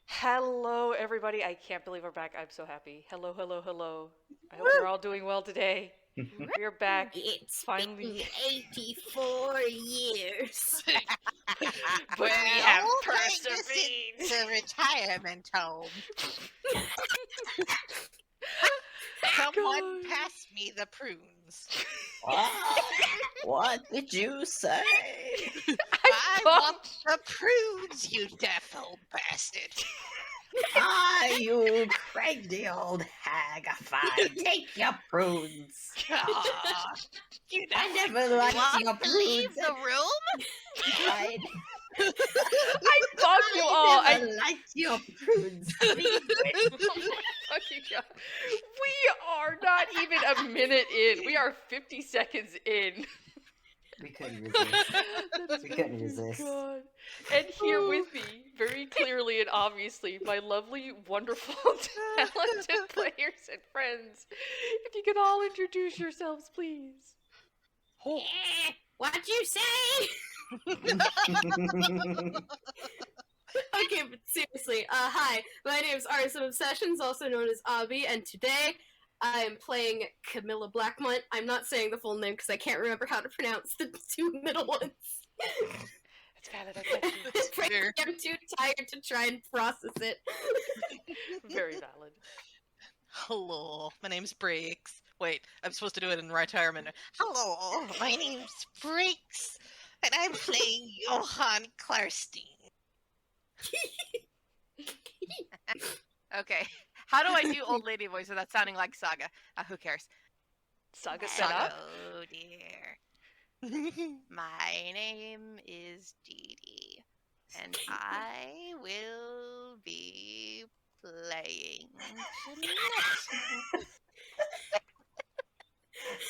Hello, everybody. I can't believe we're back. I'm so happy. Hello, hello, hello. I hope you're all doing well today. We are back. It's Finally. been 84 years. But we have persevered. It's a retirement home. Someone God. pass me the prunes. What did you say? I want the prunes, you deaf old bastard. You crazy old hag. Fine, take your prunes. Aw, you I never liked want your to leave prunes. the room? I I bug you all. never liked your prunes. Fucking God. We are not even a minute in. We are 50 seconds in. We couldn't resist. We couldn't resist. God. And here with me, very clearly and obviously, my lovely, wonderful, talented players and friends. If you could all introduce yourselves, please. What'd you say? Okay, but seriously, hi, my name is Artisan Obsessions, also known as Obby, and today I am playing Camilla Blackmont. I'm not saying the full name because I can't remember how to pronounce the two middle ones. It's valid, I got you. Sure. I'm too tired to try and process it. Very valid. Hello, my name's Breaks. Wait, I'm supposed to do it in retirement. Hello, my name's Breaks, and I'm playing Johan Klarstein. Okay, how do I do old lady voice without sounding like Saga? Who cares? Saga set up. Oh dear. My name is Deedee, and I will be playing Jeanette.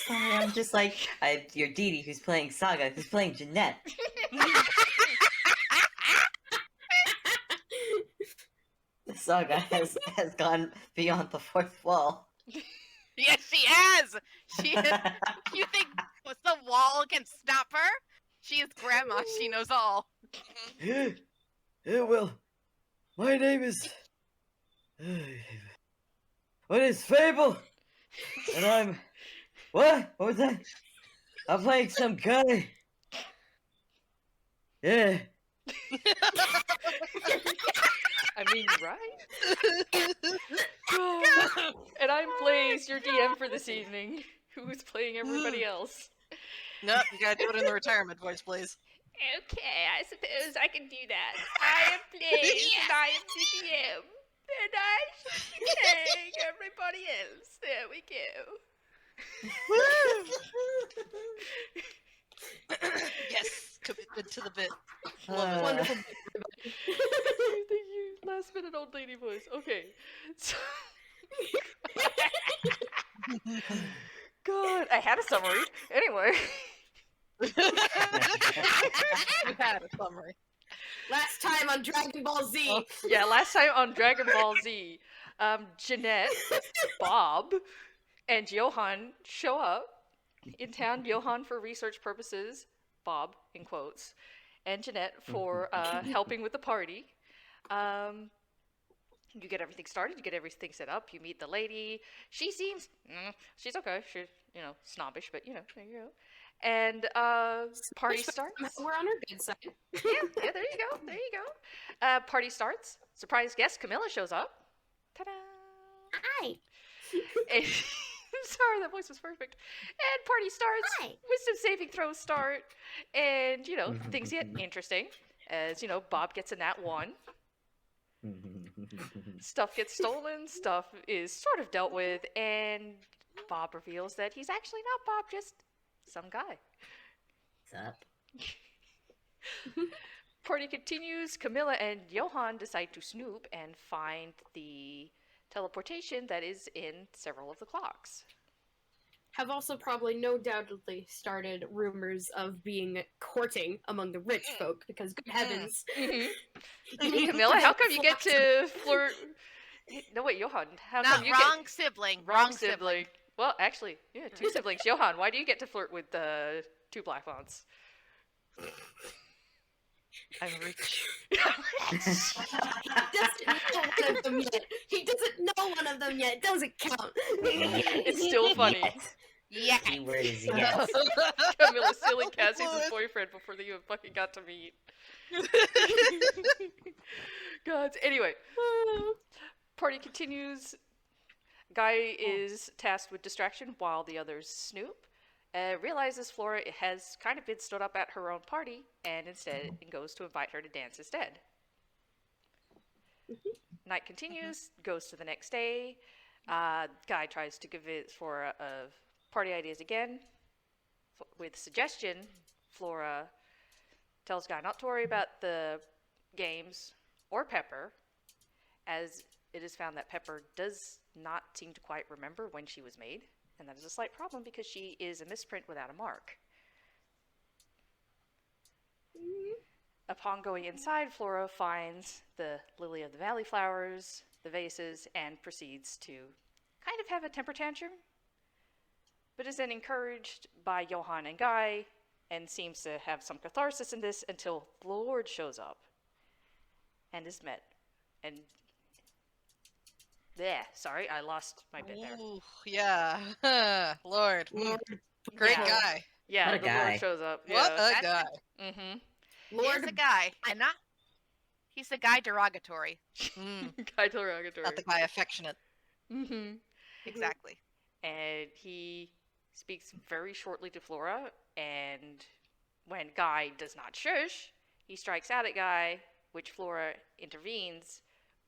Sorry, I'm just like you're Deedee, who's playing Saga, who's playing Jeanette. Saga has gone beyond the fourth wall. Yes, she has. She is. You think the wall can stop her? She is grandma. She knows all. Yeah, well, my name is... My name's Fable, and I'm... What? What was that? I'm playing some guy. Yeah. I mean, right? God. And I'm Blaze, your DM for this evening, who's playing everybody else. Nope, you gotta do it in the retirement voice, please. Okay, I suppose I can do that. I am Blaze, and I am the DM. And I should be playing everybody else. There we go. Yes, commitment to the bit. Love it. Wonderful. Thank you. Last minute old lady voice. Okay. So... God, I had a summary. Anyway. You had a summary. Last time on Dragon Ball Z. Yeah, last time on Dragon Ball Z, Jeanette, Bob, and Johan show up in town. Johan for research purposes, Bob in quotes, and Jeanette for helping with the party. You get everything started, you get everything set up, you meet the lady. She seems, she's okay. She's, snobbish, but, there you go. And party starts. We're on her good side. Yeah, there you go. Party starts. Surprise guest Camilla shows up. Ta-da! Hi. And, sorry, that voice was perfect. And party starts. Hi. Wisdom saving throws start. And, things get interesting. As, Bob gets a nat 1. Stuff gets stolen. Stuff is sort of dealt with. And Bob reveals that he's actually not Bob, just some guy. What's up? Party continues. Camilla and Johan decide to snoop and find the teleportation that is in several of the clocks. Have also probably no doubtedly started rumors of being courting among the rich folk, because good heavens. Camilla, how come you get to flirt? No, wait, Johan. How Not come you wrong get... sibling. Wrong sibling. Well, actually, yeah, 2 siblings. Johan, why do you get to flirt with 2 black fonts? I'm rich. them yet. He doesn't know one of them yet. It doesn't count. It's still funny. Yet. Yeah. Keyword is yet. Camilla stealing Cassie's boyfriend before they even fucking got to meet. God. Anyway, party continues. Guy is tasked with distraction while the others snoop. Realizes Flora has kind of been stood up at her own party and instead goes to invite her to dance instead. Night continues, goes to the next day. Guy tries to convince Flora of party ideas again. With suggestion, Flora tells Guy not to worry about the games or Pepper, as it is found that Pepper does not seem to quite remember when she was made, and that is a slight problem because she is a misprint without a mark. Upon going inside, Flora finds the Lily of the Valley flowers, the vases, and proceeds to kind of have a temper tantrum, but is then encouraged by Johan and Guy, and seems to have some catharsis in this until the Lord shows up and is met. And sorry, I lost my bit there. Ooh, yeah. Lord. Great Yeah. guy. Yeah, What a the guy. Lord shows up. What Yeah. a guy. Mm-hmm. Lord, He's a guy, and not. He's the guy derogatory. Guy derogatory. Not the guy affectionate. Mm-hmm. Exactly. And he speaks very shortly to Flora, and when Guy does not shush, he strikes out at Guy, which Flora intervenes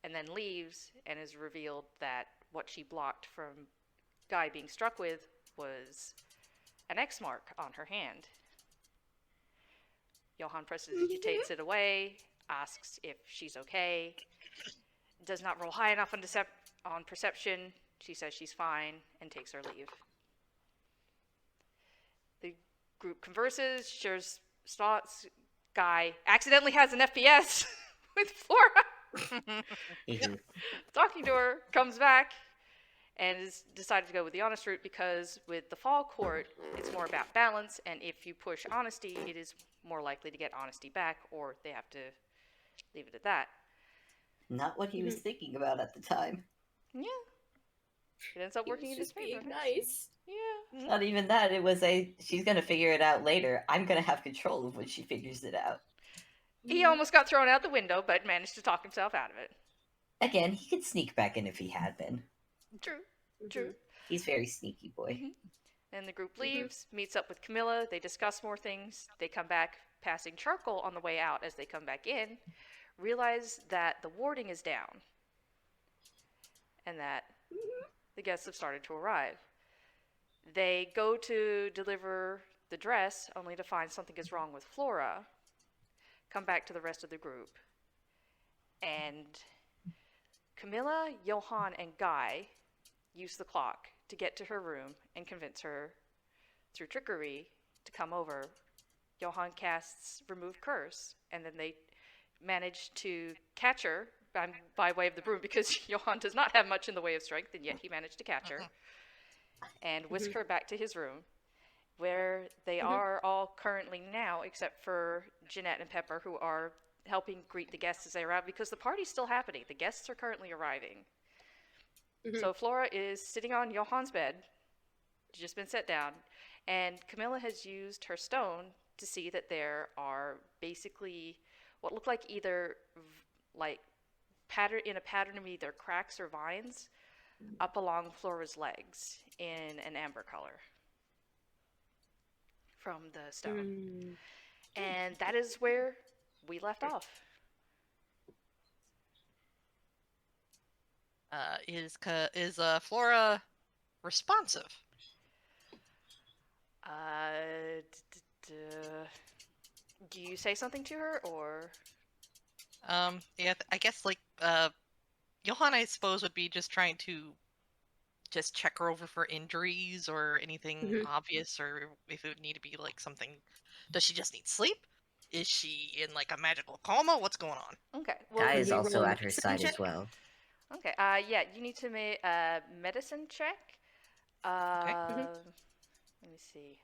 and then leaves, and is revealed that what she blocked from Guy being struck with was an X mark on her hand. Johan precipitates it away, asks if she's okay, does not roll high enough on perception. She says she's fine and takes her leave. The group converses, shares thoughts. Guy accidentally has an FPS with Flora. Talking to her, comes back, and has decided to go with the honest route because with the fall court, it's more about balance, and if you push honesty, it is more likely to get honesty back, or they have to leave it at that. Not what he was thinking about at the time. Yeah. It ends up he working was in his just being favor. nice. Yeah. Not even that. It was she's gonna figure it out later. I'm gonna have control of when she figures it out. He almost got thrown out the window, but managed to talk himself out of it. Again, he could sneak back in if he had been. True. True. He's very sneaky boy. And the group leaves, meets up with Camilla, they discuss more things, they come back passing charcoal on the way out as they come back in, realize that the warding is down, and that the guests have started to arrive. They go to deliver the dress, only to find something is wrong with Flora, come back to the rest of the group, and Camilla, Johan, and Guy use the clock to get to her room and convince her, through trickery, to come over. Johan casts Remove Curse, and then they manage to catch her by way of the broom, because Johan does not have much in the way of strength, and yet he managed to catch her, and whisk her back to his room, where they are all currently now, except for Jeanette and Pepper, who are helping greet the guests as they arrive, because the party's still happening. The guests are currently arriving. So Flora is sitting on Johan's bed. She's just been set down. And Camilla has used her stone to see that there are basically what look like either pattern of either cracks or vines up along Flora's legs in an amber color from the stone. And that is where we left off. Is Flora responsive? Do you say something to her, or? Yeah, I guess Johan, I suppose, would be just trying to just check her over for injuries or anything obvious, or if it would need to be something. Does she just need sleep? Is she in a magical coma? What's going on? Okay. Guy is you also roll a at her medicine side check? as well. Okay. Yeah, you need to make a medicine check. Let me see.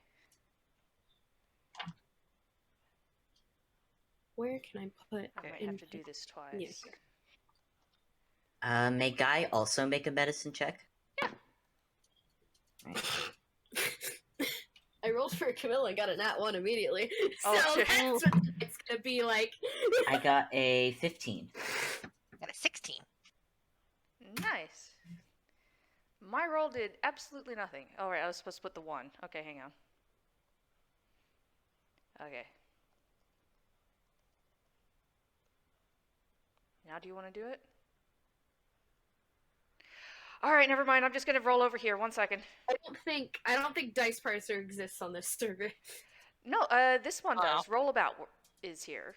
Where can I put? I might have to do this twice. Yes. May Guy also make a medicine check? Yeah. Right. I rolled for Camilla and got a nat 1 immediately. Oh, So shit. that's what it's gonna be like. I got a 15. Got a 16. Nice. My roll did absolutely nothing. Oh, right, I was supposed to put the 1. Okay, hang on. Okay. Now do you want to do it? Alright, never mind. I'm just gonna roll over here. 1 second. I don't think Dice Parser exists on this server. No, this one does. Rollabout is here,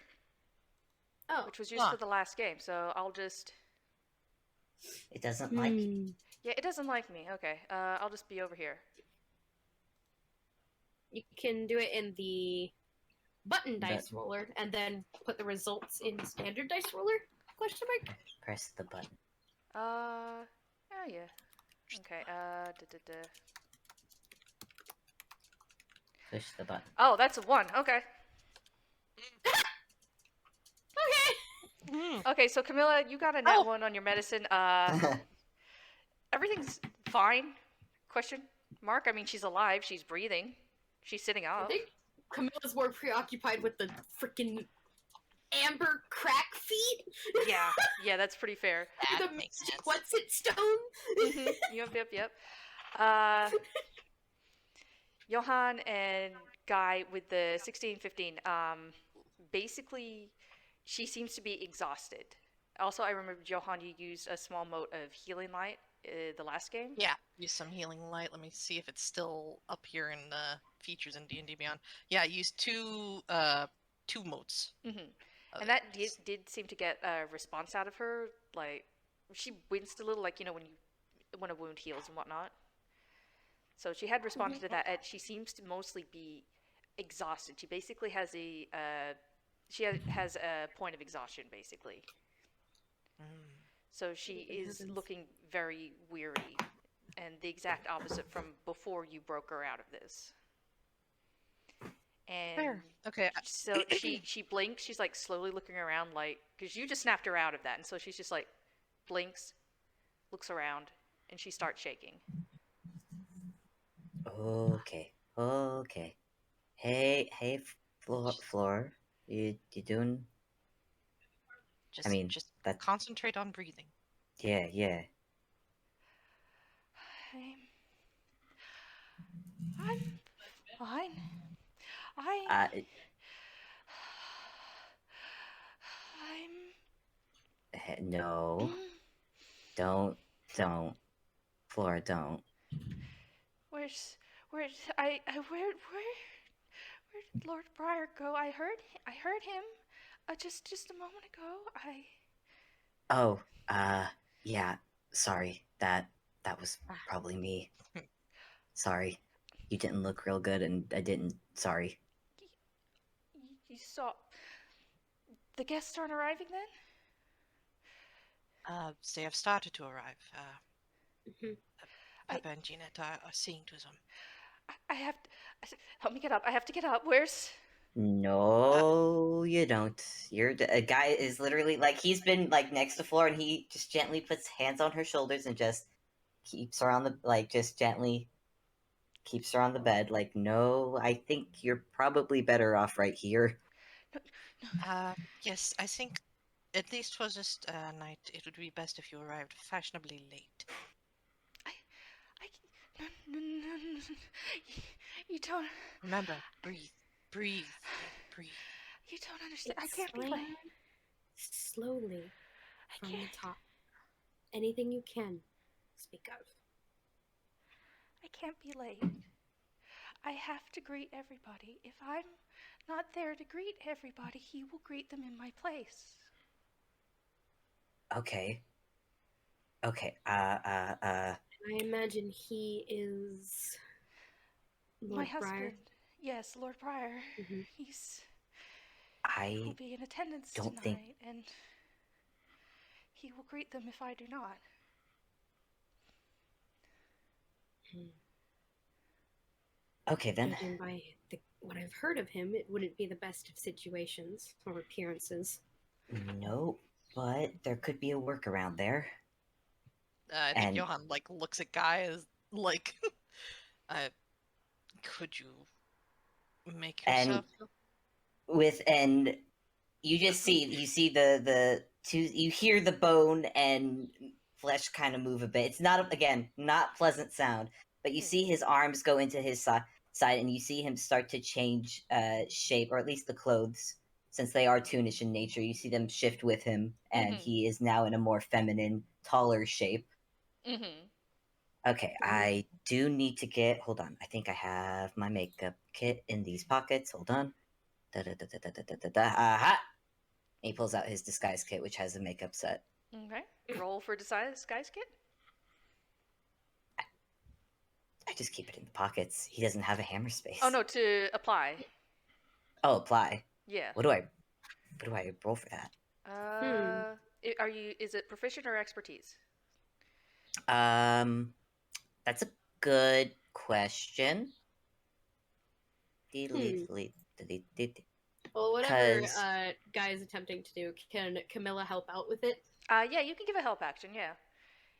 Oh. which was used for the last game, so I'll just... It doesn't like you. Yeah, it doesn't like me. Okay, I'll just be over here. You can do it in the button dice roller and then put the results in standard dice roller? Question mark? Press the button. Oh yeah. Okay, Push the button. Oh, that's a 1. Okay. Okay. Okay, so Camilla, you got a nat 1 on your medicine. Everything's fine? Question mark? I mean, she's alive. She's breathing. She's sitting I up. think Camilla's more preoccupied with the freaking amber crack feet. Yeah, that's pretty fair. That The makes sense. What's it stone? Yep. Johan and Guy with the 16-15. Basically, she seems to be exhausted. Also, I remember, Johan, you used a small mote of healing light the last game. Yeah, use some healing light. Let me see if it's still up here in the features in D&D Beyond. Yeah, I used two motes. And that did seem to get a response out of her. Like, she winced a little, like, when a wound heals and whatnot. So she had responded to that, and she seems to mostly be exhausted. She basically has a point of exhaustion, basically. So she is looking very weary, and the exact opposite from before you broke her out of this. And Fair. Okay. so she blinks. She's like slowly looking around, like, because you just snapped her out of that, and so she's just like blinks, looks around, and she starts shaking. Okay. Hey, Floor. You doing? Just concentrate on breathing. Yeah. I'm fine. No. Don't. Flora, don't. Where did Lord Briar go? I heard him just a moment ago. Yeah. Sorry. That was probably me. Sorry. You didn't look real good, and I didn't. Sorry. You saw the guests aren't arriving then? They have started to arrive. Peppa and Jeanette are seeing to them. I have to... Help me get up. I have to get up. Where's... No, you don't. A guy is literally, like, he's been, like, next to Floor, and he just gently puts hands on her shoulders and just keeps her on the, like, just gently keeps her on the bed. Like, no, I think you're probably better off right here. Yes, I think, at least for this night, it would be best if you arrived fashionably late. No. You don't... Remember, breathe. You don't understand. I can't be late. Slowly from the top. Anything you can, speak of. I can't be late. I have to greet everybody. If I'm not there to greet everybody, he will greet them in my place. Okay. I imagine he is Lord My husband. Briar. Yes, Lord Briar. Mm-hmm. He I will be in attendance don't tonight, think... and he will greet them if I do not. Okay, then. Judging by what I've heard of him, it wouldn't be the best of situations or appearances. No, but there could be a workaround there. I think And- Johan like looks at Guy as like, uh, could you make And- yourself? and you just see the two, you hear the bone and flesh kind of move a bit. It's not, again, not pleasant sound, but you see his arms go into his side, and you see him start to change shape, or at least the clothes, since they are toonish in nature. You see them shift with him, and he is now in a more feminine, taller shape. Okay, I do need to get. Hold on, I think I have my makeup kit in these pockets. Hold on. Aha! And he pulls out his disguise kit, which has a makeup set. Okay. Roll for disguise kit. I just keep it in the pockets. He doesn't have a hammer space. Oh no, to apply. Oh, apply. Yeah. What do I roll for that? Are you? Is it proficient or expertise? That's a good question. Well, whatever 'Cause- Guy is attempting to do, can Camilla help out with it? Yeah, you can give a help action. Yeah.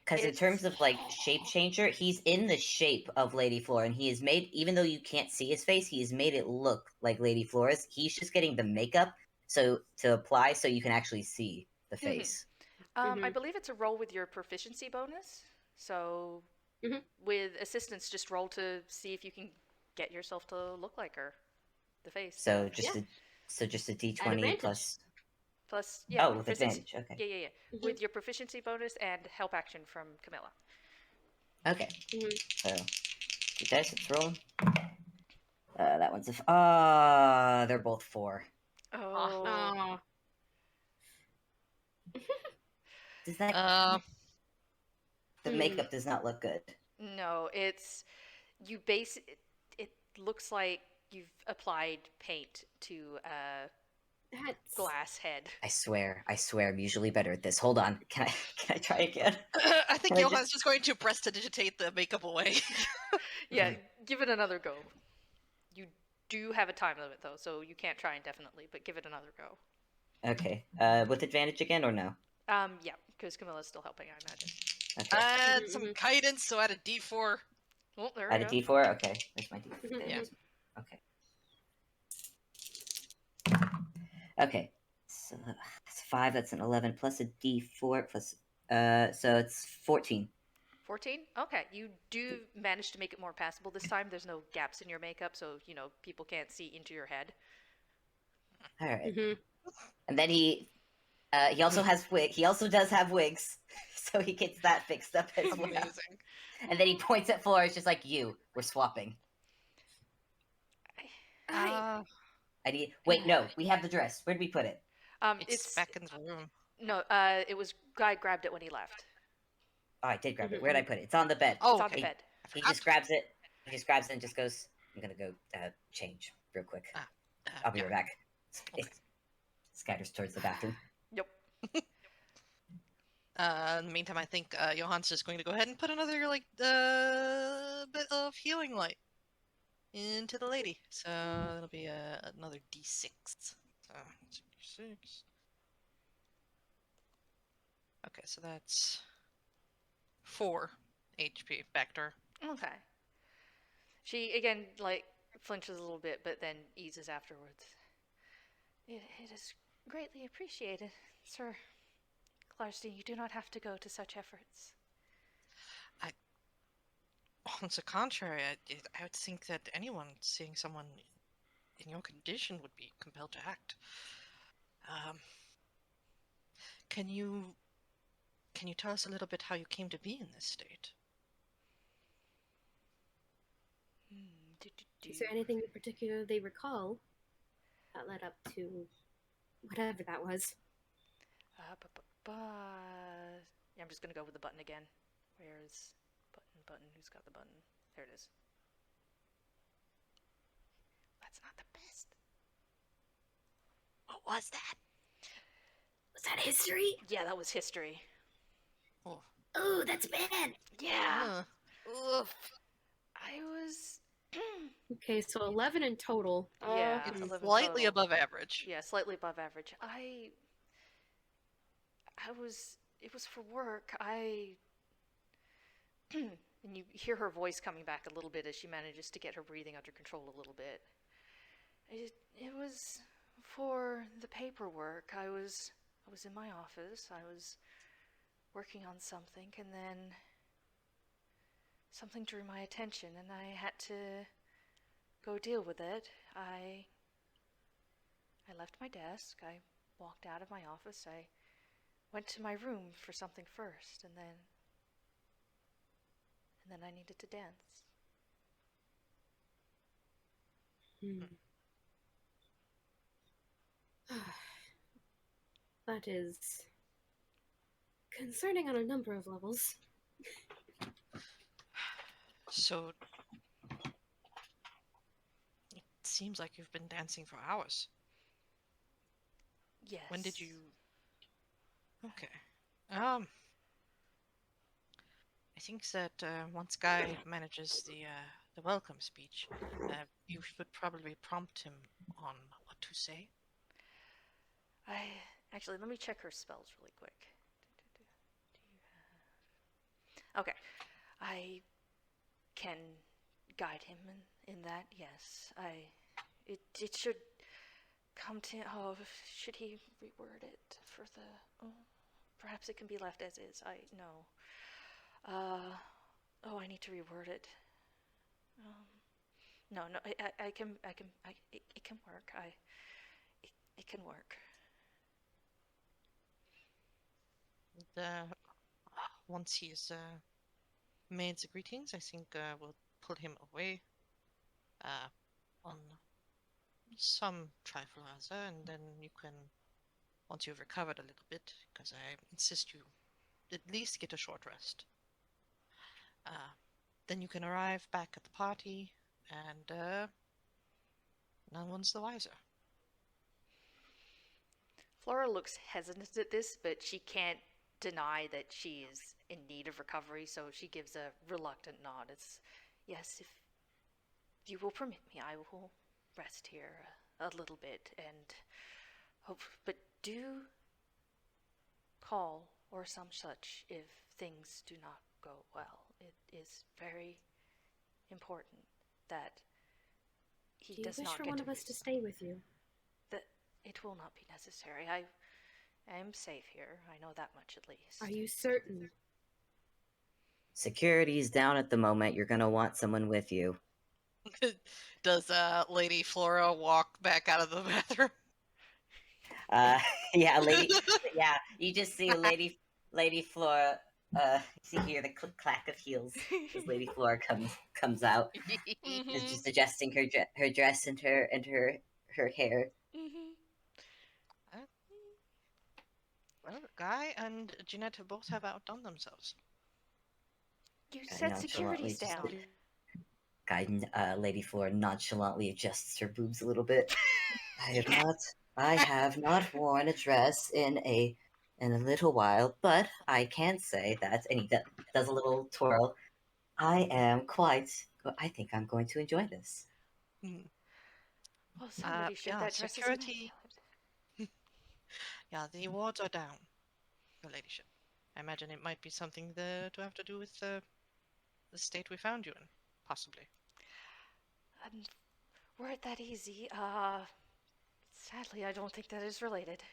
Because in terms of like shape changer, he's in the shape of Lady Flora, and he is made. Even though you can't see his face, he has made it look like Lady Flora's. He's just getting the makeup so to apply, so you can actually see the face. I believe it's a roll with your proficiency bonus. So, with assistance, just roll to see if you can get yourself to look like her, the face. So just a D20 plus. Plus, yeah. Oh, with advantage. Okay. Yeah. With your proficiency bonus and help action from Camilla. Okay. So, two dice. Let's roll. That one's they're both 4. Oh. Does that? The makeup does not look good. No, it looks like you've applied paint to a glass head. I swear, I'm usually better at this. Hold on, can I try again? I think Johan's just going to prestidigitate the makeup away. Yeah, give it another go. You do have a time limit though, so you can't try indefinitely, but give it another go. Okay. With advantage again or no? Yeah, because Camilla's still helping, I imagine. Okay. Add some guidance, so add a D4. Well, there Add we a go. D4. Okay. Where's my D4? Yeah. Okay. Okay. So that's 5. That's an 11 plus a D4 plus. So it's 14. 14? Okay, you do manage to make it more passable this time. There's no gaps in your makeup, so, people can't see into your head. All right. And then he also has wig. He also does have wigs, so he gets that fixed up as well. Amazing. And then he points at Flora. It's just like, we're swapping. I need. Wait, no, we have the dress. Where did we put it? It's back in the room. No, it was Guy grabbed it when he left. Oh, I did grab it. Where did I put it? It's on the bed. Oh, It's on the bed. He just grabs it. He just grabs it and just goes, I'm gonna go change real quick. I'll be right back. Okay. It scatters towards the bathroom. Yep. In the meantime, I think Johan's just going to go ahead and put another bit of healing light into the lady. So it'll be another D6. So D6. Okay, so that's 4 HP back to her. Okay. She, again, flinches a little bit, but then eases afterwards. It is greatly appreciated, Sir Clarstein. You do not have to go to such efforts. On the contrary, I would think that anyone seeing someone in your condition would be compelled to act. Can you tell us a little bit how you came to be in this state? Is there anything in particular they recall that led up to whatever that was? Yeah, I'm just gonna go with the button again. Where's button? Who's got the button? There it is. That's not the best. What was that? Was that history? Yeah, that was history. Oh, that's bad. Yeah. Ugh. I was. Okay, so 11 in total. Yeah, It's 11 slightly total. above average. Yeah, slightly above average. I was. It was for work. I and you hear her voice coming back a little bit as she manages to get her breathing under control a little bit. It was for the paperwork. I was in my office. I was working on something, and then something drew my attention, and I had to go deal with it. I left my desk. I walked out of my office. I went to my room for something first, and then I needed to dance. That is concerning on a number of levels. So it seems like you've been dancing for hours. Yes. When did you? Okay. I think that once Guy manages the welcome speech, you should probably prompt him on what to say. Actually, let me check her spells really quick. Okay, I can guide him in that. Yes, it should come to. Oh, should he reword it for the? Oh, perhaps it can be left as is. I know. Oh, I need to reword it. No, it can work. It can work. Once he's made the greetings, I think we'll pull him away on some trifle or other, and then you can, once you've recovered a little bit, because I insist you at least get a short rest, then you can arrive back at the party, and no one's the wiser. Flora looks hesitant at this, but she can't deny that she is in need of recovery, so she gives a reluctant nod. It's, yes, if you will permit me, I will rest here a little bit, and hope, but do call or some such if things do not go well. It is very important that he does not get. Do you wish for one of us to stay with you? That it will not be necessary. I am safe here. I know that much at least. Are you certain? Security's down at the moment. You're gonna want someone with you. Does Lady Flora walk back out of the bathroom? Yeah, lady. Yeah, you just see Lady Flora. You hear the clack of heels as Lady Flora comes out. Is just adjusting her dress and her hair. Well, Guy and Jeanette both have outdone themselves. You said security's down. Lady Flora nonchalantly adjusts her boobs a little bit. I have not worn a dress in a little while, but I can say that, and he does a little twirl. I think I'm going to enjoy this. Well, somebody should. Yeah, That dress security. is Yeah, the wards are down, Your Ladyship. I imagine it might be something to have to do with the state we found you in, possibly. Were it that easy? Sadly, I don't think that is related.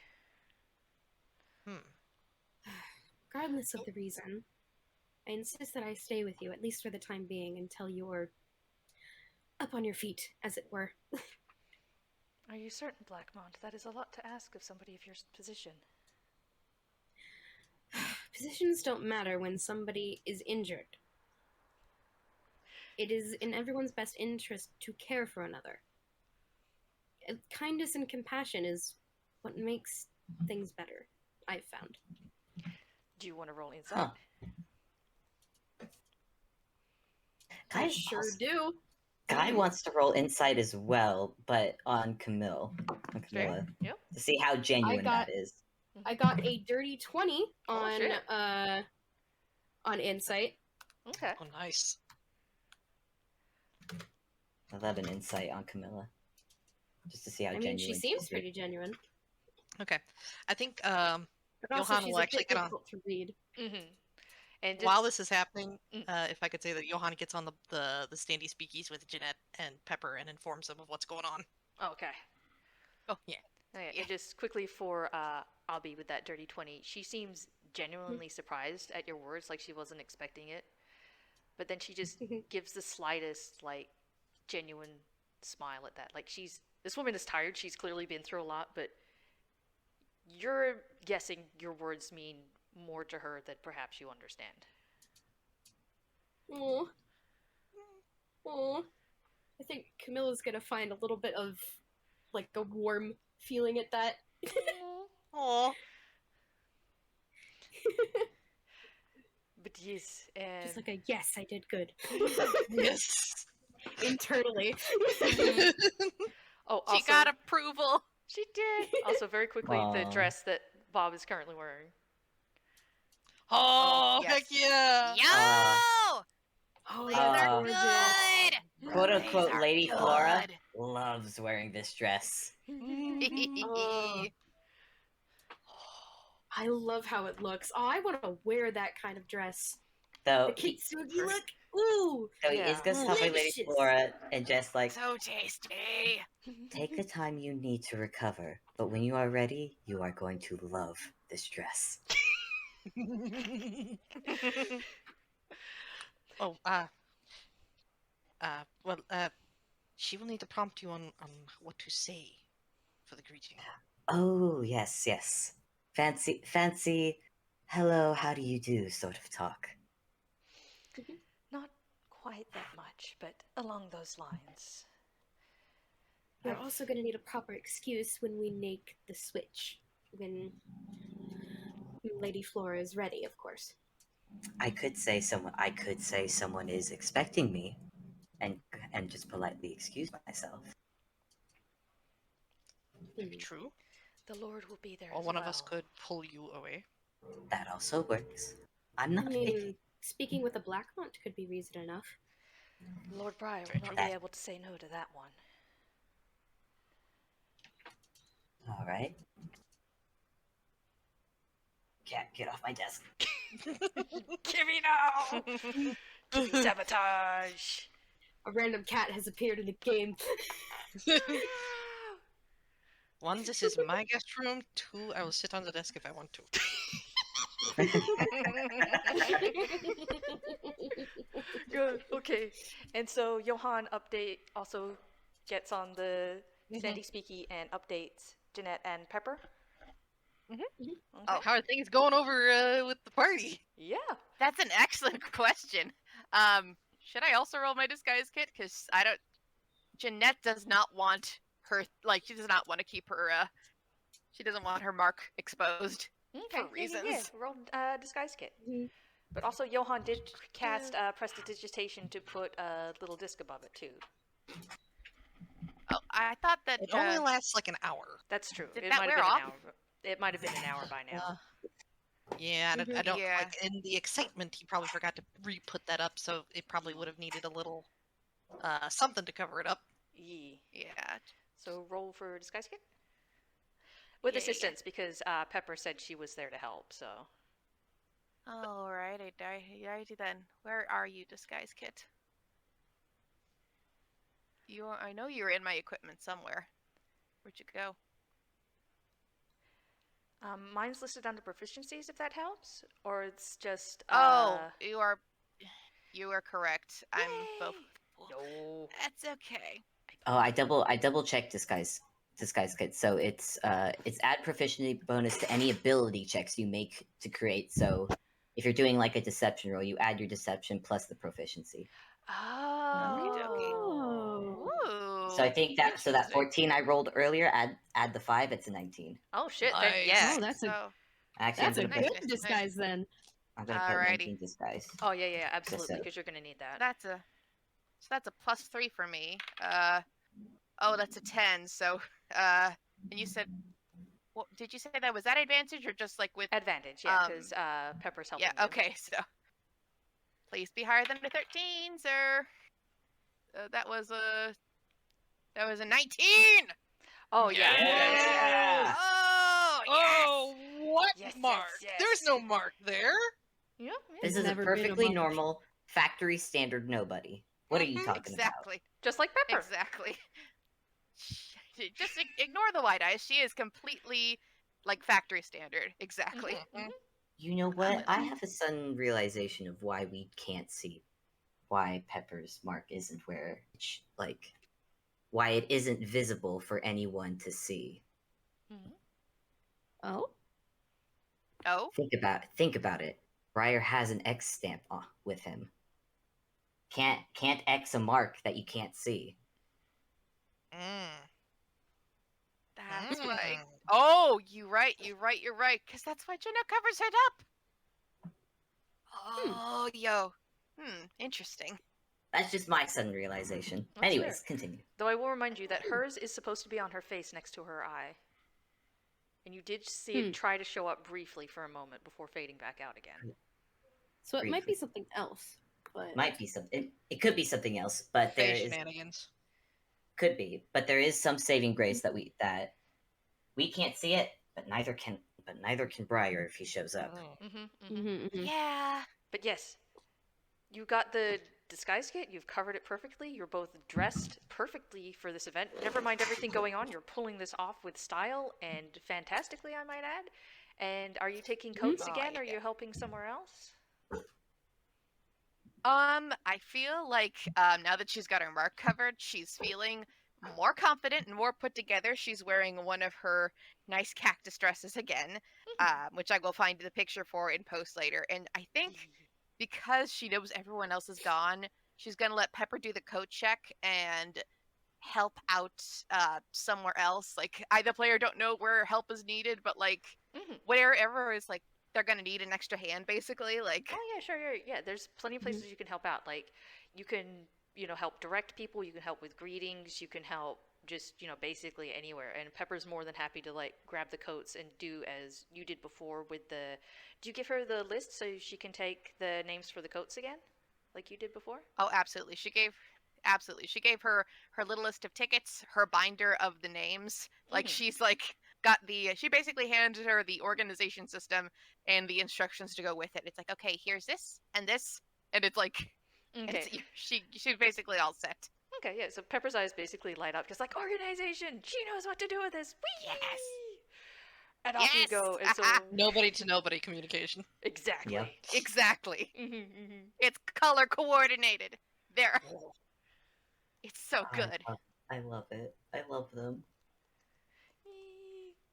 Regardless of the reason, I insist that I stay with you, at least for the time being, until you're up on your feet, as it were. Are you certain, Blackmont? That is a lot to ask of somebody of your position. Positions don't matter when somebody is injured. It is in everyone's best interest to care for another. Kindness and compassion is what makes things better, I've found. Do you want to roll insight? I sure do. Guy wants to roll insight as well, but on Camilla. Fair. Yep. To see how genuine that is. I got a dirty 20 on insight. Okay. Oh, nice. 11 insight on Camilla. Just to see how genuine she seems pretty genuine. Okay. I think But also Johan she's will actually a bit get on. difficult to read. Mm-hmm. And While just, this is happening, Mm. if I could say that Johan gets on the standy speakies with Jeanette and Pepper and informs them of what's going on. okay. Oh yeah. Okay, Yeah. and just quickly for Obby with that dirty 20, she seems genuinely surprised at your words, like she wasn't expecting it. But then she just gives the slightest, like, genuine smile at that. Like, this woman is tired. She's clearly been through a lot, but you're guessing your words mean more to her than perhaps you understand. Aw. Aw. I think Camilla's gonna find a little bit of, like, a warm feeling at that. Oh. But yes, and Just like a, yes, I did good. Yes. Internally. oh, She also, got approval. she did. Also, very quickly, the Aw. dress that Bob is currently wearing. Oh, yes. heck yeah. Yo! Oh, These that's are gorgeous. good. Quote These unquote, are Lady Flora good. loves wearing this dress. Oh. I love how it looks. Oh, I want to wear that kind of dress. So, The Kitsugi look. Ooh. he is gonna stop by Lady Delicious. Flora and just like So tasty. take the time you need to recover. But when you are ready, you are going to love this dress. Oh, well, she will need to prompt you on what to say for the greeting. Oh yes, yes. Fancy. Hello, how do you do? Sort of talk. Not quite that much, but along those lines. You're also going to need a proper excuse when we make the switch. When Lady Flora is ready, of course. I could say someone is expecting me, and just politely excuse myself. Maybe true. The Lord will be there Or as one well. of us could pull you away. That also works. I'm I not picky. mean, speaking with a Blackmont could be reason enough. Lord Briar Very will not true. be able to say no to that one. All right. Cat, get off my desk. Kimmy, no! Kimmy sabotage! A random cat has appeared in the game. One, this is my guest room. Two, I will sit on the desk if I want to. Good, okay. And so Johan also gets on the Sandy Speaky and updates Jeanette and Pepper. Mhm. Okay. Oh. How are things going over with the party? Yeah. That's an excellent question. Should I also roll my disguise kit? Because I don't. Jeanette does not want her. Like, she does not want to keep her. She doesn't want her mark exposed. Okay. For reasons. Yeah. Roll disguise kit. Mhm. But also Johan did cast prestidigitation to put a little disc above it too. Oh, I thought that. It only lasts like an hour. That's true. Did It that might have wear been off? an hour. It might have been an hour by now. Yeah, I don't Yeah. like in the excitement. He probably forgot to re-put that up, so it probably would have needed a little something to cover it up. Yeah. So roll for disguise kit with Yeah. assistance because Pepper said she was there to help. So All right. I do then. Where are you, disguise kit? I know you're in my equipment somewhere. Where'd you go? mine's listed under proficiencies if that helps, or it's just. Oh, you are correct. I'm Yay! both. No. That's okay. Oh, I double checked disguise kit. So it's add proficiency bonus to any ability checks you make to create. So if you're doing like a deception roll, you add your deception plus the proficiency. Oh. Ooh. So I think that 14 I rolled earlier, add the 5, it's a 19. Oh shit! Then Nice. yeah. Oh, that's a So, Actually, that's a I'm gonna good put nice. disguise then. Alrighty. 19 disguise. Oh yeah, absolutely, so- because you're gonna need that. that's a +3 for me. Oh, that's a 10. So, and you said, what did you say that was that advantage or just like with? Advantage, yeah, Um, because Pepper's helping. Yeah. Okay. So, please be higher than a 13, sir. That was a 19. Oh yeah. Oh, yes. Oh, what Yes, mark? yes. There's no mark there. Yeah. This I've is a never been perfectly above- normal factory standard nobody. What are you talking Exactly. Just like Pepper. Exactly. Just ignore the wide eyes. She is completely like factory standard. Exactly. Mhm, mhm. about? You know what? I have a sudden realization of why we can't see why Pepper's mark isn't where like why it isn't visible for anyone to see. Oh? Oh, Think about it. Briar has an X stamp with him. Can't X a mark that you can't see. Mm. that's Mm. why. Oh, you're right. Because that's why Jeanette covers it up. Oh, yo. Interesting. That's just my sudden realization. That's Anyways, fair. continue. Though I will remind you that hers is supposed to be on her face next to her eye. And you did see it try to show up briefly for a moment before fading back out again. So it might be Briefly. something else. But Might be something. It could be something else, but there Face is shenanigans. could be, but there is some saving grace that we can't see it, but neither can Briar if he shows up. Oh. Yeah. But yes, you got the disguise kit, you've covered it perfectly, you're both dressed perfectly for this event. Never mind everything going on, you're pulling this off with style and fantastically, I might add. And are you taking coats Oh, again? yeah. Are you helping somewhere else? I feel like now that she's got her mark covered, she's feeling more confident and more put together. She's wearing one of her nice cactus dresses again, which I will find the picture for in post later. And I think because she knows everyone else is gone, she's gonna let Pepper do the coat check and help out somewhere else. Like either player don't know where help is needed, but like wherever is like they're gonna need an extra hand, basically. Like Oh yeah, sure, yeah. There's plenty of places you can help out. Like you can, help direct people, you can help with greetings, you can help just, basically anywhere. And Pepper's more than happy to like grab the coats and do as you did before with the do you give her the list so she can take the names for the coats again? Like you did before? oh, absolutely. She gave her little list of tickets, her binder of the names. Like she's like got she basically handed her the organization system and the instructions to go with it. It's like, okay, here's this, and it's like Okay. she's basically all set. Okay, yeah. So Pepper's eyes basically light up, just like organization. She knows what to do with this. Whee! Yes. And off you Yes! go. And so Nobody to nobody communication. exactly. Yep. Exactly. It's color coordinated. There. It's so good. I love it. I love them.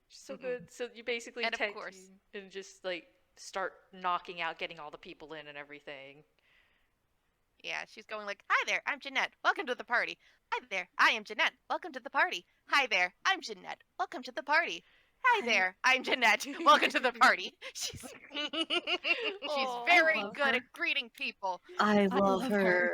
So good. So you basically And of tag course- team and just like start knocking out, getting all the people in and everything. Yeah, she's going like, "Hi there, I'm Jeanette. Welcome to the party. Hi there, I am Jeanette. Welcome to the party. Hi there, I'm Jeanette. Welcome to the party. Hi there, I'm Jeanette. Welcome to the party." She's Aw. very love good her. at greeting people. I love her.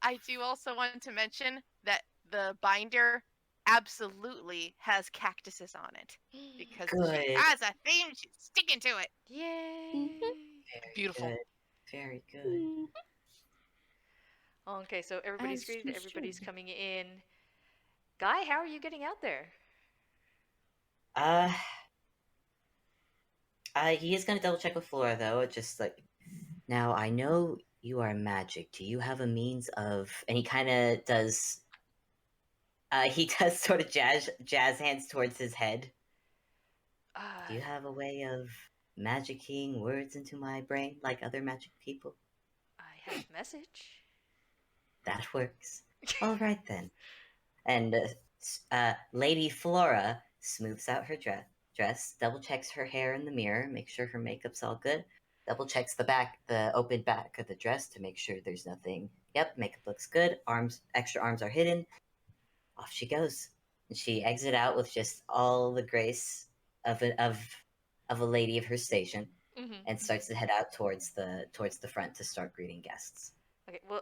I do also want to mention that the binder absolutely has cactuses on it because Good. she has a theme. She's sticking to it. Yay! Beautiful. Good. Very good. Okay, so everybody's As greeted, you everybody's should. coming in. Guy, how are you getting out there? He is gonna double check with Flora though. Just like now, I know you are magic. Do you have a means of? And he kind of does. He does sort of jazz hands towards his head. Do you have a way of magic keying words into my brain like other magic people? I have message. That works. All right then. And Lady Flora smooths out her dress, double checks her hair in the mirror, makes sure her makeup's all good, double checks the open back of the dress to make sure there's nothing. Yep, makeup looks good. Extra arms are hidden. Off she goes, and she exits out with just all the grace of a lady of her station, and starts to head out towards the front to start greeting guests. Okay, well,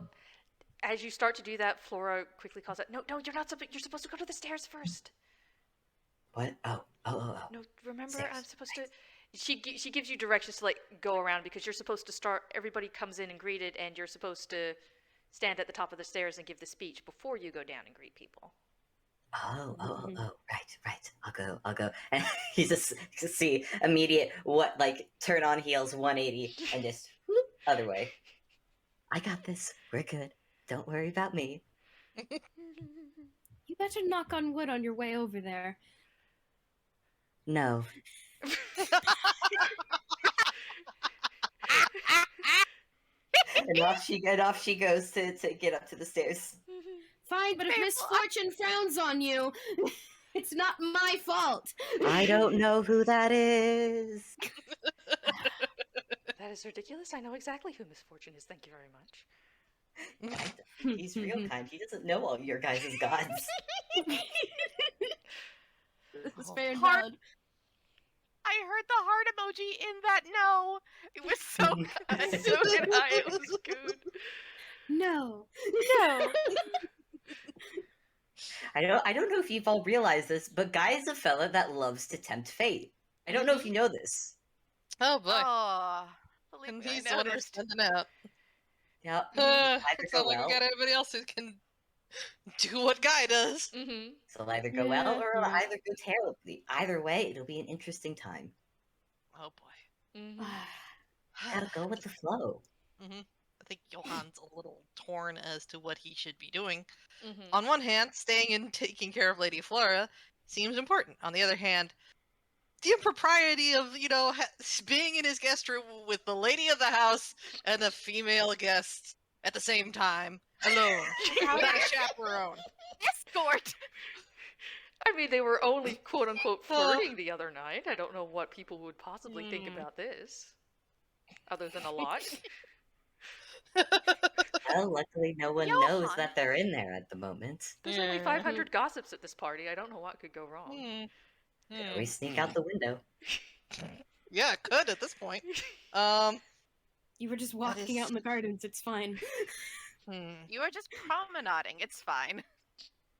as you start to do that, Flora quickly calls out, "No, you're not supposed. You're supposed to go to the stairs first." What? Oh. No, remember, Stairs. I'm supposed to. She gives you directions to like go around because you're supposed to start. Everybody comes in and greeted, and you're supposed to stand at the top of the stairs and give the speech before you go down and greet people. Right. I'll go. And he's just see immediate turn on heels 180 and just whoop, other way. I got this. We're good. Don't worry about me. You better knock on wood on your way over there. No. And off she goes to get up to the stairs. Fine, but if Fable, misfortune frowns on you, it's not my fault. I don't know who that is. That is ridiculous. I know exactly who Misfortune is. Thank you very much. He's real kind. He doesn't know all your guys' gods. It's fair and Heart- valid. I heard the heart emoji in that no. It was so good. So did I. It was good. No. No. I don't know if you've all realized this, but Guy is a fella that loves to tempt fate. I don't know if you know this. Oh boy. Oh, believe And me, he's I the one we're noticed. sending out. Yeah. It's not like we got anybody else who can do what Guy does. Mm-hmm. So it'll either go well or it'll Yeah. either go terribly. Either way, it'll be an interesting time. Oh boy. Mm-hmm. Gotta go with the flow. I think Johan's a little torn as to what he should be doing. Mm-hmm. On one hand, staying and taking care of Lady Flora seems important. On the other hand, the impropriety of, being in his guest room with the lady of the house and a female guest at the same time, alone, without a chaperone. Escort. I mean, they were only quote unquote flirting the other night. I don't know what people would possibly think Mm. about this, other than a lot. Well, luckily no one Johan. knows that they're in there at the moment. There's only Mhm. 500 gossips at this party. I don't know what could go wrong. We sneak out the window. Yeah, it could at this point. You were just walking is- out in the gardens. It's fine. You are just promenading. It's fine.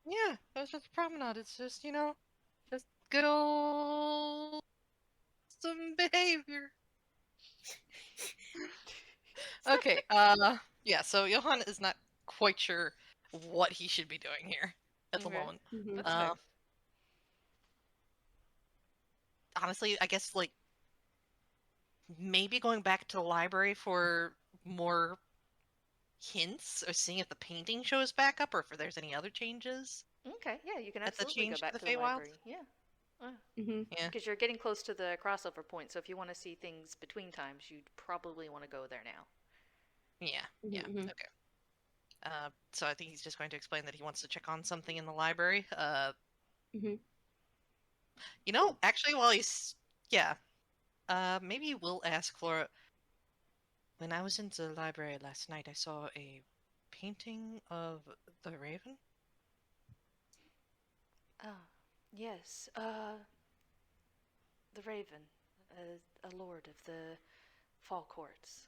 Yeah, it was just a promenade. It's just, just good old some behavior. Okay, yeah, so Johan is not quite sure what he should be doing here at the Okay. moment. Mhm. That's fair. Honestly, I guess, maybe going back to the library for more hints or seeing if the painting shows back up or if there's any other changes. Okay, yeah, you can At the absolutely go change to back the to the Feywild? library. Yeah. Mhm. Yeah. Because you're getting close to the crossover point, so if you want to see things between times, you'd probably want to go there now. Yeah, Mhm. okay. So I think he's just going to explain that he wants to check on something in the library. Mhm. Actually, while he's maybe we'll ask Flora. When I was in the library last night, I saw a painting of the Raven. Ah, yes. The Raven, a lord of the Fall Courts.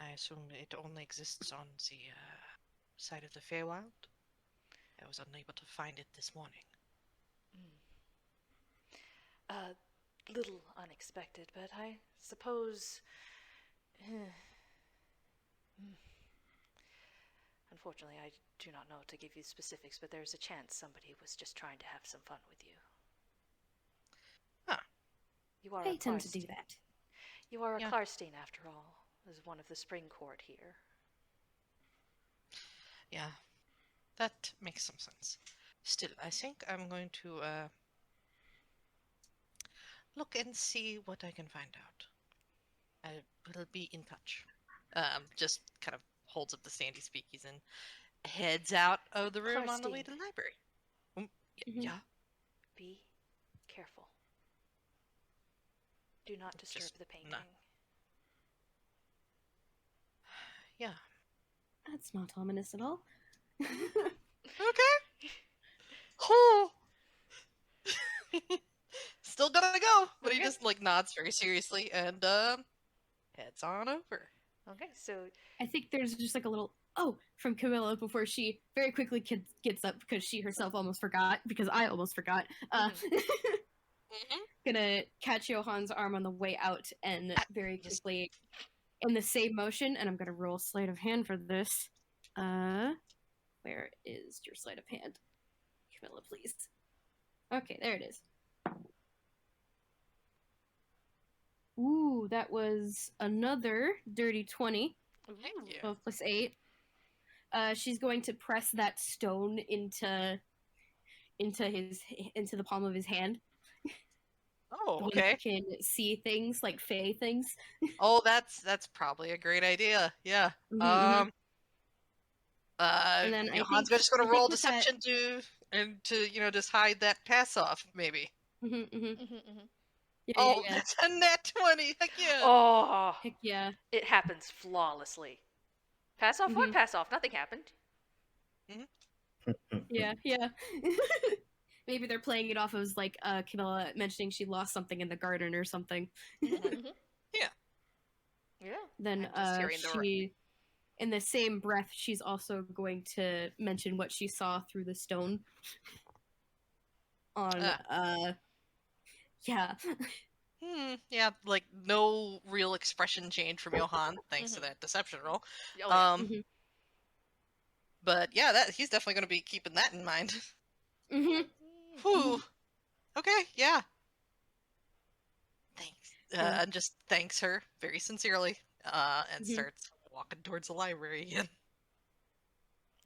I assume it only exists on the side of the Feywild. I was unable to find it this morning. Little unexpected, but I suppose. Unfortunately, I do not know to give you specifics, but there's a chance somebody was just trying to have some fun with you. Huh. You are They a tend to do Klarstein. that. You are a Yeah. Klarstein, after all, as one of the Spring Court here. Yeah, that makes some sense. Still, I think I'm going to look and see what I can find out. I will be in touch. Just kind of holds up the Sandy Speakies and heads out of the room on the way to the library. Mhm. Yeah. Be careful. Do not disturb Just the painting. not- Yeah. That's not ominous at all. Okay. Oh. Still gonna go, but he Okay. just nods very seriously and heads on over. Okay, so I think there's just a little from Camilla before she very quickly gets up because she herself almost forgot, because I almost forgot. Gonna catch Johan's arm on the way out and very quickly, in the same motion, and I'm gonna roll sleight of hand for this. Where is your sleight of hand? Camilla, please. Okay, there it is. Ooh, that was another dirty 20. Heck yeah. 12 plus 8. She's going to press that stone into the palm of his hand. Oh, The one okay. that can see things, like fey things. Oh, that's probably a great idea. Yeah. Mhm, mhm. And then Johan's just gonna roll deception to just hide that pass off, maybe. Yeah, Oh, yeah. that's a net 20. Heck yeah. Oh, Heck yeah. it happens flawlessly. Pass off what? Mhm. Pass off. Nothing happened. Yeah, yeah. Maybe they're playing it off as like Camilla mentioning she lost something in the garden or something. Yeah. Yeah. Then I'm just hearing she, in the same breath, she's also going to mention what she saw through the stone. On yeah. Yeah, like no real expression change from Johan thanks to that deception roll. Oh, yeah. Mhm. But yeah, that he's definitely going to be keeping that in mind. Mhm. Whew. Okay, yeah. Thanks. Yeah. And just thanks her very sincerely. And Mhm. starts walking towards the library again.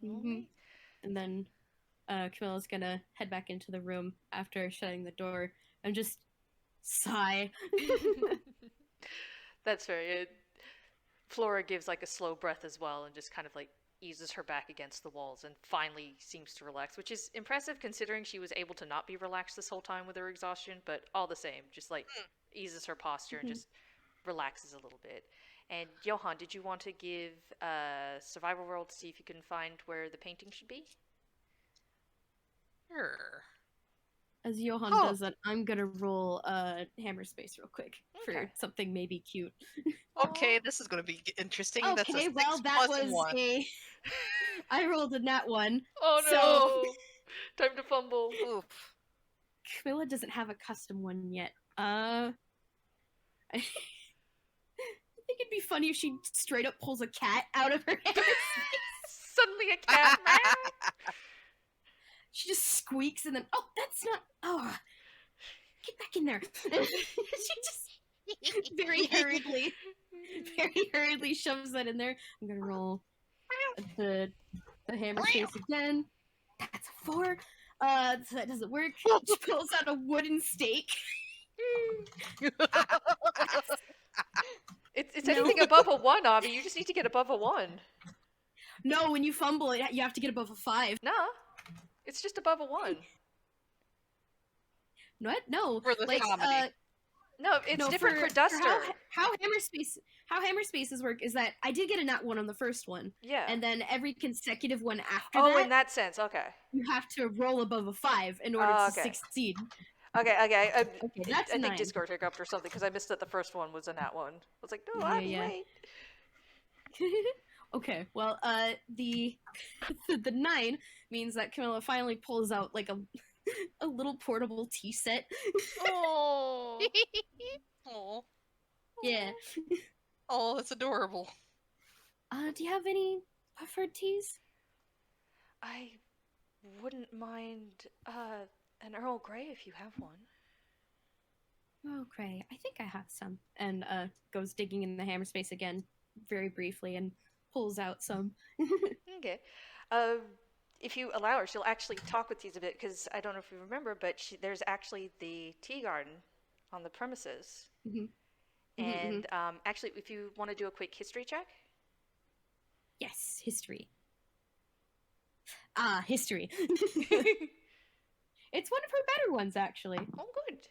Mhm. And then Camilla's gonna head back into the room after shutting the door and just sigh. That's fair. Flora gives like a slow breath as well and just kind of like eases her back against the walls and finally seems to relax, which is impressive considering she was able to not be relaxed this whole time with her exhaustion, but all the same, just like eases her posture and just relaxes a little bit. And Johan, did you want to give a survival roll to see if you can find where the painting should be? Sure. As Johan does that, I'm gonna roll hammer space real quick for something maybe cute. Okay, this is going to be interesting. Okay, That's a 6 well that plus was 1. a. I rolled a nat 1. Oh no! So... Time to fumble. Oof. Camilla doesn't have a custom one yet. I think it'd be funny if she straight up pulls a cat out of her hair. Suddenly a cat man. She just squeaks and then, oh, that's not. Oh, get back in there. She just very hurriedly shoves that in there. I'm gonna roll the hammer space again. That's a 4. So that doesn't work. She pulls out a wooden stake. It's anything above a 1, Obby. You just need to get above a 1. No, when you fumble it, you have to get above a 5. Nah, it's just above a 1. What? No. For the comedy. No, it's different for Duster. How hammer spaces work is that I did get a nat 1 on the first one. Yeah. And then every consecutive one after that. Oh, in that sense, okay. You have to roll above a 5 in order to succeed. Okay. Okay, that's I 9. think Discord hiccuped or something because I missed that the first one was a nat 1. I was like, no, wait. Okay, well, the 9 means that Camilla finally pulls out like a little portable tea set. Oh. Oh. Yeah. Oh, that's adorable. Do you have any preferred teas? I wouldn't mind an Earl Grey if you have one. Earl Grey, I think I have some. And goes digging in the hammer space again, very briefly, and pulls out some. Okay. If you allow her, she'll actually talk with you a bit, because I don't know if you remember, but there's actually the tea garden on the premises. Mm-hmm. And actually, if you want to do a quick history check. Yes, history. History. It's one of her better ones, actually. Oh, good.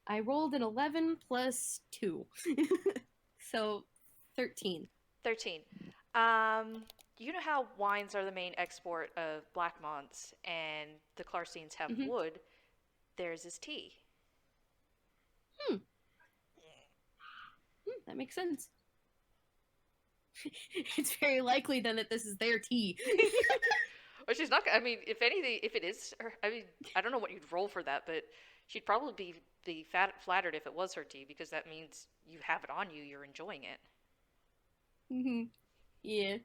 I rolled an 11 plus 2. So, 13. 13. You know how wines are the main export of Blackmonts, and the Clarcines have wood? Theirs is tea. That makes sense. It's very likely then that this is their tea. Or she's not. I mean, if anything, if it is her, I mean, I don't know what you'd roll for that, but she'd probably be flattered if it was her tea, because that means you have it on you. You're enjoying it. Yeah.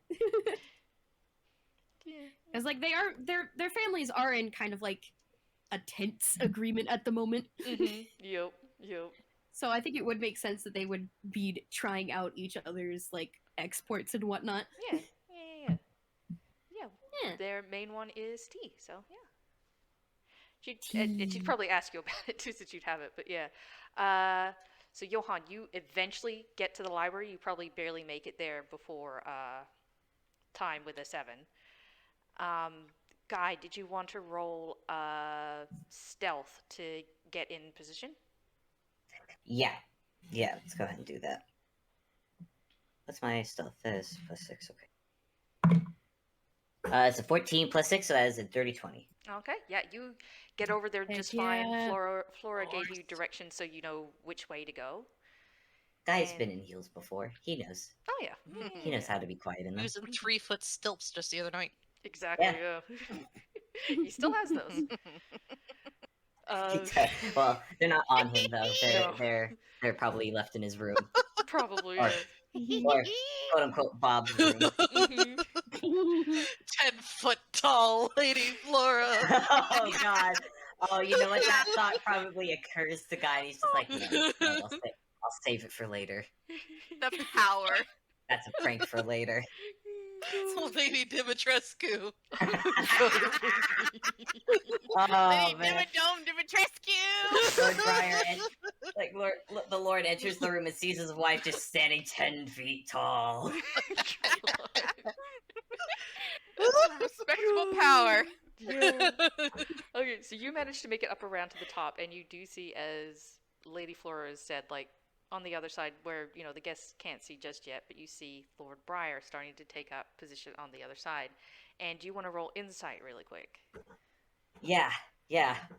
Because like their families are in kind of like a tense agreement at the moment. Yep. So I think it would make sense that they would be trying out each other's like exports and whatnot. Yeah. Yeah. Their main one is tea, so yeah. Tea. She'd probably ask you about it too, since you'd have it, but yeah. So Johan, you eventually get to the library. You probably barely make it there before time with a 7. Guy, did you want to roll stealth to get in position? Yeah. Yeah, let's go ahead and do that. What's my stealth? That is +6, okay. It's a 14 +6, so that is a dirty 20. Okay, yeah, you get over there Heck just fine. yeah. Flora gave you directions so you know which way to go. Guy's And- been in heels before. He knows. Oh yeah. He knows how to be quiet in them. Using 3-foot stilts just the other night. Exactly, yeah. He still has those. Well, they're not on him though. No. They're probably left in his room, Probably, Or- yeah. or quote unquote Bob's room. Mhm. 10-foot tall Lady Flora. Oh God! Oh, you know what? That thought probably occurs to Guy. And he's just like, no, I'll save it for later. The power. That's a prank for later. Lady Dimitrescu. Oh Lady man! Dimitrescu. Lord Briar, the Lord enters the room and sees his wife just standing 10 feet tall. Respectable power. Yeah. Okay, so you managed to make it up around to the top, and you do see, as Lady Flora has said, like on the other side where the guests can't see just yet, but you see Lord Briar starting to take up position on the other side. And do you want to roll insight really quick? Yeah.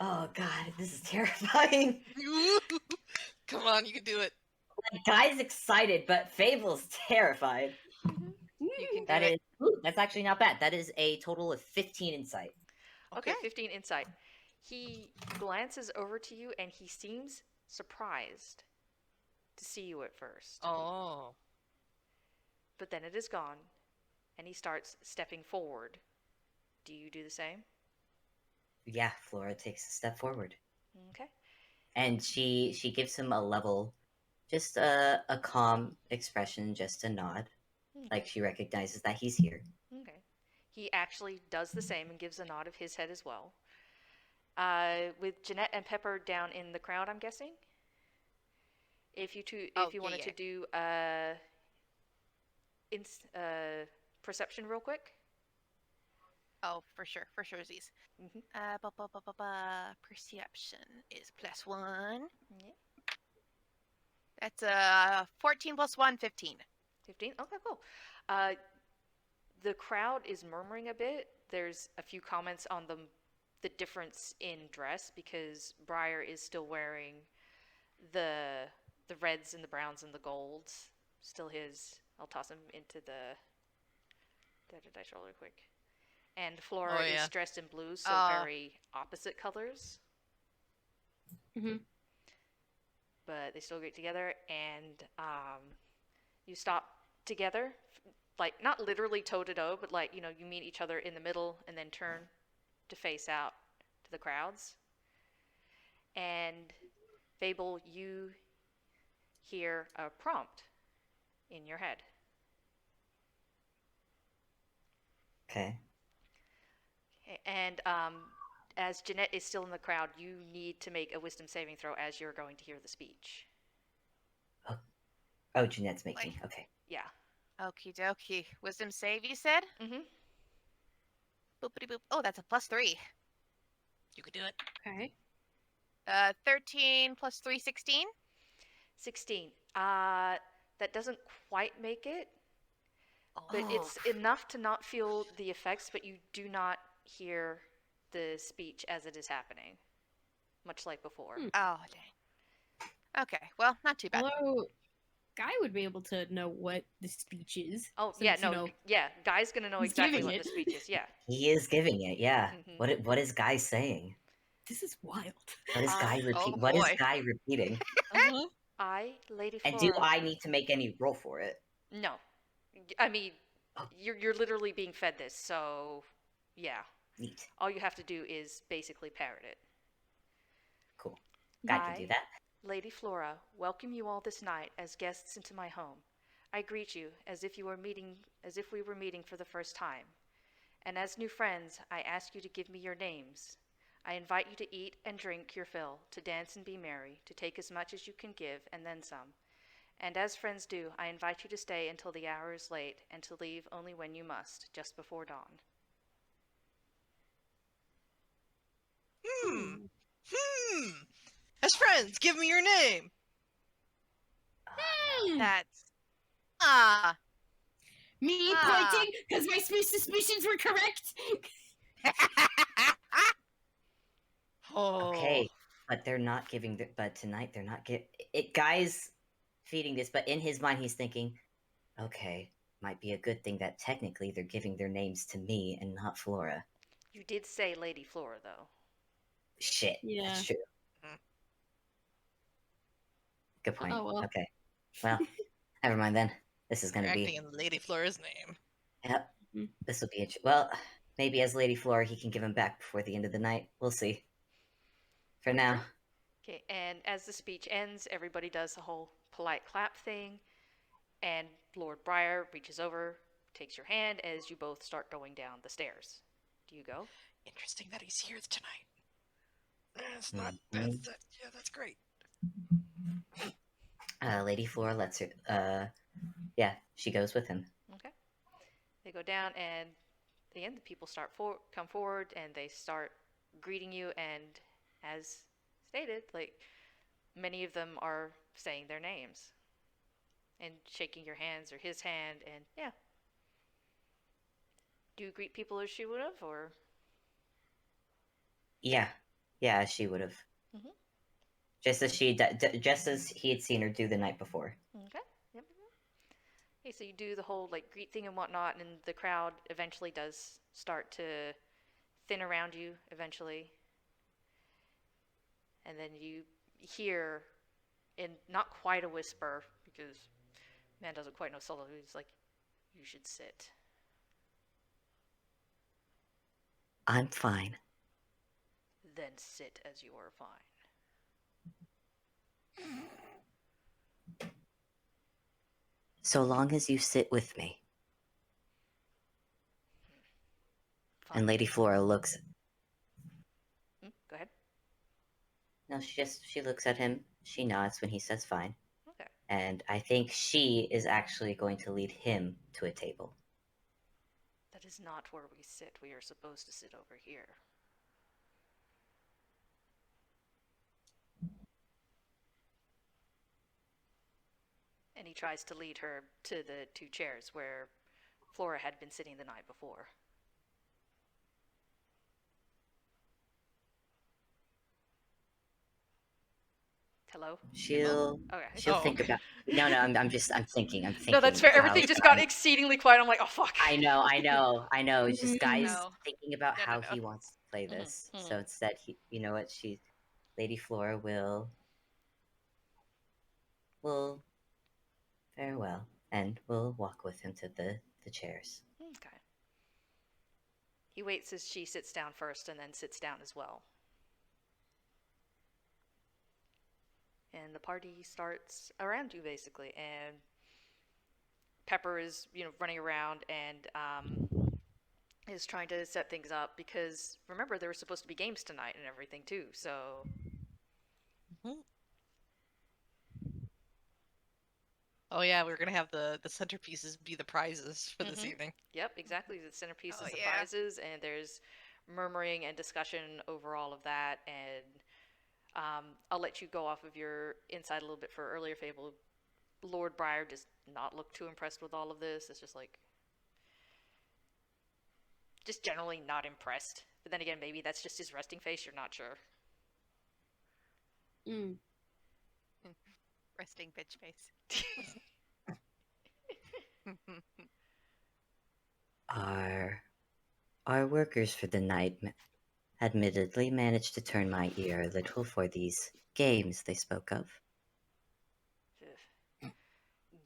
Oh God, this is terrifying. Come on, you can do it. Guy's excited, but Fable's terrified. You can do That it. is, ooh, that's actually not bad. That is a total of 15 insight. Okay, 15 insight. He glances over to you, and he seems surprised to see you at first. Oh. But then it is gone, and he starts stepping forward. Do you do the same? Yeah, Flora takes a step forward, Okay. and she gives him a level, just a calm expression, just a nod, like she recognizes that he's here. Okay. He actually does the same and gives a nod of his head as well. With Jeanette and Pepper down in the crowd, I'm guessing. If you wanted to do perception real quick. Oh, for sure, Z's. Mhm. Perception is +1. Yeah. That's 14 + 1, 15. 15. Okay, cool. The crowd is murmuring a bit. There's a few comments on the difference in dress, because Briar is still wearing the reds and the browns and the golds. Still his. I'll toss him into the dice roll real quick. And Flora Oh, yeah. is dressed in blue, so very opposite colors. Mhm. But they still get together, and you stop together, like not literally toe to toe, but like you meet each other in the middle and then turn to face out to the crowds. And Fable, you hear a prompt in your head. Okay. And as Jeanette is still in the crowd, you need to make a wisdom saving throw as you're going to hear the speech. Oh, Jeanette's making. Okay. Yeah. Okie dokie. Wisdom save, you said? Mm-hmm. Boopity boop. Oh, that's a +3. You can do it. Okay. 13 + 3, 16. 16. That doesn't quite make it, but it's enough to not feel the effects, but you do not hear the speech as it is happening, much like before. Oh, dang. Okay, well, not too bad. Although Guy would be able to know what the speech is. Oh, since, yeah, you no, know, yeah, Guy's gonna know he's exactly giving what it. the speech is, yeah. He is giving it. Yeah. Mhm. What is Guy saying? this is wild. What is Guy oh What is boy. Guy repeating? I, Lady And Flora... do I need to make any roll for it? No. I mean, you're literally being fed this, so yeah. Neat. All you have to do is basically parrot it. Cool. I can do I, that. Lady Flora, welcome you all this night as guests into my home. I greet you as if we were meeting for the first time. And as new friends, I ask you to give me your names. I invite you to eat and drink your fill, to dance and be merry, to take as much as you can give, and then some. And as friends do, I invite you to stay until the hour is late, and to leave only when you must, just before dawn. Hmm. As friends, give me your name. That's Me pointing because my suspicions were correct. Okay, but they're not giving. But tonight they're not it. Guy's feeding this, but in his mind he's thinking, okay, might be a good thing that technically they're giving their names to me and not Flora. You did say Lady Flora, though. Shit. Yeah. That's true. Good point. Oh, well. Okay. Well, never mind then. This is gonna You're be. acting in Lady Flora's name. Yep. Mhm. This will be well. Maybe as Lady Flora, he can give him back before the end of the night. We'll see. For now. Okay, and as the speech ends, everybody does the whole polite clap thing, and Lord Briar reaches over, takes your hand as you both start going down the stairs. Do you go? Interesting that he's here tonight. It's not. Mhm. That's great. Lady Flora lets her. Yeah, she goes with him. Okay. They go down, and at the end, the people come forward, and they start greeting you. And as stated, like many of them are saying their names and shaking your hands or his hand, and yeah. Do you greet people as she would have, or? Yeah, she would have. Mhm. Just as just as he had seen her do the night before. Okay. Yep. Okay, so you do the whole like greet thing and whatnot, and the crowd eventually does start to thin around you eventually, and then you hear, in not quite a whisper because man doesn't quite know solo. He's like, "You should sit." I'm fine. Then sit as you are fine. So long as you sit with me. Fine. And Lady Flora looks. Go ahead. No, she looks at him. She nods when he says fine. Okay. And I think she is actually going to lead him to a table. That is not where we sit. We are supposed to sit over here. And he tries to lead her to the two chairs where Flora had been sitting the night before. Hello? She'll Okay. think about. No, I'm thinking. No, that's fair. how Everything just got exceedingly quiet. I'm like, oh fuck. I know. It's just guys No. thinking about No, how no. he wants to play Mhm, this. mhm. So instead, you know what? Lady Flora will farewell, and will walk with him to the chairs. Okay. He waits as she sits down first and then sits down as well. And the party starts around you basically, and Pepper is, running around and is trying to set things up because remember there were supposed to be games tonight and everything too. So Oh yeah, we're gonna have the centerpieces be the prizes for this evening. Yep, exactly. The centerpiece Oh, is the yeah. prizes, and there's murmuring and discussion over all of that. And I'll let you go off of your insight a little bit for earlier Fable. Lord Briar does not look too impressed with all of this. It's just generally not impressed. But then again, maybe that's just his resting face. You're not sure. Resting bitch face. Our workers for the night admittedly managed to turn my ear a little for these games they spoke of.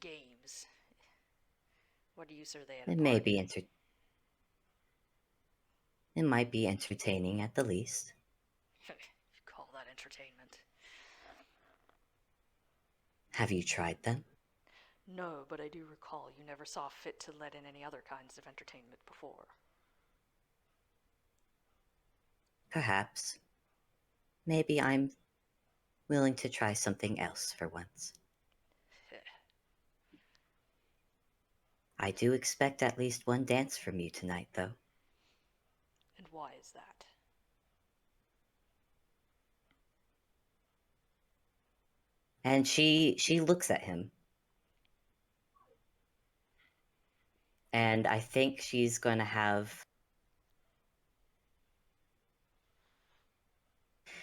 Games. What do you say they had a It may party? be It might be entertaining at the least. You call that entertainment? Have you tried them? No, but I do recall you never saw fit to let in any other kinds of entertainment before. Perhaps. Maybe I'm willing to try something else for once. I do expect at least one dance from you tonight, though. And why is that? And she looks at him. And I think she's going to have...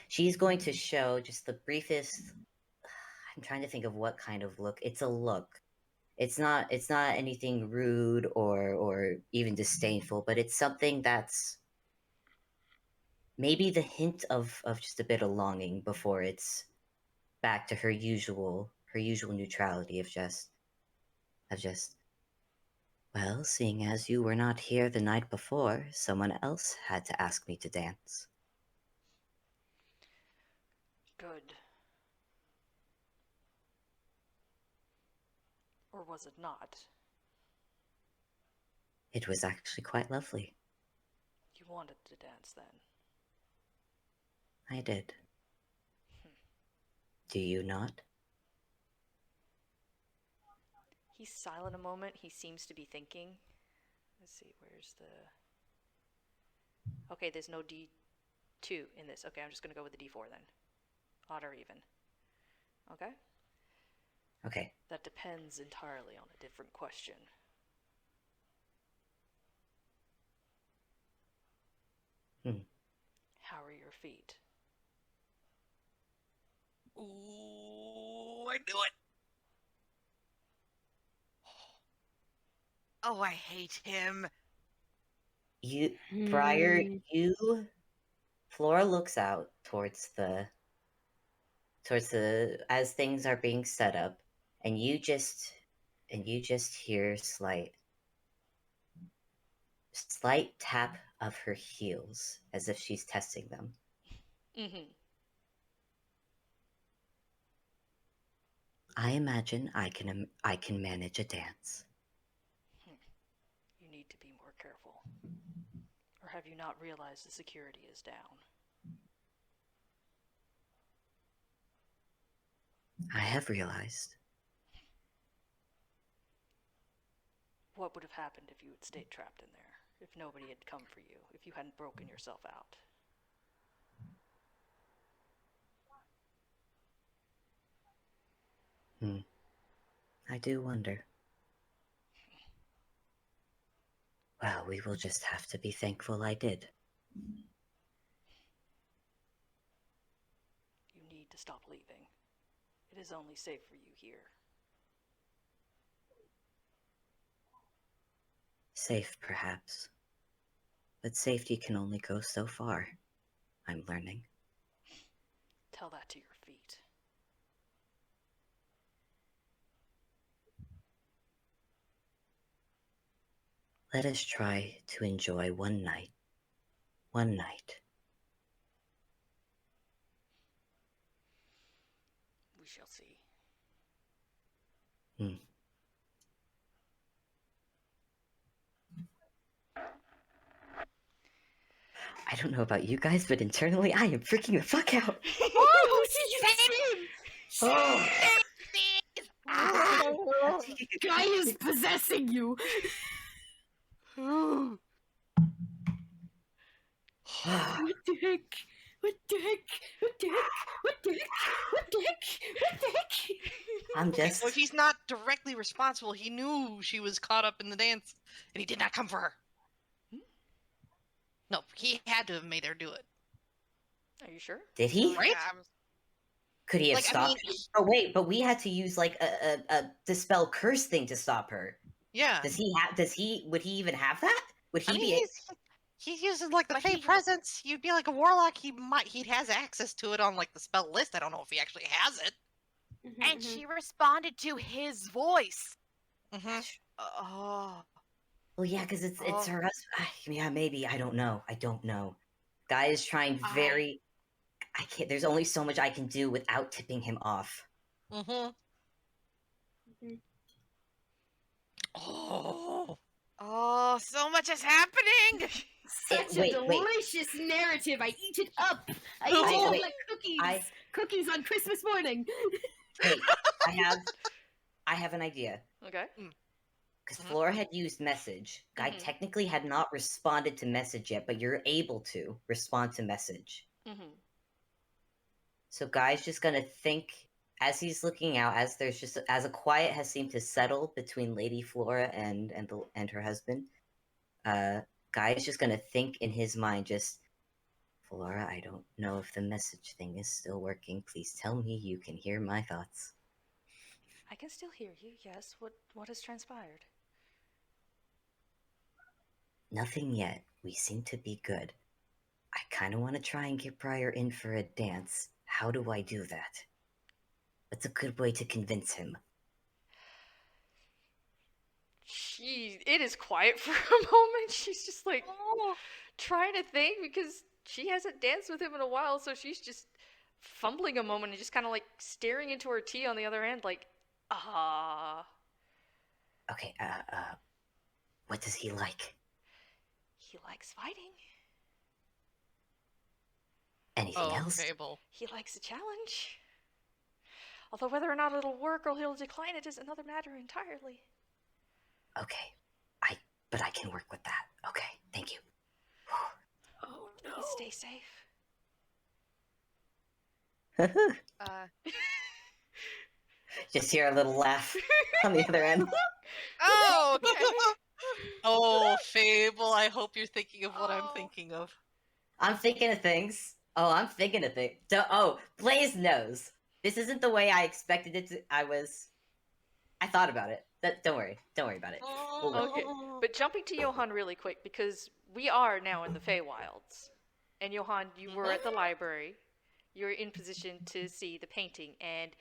She's going to show just the briefest... I'm trying to think of what kind of look. It's a look. It's not anything rude or even disdainful, but it's something that's maybe the hint of just a bit of longing before it's back to her usual neutrality of just well, seeing as you were not here the night before, someone else had to ask me to dance. Good. Or was it not? It was actually quite lovely. You wanted to dance then? I did. Do you not? He's silent a moment. He seems to be thinking. Let's see, where's the... Okay, there's no D2 in this. Okay, I'm just going to go with the D4 then. Odd or even. Okay? Okay. That depends entirely on a different question. How are your feet? Ooh, I knew it. Oh, I hate him. Flora looks out towards the as things are being set up, and you just hear slight tap of her heels as if she's testing them. Mm-hmm. I imagine I can manage a dance. You need to be more careful. Or have you not realized the security is down? I have realized. What would have happened if you had stayed trapped in there? If nobody had come for you? If you hadn't broken yourself out? I do wonder. Well, we will just have to be thankful I did. You need to stop leaving. It is only safe for you here. Safe, perhaps. But safety can only go so far, I'm learning. Tell that to your feet. Let us try to enjoy one night. One night. We shall see. I don't know about you guys, but internally I am freaking the fuck out. Oh, same! Oh. Guy is possessing you! What the heck? What the heck? What the heck? What the heck? What the heck? What the heck? I'm just... So if he's not directly responsible, he knew she was caught up in the dance, and he did not come for her. No, he had to have made her do it. Are you sure? Did he? Right? Could he have Like, I stopped mean, her? Oh wait, but we had to use like a dispel curse thing to stop her. Yeah. Would he even have that? Would he be... He's using like the But Fey presence. You'd be like a warlock. He has access to it on like the spell list. I don't know if he actually has it. And she responded to his voice. Mm-hmm. Oh. Well, yeah, because it's Oh. her husband. Yeah, maybe. I don't know. I don't know. Guy is trying very. I can't. There's only so much I can do without tipping him off. Mm-hmm. Mhm. Oh. Oh, so much is happening. Such a wait. delicious narrative. I eat it up. I eat Oh, it up wait. like cookies. I- Cookies on Christmas morning. Wait, I have an idea. Okay. Because Mhm. Flora had used message. Guy Mhm. technically had not responded to message yet, but you're able to respond to message. Mm-hmm. So Guy's just gonna think as he's looking out, as a quiet has seemed to settle between Lady Flora and her husband. Guy is just gonna think in his mind, just Flora, I don't know if the message thing is still working. Please tell me you can hear my thoughts. I can still hear you. Yes. What has transpired? Nothing yet. We seem to be good. I kind of want to try and get Briar in for a dance. How do I do that? What's a good way to convince him? It is quiet for a moment. She's just like Oh. trying to think because she hasn't danced with him in a while, so she's just fumbling a moment and just kind of like staring into her tea on the other end, like, ah. Okay, what does he like? He likes fighting. Anything Oh, else? Fable. He likes a challenge. Although whether or not it'll work or he'll decline it is another matter entirely. Okay, but I can work with that. Okay, thank you. Oh no. Please stay safe. Just hear a little laugh on the other end. Oh, okay. Oh, Fable, I hope you're thinking of what I'm Oh. thinking of. I'm thinking of things. Oh, I'm thinking of things. Oh, Blaze knows. This isn't the way I expected it to. I thought about it. Don't worry. Don't worry about it. We'll work. Okay, but jumping to Johan really quick because we are now in the Feywilds. And Johan, you were at the library. You're in position to see the painting, and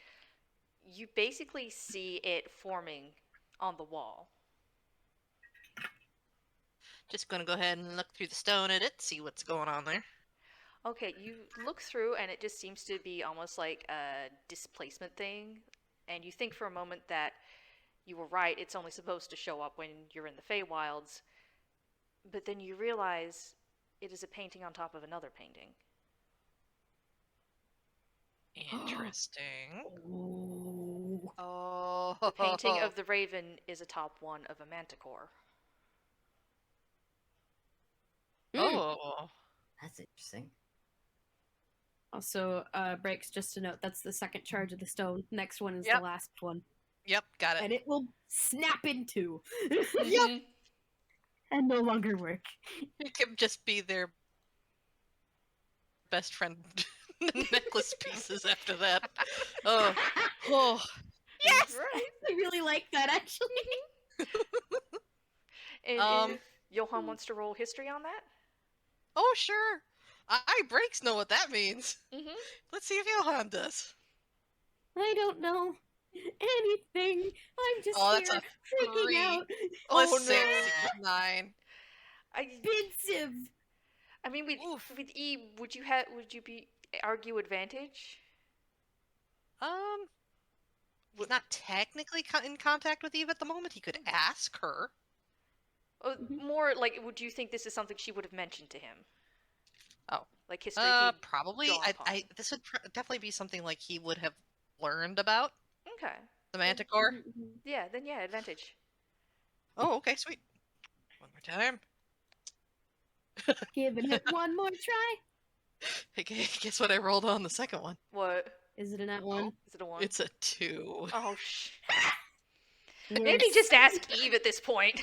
you basically see it forming on the wall. Just gonna go ahead and look through the stone at it, see what's going on there. Okay, you look through, and it just seems to be almost like a displacement thing. And you think for a moment that you were right, it's only supposed to show up when you're in the Feywilds. But then you realize it is a painting on top of another painting. Interesting. Oh. Oh. The painting of the raven is atop one of a manticore. Oh. That's interesting. Also, breaks, just to note, that's the second charge of the stone. Next one is Yep. the last one. Yep, got it. And it will snap in two. Yep. And no longer work. It could just be their best friend necklace pieces after that. Oh. Oh. Yes. Right. I really like that, actually. And if Johan wants to roll history on that? Oh, sure. I breaks know what that means. Mm-hmm. Let's see if Johan does. I don't know anything. I'm just Oh, that's here a freaking 3. out. Plus Oh, 6 no. equals 9. Expensive. I mean, Oof. with E, would you be argue advantage? He's not technically in contact with Eve at the moment. He could ask her. Oh, more like, would you think this is something she would have mentioned to him? Oh. Like history he'd Probably. draw upon. This would definitely be something like he would have learned about Okay. the Manticore. Yeah, then yeah, advantage. Oh, okay, sweet. One more time. Giving it one more try. Hey, guess what I rolled on the second one? What? Is it a nat one? Is it a 1? It's a 2. Oh, Worse. Maybe just ask Eve at this point.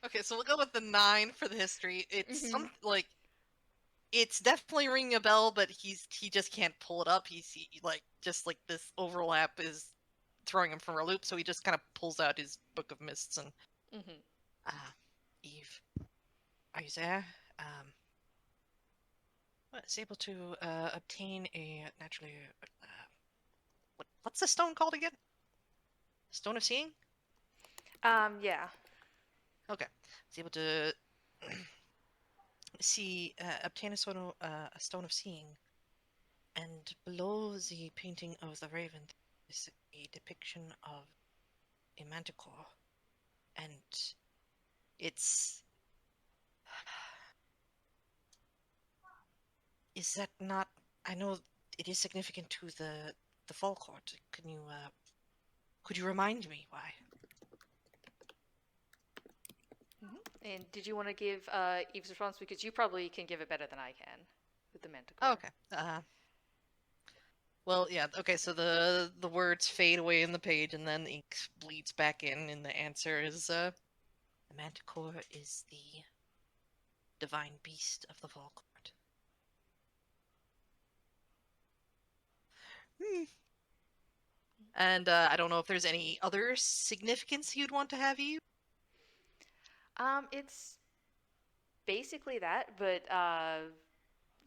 Okay, so we'll go with the 9 for the history. It's like it's definitely ringing a bell, but he just can't pull it up. Just like this overlap is throwing him for a loop, so he just kind of pulls out his book of mists and Eve, are you there? Was able to obtain a naturally what's the stone called again? Stone of Seeing? Yeah. Okay. It's able to obtain a stone of seeing, and below the painting of the raven is a depiction of a manticore, and it's. Is that not? I know it is significant to the fall court. Could you remind me why? And did you want to give Eve's response? Because you probably can give it better than I can with the manticore. Oh, okay. Well, yeah. Okay, so the words fade away in the page, and then the ink bleeds back in, and the answer is the manticore is the divine beast of the fall court. And I don't know if there's any other significance you'd want to have you. It's basically that, but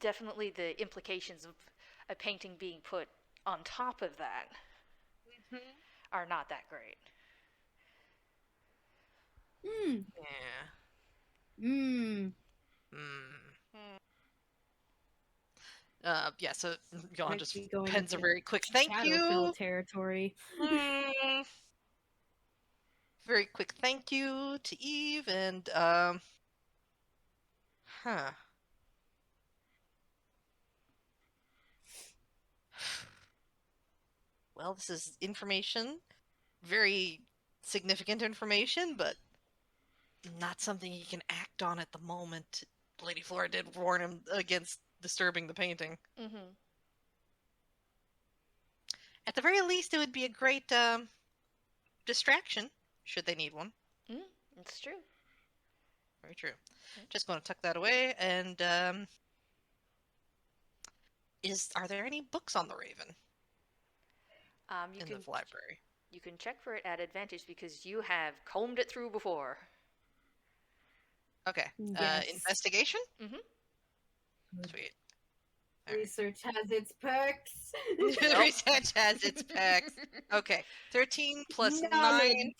definitely the implications of a painting being put on top of that are not that great. Yeah. Yeah, so Johan just pens a very quick thank you. Shadowfill territory. Very quick thank you to Eve, and well, this is information, very significant information, but not something he can act on at the moment. Lady Flora did warn him against disturbing the painting. At the very least, it would be a great distraction, should they need one. It's true. Very true. Just going to tuck that away, and are there any books on the Raven in the library? You can check for it at advantage because you have combed it through before. Okay. Yes. Investigation? Sweet. Research has its perks. Research has its perks. Okay. 13 plus 9.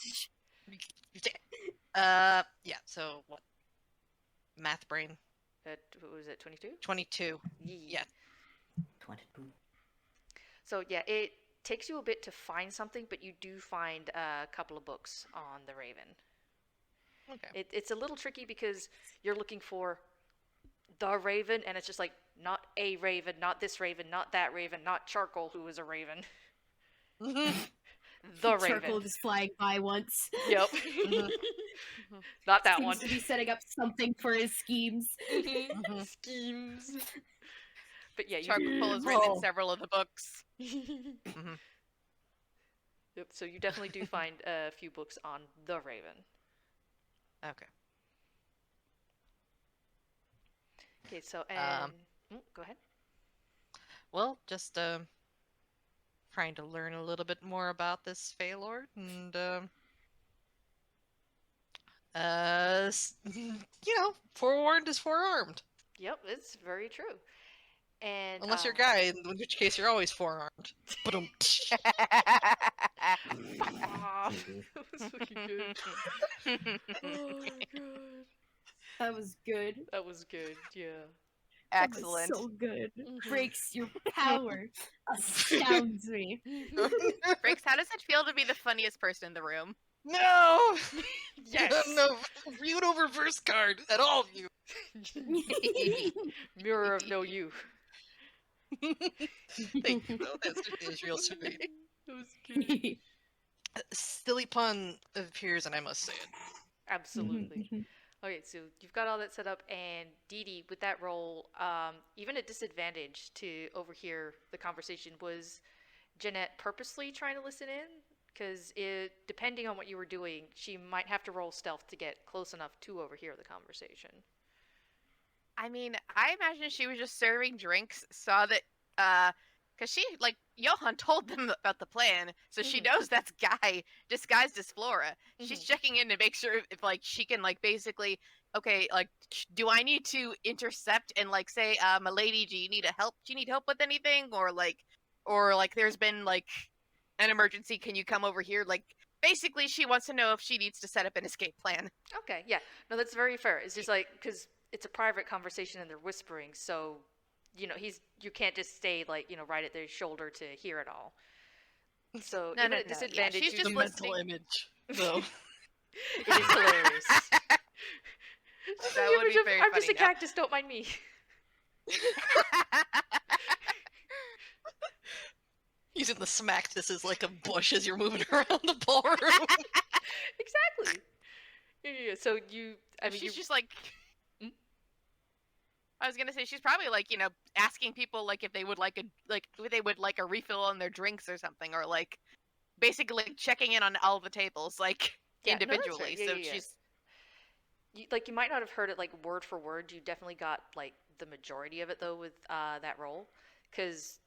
Yeah, so what? Math brain. What was it, 22? 22. Yeah. 22. So yeah, it takes you a bit to find something, but you do find a couple of books on the Raven. Okay. It's a little tricky because you're looking for the Raven, and it's just like, not a Raven, not this Raven, not that Raven, not Charcoal, who is a Raven. The Raven. Charcoal just flying by once. Yep. Not that Seems one. to be setting up something for his schemes. Schemes. But yeah, Charcoal has written in several of the books. Yep, so you definitely do find a few books on the Raven. Okay. Okay, so go ahead. Well, just trying to learn a little bit more about this Phalord, and forewarned is forearmed. Yep, it's very true. And unless you're a guy, in which case you're always forearmed. But that was fucking good. Oh my god. That was good. That was good, yeah. Excellent. That was so good. Breaks your power. Astounds me. Briggs, how does it feel to be the funniest person in the room? no! Yes! No, you no reverse card at all of you. Mirror of no you. Thank you, though. That's real sweet. That was good. Silly pun appears, and I must say it. Absolutely. Okay, so you've got all that set up, and Deedee, with that roll, even at disadvantage to overhear the conversation, was Jeanette purposely trying to listen in? Because depending on what you were doing, she might have to roll stealth to get close enough to overhear the conversation. I mean, I imagine she was just serving drinks, saw that, because she, Johan told them about the plan, so she knows that's Guy disguised as Flora. She's checking in to make sure if, she can, basically, okay, do I need to intercept and, say, my lady, do you need help with anything? Or, there's been, an emergency, can you come over here? Basically, she wants to know if she needs to set up an escape plan. Okay, yeah. No, that's very fair. It's just like, because it's a private conversation and they're whispering, so, you can't just stay, like, right at their shoulder to hear it all. So, No, even no, at no. Yeah, disadvantage, she's you just The do- listening. mental image, though. It is hilarious. Just That the would be image of, very I'm just a funny now. cactus, don't mind me. Using the smactus as like a bush as you're moving around the ballroom. Exactly. Yeah, so She's just like. I was gonna say she's probably like asking people like if they would like a refill on their drinks or something, or like basically like checking in on all the tables like Yeah, no, that's individually. fair. Yeah, So yeah, yeah. she's you might not have heard it like word for word. You definitely got like the majority of it though with that role, because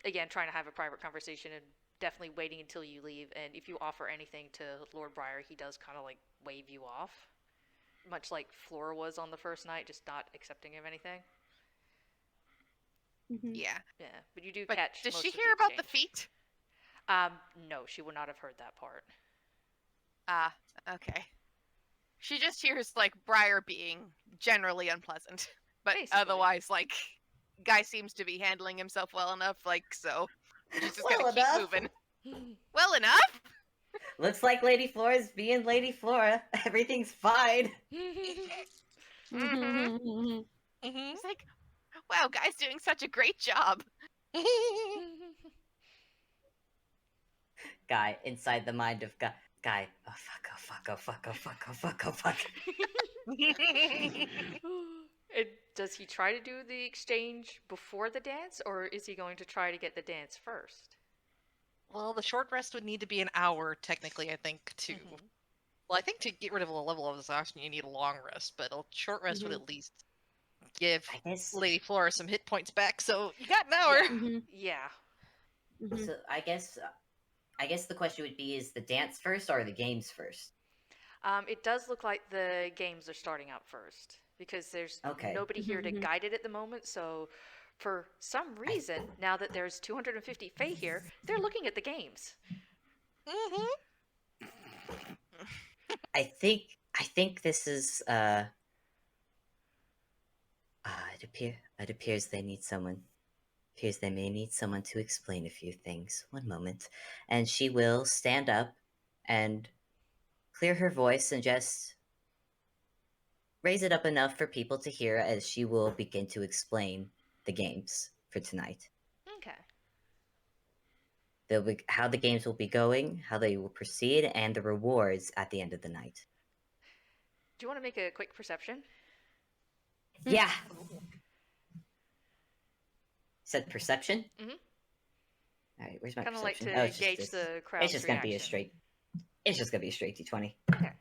again, trying to have a private conversation and definitely waiting until you leave. And if you offer anything to Lord Briar, he does kind of like wave you off, much like Flora was on the first night, just not accepting of anything. yeah. Yeah, but you do But catch. does most she of hear about the exchange. feet? No, she would not have heard that part. Ah, okay. She just hears like Briar being generally unpleasant, but Basically. otherwise like guy seems to be handling himself well enough. Like so, she's just Well gonna keep enough. moving. Well enough. Looks like Lady Flora's being Lady Flora. Everything's fine. Mm-hmm. It's like, wow, guy's doing such a great job. Guy inside the mind of Guy. Oh fuck! Oh fuck! Oh fuck! Oh fuck! Oh fuck! Oh fuck! And does he try to do the exchange before the dance, or is he going to try to get the dance first? Well, the short rest would need to be an hour, technically, I think, to... Mhm. Well, I think to get rid of a level of exhaustion, you need a long rest, but a short rest would at least give I guess. Lady Flora some hit points back, so you got an hour! Yeah. So I guess the question would be: is the dance first or the games first? It does look like the games are starting out first, because there's Okay. nobody here to guide it at the moment, so for some reason, now that there's 250 Fae here, they're looking at the games. Mm-hmm. I think this is it appears they need someone. Appears they may need someone to explain a few things. One moment. And she will stand up and clear her voice and just raise it up enough for people to hear as she will begin to explain the games for tonight. Okay. How the games will be going, how they will proceed, and the rewards at the end of the night. Do you want to make a quick perception? Yeah. Said perception. Mhm. All right, where's my Kind of like perception? to it's just gauge this. the crowd's It's just gonna be a reaction. straight. It's just gonna be a straight d20. Okay.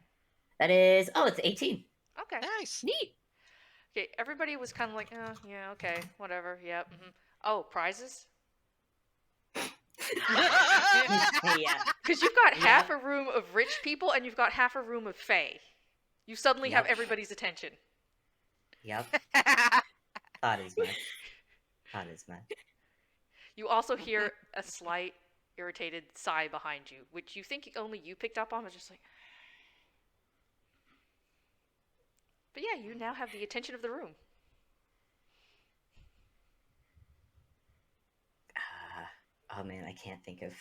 That is. Oh, it's 18. Okay. Nice! Neat. Okay, everybody was kind of like, oh, yeah, okay, whatever, yep. Oh, prizes? Yeah. Because you've got half a room of rich people and you've got half a room of Fae. You suddenly have Yep. everybody's attention. Yep. Thought as much. Thought as much. You also hear a slight irritated sigh behind you, which you think only you picked up on, but just like... But yeah, you now have the attention of the room. Oh man, I can't think of.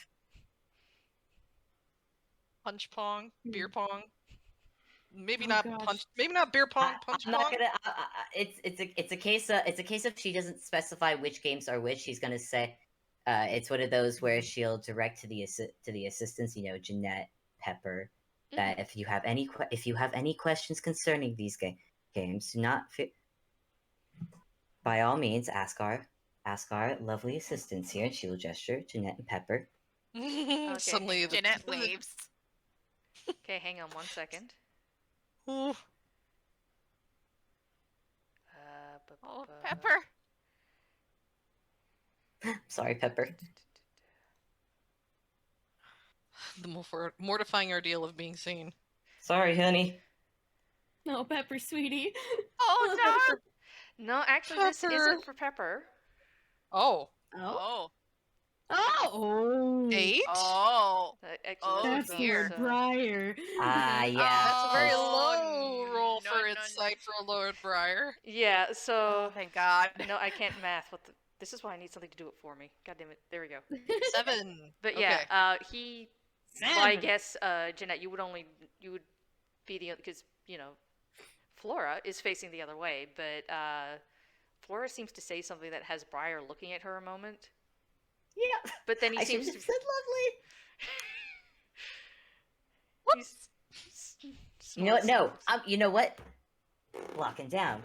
Punch pong, beer pong. Maybe Oh, not gosh. punch. Maybe not beer pong. Punch I'm pong. not gonna. It's a case. It's a case of she doesn't specify which games are which. She's gonna say, it's one of those where she'll direct to the assistants. You know, Jeanette, Pepper. That if you have any questions concerning these games, do not by all means ask our lovely assistants here, and she will gesture Jeanette and Pepper. Suddenly, Jeanette waves. Okay, hang on 1 second. Ooh. Oh, Pepper. Sorry, Pepper. The mortifying ordeal of being seen. Sorry, honey. No, Pepper, sweetie. Oh no. No, actually, this Pepper. isn't for Pepper. Oh. Oh. Oh. Oh. 8? Oh. actually Oh, was That's with dear. them, Lord Briar. Ah, yeah. That's a very Oh, low roll no, for no, insight for Lord Briar. Yeah, Oh, so thank God. no, I can't math. This is why I need something to do it for me. God damn it. There we go. 7. But Okay. yeah, he. Well, I guess Jeanette, you would be the because Flora is facing the other way, but Flora seems to say something that has Briar looking at her a moment. Yeah. But then he I should seems have to. said lovely. He's- You know what? No. smiles. You know what? Locking down.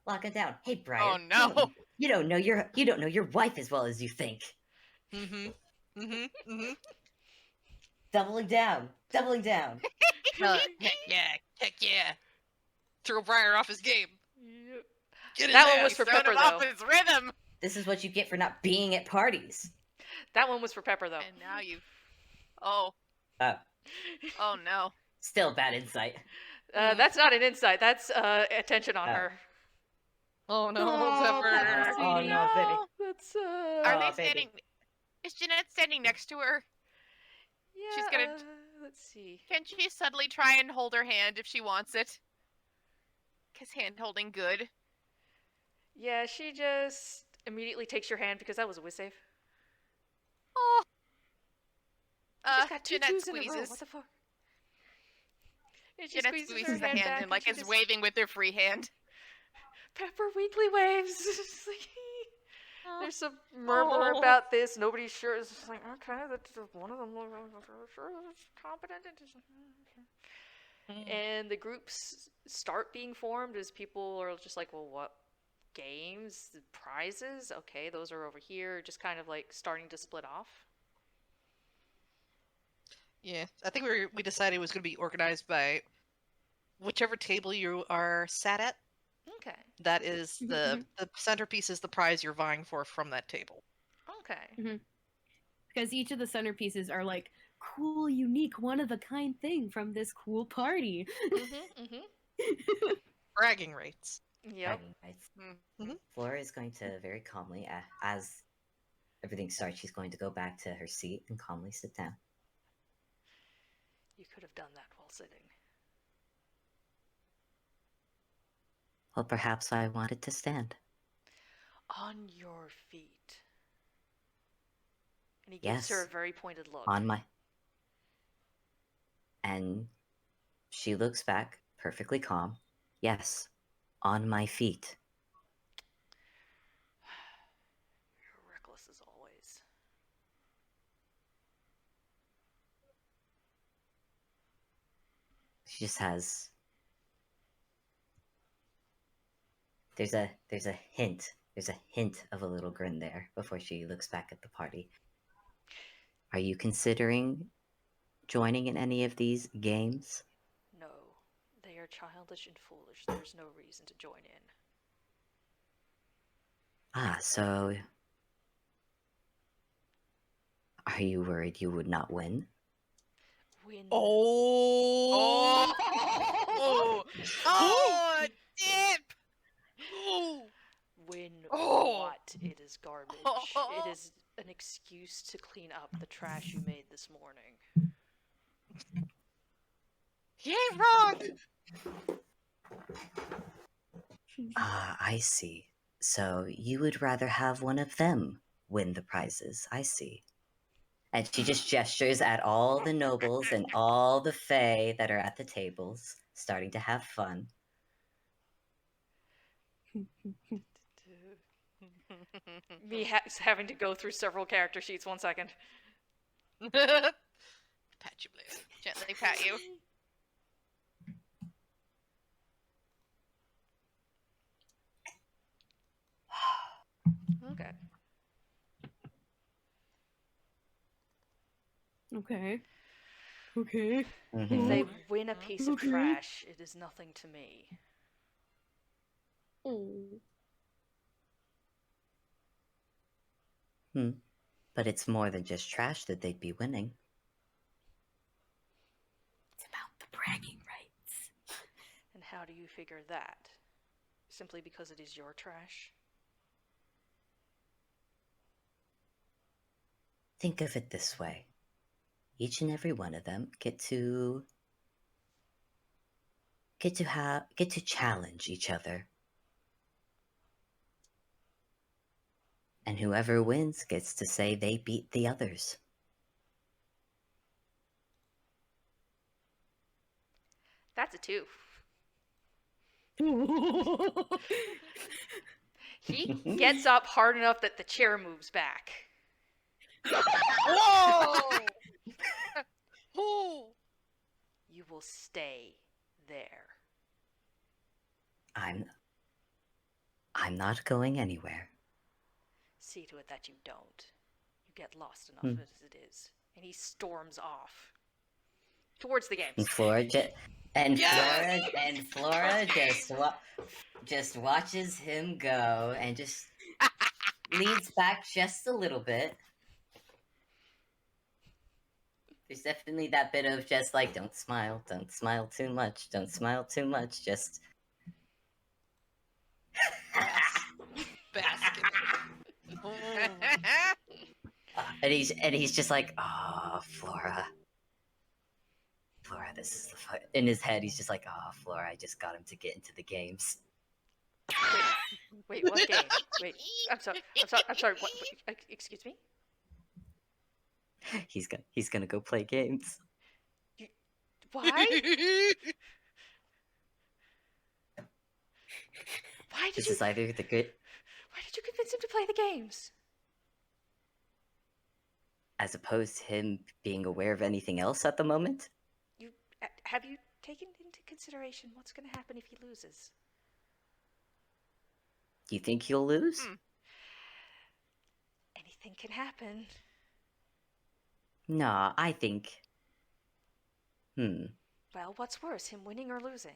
Locking down. Hey, Briar. Oh, no. You don't know your wife as well as you think. Mm-hmm. Mm-hmm. Mm-hmm. Doubling down. Doubling down. Heck yeah. Heck yeah. Throw Briar off his game. Yep. Get his That one ass. was for Throwing Pepper, him off though. his rhythm. This is what you get for not being at parties. That one was for Pepper, though. And now you. Oh. Oh, Oh, no. still bad insight. That's not an insight. That's attention on Oh. her. Oh no, Oh, Pepper. Pepper, Oh sweetie. no, baby. That's Are Oh, they baby. standing? Is Jeanette standing next to her? Yeah, She's gonna- let's see. Can she subtly try and hold her hand if she wants it? Cause hand holding good. Yeah, she just immediately takes your hand because that was a whiz save. Oh. She just got two Jeanette twos in a row. squeezes. What the fuck? And she Jeanette squeezes squeezes her the hand hand back and like she is just- waving with her free hand. Pepper weekly waves. It's like, there's some murmur about this. Nobody's sure. It's just like, okay, that's one of them. Sure, it's competent. And the groups start being formed as people are just like, well, what games, prizes? Okay, those are over here. Just kind of like starting to split off. Yeah, I think we decided it was going to be organized by whichever table you are sat at. Okay. That is the centerpiece is the prize you're vying for from that table. Okay. Because each of the centerpieces are like cool, unique, one of a kind thing from this cool party. Bragging rights. Yep. Bragging rights. Mhm. Flora is going to very calmly, as everything starts, she's going to go back to her seat and calmly sit down. You could have done that while sitting. Well, perhaps I wanted to stand. On your feet. And he gives her a Yes. very pointed look. On my. And she looks back, perfectly calm. Yes, on my feet. You're reckless as always. She just has. There's a hint. There's a hint of a little grin there before she looks back at the party. Are you considering joining in any of these games? No, they are childish and foolish. There's no reason to join in. Ah, so. Are you worried you would not win? Win. Oh! Oh! Oh! Dip! Oh! Win Oh. what? It is garbage. It is an excuse to clean up the trash you made this morning. He ain't wrong! Ah, I see. So you would rather have one of them win the prizes. I see. And she just gestures at all the nobles and all the fae that are at the tables, starting to have fun. Me having to go through several character sheets. 1 second. Pat you, Blaze. Gently pat you. Okay. Okay. Okay. If Mhm. they win a piece of Okay. trash, it is nothing to me. Oh. But it's more than just trash that they'd be winning. It's about the bragging rights. And how do you figure that? Simply because it is your trash? Think of it this way. each and every one of them get to challenge each other. And whoever wins gets to say they beat the others. That's a 2. He gets up hard enough that the chair moves back. Whoa! Whoa! You will stay there. I'm not going anywhere. See to it that you don't. You get lost enough as it is. And he storms off towards the games. And Flora Flora just watches him go and just leans back just a little bit. There's definitely that bit of just like, don't smile too much, just Basket. and he's just like, oh, Flora, this is the fun. In his head, he's just like, oh, Flora, I just got him to get into the games. Wait, what game? Wait, I'm sorry. What, excuse me? He's gonna go play games. Why? Why did This you? is either the good, Why did you convince him to play the games? as opposed to him being aware of anything else at the moment. Have you taken into consideration what's going to happen if he loses? Do you think he'll lose? Anything can happen. No, I think. Well, what's worse, him winning or losing?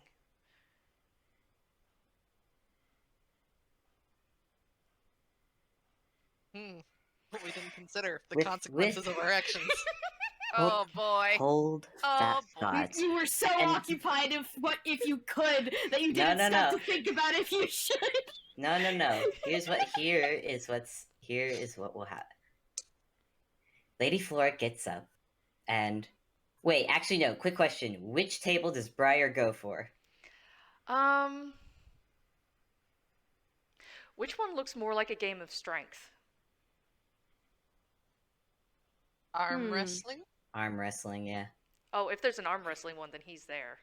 What we didn't consider the With- consequences of our actions. Oh boy. Hold that boy. thought. You were so And- occupied if you could that you didn't No, stop no. to think about if you should. No. Here is what will happen. Lady Flora gets up and wait, actually no, quick question. Which table does Briar go for? Which one looks more like a game of strength? Arm wrestling? Arm wrestling, yeah. Oh, if there's an arm wrestling one, then he's there.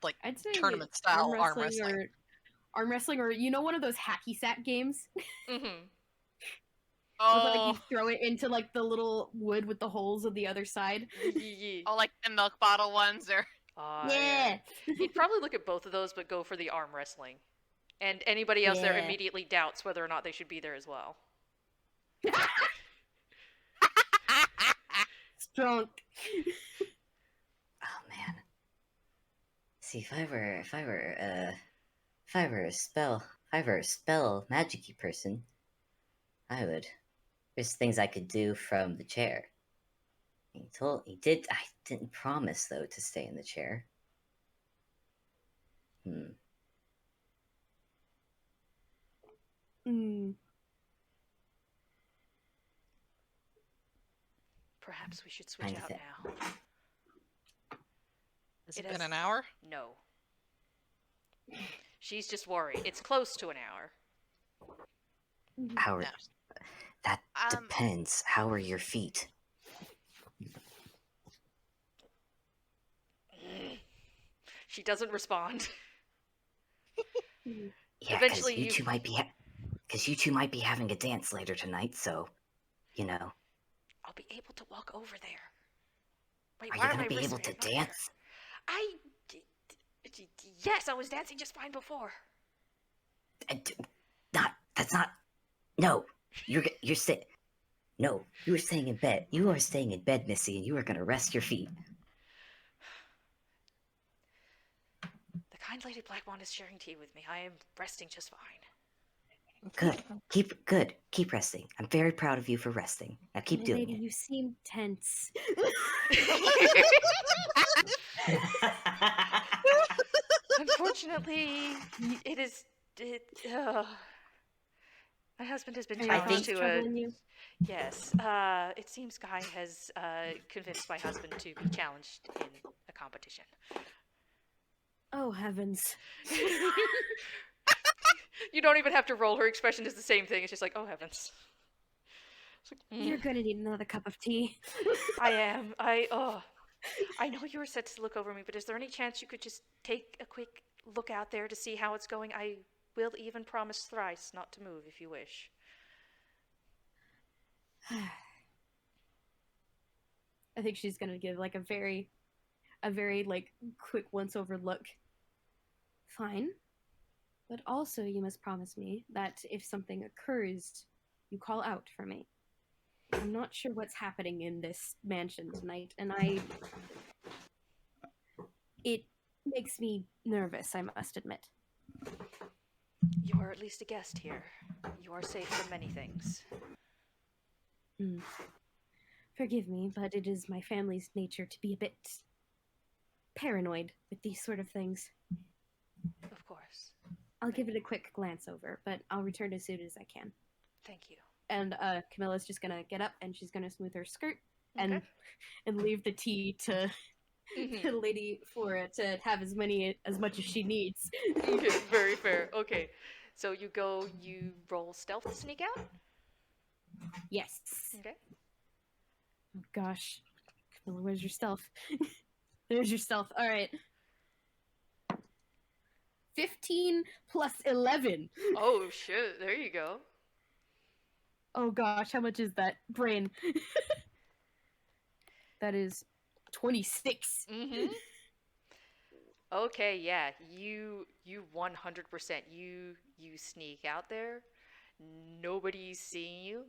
Like I'd say tournament style arm or arm wrestling, or you know, one of those hacky sack games. Mm-hmm. Like Oh, you throw it into like the little wood with the holes on the other side. oh, like the milk bottle ones, or Yeah. He'd probably look at both of those, but go for the arm wrestling. And anybody else there Yeah. immediately doubts whether or not they should be there as well. Drunk. Oh man. See, if I were a spell magic-y person, there's things I could do from the chair. I didn't promise though to stay in the chair. Perhaps we should switch Kinda out thing. now. Has It it been has- an hour? No. She's just worried. It's close to an hour. How are, No. that Um, depends. How are your feet? She doesn't respond. Yeah, Eventually because you you- two might be having a dance later tonight. So, you know, I'll be able to walk over there. Wait, are you why gonna my be wrists able to right there? dance? Yes, I was dancing just fine before. That's not. No, you're staying. No, you were staying in bed. You are staying in bed, Missy, and you are gonna rest your feet. The kind lady Blackmon is sharing tea with me. I am resting just fine. Good. Keep resting. I'm very proud of you for resting. Now keep doing Lady, it. you seem tense. Unfortunately, it is. My husband has been Are your challenged thoughts to a. troubling you? Yes. It seems Guy has convinced my husband to be challenged in a competition. Oh heavens! You don't even have to roll. Her expression is the same thing. It's just like, oh heavens. It's like, You're gonna need another cup of tea. I am. I know you were set to look over me, but is there any chance you could just take a quick look out there to see how it's going? I will even promise thrice not to move if you wish. I think she's gonna give like a very like quick once over look. Fine. But also you must promise me that if something occurs, you call out for me. I'm not sure what's happening in this mansion tonight, and it makes me nervous, I must admit. You are at least a guest here. You are safe from many things. Forgive me, but it is my family's nature to be a bit paranoid with these sort of things. Of course. I'll give it a quick glance over, but I'll return as soon as I can. Thank you. And Camilla's just gonna get up and she's gonna smooth her skirt Okay. and leave the tea to to Lady Flora to have as much as she needs. Okay, very fair. Okay. So you roll stealth to sneak out? Yes. Okay. Oh gosh. Camilla, where's your stealth? There's your stealth. Alright. 15 plus 11. Oh shit, there you go. Oh gosh, how much is that? Brain. That is 26. Mm-hmm. Okay, yeah. You 100%. You sneak out there. Nobody's seeing you.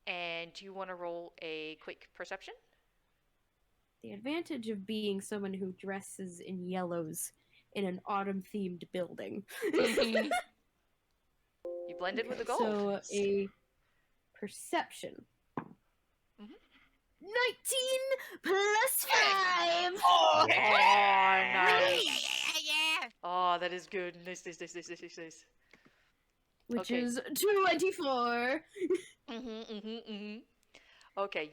And do you want to roll a quick perception? The advantage of being someone who dresses in yellows in an autumn-themed building. You blend in with the gold. So a perception. 19 plus 5! Oh, nice. Yeah. Oh, that is good. Nice. Which Okay. is 24. Okay,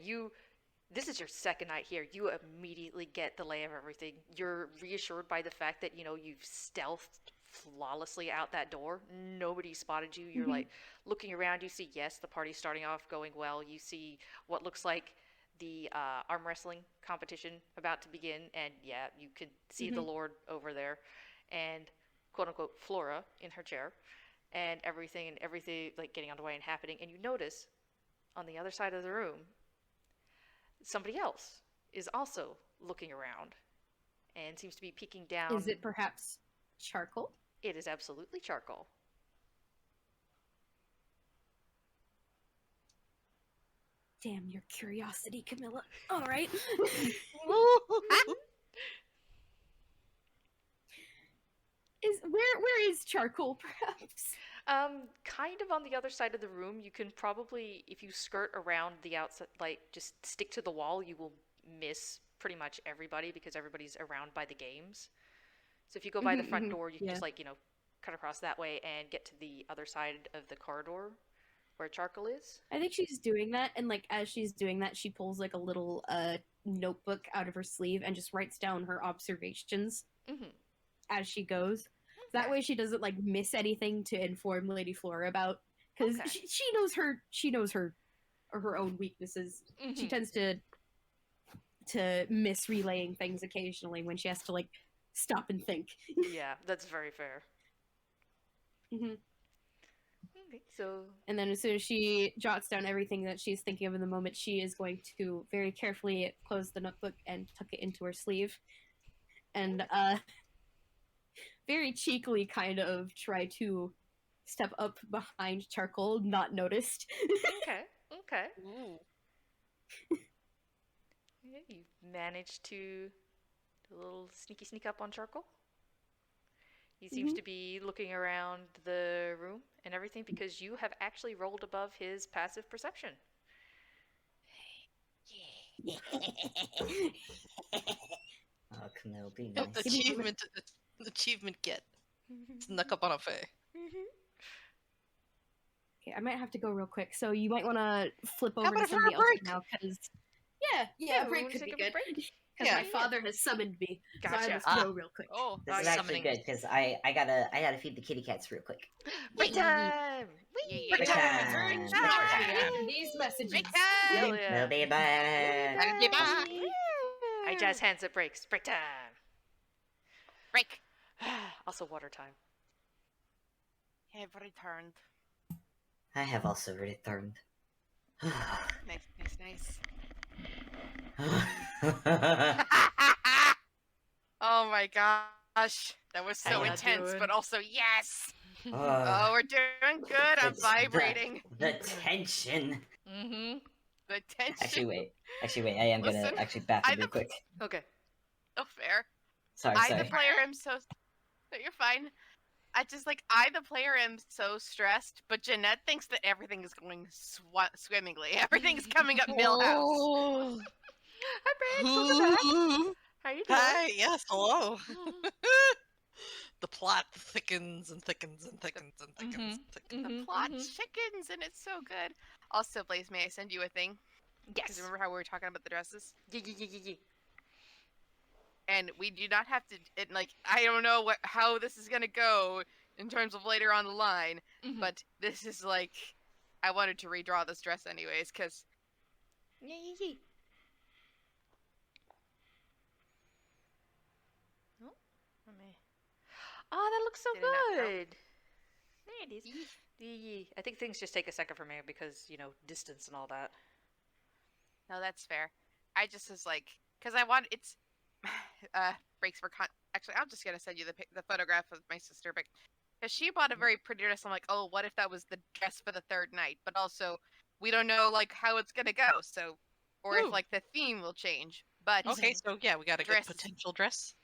this is your second night here. You immediately get the lay of everything. You're reassured by the fact that, you've stealthed flawlessly out that door. Nobody spotted you. You're like looking around. You see, yes, the party's starting off going well. You see what looks like the arm wrestling competition about to begin. And yeah, you can see the Lord over there and quote unquote Flora in her chair and everything like getting underway and happening. And you notice on the other side of the room, somebody else is also looking around and seems to be peeking down. Is it perhaps Charcoal? It is absolutely Charcoal. Damn your curiosity, Camilla. All right. Where is Charcoal, perhaps? Kind of on the other side of the room. You can probably, if you skirt around the outside, like just stick to the wall, you will miss pretty much everybody because everybody's around by the games. So if you go by the front door, you can just cut across that way and get to the other side of the corridor where Charcoal is. I think she's doing that, and like as she's doing that, she pulls like a little notebook out of her sleeve and just writes down her observations as she goes. That way she doesn't like miss anything to inform Lady Flora about, because she knows her own weaknesses. She tends to miss relaying things occasionally when she has to like stop and think. Yeah, that's very fair. Okay, so and then as soon as she jots down everything that she's thinking of in the moment, she is going to very carefully close the notebook and tuck it into her sleeve, and very cheekily kind of try to step up behind Charcoal, not noticed. Okay. Ooh. Yeah, you managed to do a little sneaky sneak up on Charcoal. He seems to be looking around the room and everything because you have actually rolled above his passive perception. Oh, Camille, be nice. Achievement get. Snuck up on a fae. Okay, I might have to go real quick, so you might want to flip How over to about for somebody a else break? right now, because yeah, Yeah, a we break wanna could take be a good. break. Because Yeah. my father has summoned me, so I Gotcha. must Ah. go real quick. Oh, This is Nice. actually Summoning. good because I gotta feed the kitty cats real quick. Break time! Whee! Yeah, Break yeah. time! Very Break shortly time! after these messages. Break time! Hell yeah. We'll be back. I'll be back. I jazz hands at breaks. Break time! Break. Also water time. Have returned. I have also returned. Nice, nice, nice. Oh my gosh. That was How so ya intense, doing? but also yes. Oh, Oh, we're doing good. I'm it's vibrating. The tension. Mm-hmm. The tension. Actually, wait. I am Listen, gonna actually bathroom I real quick. Okay. Oh, fair. Sorry. The player, am so. No, you're fine. The player, am so stressed, but Jeanette thinks that everything is going swimmingly. Everything's coming up Millhouse. Oh. Hi, Briggs. Welcome back. How you doing? Hi, yes, hello. The plot thickens and thickens and thickens and thickens. And thickens. The plot chickens, and it's so good. Also, Blaze, may I send you a thing? Because Yes. remember how we were talking about the dresses? Yeah. And we do not have to. I don't know how this is gonna go in terms of later on the line, but this is I wanted to redraw this dress anyways, because Yeah. Oh, let me. Oh, that looks so Did it not count? good. There it is. Yeah. I think things just take a second for me because distance and all that. no, that's fair. I just was because I want it's breaks for actually, I'm just gonna send you the photograph of my sister, but because she bought a very pretty dress, I'm like, oh, what if that was the dress for the third night? But also, we don't know how it's gonna go, so or Ooh. if the theme will change. But Okay, so yeah, we got a good Dresses. potential dress.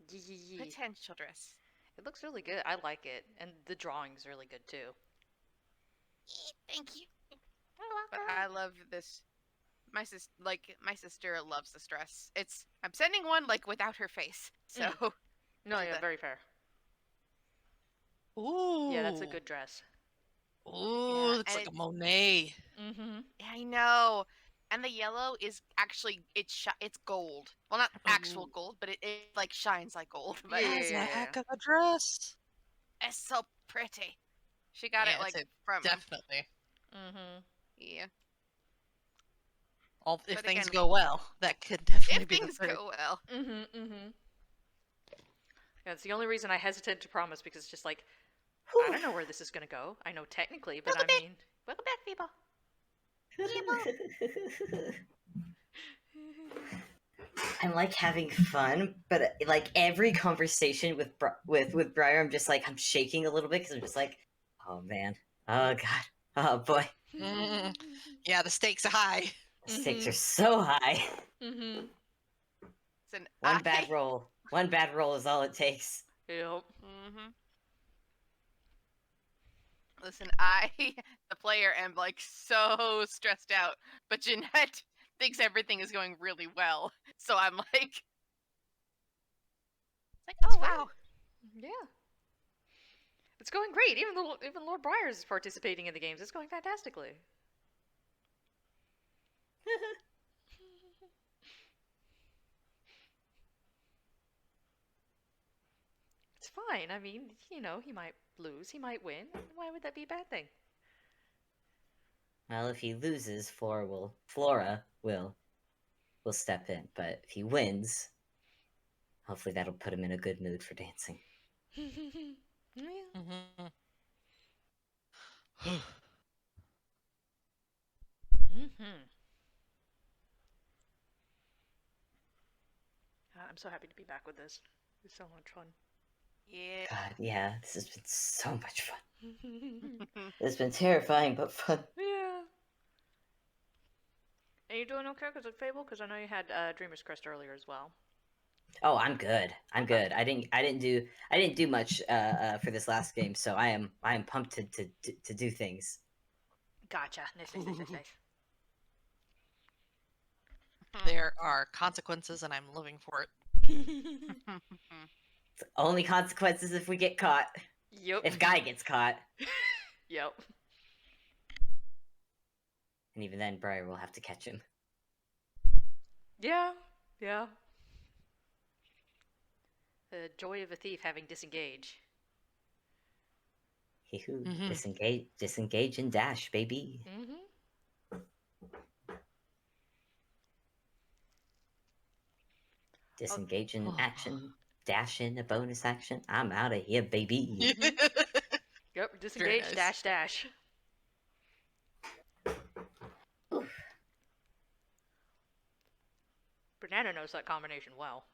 Yeah. potential dress. It looks really good. I like it, and the drawing's really good too. Thank you. But I love this. My sister loves this dress. I'm sending one without her face. So No, Look at yeah, that. very fair. Ooh. Yeah, that's a good dress. Ooh, Yeah, it's and like a Monet. Mm-hmm. I know. And the yellow is actually it's gold. Well, not actual Ooh. gold, but it shines like gold. But Yeah. That's a heck of a dress. it's so pretty. She got Yeah, it it's from Definitely. Mm-hmm. yeah. If But things again, go well, that could definitely If be things the third. go well. Mm-hmm. Yeah, it's the only reason I hesitate to promise because it's just I don't know where this is gonna go. I know technically, but Welcome I mean, welcome back, Fable. I'm having fun, but every conversation with Briar, I'm just I'm shaking a little bit because I'm just oh man, oh god, oh boy, Mm. Yeah, the stakes are high. the stakes are so high. Mm-hmm. One bad roll is all it takes. Yep. Mm-hmm. Listen, the player, am so stressed out, but Jeanette thinks everything is going really well. So I'm oh wow. Yeah. It's going great. Even Lord Briar's is participating in the games. It's going fantastically. It's fine. I mean, he might lose, he might win. Why would that be a bad thing? Well, if he loses, Flora will step in. But if he wins, hopefully that'll put him in a good mood for dancing. Yeah. Mm-hmm. Mm-hmm. I'm so happy to be back with this. It's so much fun. Yeah. God, yeah, this has been so much fun. It's been terrifying, but fun. Yeah. Are you doing okay because of Fable? Because I know you had Dreamer's Crest earlier as well. Oh, I'm good. I'm good. I didn't do much for this last game, so I am pumped to do things. Gotcha. Nice. There are consequences, and I'm living for it. It's only consequences if we get caught. Yep. If Guy gets caught. Yep. And even then, Briar will have to catch him. Yeah, yeah. The joy of a thief having disengage. Hee-hoo. Mhm. Disengage and dash, baby. Mm-hmm. Disengage in action, dash in a bonus action. I'm out of here, baby. Yep, disengage, nice. dash, dash. Banana knows that combination well.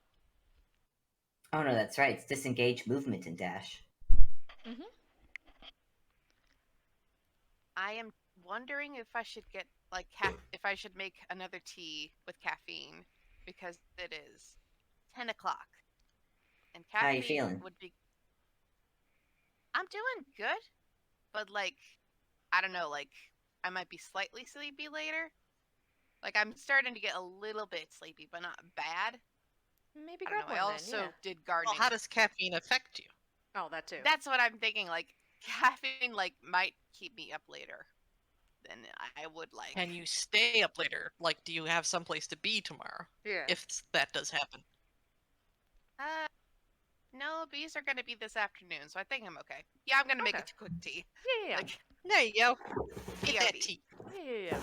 Oh no, that's right. It's disengage, movement, and dash. Mm-hmm. I am wondering if I should get like if I should make another tea with caffeine because it is 10 o'clock and How you caffeine feeling? would be. I'm doing good, but like I don't know, like I might be slightly sleepy later. Like I'm starting to get a little bit sleepy, but not bad. Maybe I don't grab know. one I then, also yeah. did Well, gardening. how does caffeine affect you? Oh, that too. That's what I'm thinking. Like caffeine, like might keep me up later than I would like. Can you stay up later? Like, do you have someplace to be tomorrow? Yeah. If that does happen. No, bees are gonna be this afternoon, so I think I'm okay. Yeah, I'm gonna make Okay. a quick tea. Yeah. Like, There you go. Get that BRB. tea. Yeah.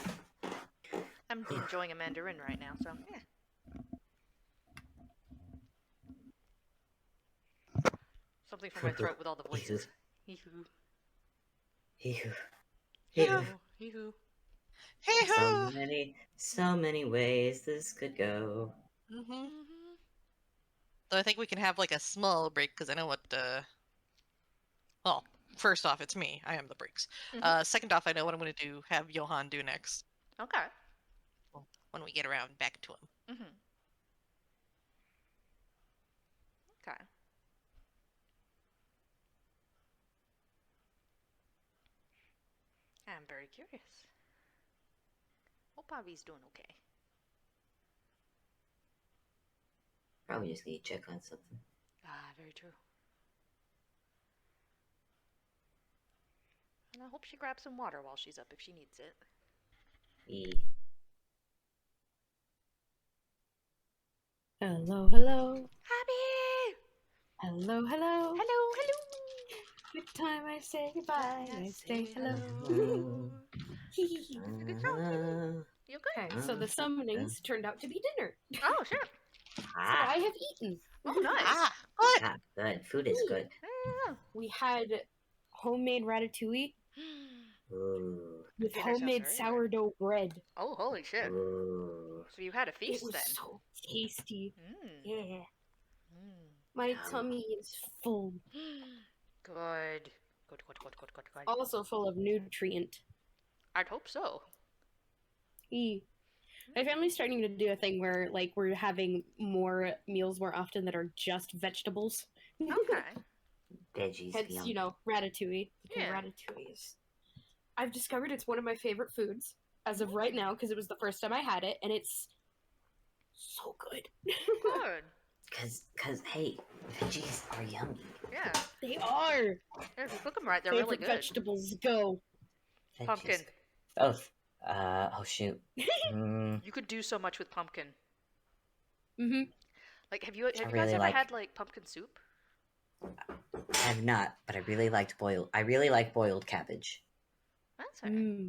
I'm enjoying a mandarin right now, so yeah. Something for my throat with all the voices. Hee-hoo. Hee-hoo. Hee-hoo. Hee-hoo. Hey-hoo! So many ways this could go. Mm-hmm. Mm-hmm. So I think we can have like a small break because I know what. Well, first off, it's me. I am the breaks. Second off, I know what I'm going to do. Have Johan do next Okay. when we get around back to him. Mm-hmm. Okay. I'm very curious. Hope Obby's doing okay. Probably just need to check on something. Ah, very true. And I hope she grabs some water while she's up if she needs it. Hello, hello. Obby! Hello, hello. Hello, hello! Every time I say goodbye, I say hello. Good job. You good? Okay, so the summonings turned out to be dinner. Oh, shit. So I have eaten. Oh, nice. Good. Ah, good. Food is good. Yeah. We had homemade ratatouille Ooh. with Dinner sounds homemade very good. sourdough bread. Oh, holy shit. Ooh. So you had a It feast was then? so tasty. Mm. Yeah. Mm. My Yum. tummy is full. Good. Good. Also full of nutrient. I'd hope so. My family's starting to do a thing where, like, we're having more meals more often that are just vegetables. Okay. Veggies. Hence, yum. you know, ratatouille. Because Yeah. ratatouille is... I've discovered it's one of my favorite foods as of right now, because it was the first time I had it, and it's so good. Good. Cause hey, veggies are yummy. Yeah. They are! Yeah, if you cook them right, they're Favorite really good. vegetables, go! Veggies. Pumpkin. Both. Oh shoot. You could do so much with pumpkin. Mm-hmm. Like, have you guys really ever like- had, like, pumpkin soup? I have not, but I really like boiled cabbage. That's right.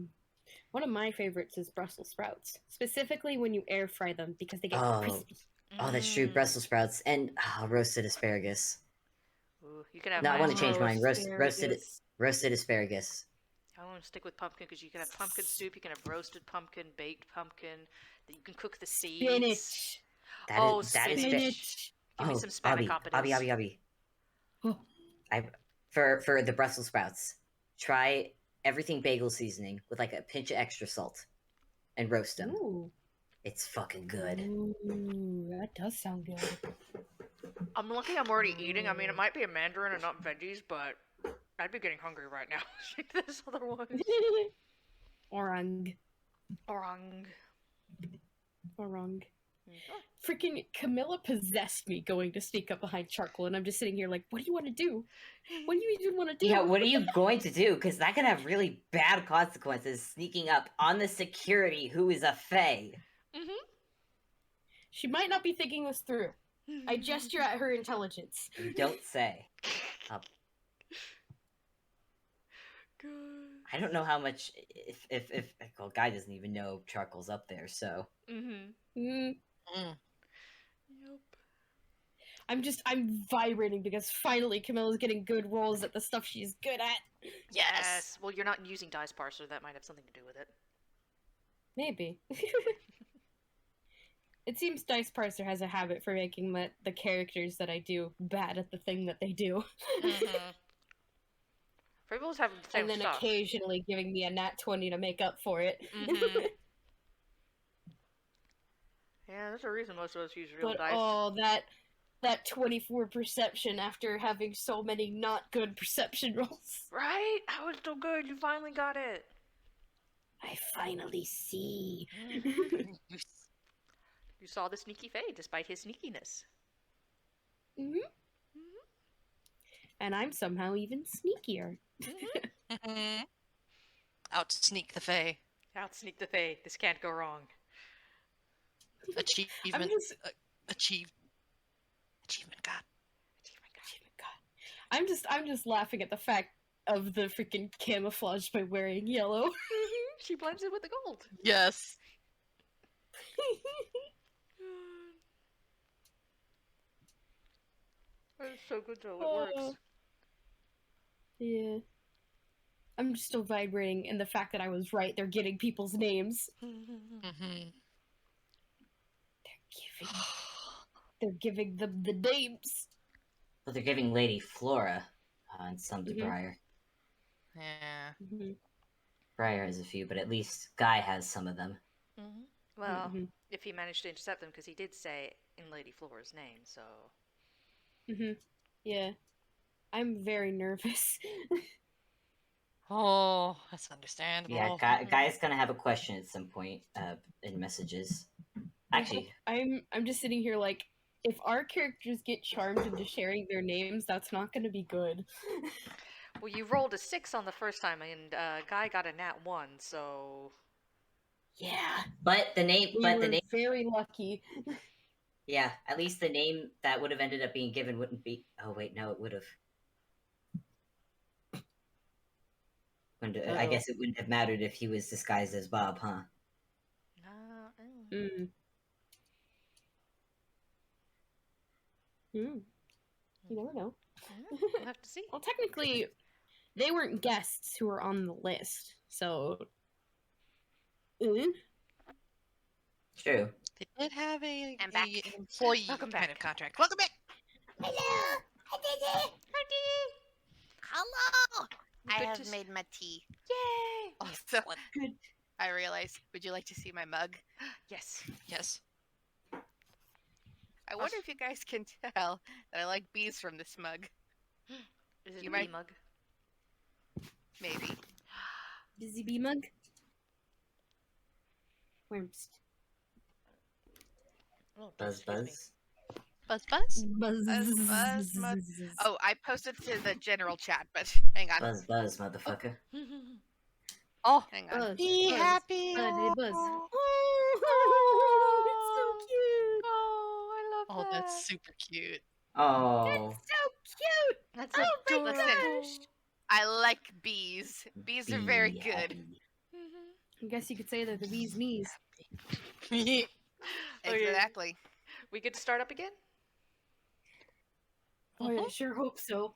One of my favorites is Brussels sprouts. Specifically when you air fry them, because they get Oh. crispy. Oh, that's true. Brussels sprouts and roasted asparagus. Ooh, you can have No, I want to mine change mine. Asparagus. Roasted asparagus. I want to stick with pumpkin because you can have pumpkin soup, you can have roasted pumpkin, baked pumpkin, you can cook the seeds. Spinach. That is Spinach. Give me some Obby, spanakoppitas. Obby. Oh. For the Brussels sprouts, try everything bagel seasoning with like a pinch of extra salt, and roast them. Ooh. It's fucking good. Ooh, that does sound good. I'm lucky I'm already eating. I mean, it might be a mandarin and not veggies, but I'd be getting hungry right now. This otherwise. Orang. Orang. Orang. Freaking Camilla possessed me going to sneak up behind Charcoal, and I'm just sitting here like, what do you want to do? What do you even want to do? Yeah, what are you going to do? Because that could have really bad consequences, sneaking up on the security who is a fae. She might not be thinking this through. I gesture at her intelligence. You don't say. Good. I don't know how much, if well, Guy doesn't even know Charcoal's up there, so. Mm. Yep. I'm vibrating because finally Camilla's getting good rolls at the stuff she's good at. Yes. Well, you're not using Dice Parser. That might have something to do with it. Maybe. It seems Dice Parser has a habit for making the characters that I do bad at the thing that they do. Fable's having the same And then stuff. occasionally giving me a nat 20 to make up for it. Yeah, there's a reason most of us use real But dice. oh, that 24 perception after having so many not good perception rolls. Right? How is it so good? You finally got it. I finally see. You saw the sneaky Fae despite his sneakiness. And I'm somehow even sneakier. Out sneak the Fae. Out sneak the Fae. This can't go wrong. Achievement. just- Achievement God. I'm just laughing at the fact of the freaking camouflage by wearing yellow. She blends it with the gold. Yes. It's so good though. It works. Yeah. I'm just still vibrating in the fact that I was right. They're getting people's names. They're giving them the names. But they're giving Lady Flora and some to Briar. Yeah. Briar has a few, but at least Guy has some of them. Well, if he managed to intercept them, because he did say in Lady Flora's name, so. Yeah. I'm very nervous. Oh, that's understandable. Yeah, Guy's gonna have a question at some point in messages. Actually, I'm just sitting here like, if our characters get charmed into sharing their names, that's not going to be good. Well, you rolled a 6 on the first time, and Guy got a nat 1, so. Yeah. but the name, very lucky. yeah, at least the name that would have ended up being given wouldn't be. Oh wait, no, it would have. I guess it wouldn't have mattered if he was disguised as Bob, huh? You never know. We'll have to see. Well, technically, they weren't guests who were on the list, so. True. They did have a I'm back. employee Welcome kind back. of contract. Welcome back. Hello. I did it. Hello. I Good have to s- made my tea. Yay! Also, Good. I realized. Would you like to see my mug? Yes. Yes. I wonder if you guys can tell that I like bees from this mug. Is it You a might- bee mug? Maybe. Busy bee mug? Worms. Oh, Buzz, excuse me. buzz. Buzz, buzz. Buzz. Oh, I posted to the general chat, but hang on. Buzz, buzz, motherfucker. Oh, Hang on. Buzz. be Buzz. happy. Buzz. Buzz. Oh, It's so cute. Oh, I love Oh, that. that's super cute. Oh. So cute. That's Oh my adorable. Listen. I like bees. Bees are very Be good. happy. I guess you could say they're the bee's knees. Okay. Exactly. We get to start up again? Oh, I sure hope so.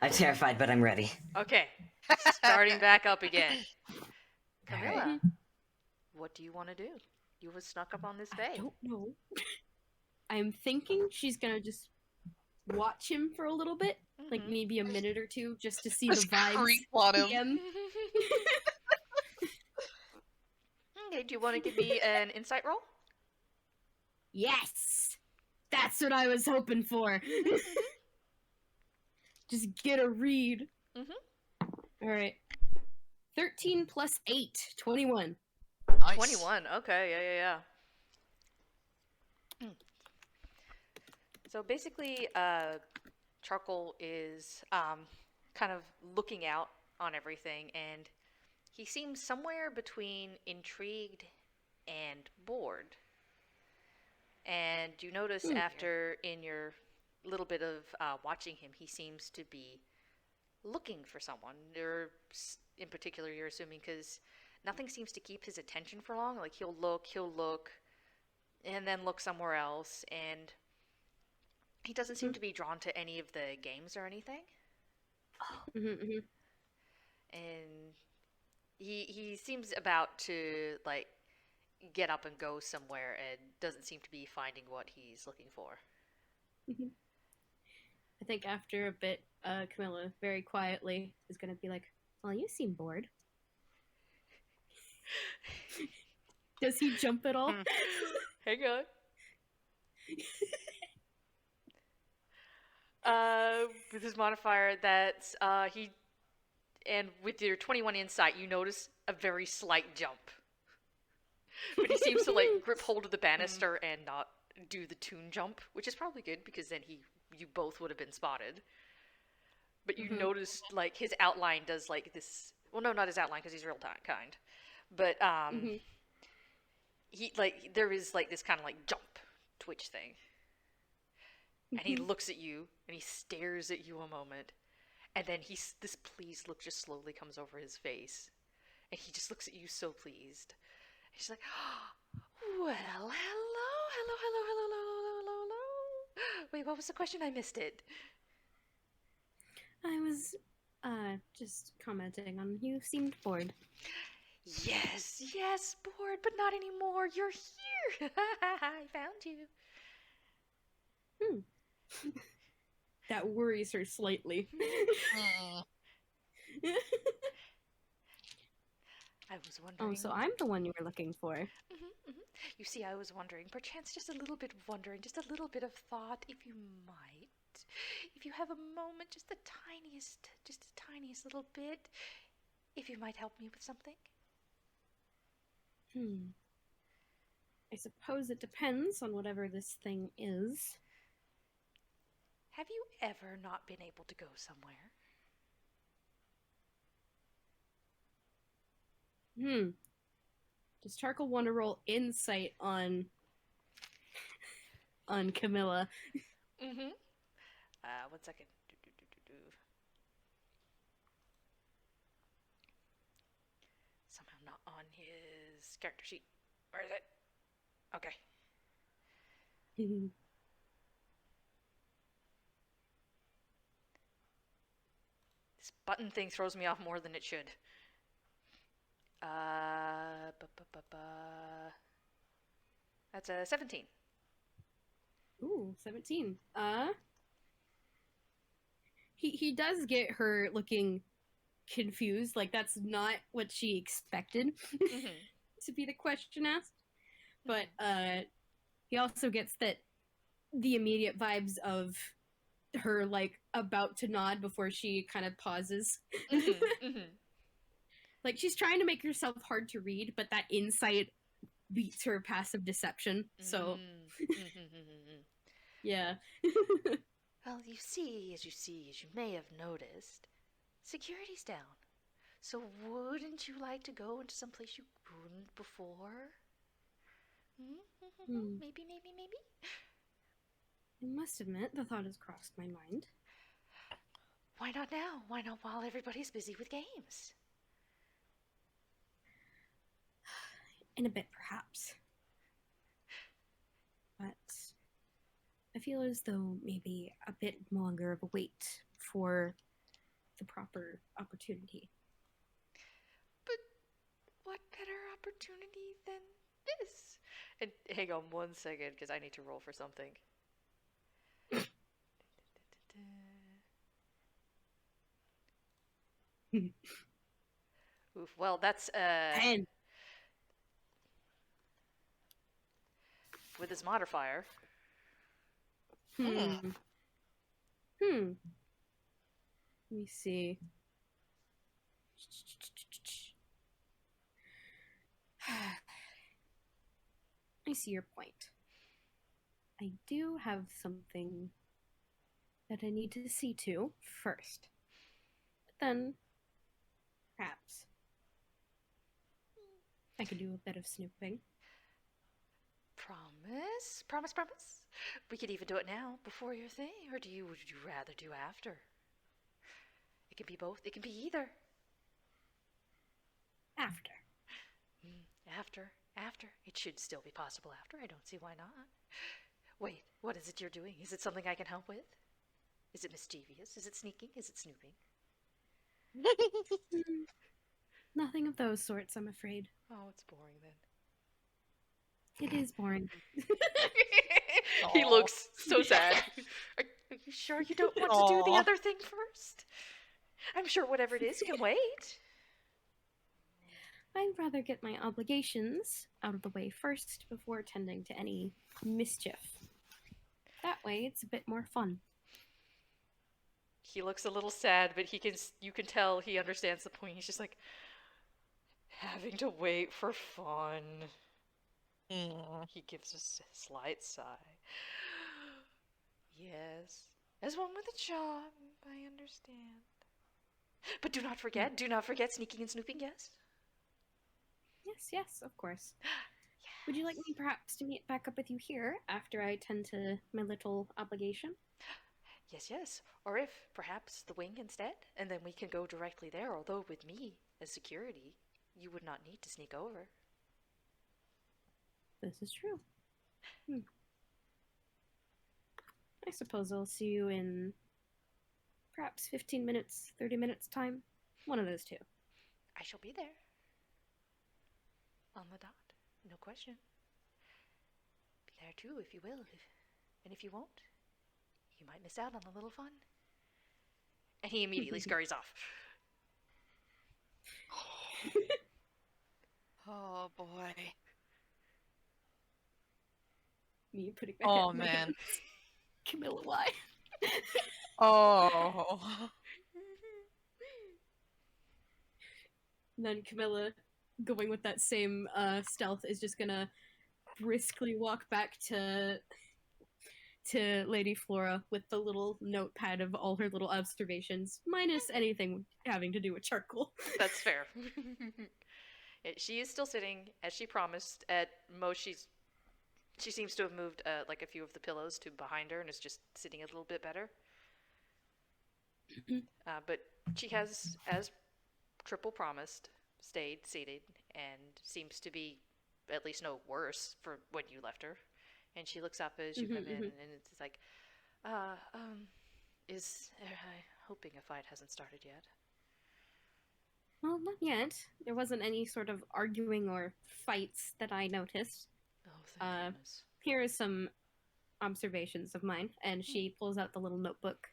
I'm terrified, but I'm ready. Okay. Starting back up again. Camilla, what do you want to do? You was snuck up on this I day. don't know. I'm thinking she's gonna just watch him for a little bit, like maybe a minute or two, just to see the Just vibes. creep on him. PM. Okay, do you want to give me an insight roll? Yes, that's what I was hoping for. Just get a read. All right. 13 plus 8, 21. Nice. 21. Okay, yeah. So basically, Charcoal is kind of looking out on everything, and he seems somewhere between intrigued and bored. And you notice after, in your little bit of watching him, he seems to be looking for someone. Or in particular, you're assuming because nothing seems to keep his attention for long. Like he'll look, and then look somewhere else, and he doesn't seem to be drawn to any of the games or anything. And he seems about to like get up and go somewhere, and doesn't seem to be finding what he's looking for. I think after a bit, Camilla very quietly is going to be like, "Well, you seem bored." Does he jump at all? Hang on. With his modifier, that's he, and with your 21 insight, you notice a very slight jump. But he seems to like grip hold of the banister and not do the toon jump, which is probably good because then you both would have been spotted. But you noticed like his outline does like this. Well, no, not his outline because he's real kind. But he like there is like this kind of like jump twitch thing. And he looks at you, and he stares at you a moment, and then this pleased look just slowly comes over his face, and he just looks at you so pleased. He's like, "Well, hello. Wait, what was the question? I missed it." I was, just commenting on you seemed bored. Yes, bored, but not anymore. You're here. I found you. That worries her slightly. I was wondering. Oh, so I'm the one you were looking for. You see, I was wondering, perchance just a little bit of wondering, just a little bit of thought, if you might. If you have a moment, just the tiniest little bit, if you might help me with something. I suppose it depends on whatever this thing is. Have you ever not been able to go somewhere? Does Charcoal want to roll insight on Camilla? 1 second. Somehow not on his character sheet. Where is it? Okay. This button thing throws me off more than it should. That's a 17. Ooh, 17. He does get her looking confused, like that's not what she expected to be the question asked. But he also gets that the immediate vibes of her like about to nod before she kind of pauses. Like she's trying to make herself hard to read, but that insight beats her passive deception. So yeah. Well, as you may have noticed, security's down. So wouldn't you like to go into some place you wouldn't before? Maybe. I must admit, the thought has crossed my mind. Why not now? Why not while everybody's busy with games? In a bit, perhaps. But I feel as though maybe a bit longer of a wait for the proper opportunity. But what better opportunity than this? And hang on 1 second, because I need to roll for something. Oof, well, that's 10. With his modifier. Let me see. I see your point. I do have something that I need to see to first. But then, perhaps, I could do a bit of snooping. Promise? Promise, promise? We could even do it now, before your thing, or would you rather do after? It can be both, it can be either. After. After. It should still be possible after. I don't see why not. Wait, what is it you're doing? Is it something I can help with? Is it mischievous? Is it sneaking? Is it snooping? Nothing of those sorts, I'm afraid. Oh, it's boring then. It is boring. He looks so sad. Are you sure you don't want to do the Aw. other thing first? I'm sure whatever it is can wait. I'd rather get my obligations out of the way first before tending to any mischief. That way, it's a bit more fun. He looks a little sad, but you can tell he understands the point. He's just like, having to wait for fun. He gives a slight sigh. Yes, as one with a job, I understand. But do not forget sneaking and snooping, yes? Yes, of course. Yes. Would you like me perhaps to meet back up with you here after I tend to my little obligation? Yes. Or if, perhaps, the wing instead, and then we can go directly there, although with me as security, you would not need to sneak over. This is true. I suppose I'll see you in perhaps 15 minutes, 30 minutes time. One of those two. I shall be there. On the dot. No question. Be there too, if you will. And if you won't, you might miss out on a little fun. And he immediately scurries off. Oh boy. Me putting my hand Oh in my man. hands. Camilla, why? Oh. And then Camilla, going with that same stealth, is just gonna briskly walk back to Lady Flora with the little notepad of all her little observations, minus anything having to do with charcoal. That's fair. She is still sitting, as she promised. At most, she seems to have moved like a few of the pillows to behind her and is just sitting a little bit better. But she has, as Triple promised, stayed seated and seems to be at least no worse for when you left her. And she looks up as you come in, and it's like, is hoping a fight hasn't started yet. Well, not yet. There wasn't any sort of arguing or fights that I noticed. Oh, thank goodness. Here are some observations of mine, and she pulls out the little notebook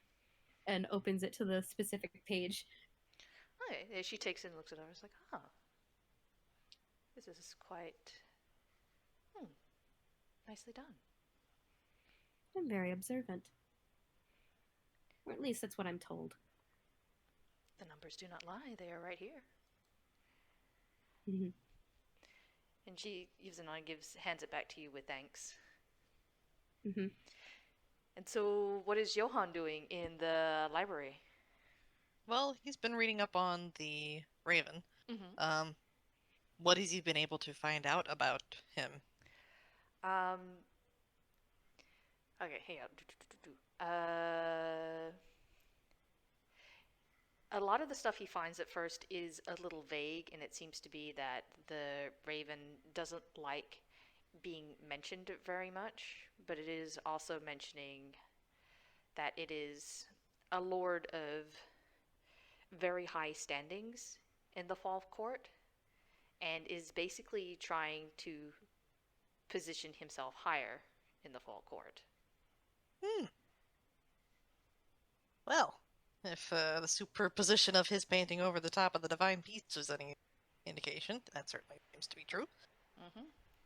and opens it to the specific page. Okay, she takes it and looks at her. It's like, this is quite nicely done. I'm very observant. Or at least that's what I'm told. The numbers do not lie. They are right here. Mm-hmm. And she hands it back to you with thanks. Mm-hmm. And so, what is Johan doing in the library? Well, he's been reading up on the Raven. Mm-hmm. What has he been able to find out about him? Okay, hang on. A lot of the stuff he finds at first is a little vague, and it seems to be that the Raven doesn't like being mentioned very much, but it is also mentioning that it is a lord of very high standings in the Fall Court, and is basically trying to position himself higher in the Fall Court. Well, if the superposition of his painting over the top of the Divine Beast was any indication, that certainly seems to be true.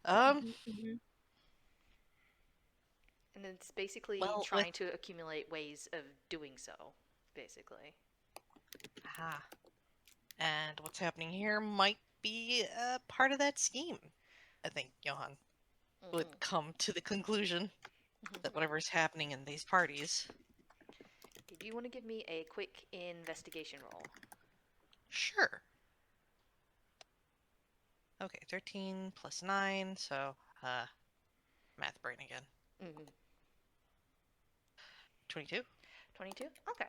Mm-hmm. And it's basically trying to accumulate ways of doing so, basically. Aha. And what's happening here might be part of that scheme, I think Johan would come to the conclusion. that whatever's happening in these parties. Do you want to give me a quick investigation roll? Sure. Okay, 13 plus 9, so, math brain again. Mm-hmm. 22? 22? Okay.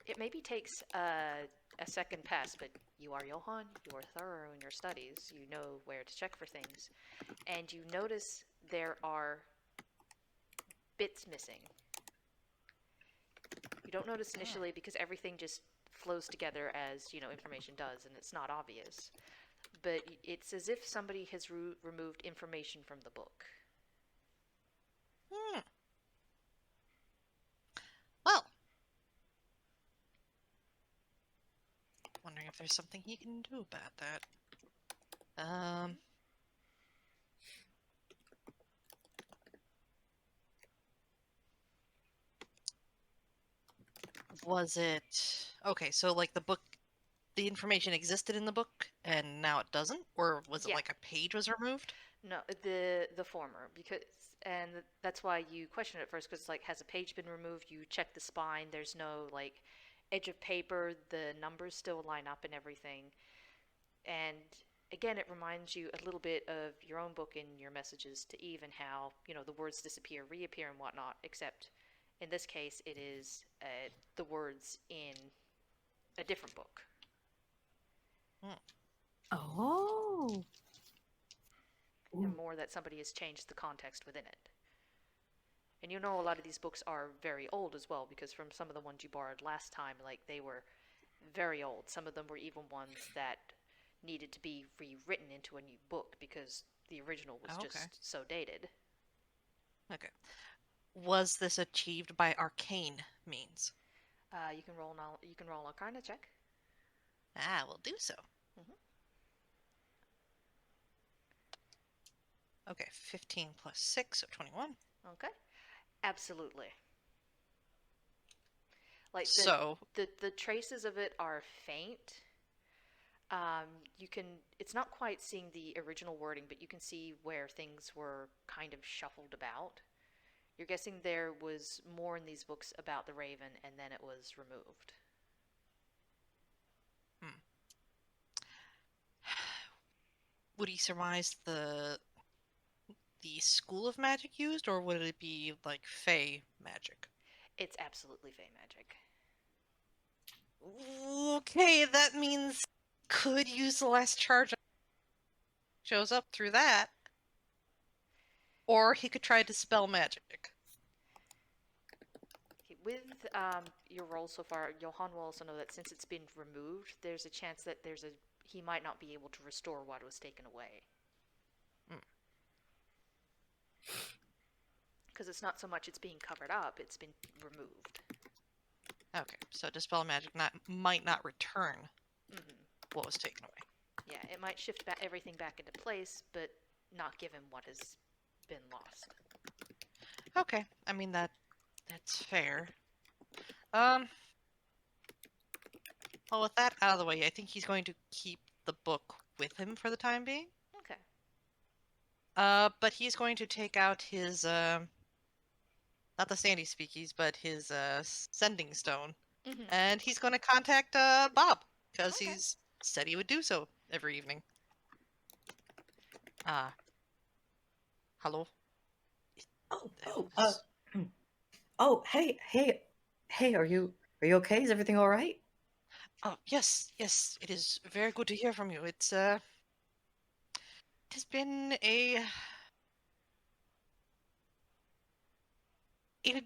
It maybe takes a second pass, but you are Johan. You are thorough in your studies. You know where to check for things. And you notice there are bits missing. You don't notice initially because everything just flows together as, information does, and it's not obvious. But it's as if somebody has removed information from the book. Hmm. Well. Wondering if there's something he can do about that. Was it... Okay, so like the book, the information existed in the book and now it doesn't? Or was it Yeah. like a page was removed? No, the former, and that's why you question it at first, because it's like, has a page been removed? You check the spine, there's no like edge of paper, the numbers still line up and everything. And again, it reminds you a little bit of your own book in your messages to Eve, and how the words disappear, reappear, and whatnot. Except in this case, it is the words in a different book. Oh. And more that somebody has changed the context within it. And a lot of these books are very old as well, because from some of the ones you borrowed last time, like, they were very old. Some of them were even ones that needed to be rewritten into a new book because the original was just so dated. Okay. Was this achieved by arcane means? You can roll Arcana check. We'll do so. Mhm. Okay, 15 plus 6, so 21. Okay. Absolutely. Like, the traces of it are faint. It's not quite seeing the original wording, but you can see where things were kind of shuffled about. You're guessing there was more in these books about the Raven, and then it was removed. Would he surmise the school of magic used, or would it be like Fey magic? It's absolutely Fey magic. Okay, that means could use the last charge shows up through that. Or he could try to dispel magic. Okay, with your roll so far, Johan will also know that since it's been removed, there's a chance that he might not be able to restore what was taken away. Because it's not so much it's being covered up, it's been removed. Okay, so dispel magic might not return what was taken away. Yeah, it might shift everything back into place, but not give him what has been lost. Okay, I mean that's fair. Well, with that out of the way, I think he's going to keep the book with him for the time being. Okay. But he's going to take out his not the Sandy Speakies, but his sending stone, and he's going to contact Bob because he's said he would do so every evening. Hello. Hey, are you okay? Is everything all right? Oh, yes, it is very good to hear from you. It has been a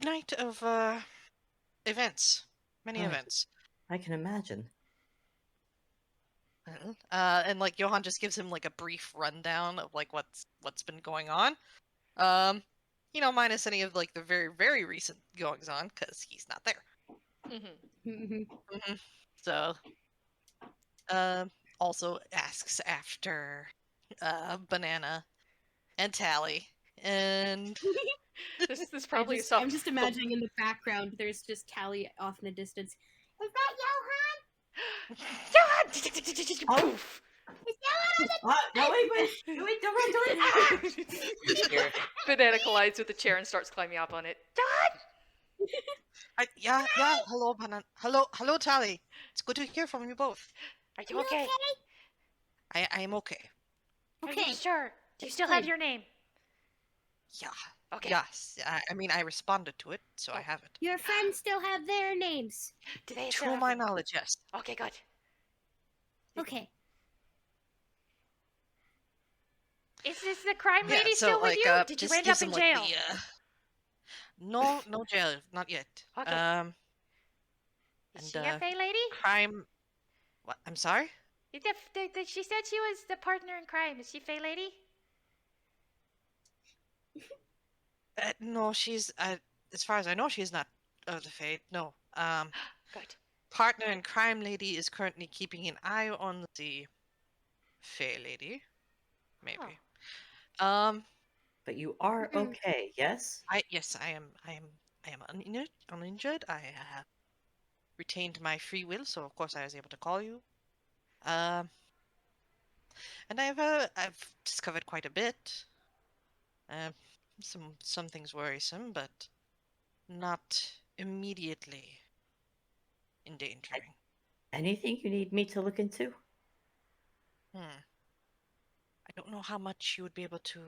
night of events, many events. I can imagine. And like Johan just gives him like a brief rundown of like what's been going on. Minus any of like the very, very recent goings on because he's not there. So, also asks after Banana and Tally, and this probably I'm just imagining in the background there's just Tally off in the distance. Is that Johan? Johan! Is Johan No, wait, don't run. You're- Banana collides with the chair and starts climbing up on it. Dad! Yeah, hello, hello, Tally. It's good to hear from you both. Are you okay? I am okay. Are you Okay. sure? Do you It's still have good. your name? Yeah. Okay. Yes. I mean, I responded to it, so I have it. Your friends still have their names. Do they still To have my them? knowledge, yes. Okay, good. Okay. Is this the crime Yeah, lady so, still with like, you? Did you just end gives up in them, jail? like, no jail, not yet. Okay. Is she a Fey lady? Crime. What? I'm sorry. She said she was the partner in crime. Is she Fey lady? No, she's. As far as I know, she's not of the Fate. No. Good. Partner in crime lady is currently keeping an eye on the Fey lady. Maybe. But you are okay, yes? Yes, I am uninjured. I have retained my free will, so of course I was able to call you. And I've discovered quite a bit. Some things worrisome, but not immediately endangering. Anything you need me to look into? I don't know how much you would be able to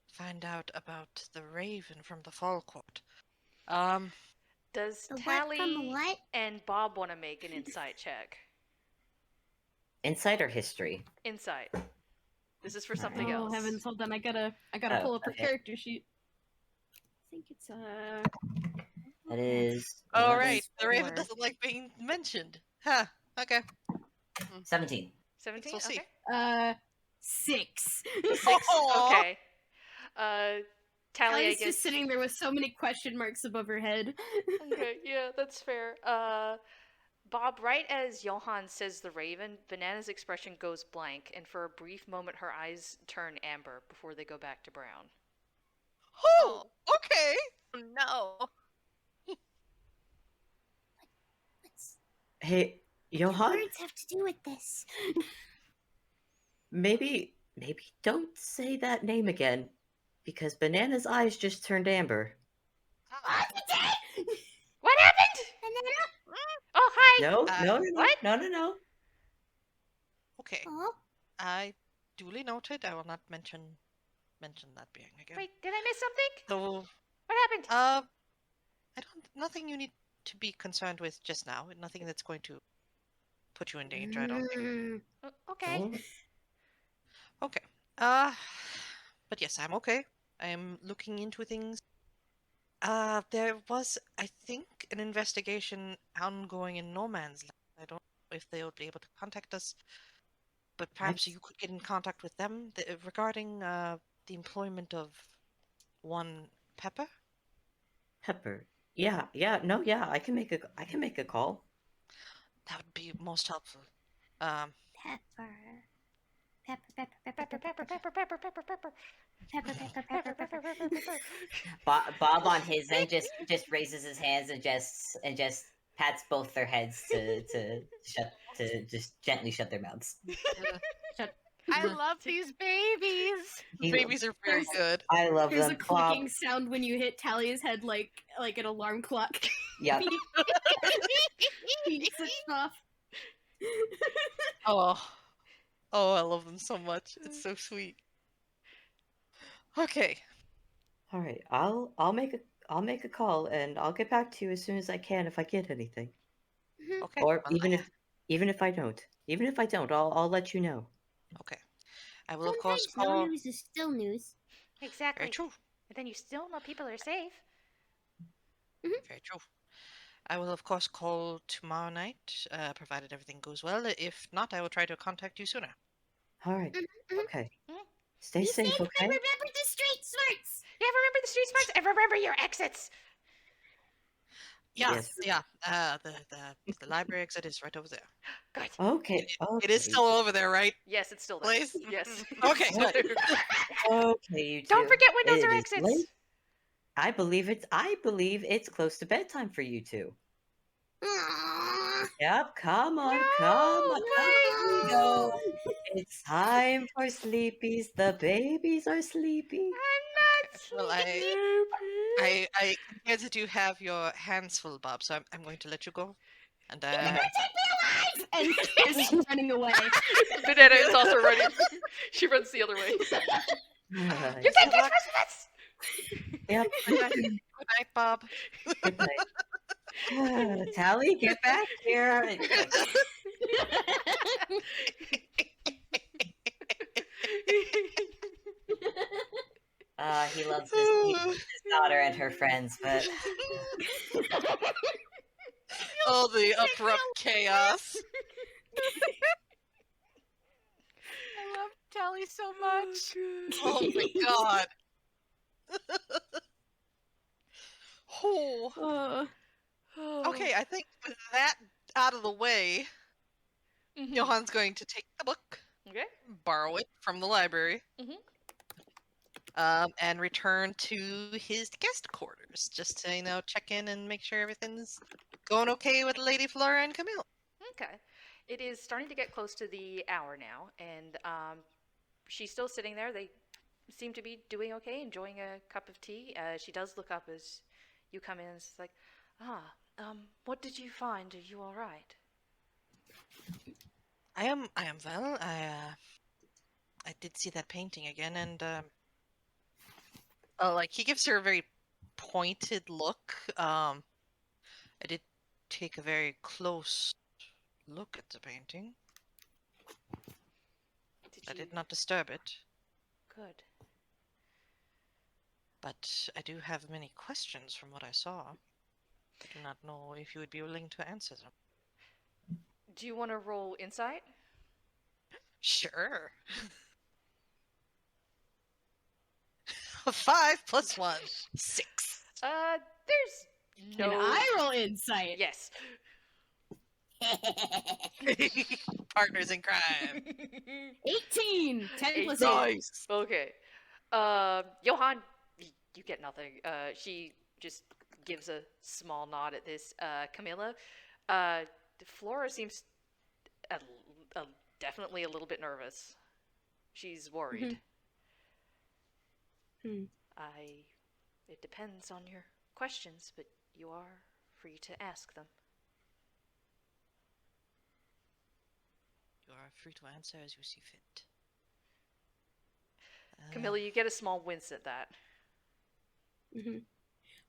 find out about the Raven from the Fall Court. Does The what Tally from the what? and Bob want to make an insight check? Insight or history? Insight. This is for Alright. something Oh else. heavens, hold on, I gotta Oh, pull up her okay. character sheet. I think it's That is. Oh 11, right, the Raven 4. doesn't like being mentioned. Huh. Okay. 17. 17? We'll see. Okay. 6. 6. Aw. Okay. Tally, I Allie's guess. just sitting there with so many question marks above her head. Okay, yeah, that's fair. Bob, right as Johan says the Raven, Banana's expression goes blank, and for a brief moment her eyes turn amber before they go back to brown. Oh, okay. No. Hey, What Johan? words have to do with this? Maybe don't say that name again, because Banana's eyes just turned amber. What happened? Banana? Oh, hi! No, what? no. Okay. Oh, I duly noted. I will not mention that being again. Wait, did I miss something? So, What happened? I don't. Nothing you need to be concerned with just now. Nothing that's going to put you in danger. I don't think. Okay. Oh, Okay. But yes, I'm okay. I am looking into things. There was, I think, an investigation ongoing in No Man's Land. I don't know if they'll be able to contact us, but perhaps you could get in contact with them regarding the employment of one Pepper. Pepper. Yeah. I can make a call. That would be most helpful. pepper. Bob on his end just raises his hands and just pats both their heads to just gently shut their mouths. I love these babies. The babies are very good. I love There's them. a clicking sound when you hit Talia's head like an alarm clock. Yeah. Being switched off. Oh, I love them so much. It's so sweet. Okay. All right. I'll make a call and I'll get back to you as soon as I can if I get anything. Okay. Or well, even if I don't, I'll let you know. Okay. I will of Sometimes course no call. news is still news. Exactly. Very true. And then you still know people are safe. Very true. I will of course call tomorrow night, provided everything goes well. If not, I will try to contact you sooner. All right. Okay. Stay Be safe, safe okay? and remember the street smarts. Yeah, remember the street smarts and remember your exits. Yeah. Yes. Yeah. The library exit is right over there. Good. Okay. It is still over there, right? Yes, it's still there. Place? Yes. Okay. Good. Okay, you two. Don't forget windows It or is exits. late. I believe it's close to bedtime for you two. Aww. Yep, come on, come on. No. It's time for sleepies. The babies are sleepy. Well, I hear that you have your hands full, Bob, so I'm going to let you go. And And she's running away. Banana is also running. She runs the other way. You can't catch us! Yep. good night, Bob. Good night. Tally, get back here. He loves his daughter and her friends, but Oh, the abrupt chaos. I love Tally so much. Oh my god. Oh. Okay, I think with that out of the way, Mhm. Johan's going to take the book, Okay. borrow it from the library, Mhm. And return to his guest quarters, just to, check in and make sure everything's going okay with Lady Flora and Camille. Okay. It is starting to get close to the hour now, and she's still sitting there. They seem to be doing okay, enjoying a cup of tea. She does look up as you come in, and it's like, what did you find? Are you all right? I am well. I did see that painting again, and he gives her a very pointed look. I did take a very close look at the painting. I did not disturb it, Good. but I do have many questions from what I saw. I do not know if you would be willing to answer them. Do you want to roll insight? Sure. 5 + 1, 6. There's no. And I roll insight. Yes. Partners in crime. 18. 10 plus 8. Nice. Okay. Johan, you get nothing. She just gives a small nod at this. Camilla, Flora seems definitely a little bit nervous. She's worried. It depends on your questions, but you are free to ask them. You are free to answer as you see fit. Camilla, you get a small wince at that.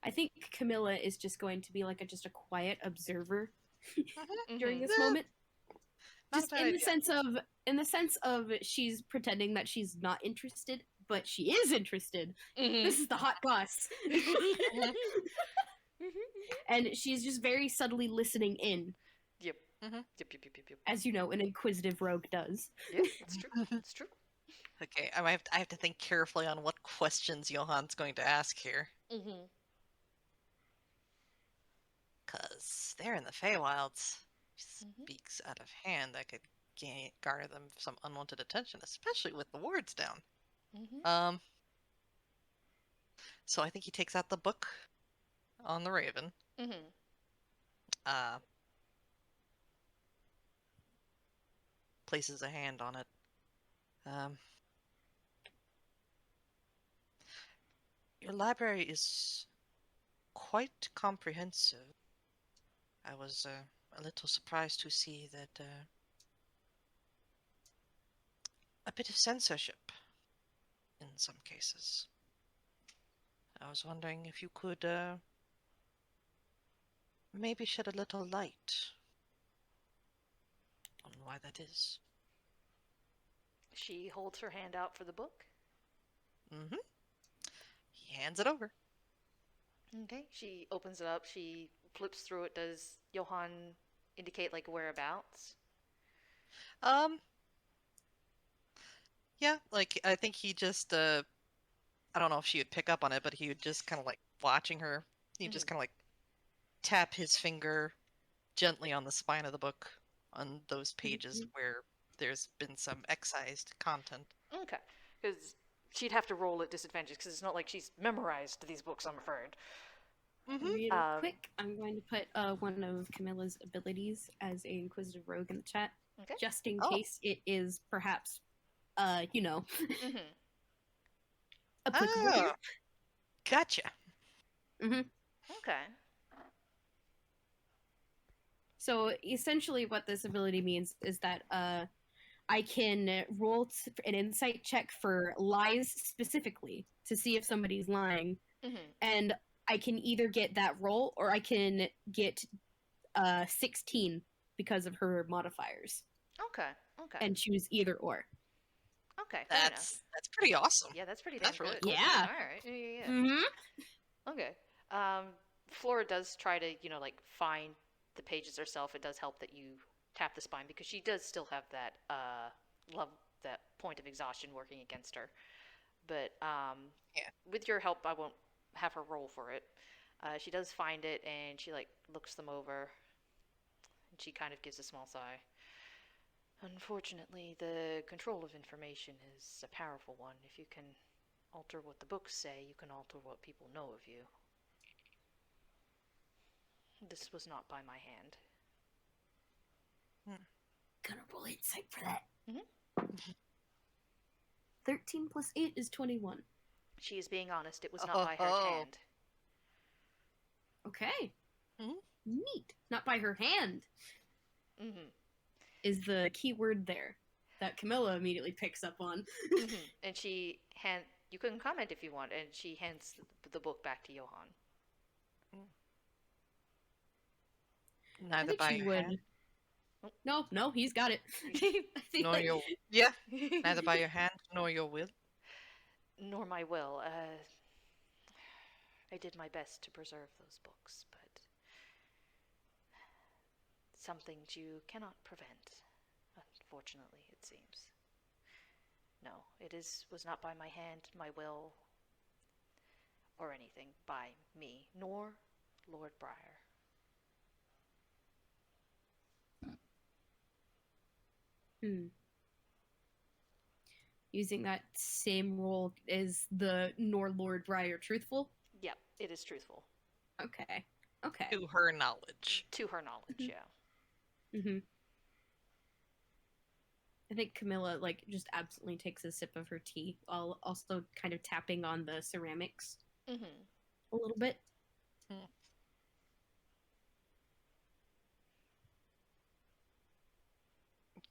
I think Camilla is just going to be like just a quiet observer during this Yeah. moment. Not Just a bad in idea. the sense of she's pretending that she's not interested, but she is interested. Mhm. This is the hot goss. And she's just very subtly listening in, Yep. Mhm. Yep. as you know, an inquisitive rogue does. Yeah, it's true. It's true. Okay, I have to think carefully on what questions Johan's going to ask here. Mm-hmm. Because they're in the Feywilds. Speaks out of hand that could garner them some unwanted attention, especially with the wards down. Mm-hmm. So I think he takes out the book on the Raven. Mm-hmm. Places a hand on it. Your library is quite comprehensive. I was a little surprised to see that a bit of censorship in some cases. I was wondering if you could maybe shed a little light on why that is. She holds her hand out for the book. Mm-hmm. He hands it over. Okay. She opens it up. She flips through it. Does Johan indicate like whereabouts? Yeah, I think he just I don't know if she would pick up on it, but he would just kind of watching her. He'd just kind of tap his finger gently on the spine of the book on those pages where there's been some excised content. Okay. Because she'd have to roll at disadvantage because it's not like she's memorized these books, I'm afraid. Real Um, quick, I'm going to put one of Camilla's abilities as a Inquisitive Rogue in the chat, Okay. just in Oh. case it is perhaps, hmm applicable Oh, here. gotcha. Okay. So essentially, what this ability means is that I can roll an insight check for lies specifically to see if somebody's lying, hmm and I can either get that roll or I can get 16 because of her modifiers, Okay. Okay. and choose either or. Okay. Fair enough. That's pretty awesome. Yeah, that's pretty damn That's really good. cool. Yeah. All right. Yeah. Mm-hmm. Okay. Flora does try to, like find the pages herself. It does help that you tap the spine because she does still have that love that point of exhaustion working against her. But Yeah. with your help, I won't have her roll for it. She does find it and she looks them over and she kind of gives a small sigh. Unfortunately, the control of information is a powerful one. If you can alter what the books say, you can alter what people know of you. This was not by my hand. Gonna roll insight for that. Mhm. 13 plus 8 is 21. She is being honest, it was not by her Oh. hand. Okay. Mhm. Neat. Not by her hand Mm-hmm. is the key word there that Camilla immediately picks up on. Mm-hmm. And you can comment if you want, and she hands the book back to Johan. I Neither think by she your would. hand. No, he's got it. I think Nor that- your yeah. Neither by your hand nor your will. Nor my will. I did my best to preserve those books, but some things you cannot prevent, unfortunately, it seems. No, was not by my hand, my will, or anything by me, nor Lord Briar. Using that same role is the nor Lord Briar truthful? Yep, it is truthful. Okay. Okay. To her knowledge. To her knowledge, Mhm. yeah. Mm-hmm. I think Camilla just absolutely takes a sip of her tea, while also kind of tapping on the ceramics Mm-hmm. a little bit.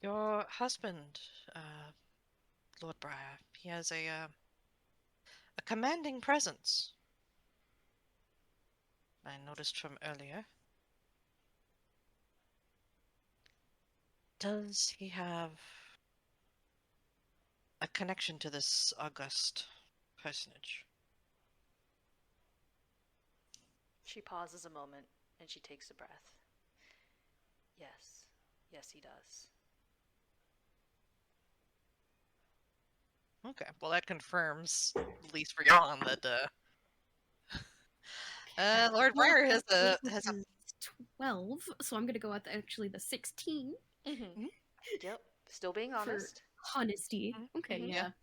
Your husband, Lord Briar, he has a commanding presence. I noticed from earlier. Does he have a connection to this august personage? She pauses a moment and she takes a breath. Yes. Yes, he does. Okay, well that confirms, at least for Johan, that Lord Briar has a 12, so I'm gonna go with actually the 16 Mm-hmm. Yep. Still being for honest. honesty. Okay, Mhm.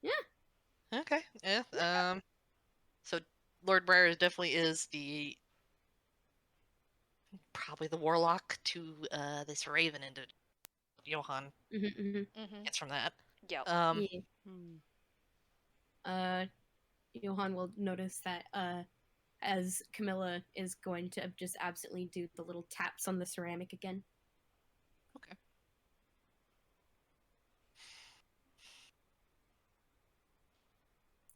yeah. okay, yeah. So Lord Briar definitely is probably the warlock to this raven into Johan Mm-hmm. Mm-hmm. gets from that. Yep. Yeah. Johan will notice that as Camilla is going to just absolutely do the little taps on the ceramic again. Okay.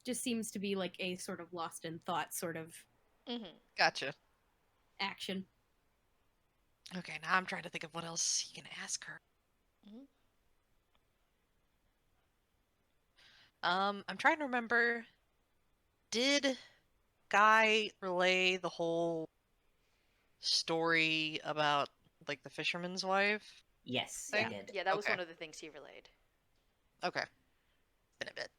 Just seems to be like a sort of lost in thought sort of Mm-hmm. Gotcha. action. Okay, now I'm trying to think of what else you can ask her. Mhm. I'm trying to remember. Did Guy relay the whole story about the fisherman's wife? Yes, Thing? I did. Yeah, that was Okay. one of the things he relayed. Okay. Been a bit.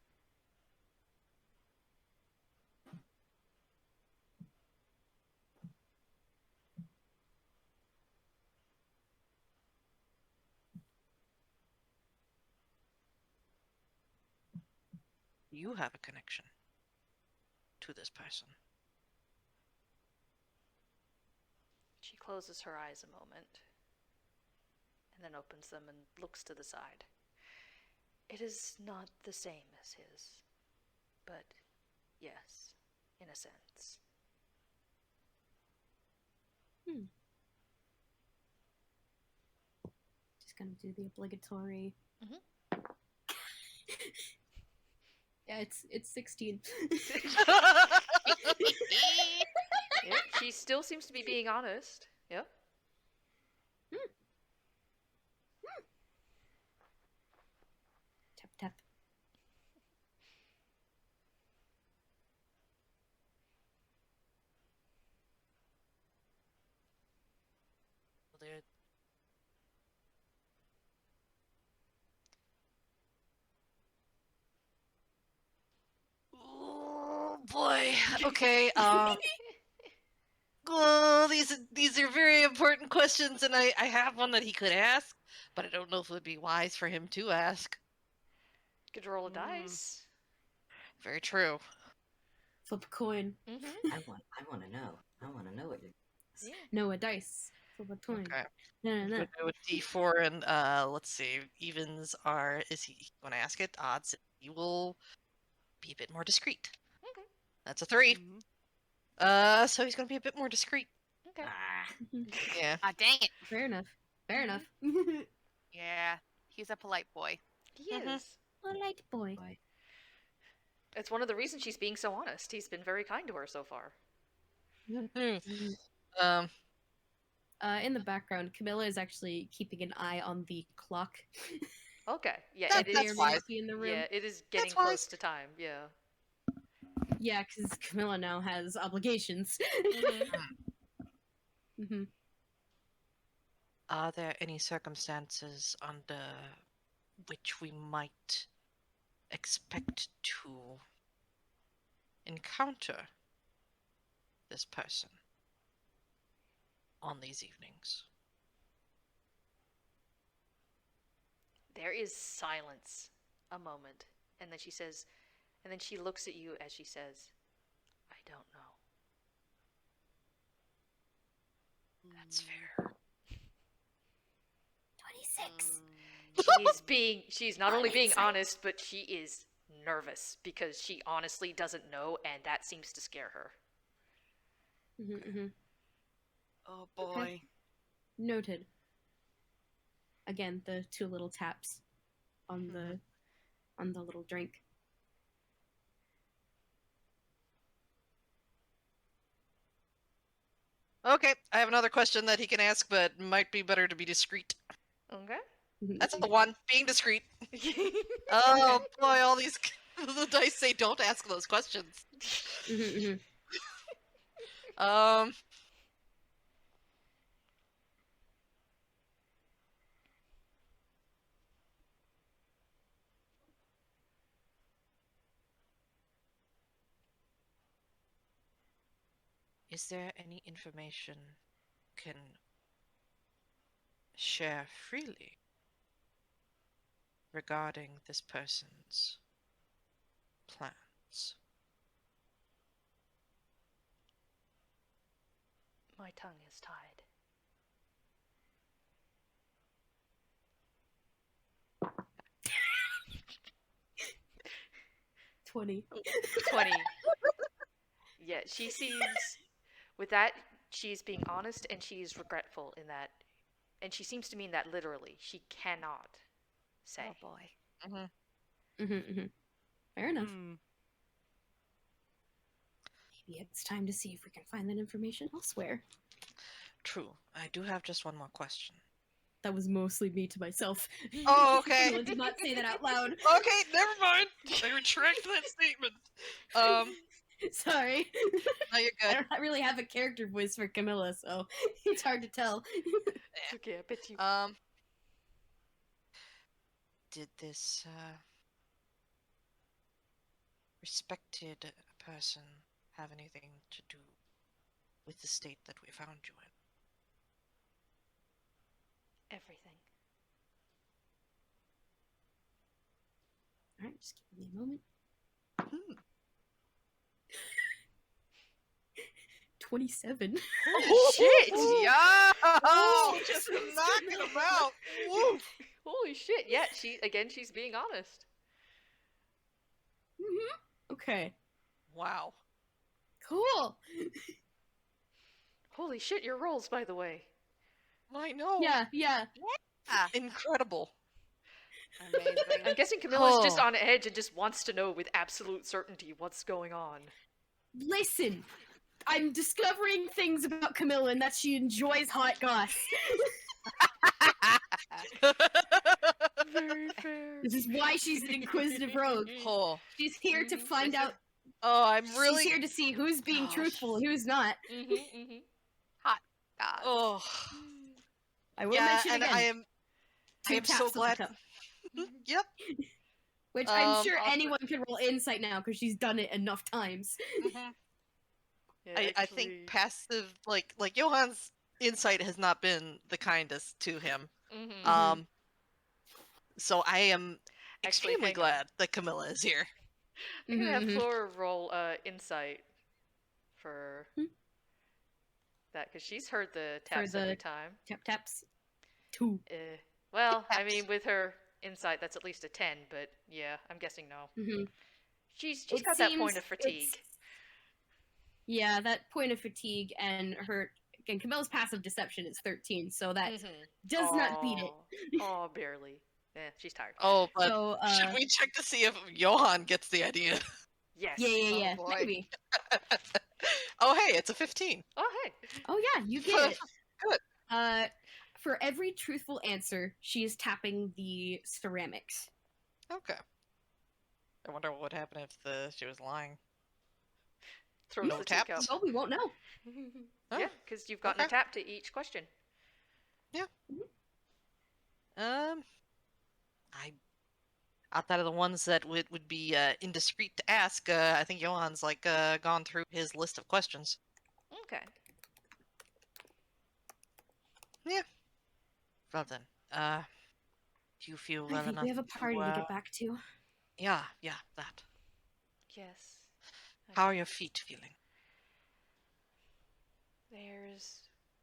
You have a connection to this person. closes her eyes a moment, and then opens them and looks to the side. It is not the same as his, but yes, in a sense. Just gonna do the obligatory. Yeah, it's 16. Yep, she still seems to be being honest. Yep. Tap tap. Oh boy. Okay. Well, these are very important questions, and I have one that he could ask, but I don't know if it would be wise for him to ask. Could roll a dice. Very true. Flip a coin. Mm-hmm. I want to know. I want to know what it is. Yeah. No, a dice. Flip a coin. Okay. No. We'll go with D4, and let's see. Evens are. Is he going to ask it? Odds. He will be a bit more discreet. Okay. That's a 3. So he's going to be a bit more discreet. Okay. Yeah. Ah, dang it. Fair enough. Fair enough. Yeah, he's a polite boy. He is. Polite boy. It's one of the reasons she's being so honest. He's been very kind to her so far. In the background, Camilla is actually keeping an eye on the clock. Okay. Yeah, That- it that's is. wise. In the room. Yeah, it is getting That's close wise. to time. Yeah. Yeah, because Camilla now has obligations. Mm-hmm. Are there any circumstances under which we might expect to encounter this person on these evenings? There is silence a moment, and then she says, and then she looks at you as she says, I don't know. That's fair. 26. She's not only being honest, but she is nervous because she honestly doesn't know, and that seems to scare her. Oh boy. Okay. Noted. Again, the 2 little taps on the little drink. Okay, I have another question that he can ask, but might be better to be discreet. Okay. That's the one, being discreet. Oh boy, all these the dice say don't ask those questions. Is there any information can share freely regarding this person's plans? My tongue is tied. $20. 20. Yeah, she seems, with that, she's being honest and she's regretful in that, and she seems to mean that literally. She cannot say. Oh boy. Fair enough. Maybe it's time to see if we can find that information elsewhere. True. I do have just one more question. That was mostly me to myself. Oh, okay. I did not say that out loud. Okay, never mind. I retract that statement. Sorry. No, you're I good. don't really have a character voice for Camilla, so it's hard to tell. It's okay, I bet you. Did this respected person have anything to do with the state that we found you in? Everything. Alright, just give me a moment. 27. Holy shit! Yeah. Oh, just knocking him out. Woo. Holy shit! Yeah, she's being honest. Okay. Wow. Cool. Holy shit! Your rolls, by the way. I know. Yeah. Incredible. Amazing. I'm guessing Camilla's just Oh. on edge and just wants to know with absolute certainty what's going on. Listen, I'm discovering things about Camilla and that she enjoys hot goss. Very fair. This is why she's an inquisitive rogue. Oh. She's here to find out. Oh, I'm really. She's here to see who's being Gosh. truthful and who's not. God. Oh. I will Yeah, mention and again. I am two so taps of the glad. cup, Yep. which I'm sure I'll- anyone can roll insight now because she's done it enough times. Mhm. Yeah, I actually- think passive, like Johan's insight has not been the kindest to him. Mhm. So I am Actually, extremely hang on. glad that Camilla is here. I'm gonna have Mhm. Flora roll insight for Hmm. that because she's heard the taps the- every time. Tap taps. 2. Well, I Taps. mean, with her insight, that's at least a 10. But yeah, I'm guessing no. Mhm. She's It got that point seems of fatigue. Yeah, that point of fatigue and her. Again, Camilla's passive deception is 13, so that Mhm. does not beat it. Oh, barely. Yeah, she's tired. Oh, but So, should we check to see if Johan gets the idea? Yes. yeah, boy. maybe. Oh, hey, it's a 15. Oh, hey. Oh yeah, you get it. Good. For every truthful answer, she is tapping the ceramics. Okay. I wonder what would happen if she was lying. Throws No the taps? teacup. Oh, we won't know. Oh, Yeah, because you've gotten a okay. tap to each question. I outside of the ones that would be indiscreet to ask, I think Johan's gone through his list of questions. Okay. Well then, do you feel I well think enough? we have a party to to, get back to. Yeah, that. Yes. How are your feet feeling? They're as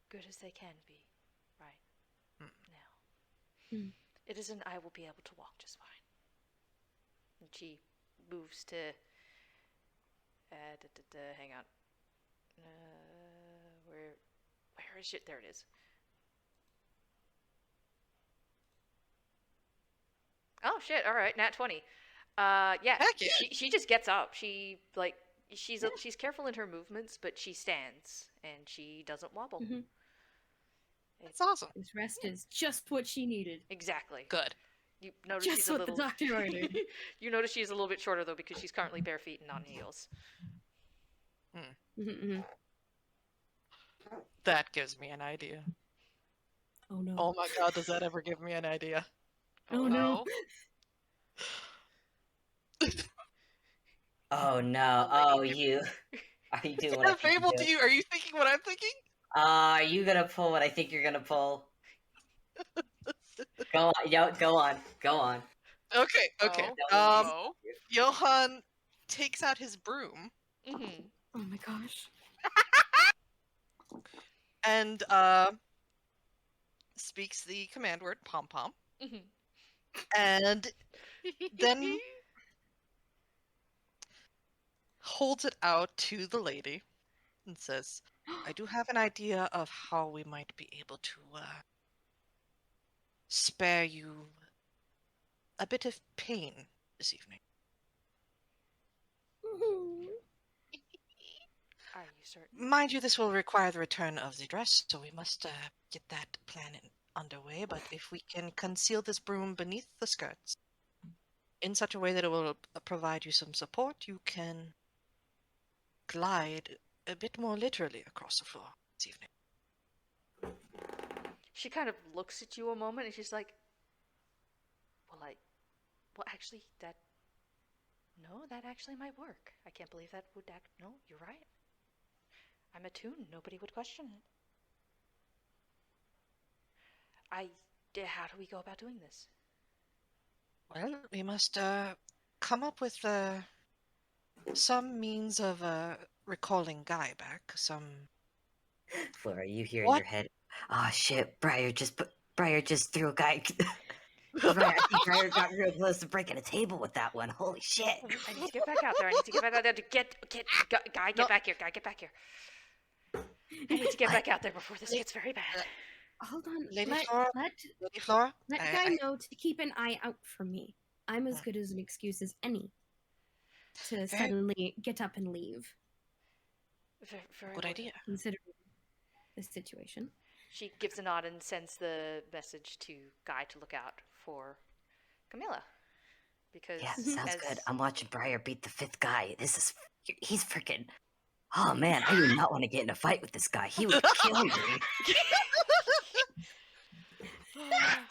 good as they can be, right Hmm. now. Hmm. It isn't I will be able to walk just fine. And she moves to. Hang on. Where is it? There it is. Oh shit! All right, nat 20. Yeah. Heck yeah. She just gets up. She's careful in her movements, but she stands and she doesn't wobble. Mhm. That's awesome. This rest is just what she needed. Exactly. Good. You notice Just she's a what little. the doctor ordered. You notice she's a little bit shorter though because she's currently bare feet and on heels. Mhm. That gives me an idea. Oh no. Oh my god, does that ever give me an idea? Oh, no. Oh no! Oh, you. Are you doing what I think Fable, you do? are you thinking what I'm thinking? Are you gonna pull what I think you're gonna pull? Go on, go on, go on. Okay. Oh. Johan takes out his broom Mm-hmm. Oh my gosh. and speaks the command word pom pom, Mm-hmm. and then holds it out to the lady and says, I do have an idea of how we might be able to spare you a bit of pain this evening. Are you certain? Mind you, this will require the return of the dress, so we must get that plan underway. But if we can conceal this broom beneath the skirts in such a way that it will provide you some support, you can glide a bit more literally across the floor this evening. She kind of looks at you a moment and she's like, well, actually, that actually might work. I can't believe that would act. No, you're right. I'm attuned. Nobody would question it. How do we go about doing this? Well, we must come up with some means of recalling Guy back, some Flora, you hear in What? your head, "Oh shit, Briar just threw a guy." I think Briar got real close to breaking a table with that one. Holy shit! I need to get back out there. I need to get back out there to guy, get back here. Guy, get back here. I need to get back out there before this gets very bad. Hold on. Lady let Flora? Lady Flora? Guy know to keep an eye out for me. I'm as good as an excuse as any to suddenly get up and leave. Very Good well. idea. Considering the situation. She gives a nod and sends the message to Guy to look out for Camilla. Because Yeah, sounds good. I'm watching Briar beat the 5th guy. He's freaking. Oh man, I do not want to get in a fight with this guy. He would kill me.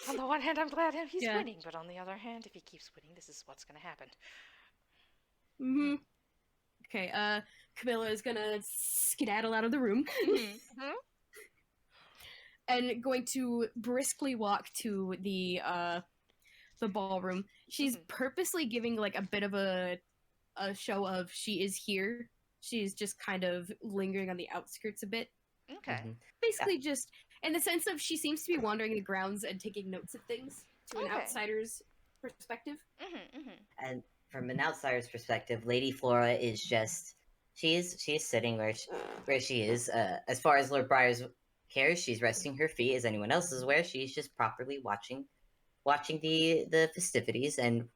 On the one hand, I'm glad he's Yeah. winning, but on the other hand, if he keeps winning, this is what's going to happen. Mm-hmm. Okay, Camilla is gonna skedaddle out of the room and going to briskly walk to the ballroom. She's purposely giving like a bit of a show of she is here. She's just kind of lingering on the outskirts a bit. Okay. Basically just in the sense of she seems to be wandering the grounds and taking notes of things to an Okay. outsider's perspective. And from an outsider's perspective, Lady Flora is just she's sitting where she is. As far as Lord Briar's cares, she's resting her feet. As anyone else is aware, she's just properly watching the festivities and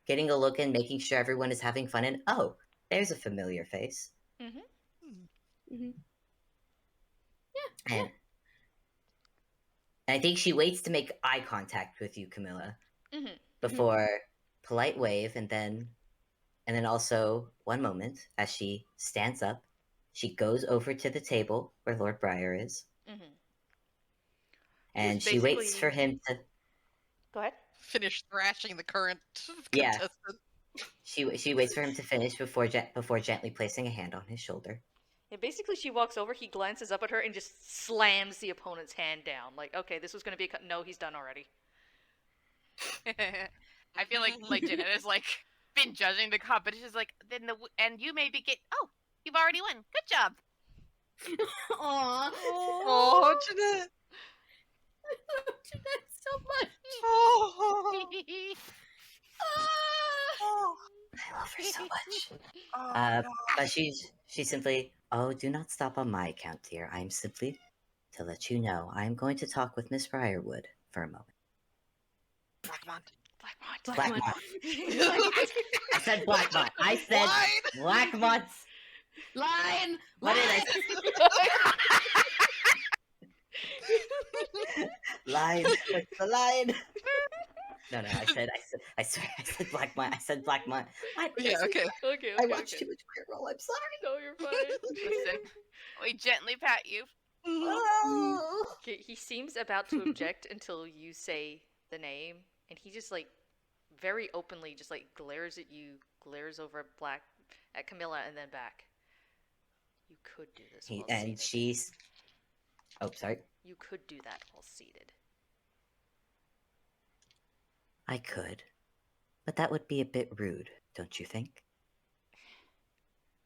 getting a look and making sure everyone is having fun. And oh, there's a familiar face. And I think she waits to make eye contact with you, Camilla, before polite wave, and then also one moment as she stands up, she goes over to the table where Lord Briar is, and she waits for him to Go ahead. Finish thrashing the current Yeah. contestant. She waits for him to finish before gently placing a hand on his shoulder. Yeah, basically, she walks over, he glances up at her, and just slams the opponent's hand down. Like, okay, this was going to be a cut. No, he's done already. I feel like Jeanette has like been judging the competition. Is like then and you maybe get you've already won. Good job. Aww. Oh, Jeanette. Jeanette so much. Oh. I love her so much. But she's simply, oh, do not stop on my account, dear. I'm simply to let you know I'm going to talk with Miss Briarwood for a moment. Blackmont. Blackmont. I said Blackmont. I said Blackmont. Lion. What did I say? Lion. The lion. No, I said Blackmont. I said Blackmont. Yeah, okay. Okay. I watched too much Crit Roll. I'm sorry. No, you're fine. Listen, we gently pat you. Oh. He seems about to object until you say the name, and he just like very openly just like glares at you, glares over at Camilla, and then back. You could do this. And she's. Oh, sorry. You could do that while seated. I could, but that would be a bit rude, don't you think?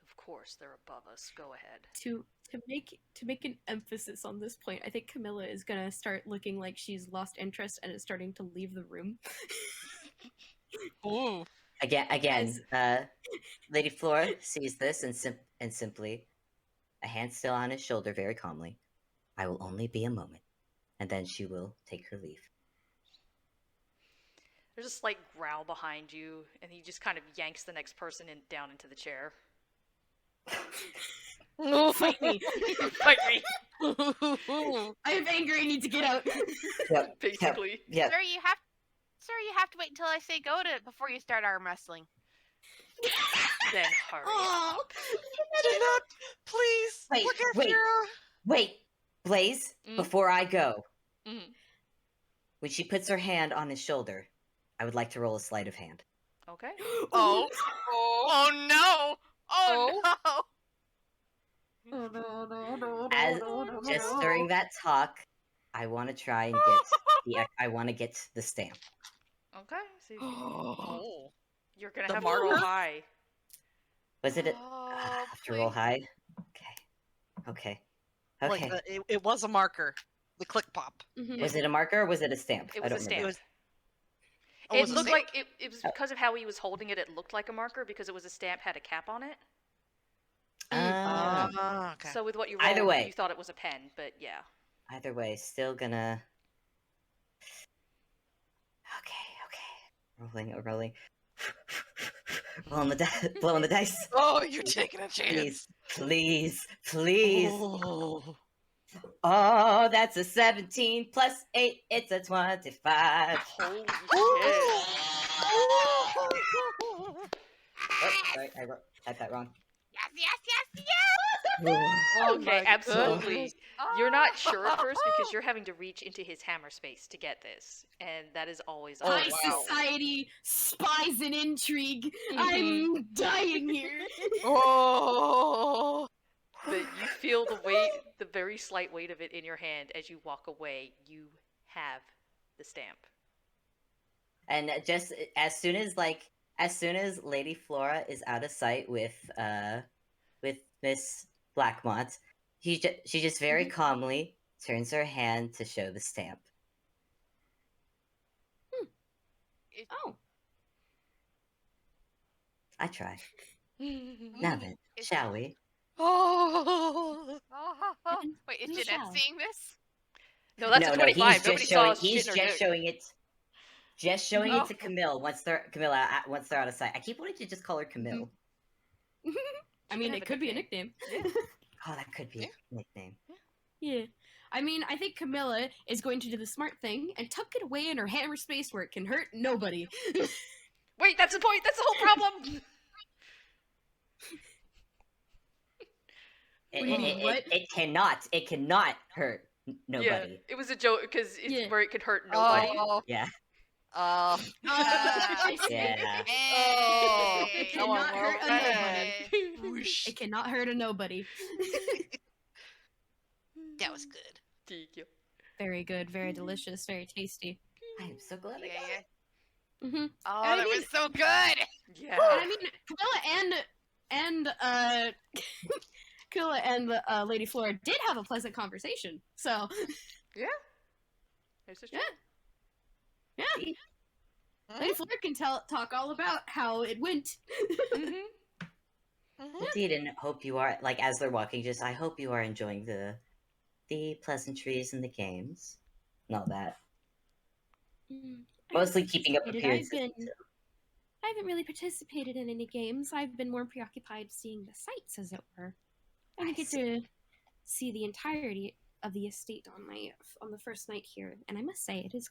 Of course, they're above us. Go ahead. To make an emphasis on this point, I think Camilla is gonna start looking like she's lost interest and is starting to leave the room. Ooh. Again, Lady Flora sees this and simply, a hand still on his shoulder, very calmly. I will only be a moment, and then she will take her leave. There's a slight growl behind you, and he just kind of yanks the next person down into the chair. Fight me! Fight me! I have anger. I need to get out. Yep. Basically. Yep. Sir, you have to wait until I say go before you start arm wrestling. Then hurry Aw. up. Jeanette, please. Wait, look after wait. her. Wait, Blaze, before I go, Mhm. when she puts her hand on his shoulder, I would like to roll a sleight of hand. Okay. Oh. Oh no! Oh no! As just during that talk, I want to try and get the stamp. Okay. So Oh. you're gonna The have to roll marker? high. Was it? Oh, Have to roll high. Okay. Okay. Like it was a marker. The click pop. Was it a marker or was it a stamp? It I was a don't stamp. remember. Oh, It was it looked stamp? like it was because of how he was holding it. It looked like a marker because it was a stamp, had a cap on it. Okay. So with what you Either rolled, way. you thought it was a pen, but yeah. Either way, still gonna. Okay. Rolling. Blowing the dice. Oh, you're taking a chance. Please. Oh. Oh, that's a 17 plus 8. It's a 25. Holy shit. Oh, sorry, I typed that wrong. Yes. Okay, my absolutely. goodness. You're not sure at first because you're having to reach into his hammer space to get this, and that is always Oh, High wow. society, spies and intrigue. Mhm. I'm dying here. Oh. But you feel the weight, the very slight weight of it in your hand as you walk away. You have the stamp. And just as soon as Lady Flora is out of sight with Miss Blackmont, she just very calmly turns her hand to show the stamp. Oh. I try. Now then, Is- shall we? Oh. Wait, is We Jeanette shall. seeing this? No, that's a 25. He's Nobody just saw showing. us He's shitting her just dick. showing it. Just showing Oh. it to Camilla once they're out of sight. I keep wanting to just call her Camille. I mean, have it a could be a nickname. Oh, that could be a nickname. Yeah. I mean, I think Camilla is going to do the smart thing and tuck it away in her hammer space where it can hurt nobody. Wait, that's the point. That's the whole problem. What do you mean, what? It cannot hurt nobody. Yeah, it was a joke because it's Yeah. where it could hurt nobody. Oh. Yeah. I see. Yeah. Oh. It Hey. Come on, cannot hurt a Laura. nobody. Whoosh. It cannot hurt a nobody. That was good. Thank you. Very good, very delicious, very tasty. I am so glad I Yeah, got yeah. it. Mm-hmm. Oh, I that mean- was so good. Yeah. And I mean, Camilla and Lady Flora did have a pleasant conversation. So This is Yeah. true. yeah, Lady Flora can talk all about how it went. Mhm. Indeed, and hope you are as they're walking. Just I hope you are enjoying the pleasantries and the games, and all that. Mostly keeping up appearances. I haven't really participated in any games. I've been more preoccupied seeing the sights, as it were. I didn't get to see the entirety of the estate on the first night here, and I must say it is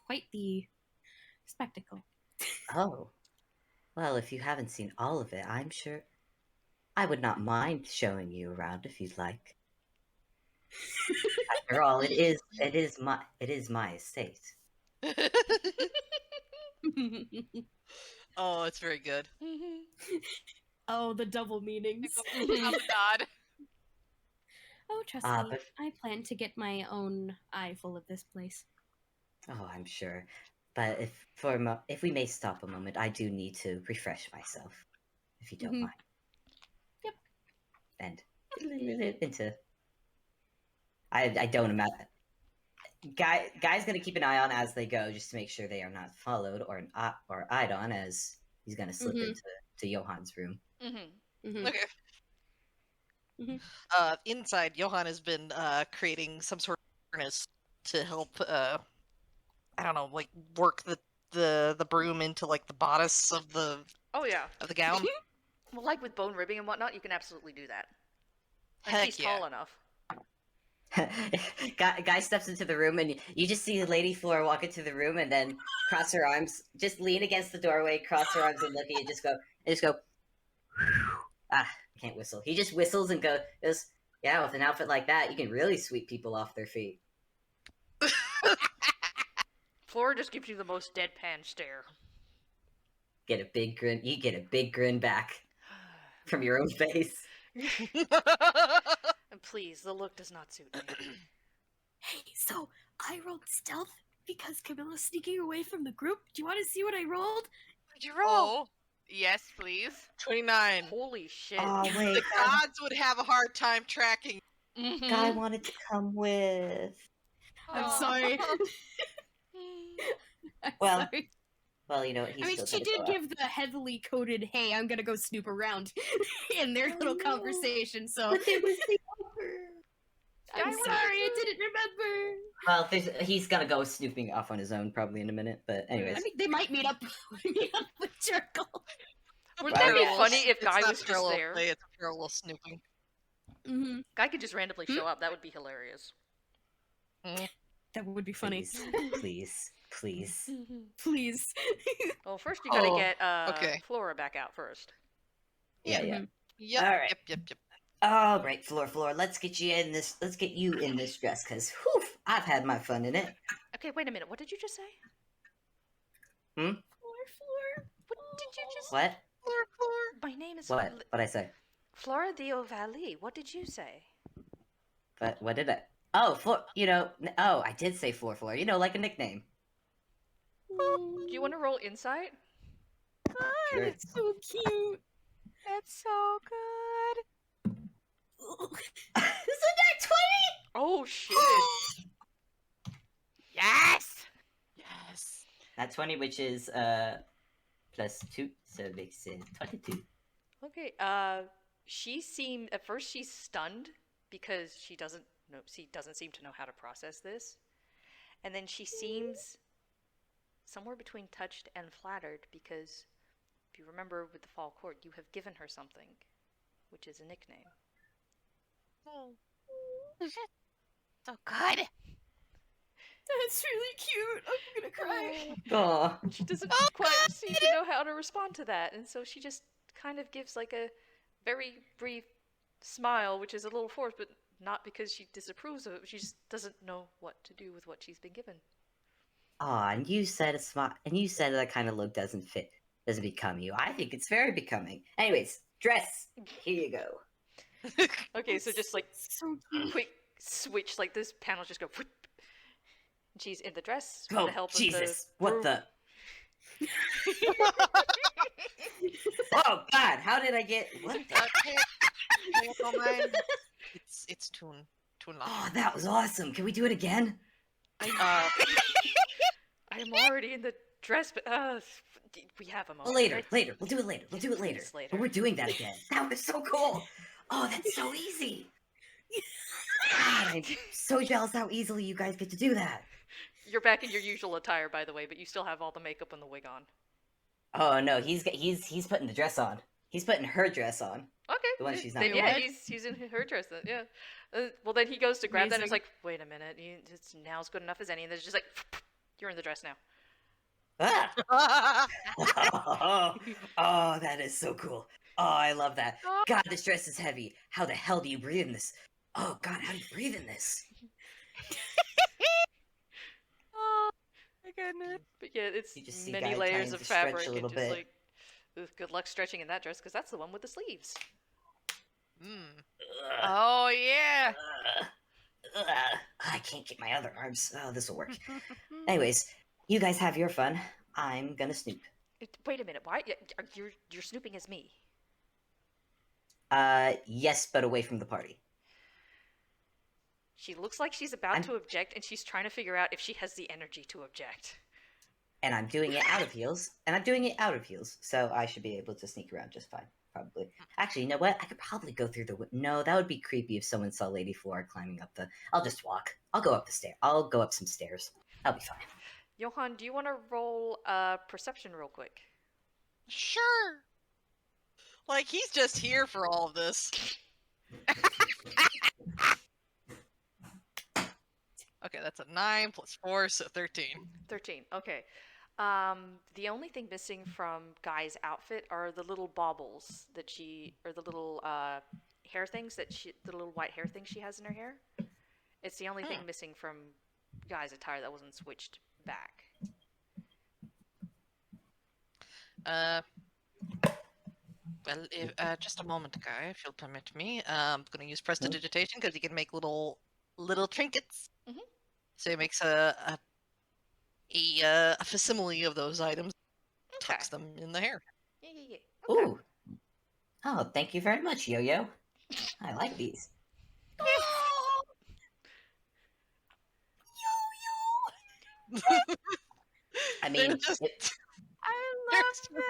quite the spectacle. Oh, well, if you haven't seen all of it, I'm sure I would not mind showing you around if you'd like. After all, it is my estate. Oh, it's very good. Oh, the double meanings. Oh God. Oh, trust Ah, me, but- I plan to get my own eye full of this place. Oh, I'm sure. But if we may stop a moment, I do need to refresh myself, if you don't Mhm. mind. Yep. And into. I don't imagine. Guy's gonna keep an eye on as they go, just to make sure they are not followed or eyed on, as he's gonna slip Mhm. into Johan's room. Mm-hmm. Mhm. Okay. Mhm. Inside, Johan has been creating some sort of harness to help. I don't know, work the broom into the bodice of the Oh yeah. gown. Well, like with bone ribbing and whatnot, you can absolutely do that. If Heck he's yeah. tall enough. Guy steps into the room, and you just see Lady Flora walk into the room, and then cross her arms, just lean against the doorway, cross her arms, and look at you, just go. Ah, I can't whistle. He just whistles and goes, yeah, with an outfit like that, you can really sweep people off their feet. Flora just gives you the most deadpan stare. Get a big grin. You get a big grin back from your own face. And please, the look does not suit me. Hey, so I rolled stealth because Camilla's sneaking away from the group. Do you want to see what I rolled? What'd you roll? Oh, yes, please. 29. Holy shit. Oh wait, The gods would have a hard time tracking. guy wanted to come with. I'm sorry. I'm Well, sorry. Well, you know what? He's I mean, still she gonna did go out. give the heavily coded, "Hey, I'm gonna go snoop around," in their little conversation. So But it was the offer. I'm sorry, I didn't remember. Well, he's gonna go snooping off on his own probably in a minute. But anyways, I mean, they might meet up with Jerkle. Wouldn't that be Parallel- funny if it's Guy not was just parallel there? play, it's parallel snooping. Mm-hmm. Guy could just randomly show up. That would be hilarious. That would be funny. please. Please. Well, first you gotta Oh, get okay. Flora back out first. Yeah. Yep, All right. yep. All right, Floor. Let's get you in this. Let's get you in this dress, cause whew, I've had my fun in it. Okay, wait a minute. What did you just say? Floor. What did you just? What? My name is What? What'd I say? Flora the O'Valley. What did you say? But what did I? Oh, Floor. You know. Oh, I did say Floor. You know, like a nickname. Do you want to roll insight? Sure. It's so cute. That's so good. Isn't that 20? Oh shit! Yes. Yes. That 20, which is plus 2, so it makes it 22. Okay. She seemed at first she's stunned because she doesn't seem to know how to process this, and then she seems somewhere between touched and flattered because if you remember with the fall court, you have given her something, which is a nickname. Oh. So good. That's really cute. I'm gonna cry. Oh, She doesn't quite seem to know how to respond to that, and so she just kind of gives like a very brief smile, which is a little forced, but not because she disapproves of it. She just doesn't know what to do with what she's been given. and you said a smart, and you said that kind of look doesn't become you. I think it's very becoming. Anyways, dress. Here you go. Okay, so just like So cute. quick switch, like this panel just go. Whoop, and she's in the dress with Oh, the help Jesus! of the What the? Oh God! How did I get? What the? Okay. Don't mind. It's tune lock. Oh, that was awesome! Can we do it again? I am already in the dress, but we have a moment. Later. right? We'll do it later. Please, later. But we're doing that again. That was so cool. Oh, that's so easy. God, I'm so jealous how easily you guys get to do that. You're back in your usual attire, by the way, but you still have all the makeup and the wig on. Oh no, he's putting the dress on. He's putting her dress on. Okay. The one she's not Then, wearing. yeah, he's in her dress. Then, yeah. Well, then he goes to grab that, and it's Amazing. like, wait a minute, it's now's good enough as any, and then it's just like, you're in the dress now. Ah! Oh, that is so cool. Oh, I love that. God, this dress is heavy. How the hell do you breathe in this? Oh God, how do you breathe in this? Oh my goodness. But yeah, it's You just see many Guy layers trying of to stretch a fabric, and little just bit. like, ugh, good luck stretching in that dress, because that's the one with the sleeves. Oh yeah. I can't get my other arms. Oh, this will work. Anyways, you guys have your fun. I'm gonna snoop. Wait a minute, why? You're snooping as me. Yes, but away from the party. She looks like she's about to object, and she's trying to figure out if she has the energy to object. And I'm doing it out of heels. So I should be able to sneak around just fine, probably. Actually, you know what? I could probably go through the... No, that would be creepy if someone saw Lady Flora climbing up the... I'll just walk. I'll go up the stair. I'll go up some stairs. I'll be fine. Johan, do you want to roll perception real quick? Sure. Like he's just here for all of this. Okay, that's a 9 plus 4, so 13. 13. Okay. The only thing missing from Guy's outfit are the little baubles that or the little hair things the little white hair things she has in her hair. It's the only thing missing from Guy's attire that wasn't switched back. Well, just a moment, Guy, if you'll permit me. I'm going to use prestidigitation because he can make little trinkets. Mhm. So he makes a facsimile of those items, Okay. tucks them in the hair. Yeah. Okay. Ooh. Oh, thank you very much, Yo-Yo. I like these. I mean, There's just I There's- love him.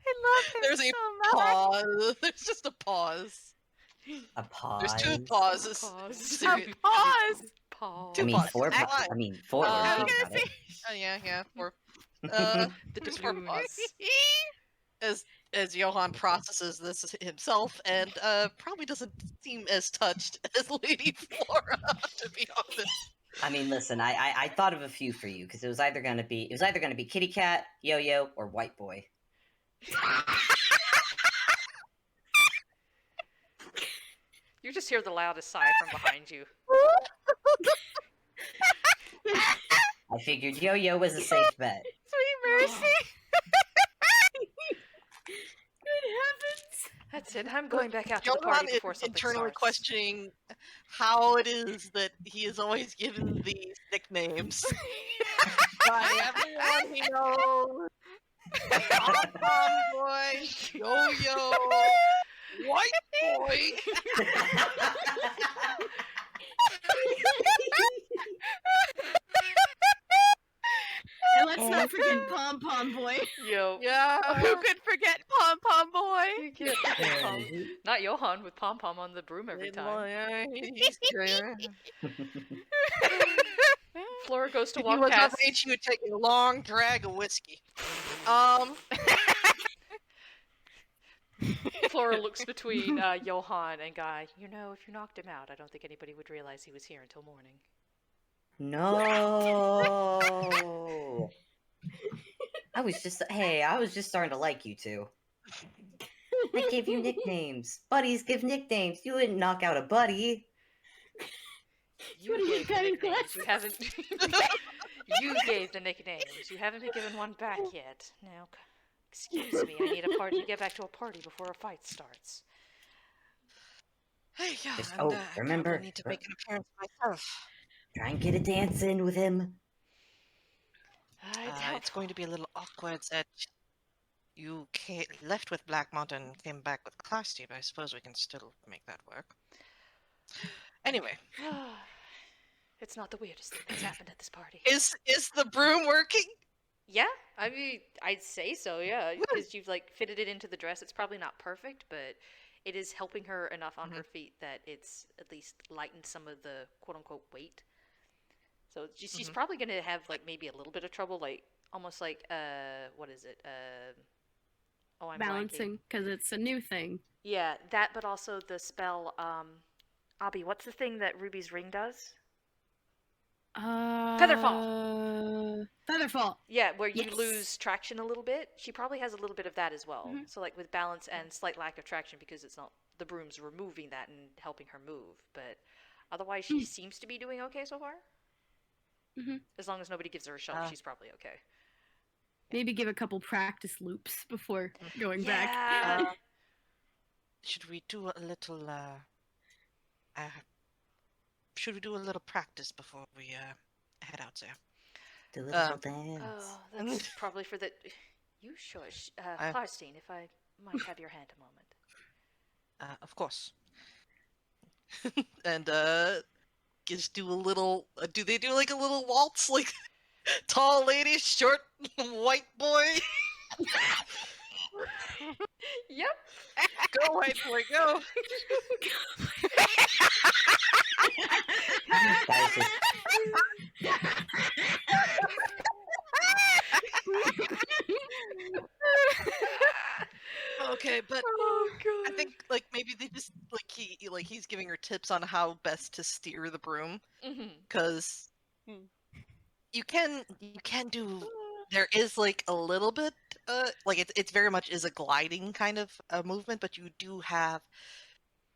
I love him there's a so much. pause. There's just a pause. a There's two pause. pauses. Pause. Seriously. Pause. Pause. Two I mean, pauses. four. Actually, I mean, four. I I Think was about gonna it. say. yeah. Or The there's four doubloons. pauses. As Johan processes this himself and probably doesn't seem as touched as Lady Flora, to be honest. I mean, listen, I thought of a few for you because it was either gonna be Kitty Cat, Yo-Yo, or White Boy. You just hear the loudest sigh from behind you. I figured Yo-Yo was a safe bet. Sweet mercy. Good heavens! That's it. I'm going back out to the Johan party is before something internally starts. questioning how it is that he is always given these nicknames by everyone he knows. Pom Boy, Yo-Yo, White Boy. And let's not forget Pom Pom Boy. Yo. Yeah. Who could forget Pom Pom Boy? You can't forget Pom. Not Johan with Pom Pom on the broom every time. Yeah, he's great. Flora goes to If he walk was past. of age, he would take a long drag of whiskey. Flora looks between Johan and Guy. You know, if you knocked him out, I don't think anybody would realize he was here until morning. No. I was just starting to like you two. I gave you nicknames. Buddies give nicknames. You wouldn't knock out a buddy. You What are you gave the cutting nicknames. You glasses? haven't. You gave the nicknames. You haven't been given one back yet. Now, excuse me. I need a party to get back to a party before a fight starts. Hey, yeah, Just- and, remember, probably need to make an appearance myself. try and get a dance in with him. It's going to be a little awkward that you left with Blackmont and came back with Class Team. I suppose we can still make that work. Anyway, It's not the weirdest thing that's happened at this party. is the broom working? Yeah, I mean, I'd say so. Yeah, because you've like fitted it into the dress. It's probably not perfect, but it is helping her enough on her feet that it's at least lightened some of the quote unquote weight. So she's probably gonna have like maybe a little bit of trouble, like almost like what is it? Oh, I'm blanking. Balancing, because it's a new thing. Yeah, that, but also the spell. Obby, what's the thing that Ruby's ring does? Featherfall. Yeah, where you Yes. lose traction a little bit. She probably has a little bit of that as well. So like with balance and slight lack of traction because it's not the broom's removing that and helping her move. But otherwise, she seems to be doing okay so far. As long as nobody gives her a shove, she's probably okay. Maybe give a couple practice loops before going back. Yeah. Should we do a little should we do a little practice before we head out there? Do a little dance. Oh, that's probably for the. You shush, Klarstein, if I might have your hand a moment. Of course. And just do a little. Do they do like a little waltz, like tall lady, short white boy? Yep. Go white boy, go! Guys, just- Okay, but Oh god. I think like maybe they just he's giving her tips on how best to steer the broom because you can do. There is like a little bit like it's very much is a gliding kind of movement, but you do have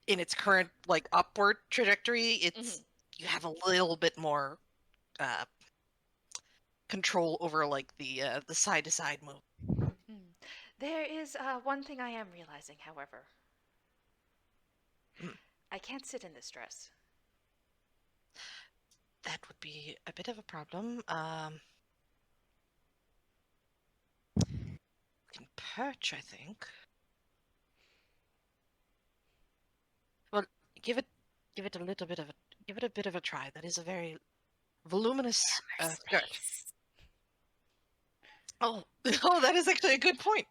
in its current like upward trajectory, it's you have a little bit more control over like the side to side move. There is one thing I am realizing, however. I can't sit in this dress. That would be a bit of a problem. We can perch, I think. Well, give it a little bit of a give it a bit of a try. That is a very voluminous skirt. Oh, oh, that is actually a good point.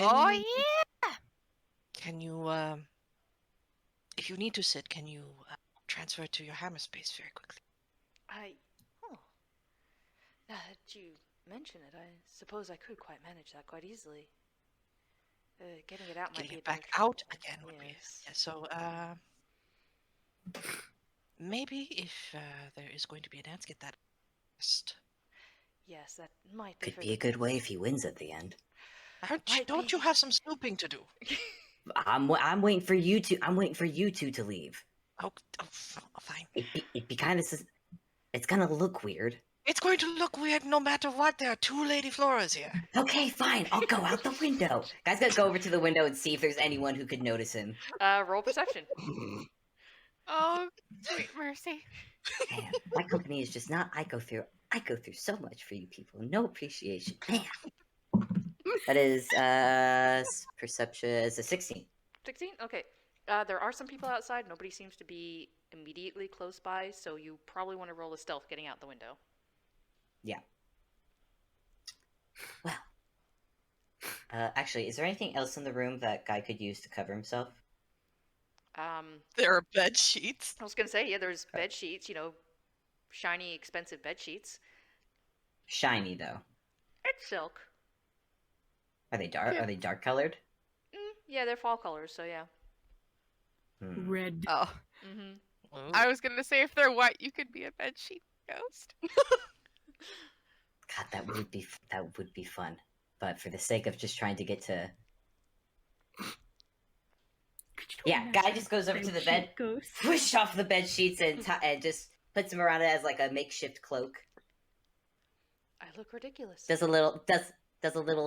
Oh You, yeah. Can you, if you need to sit, can you transfer to your hammer space very quickly? Oh. Now that you mention it, I suppose I could quite manage that quite easily. Getting it out might Getting be a it bit back of out trouble. again would be. Yes. Yeah, so, maybe if there is going to be a dance, get that first. Yes, that might be Could for be the a good way best. if he wins at the end. Don't you have some snooping to do? I'm waiting for you two. I'm waiting for you two to leave. Oh, fine. It'd be kind of. It's gonna look weird. It's going to look weird no matter what. There are 2 Lady Floras here. Okay, fine. I'll go out the window. Guys, gotta go over to the window and see if there's anyone who could notice him. Roll perception. Oh, sweet mercy. Man, my company is just not. I go through so much for you people. No appreciation. Man. That is perception is a 16. 16? Okay. There are some people outside. Nobody seems to be immediately close by, so you probably want to roll a stealth getting out the window. Yeah. Well. Actually, is there anything else in the room that Guy could use to cover himself? There are bed sheets. I was gonna say, yeah, there's bed sheets, shiny, expensive bed sheets. Shiny though. It's silk. Are they dark? Yeah. Are they dark colored? Yeah, they're fall colors, so yeah. Red. Oh, Mm-hmm. I was gonna say if they're white, you could be a bedsheet ghost. God, that would be fun. But for the sake of just trying to get to, yeah, Guy just goes over to the bed, push off the bed sheets, and just puts them around it as like a makeshift cloak. I look ridiculous. Does a little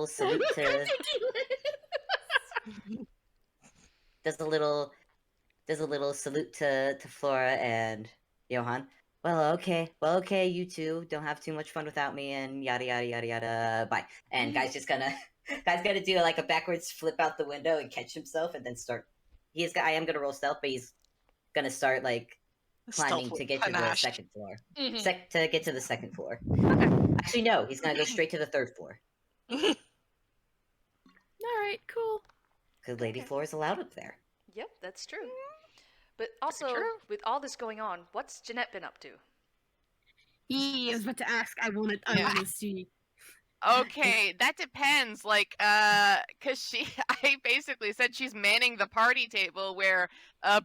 salute to. does a little salute to Flora and Johan. Well, okay, you two don't have too much fun without me, and yada yada yada yada. Bye. And Guy's gonna do like a backwards flip out the window and catch himself, and then start. I am gonna roll stealth, but he's gonna start like climbing to get to the second floor. To get to the second floor. Actually, no, he's gonna go straight to the third floor. All right, cool. Because Lady Floor is allowed up there. Yep, that's true. But also, with all this going on, what's Jeanette been up to? I was about to ask. I want to see. Okay, that depends. Like, cause I basically said she's manning the party table where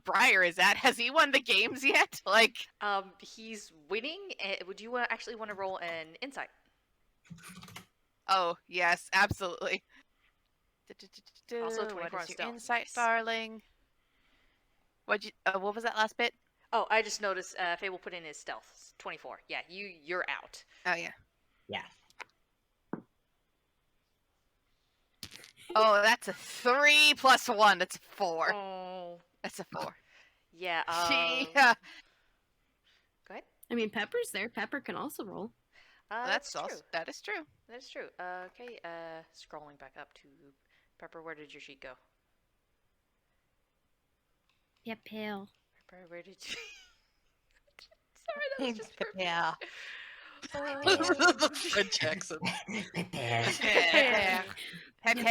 Briar is at. Has he won the games yet? Like, he's winning. Would you actually want to roll an insight? Oh yes, absolutely. Also 24 what on is your stealth. insight, Nice. darling? What was that last bit? Oh, I just noticed Fable put in his stealth. 24. Yeah, you're out. Oh yeah. Yeah. Oh, that's a 3 plus 1. That's a 4. Oh. That's a 4. Yeah, Yeah. Go ahead. I mean, Pepper's there. Pepper can also roll. That's true. also, that is true. That is true. Okay, scrolling back up to Pepper. Where did your sheet go? Yeah, pale. Pepper, where did you... Sorry, that was just perfect. Yeah. Fred Jackson. Pepper.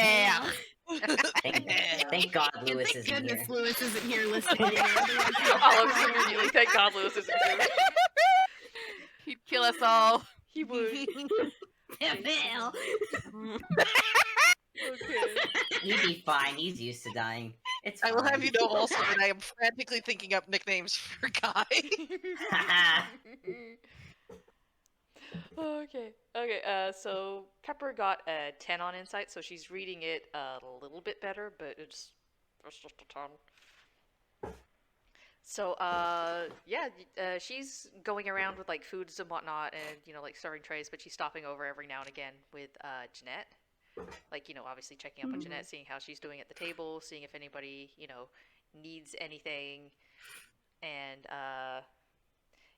Thank God Lewis isn't Goodness, here. Lewis isn't here listening. All of immediately. Thank God Lewis isn't here. He'd kill us all. He would. Pale. Okay. He'd be fine. He's used to dying. It's I fine. will have you know also that I am frantically thinking up nicknames for Guy. Okay, so Pepper got a 10 on insight, so she's reading it a little bit better, but it's just a 10. So, she's going around with, like, foods and whatnot and, like, serving trays, but she's stopping over every now and again with, Jeanette. Like, obviously checking up on Jeanette, seeing how she's doing at the table, seeing if anybody, needs anything. And,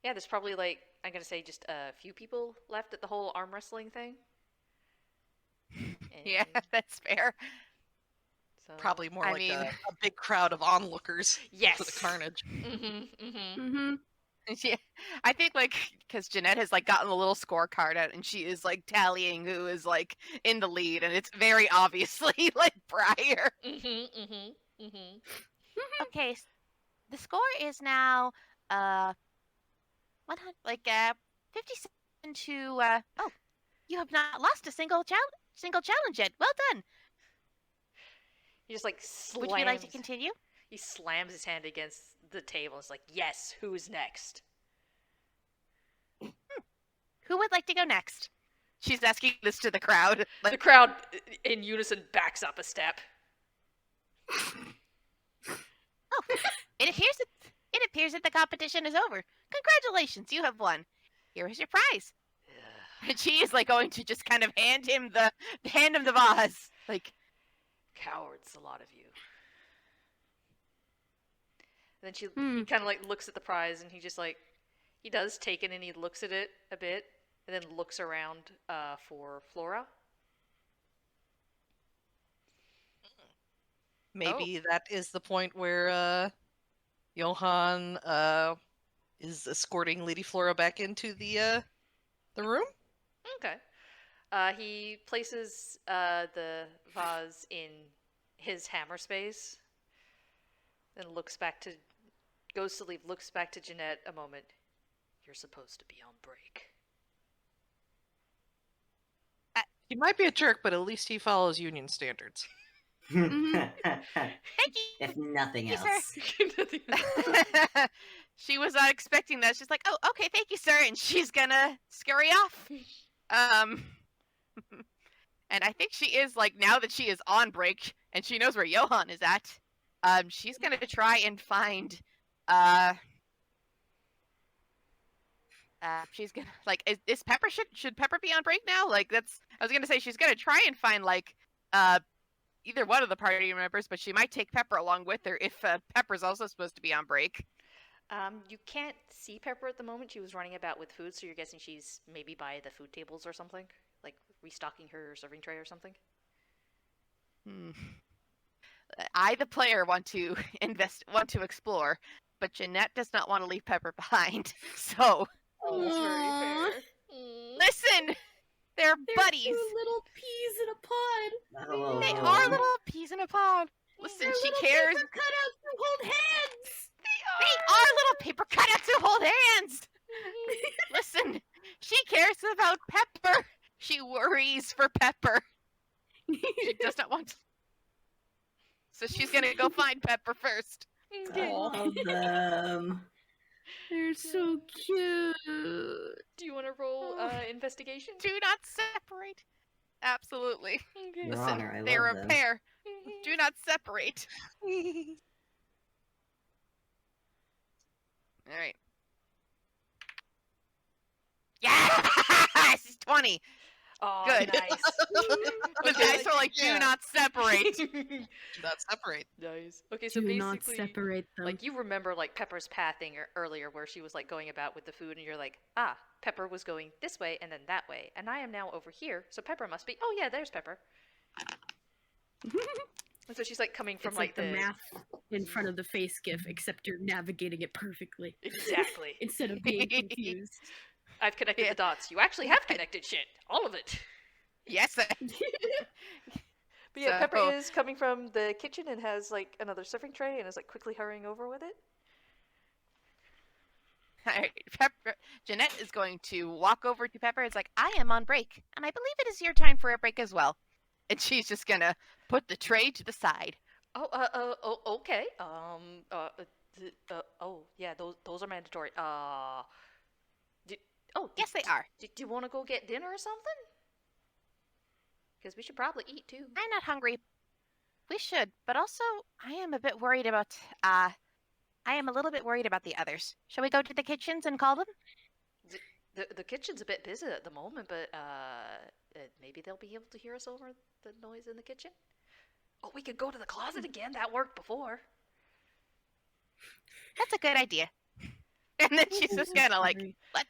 there's probably, like, I'm gonna say just a few people left at the whole arm wrestling thing. Yeah, that's fair. So, Probably more I like mean- a big crowd of onlookers yes. for the carnage. Mm-hmm, mm-hmm. Mm-hmm. Yeah, I think like because Jeanette has like gotten a little scorecard out, and she is like tallying who is like in the lead, and it's very obviously like Briar. Okay, the score is now 100 57 to oh, you have not lost a single challenge yet. Well done. He just like Would you like to slams. continue? He slams his hand against the table. It's like, yes, who's next? Who would like to go next? She's asking this to the crowd. The crowd, in unison, backs up a step. Oh, it appears that the competition is over. Congratulations, you have won. Here is your prize. And she is like going to just kind of hand him the vase. Like, cowards, a lot of you. And then he kind of like looks at the prize, and he just like, he does take it, and he looks at it a bit, and then looks around for Flora. Maybe that is the point where Johan is escorting Lady Flora back into the room. Okay. He places the vase in his hammer space, then goes to leave, looks back to Jeanette a moment. You're supposed to be on break. He might be a jerk, but at least he follows union standards. thank you. If nothing Thank else. you, sir. She was not expecting that. She's like, oh, okay, thank you, sir. And she's gonna scurry off. And I think she is, like, now that she is on break and she knows where Johan is at, she's gonna try and find, she's gonna, like, is Pepper, should Pepper be on break now? Like, I was gonna say, she's gonna try and find, like, either one of the party members, but she might take Pepper along with her if Pepper's also supposed to be on break. You can't see Pepper at the moment. She was running about with food, so you're guessing she's maybe by the food tables or something? Like, restocking her serving tray or something? I, the player, want to explore, but Jeanette does not want to leave Pepper behind. So, That's very fair. listen! They're buddies! Two little peas in a pod. Oh. They are little peas in a pod. Listen, They're she little cares. paper cutouts who hold hands. They are little paper cutouts who hold hands! Listen, she cares about Pepper. She worries for Pepper. She does not want to. So she's gonna go find Pepper first. All of them. They're so cute. Do you want to roll investigation? Do not separate. Absolutely. Okay. Your Listen, Honor, I they're love a them. pair. Do not separate. All right. Yes, 20. Oh, Good. nice. The dice are like, Yeah. do not separate. Do not separate. Nice. Okay, so Do basically, not separate them. like, you remember, like, Pepper's pathing earlier where she was, like, going about with the food, and you're like, Pepper was going this way and then that way, and I am now over here, so Pepper must be, oh yeah, there's Pepper. And so she's, like, coming from, It's like the the math in front of the face gif, except you're navigating it perfectly Exactly. instead of being confused. I've connected Yeah. the dots. You actually have connected shit. All of it. Yes. But yeah, So- Pepper is coming from the kitchen and has, like, another serving tray and is, like, quickly hurrying over with it. All right, Pepper. Jeanette is going to walk over to Pepper. It's like, I am on break, and I believe it is your time for a break as well. And she's just gonna put the tray to the side. Okay. Oh, yeah, those are mandatory. Yes, they are. Do you want to go get dinner or something? Because we should probably eat too. I'm not hungry. We should, but also I am a bit worried about. I am a little bit worried about the others. Shall we go to the kitchens and call them? The kitchen's a bit busy at the moment, but maybe they'll be able to hear us over the noise in the kitchen. Oh, we could go to the closet again. That worked before. That's a good idea. And then she's I'm just so kind of like, sorry. what?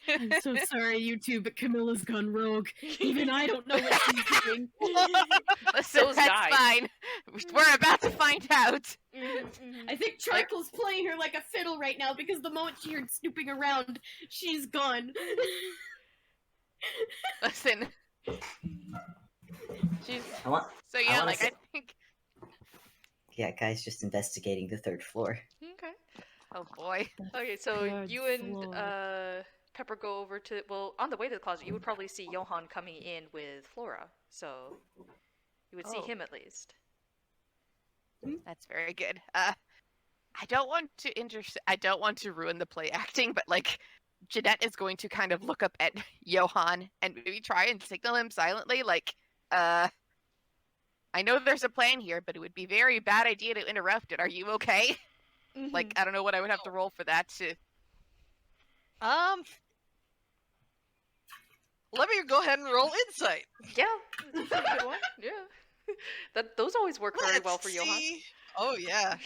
I'm so sorry, you two, but Camilla's gone rogue. Even I don't know what she's doing. Listen, So's that's Guy. fine. We're about to find out. I think Charcoal's playing her like a fiddle right now because the moment she heard snooping around, she's gone. Listen. She's I want. so I yeah, wanna like say- I think. Yeah, guys, just investigating the third floor. Okay. Oh boy. Okay, so Third you and floor. Pepper go over to, well, on the way to the closet, you would probably see Johan coming in with Flora, so you would see Oh. him at least. That's very good. I don't want to I don't want to ruin the play acting, but like Jeanette is going to kind of look up at Johan and maybe try and signal him silently, like, I know there's a plan here, but it would be a very bad idea to interrupt it. Are you okay? Like, I don't know what I would have to roll for that to. Let me go ahead and roll insight. Yeah, that's a good one. Yeah, those always work very well for Johan. see. Oh yeah,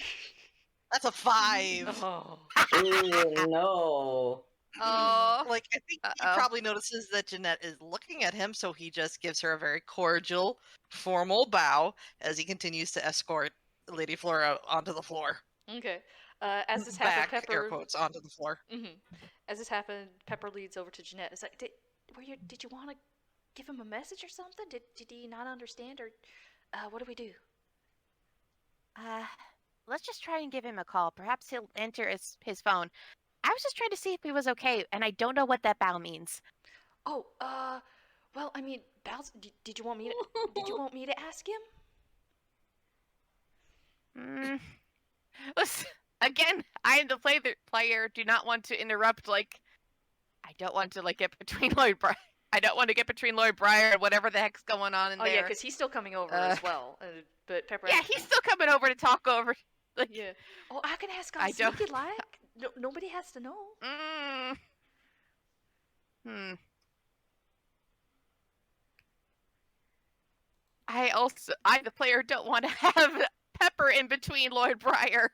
that's a 5. Oh. Ooh, no. Oh. Like, I think he Uh-oh. probably notices that Jeanette is looking at him, so he just gives her a very cordial, formal bow as he continues to escort Lady Flora onto the floor. Okay. As this happened, Back, air Pepper. quotes, onto the floor. As this happened, Pepper leads over to Jeanette. It's like, did you want to give him a message or something? Did he not understand, or what do we do? Let's just try and give him a call. Perhaps he'll enter his phone. I was just trying to see if he was okay, and I don't know what that bow means. Oh, well, I mean, did you want me to? Did you want me to ask him? Listen, again, I am the player. Do not want to interrupt. Like, I don't want to get between Lloyd Briar. I don't want to get between Lloyd Briar and whatever the heck's going on in Oh there. yeah, because he's still coming over as well. But Pepper. Yeah, he's still coming over to talk over. Like, Yeah. Oh, I can ask I on don't- sneaky like. No, nobody has to know. I, the player, don't want to have Pepper in between Lloyd Briar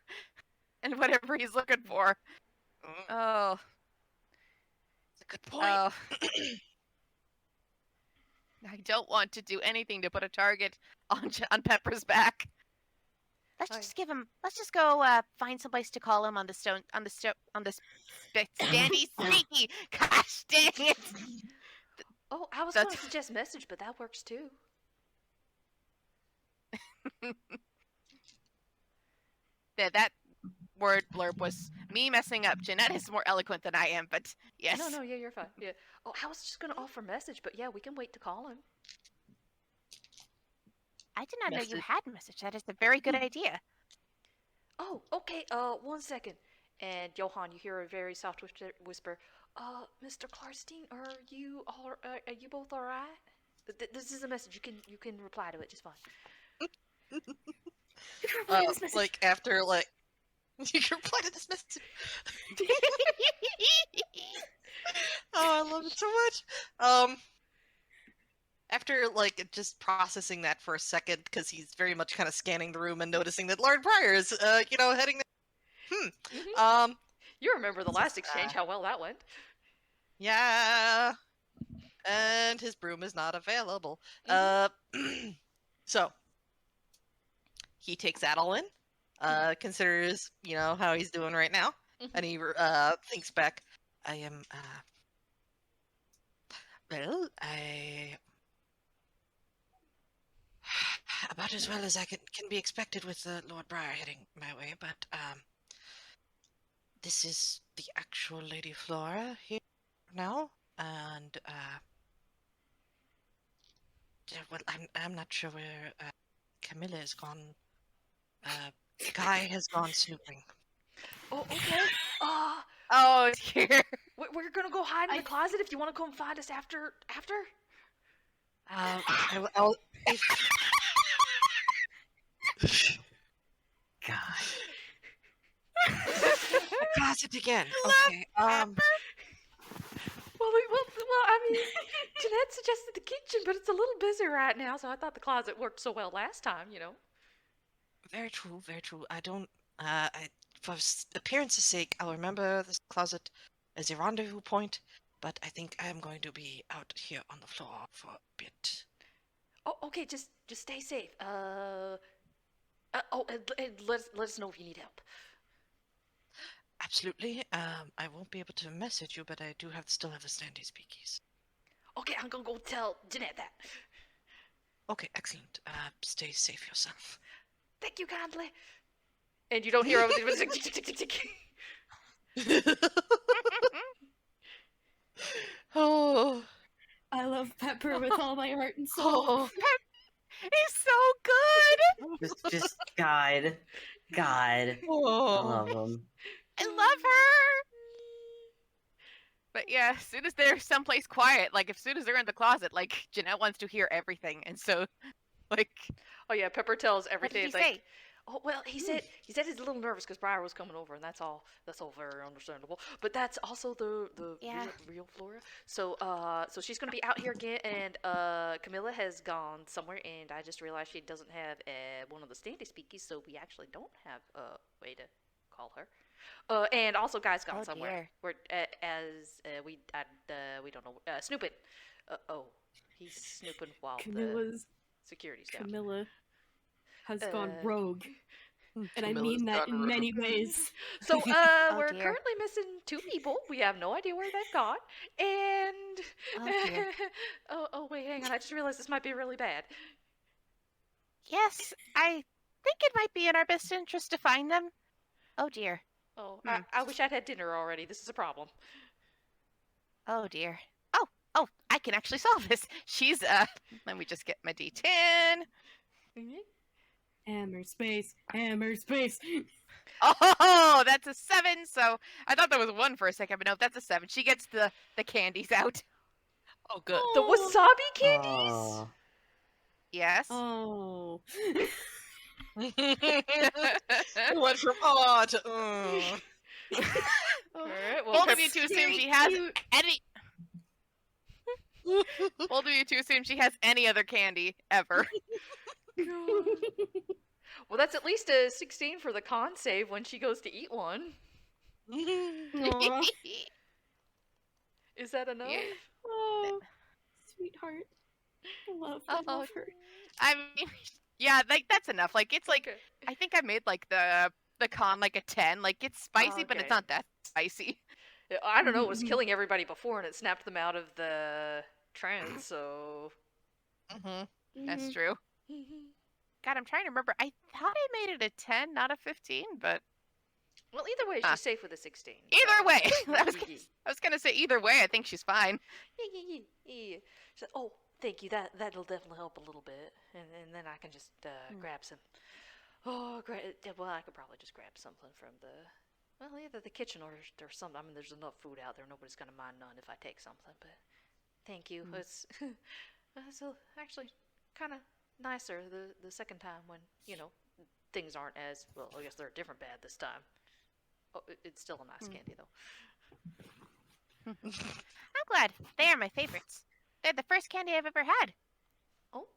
and whatever he's looking for. Oh. That's a good point. Oh. I don't want to do anything to put a target on Pepper's back. Let's just go find some place to call him on the standy sneaky. Gosh dang it! Oh, I was That's- going to suggest message, but that works too. That word blurb was me messing up. Jeanette is more eloquent than I am, but yes. No, yeah, you're fine. Yeah. Oh, I was just going to offer message, but yeah, we can wait to call him. I did not know you Message. had message. That is a very good idea. Oh, okay. 1 second. And Johan, you hear a very soft whisper. Mr. Klarstein, are you both all right? This is a message. You can reply to it just fine. Like, after, you can reply to this message. Oh, I love it so much. After, just processing that for a second, because he's very much kind of scanning the room and noticing that Lord Briar is, heading there. You remember the last exchange, how well that went. Yeah. And his broom is not available. So, he takes that all in, considers, how he's doing right now, and he thinks back, I am, I about as well as I can be expected with Lord Briar heading my way, but this is the actual Lady Flora here now, and well, I'm not sure where Camilla has gone. Guy has gone snooping. Oh, okay. Oh, it's here. We're gonna go hide in the closet if you want to come find us after. I'll God. closet again. Okay. Well, I mean, Jeanette suggested the kitchen, but it's a little busy right now, so I thought the closet worked so well last time, Very true. Very true. I don't. For appearance's sake, I'll remember this closet as a rendezvous point. But I think I am going to be out here on the floor for a bit. Oh, okay, just stay safe. Let us know if you need help. Absolutely. I won't be able to message you, but I do still have the standy speakies. Okay, I'm gonna go tell Jeanette that. Okay, excellent. Stay safe yourself. Thank you kindly. And you don't hear over the tick, tick, tick, tick, tick. Oh. I love Pepper with all my heart and soul. Oh. He's so good. Just God. I Oh. love him. I love her. But yeah, as soon as they're someplace quiet, like as soon as they're in the closet, like Jeanette wants to hear everything, and so, like, Oh yeah, Pepper tells what did everything. he It's like, say? oh well, he said he's a little nervous because Briar was coming over, and that's all. That's all very understandable. But that's also the Yeah. real Flora. So so she's gonna be out here again, and Camilla has gone somewhere, and I just realized she doesn't have one of the standy speakies, so we actually don't have a way to call her. And also, Guy's gone Oh, somewhere. dear. We're we don't know. Snooping. Oh, he's snooping while the security's down. Camilla has gone rogue. And I Camilla's mean that gone in rogue. many ways. So we're dear. currently missing 2 people. We have no idea where they've gone. And Oh, dear. oh wait, hang on. I just realized this might be really bad. Yes, I think it might be in our best interest to find them. Oh dear. Oh, I wish I'd had dinner already. This is a problem. Oh dear. Oh, I can actually solve this. She's let me just get my D10. Hammer space, hammer space. Oh, that's a 7. So I thought that was 1 for a second, but no, that's a 7. She gets the candies out. Oh, good. The wasabi candies? Oh. Yes. Oh. It went from aw to All right. Well, Both of you two assume she has any. Both of you two assume she has any other candy ever. well, that's at least a 16 for the con save when she goes to eat one. Aw. Is that enough? Yeah. Oh, sweetheart. I love her. I mean, yeah, like that's enough. Like it's like Okay. I think I made like the con like a 10. Like it's spicy, but it's okay. not that spicy. I don't know. It was killing everybody before, and it snapped them out of the trance. So. That's true. God, I'm trying to remember. I thought I made it a 10, not a 15, but Well, either way, she's safe with a 16. either so- way, I Yeah. was gonna say either way. I think she's fine. Yeah. She's like, oh, thank you. That'll definitely help a little bit, and then I can just grab some. Oh, great. Well, I could probably just grab something from either the kitchen or something. I mean, there's enough food out there. Nobody's gonna mind none if I take something. But thank you. It's actually kind of nicer the second time when things aren't as well. I guess they're a different bad this time. Oh, it's still a nice candy though. I'm glad. They are my favorites. They're the first candy I've ever had. Oh.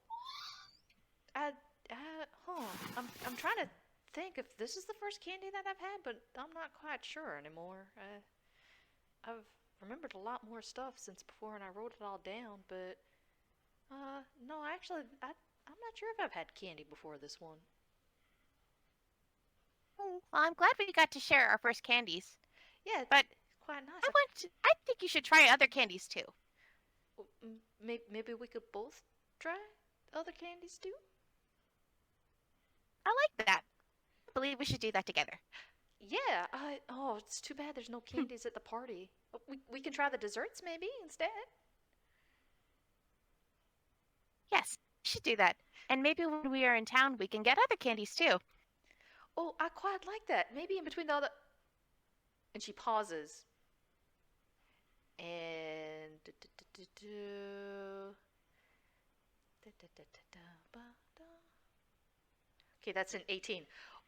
I'm trying to think if this is the first candy that I've had, but I'm not quite sure anymore. I've remembered a lot more stuff since before, and I wrote it all down. But no, actually, I'm not sure if I've had candy before this one. Well, I'm glad we got to share our first candies. Yeah, But it's quite nice. I think you should try other candies too. Maybe we could both try other candies too. I like that. I believe we should do that together. Yeah. Oh, it's too bad there's no candies at the party. We can try the desserts maybe instead. Yes, we should do that. And maybe when we are in town, we can get other candies too. Oh, I quite like that. Maybe in between the other. And she pauses. And. Okay, that's an 18.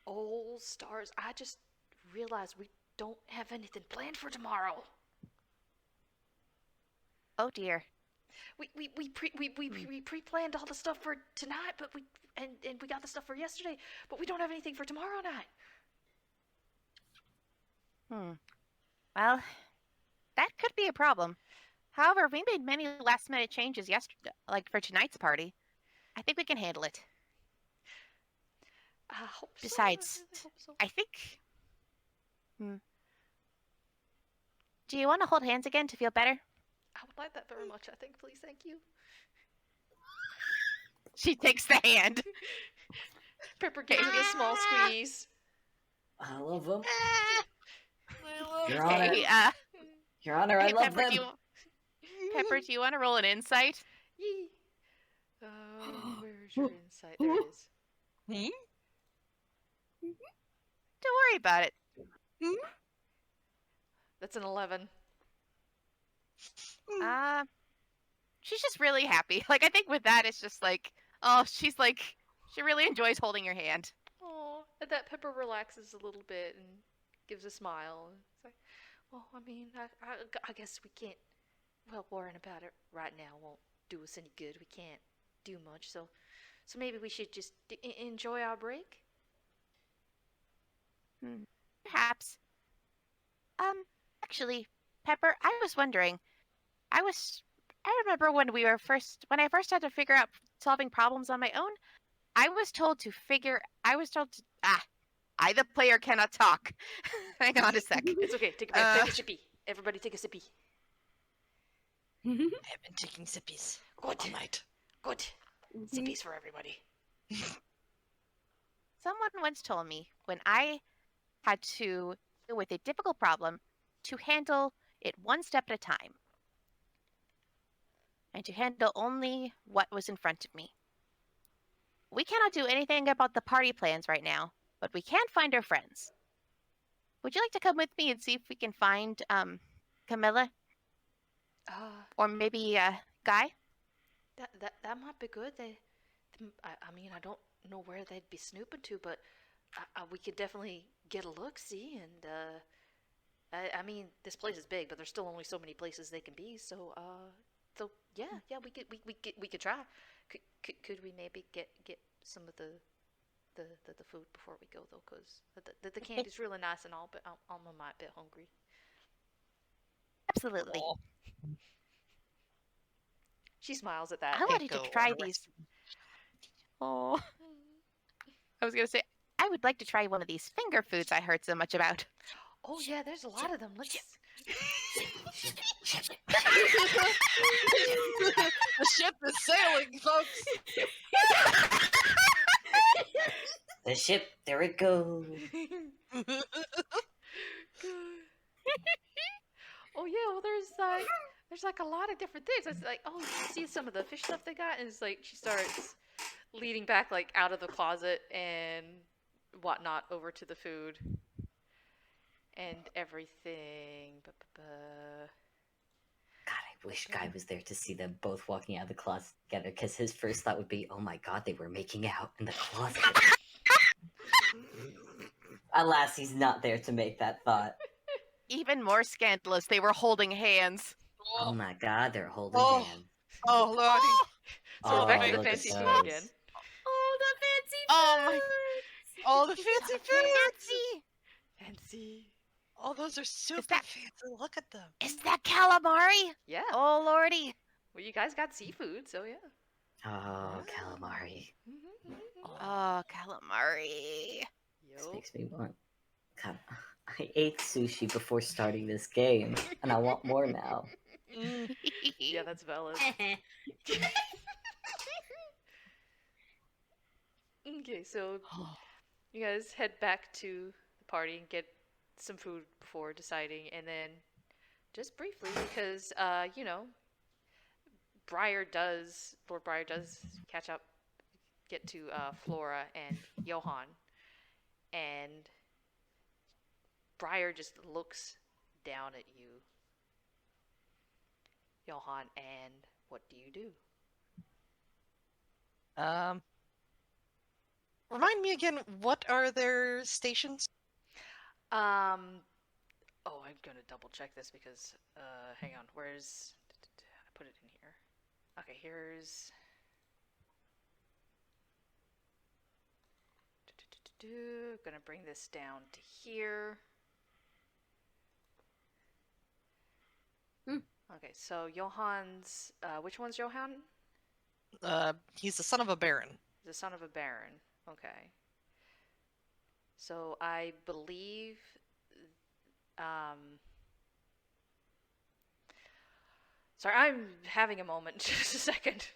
Oh, stars. I just realized we don't have anything planned for tomorrow. Oh dear. We pre-planned all the stuff for tonight, but we got the stuff for yesterday, but we don't have anything for tomorrow night. Well, that could be a problem. However, we made many last-minute changes yesterday, like for tonight's party. I think we can handle it. I hope so. Besides, I really hope so. I think. Do you want to hold hands again to feel better? I would like that very much. I think, please, thank you. She takes the hand. Pepper gave me a small squeeze. I love them. I Your Honor. Hey, Your Honor, I hey, love Pepper, them. Pepper, do you want to roll an insight? Yee. Where's your insight? There it is. Don't worry about it. That's an 11. She's just really happy. Like, I think with that, it's just like, oh, she's like, she really enjoys holding your hand. Oh, and that Pepper relaxes a little bit and gives a smile. It's like, well, I mean, I guess we can't. Well, worrying about it right now won't do us any good. We can't do much, so maybe we should just enjoy our break. Perhaps. Actually, Pepper, I was wondering. I remember when I first had to figure out solving problems on my own. I was told to. I, the player, cannot talk. Hang on a sec. It's okay. Take a break. Take a sippy. Everybody, take a sippy. have been taking sippies Good. all night. Good. Sippies for everybody. Someone once told me when I had to deal with a difficult problem to handle it one step at a time. And to handle only what was in front of me. We cannot do anything about the party plans right now, but we can find our friends. Would you like to come with me and see if we can find Camilla? Or maybe Guy? That might be good. I mean, I don't know where they'd be snooping to, but we could definitely get a look, see, and I mean, this place is big, but there's still only so many places they can be. So yeah, we could try. Could we maybe get some of the food before we go though? Cause the candy's really nice and all, but I'm a might bit hungry. Absolutely. Oh. She smiles at that. I wanted Go to try on a these. Oh. I was going to say, I would like to try one of these finger foods I heard so much about. Oh yeah, there's a lot of them. Let's. The ship is sailing, folks. The ship, there it goes. Oh yeah, well there's like a lot of different things. It's like, oh, you see some of the fish stuff they got, and it's like she starts leading back like out of the closet and whatnot over to the food and everything. God, I wish Guy was there to see them both walking out of the closet together, because his first thought would be, oh my god, they were making out in the closet. Alas, he's not there to make that thought. Even more scandalous, they were holding hands. Oh my god, they're holding Oh. hands. Oh, lordy. So we're back to the look at fancy food those. again. Oh, the fancy Oh my- foods! All the fancy foods. Fancy. Oh, those are super that- fancy. Look at them. Is that calamari? Yeah. Oh, lordy. Well, you guys got seafood, so yeah. Oh, calamari. Oh, calamari. This Yo. makes me want... God, I ate sushi before starting this game, and I want more now. Yeah, that's valid. Okay, so you guys head back to the party and get some food before deciding, and then just briefly, because you know, Lord Briar does catch up, get to Flora and Johan, and Briar just looks down at you, Johan, and what do you do? Remind me again, what are their stations? Oh, I'm gonna double check this because, hang on, where's, I put it in here. Okay, here's, gonna bring this down to here. Okay, so Johan's, which one's Johan? He's the son of a baron. The son of a baron. Okay. So I believe, um, sorry, I'm having a moment. Just a second.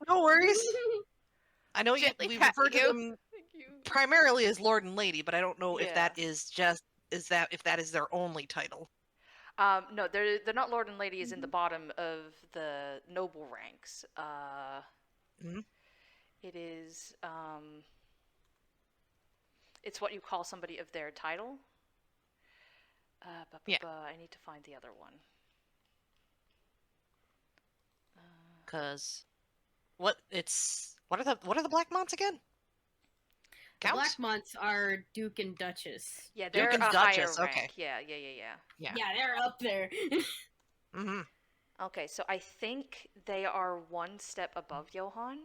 No worries. I know Gently we pat refer to you. them Thank you. primarily as Lord and Lady, but I don't know if Yeah. that is if that is their only title. No, they're not Lord and Lady is in the bottom of the noble ranks. Mhm. It is it's what you call somebody of their title. Yeah. I need to find the other one. Because what are the Black Monts again? The Counts? Blackmonts are Duke and Duchess. Yeah, Duke they're and a higher Duchess, okay. rank. Yeah. Yeah. Yeah, they're up there. Mm-hmm. Okay, so I think they are one step above Johan.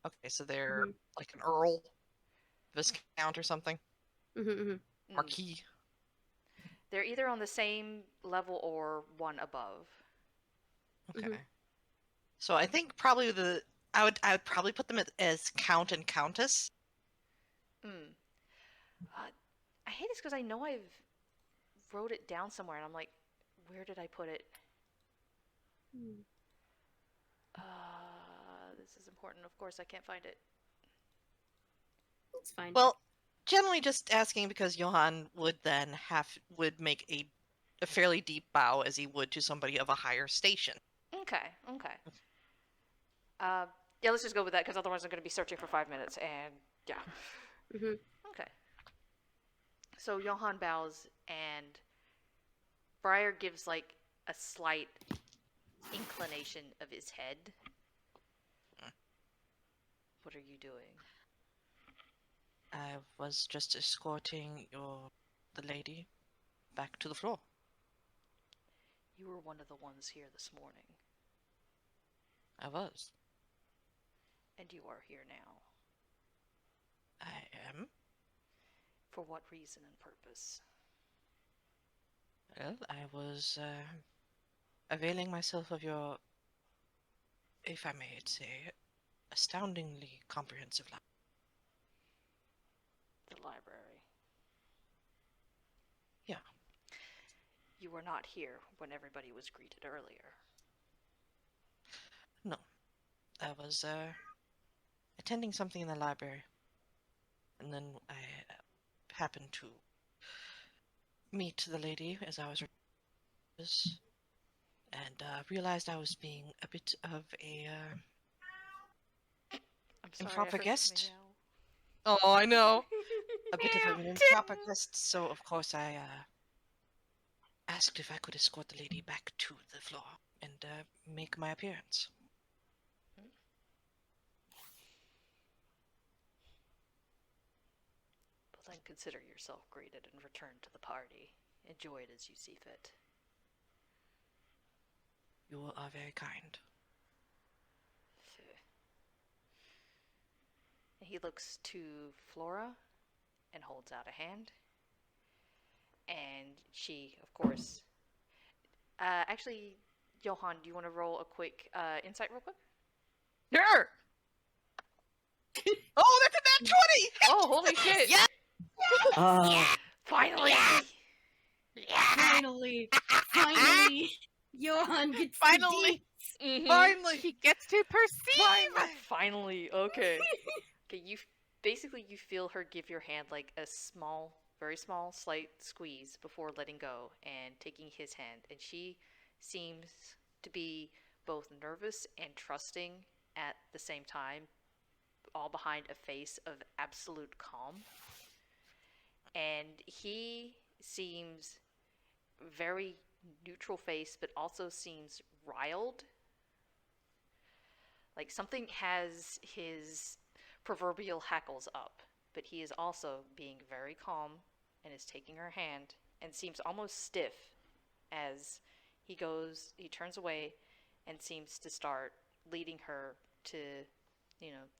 Okay, so they're Mhm. like an Earl, Viscount, or something. Mm. Marquis. They're either on the same level or one above. Okay. Mhm. So I think probably I would probably put them as Count and Countess. Mm. I hate this because I know I've wrote it down somewhere, and I'm like, where did I put it? This is important. Of course, I can't find it. It's fine. Well, generally just asking because Johan would then would make a fairly deep bow as he would to somebody of a higher station. Okay. Yeah, let's just go with that because otherwise I'm going to be searching for 5 minutes, and yeah. Mhm. Okay. So Johan bows, and Briar gives like a slight inclination of his head. What are you doing? I was just escorting the lady back to the floor. You were one of the ones here this morning, I was. and you are here now. I am. For what reason and purpose? Well, I was availing myself of your, if I may say, astoundingly comprehensive life. The library. Yeah. You were not here when everybody was greeted earlier. No. I was attending something in the library. And then I happened to meet the lady as I was and realized I was being a bit of a I'm sorry, I improper heard guest. the meow. Oh, I know. A bit of an improper guest, so of course I asked if I could escort the lady back to the floor and make my appearance. Well, then consider yourself greeted and return to the party. Enjoy it as you see fit. You are very kind. He looks to Flora and holds out a hand. And she, of course... actually, Johan, do you want to roll a quick insight real quick? Sure! Oh, that's a nat 20! Oh, holy shit! Yeah! Finally! Finally, Johan gets Finally. the Mhm. Finally! He gets to perceive. Finally, okay. Okay, you feel her give your hand like a small, very small, slight squeeze before letting go and taking his hand, and she seems to be both nervous and trusting at the same time, all behind a face of absolute calm. And he seems very neutral face, but also seems riled. Like something has his proverbial hackles up, but he is also being very calm and is taking her hand and seems almost stiff as he turns away and seems to start leading her to,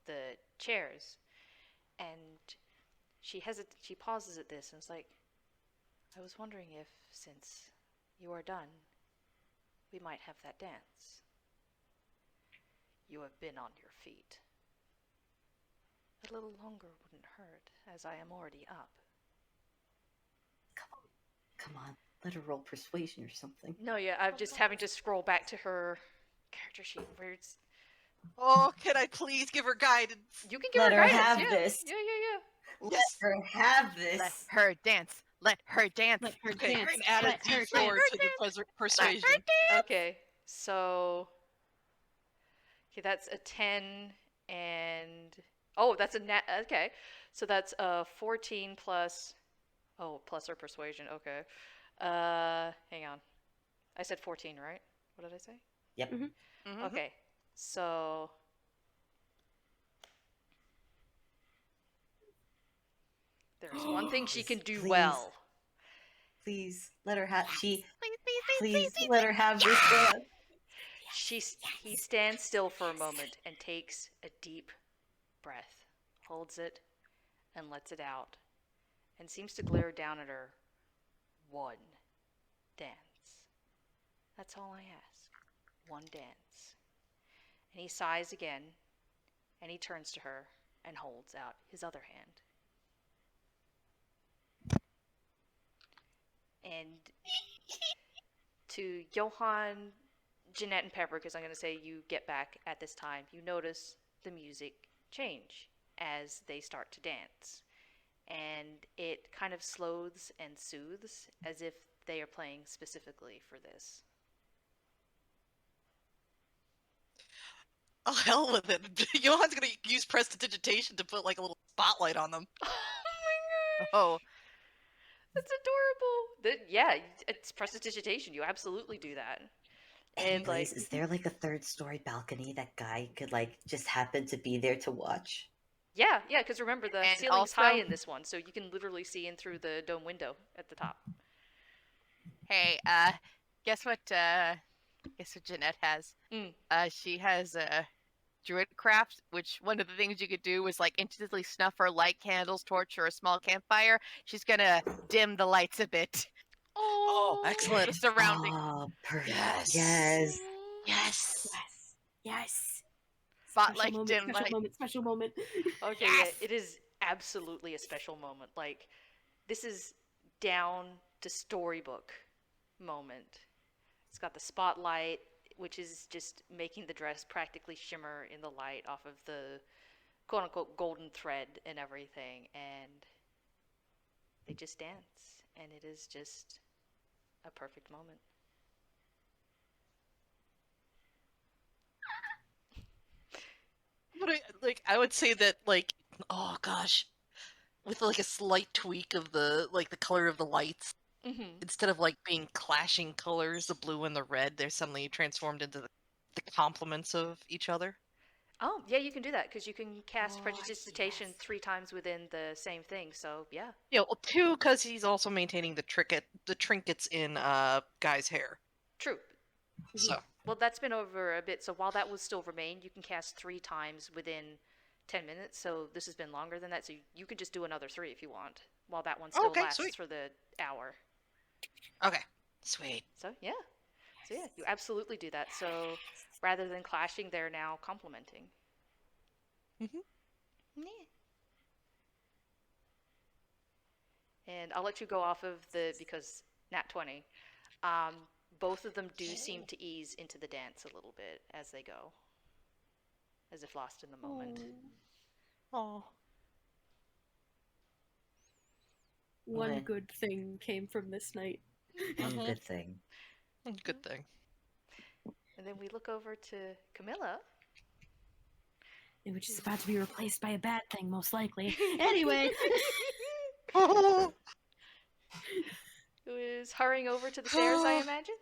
the chairs. And she pauses at this and is like, I was wondering if, since you are done, we might have that dance. You have been on your feet. A little longer wouldn't hurt, as I am already up. Come on, let her roll persuasion or something. No, yeah, I'm just having to scroll back to her character sheet where it's. Oh, can I please give her guidance? You can give Let her her guidance. have Yeah. this. Yeah, yeah, Let her have this. Let her dance. Let her dance. Let her Okay, dance. and add a Let her D4 dance. to the persuasion. yeah. Okay, so. Okay, that's a 10 and. Oh, that's a net. Okay, so that's a 14 plus. Oh, plus her persuasion. Okay. Hang on. I said 14, right? What did I say? Yep. Mhm. Okay, so. There's one thing she can do Please. well. Please let her have. Please, please, please, Please let her have this dance. He stands still for a moment and takes a deep breath, holds it, and lets it out, and seems to glare down at her. One dance. That's all I ask. One dance. And he sighs again, and he turns to her and holds out his other hand. And to Johan, Jeanette, and Pepper, because I'm going to say you get back at this time, you notice the music change as they start to dance. And it kind of slows and soothes as if they are playing specifically for this. Oh, hell with it. Johan's gonna use prestidigitation to put like a little spotlight on them. Oh my gosh! Oh, That's adorable. Yeah, it's prestidigitation. You absolutely do that. And Anyways, is there like a third-story balcony that guy could like just happen to be there to watch? yeah, because remember the And ceiling's high also- in this one, so you can literally see in through the dome window at the top. hey, guess what? Guess what Jeanette has? Mm. She has druidcraft, which one of the things you could do was like instantly snuff or light candles, torch, or a small campfire. She's gonna dim the lights a bit. Oh, excellent. The surrounding. Oh, perfect. Yes. Yes. Yes. Yes. Spotlight, Special moment, dim special light. moment, special moment. Okay, Yes! yeah, it is absolutely a special moment. Like, this is down to storybook moment. It's got the spotlight, which is just making the dress practically shimmer in the light off of the quote unquote golden thread and everything. And they just dance. And it is just a perfect moment. But I would say that like, oh gosh, with like a slight tweak of the color of the lights, Mm-hmm. instead of like being clashing colors, the blue and the red, they're suddenly transformed into the complements of each other. Oh, yeah, you can do that because you can cast Oh, prestidigitation yes. 3 times within the same thing. So, yeah. Yeah, well, two because he's also maintaining the trinkets in Guy's hair. True. So Well, that's been over a bit. So while that will still remain, you can cast 3 times within 10 minutes. So this has been longer than that. So you can just do another 3 if you want, while that one still Okay, lasts sweet. for the hour. okay, sweet. So yeah. So yeah, you absolutely do that. So rather than clashing, they're now complementing. Mhm. Yeah. And I'll let you go off of because nat 20. Both of them do seem to ease into the dance a little bit as they go, as if lost in the moment. Oh. One Okay. good thing came from this night. One Mhm. good thing. Good thing. And then we look over to Camilla. Which is about to be replaced by a bad thing, most likely. Anyway. Oh. Who is hurrying over to the stairs, I imagine?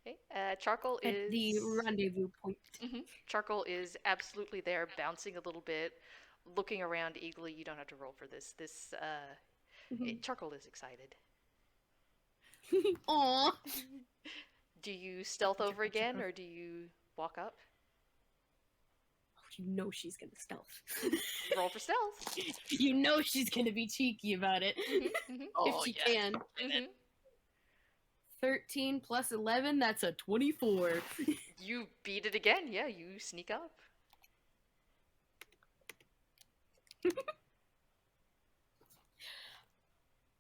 Okay. Charcoal At is the rendezvous point. Charcoal is absolutely there, bouncing a little bit, looking around eagerly. You don't have to roll for this. Charcoal is excited. Aww. Do you stealth over again, or do you walk up? You know she's gonna stealth. Roll for stealth. You know she's gonna be cheeky about it. Oh, if she yeah. can. 13 plus 11, that's a 24. You beat it again. Yeah, you sneak up.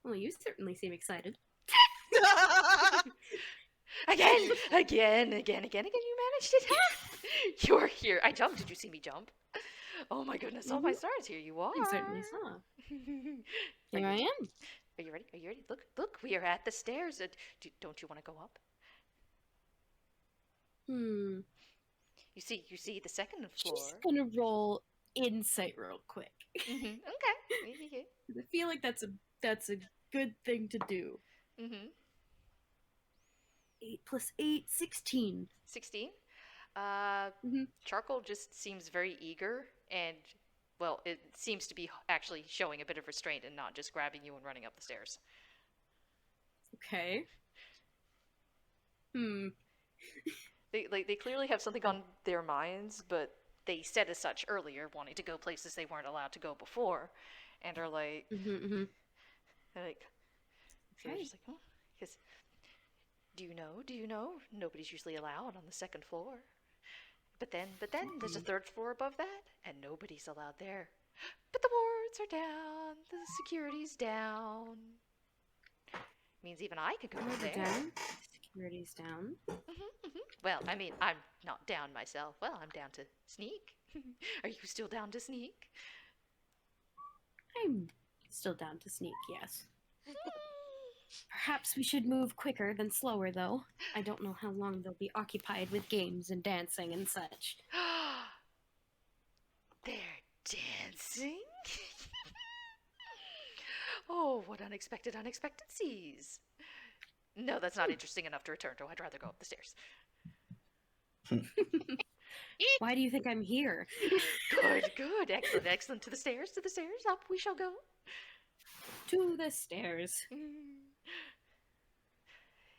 Well, you certainly seem excited. Again! You managed it! You're here. I jumped. Did you see me jump? Oh my goodness. Oh my stars, here you are. I certainly saw. Are Here I you- am. Are you ready? Are you ready? Look, we are at the stairs. Don't you want to go up? Hmm. You see the second floor. Just gonna roll insight real quick. Okay. I feel like that's a good thing to do. 8 plus 8, 16. 16. Mhm. Charcoal just seems very eager, and well, it seems to be actually showing a bit of restraint and not just grabbing you and running up the stairs. Okay. They clearly have something on their minds, but they said as such earlier, wanting to go places they weren't allowed to go before, and are like, Mhm. they're like, so they're Okay. just like, oh, because do you know? Nobody's usually allowed on the second floor. But then there's a third floor above that, and nobody's allowed there. But the wards are down, the security's down. Means even I can go there. Down. Security's down. Well, I mean, I'm not down myself. Well, I'm down to sneak. Are you still down to sneak? I'm still down to sneak, yes. Perhaps we should move quicker than slower, though. I don't know how long they'll be occupied with games and dancing and such. They're dancing? Oh, what unexpected unexpectancies. No, that's not interesting enough to return to. I'd rather go up the stairs. Why do you think I'm here? Good. Excellent. To the stairs, up we shall go. To the stairs.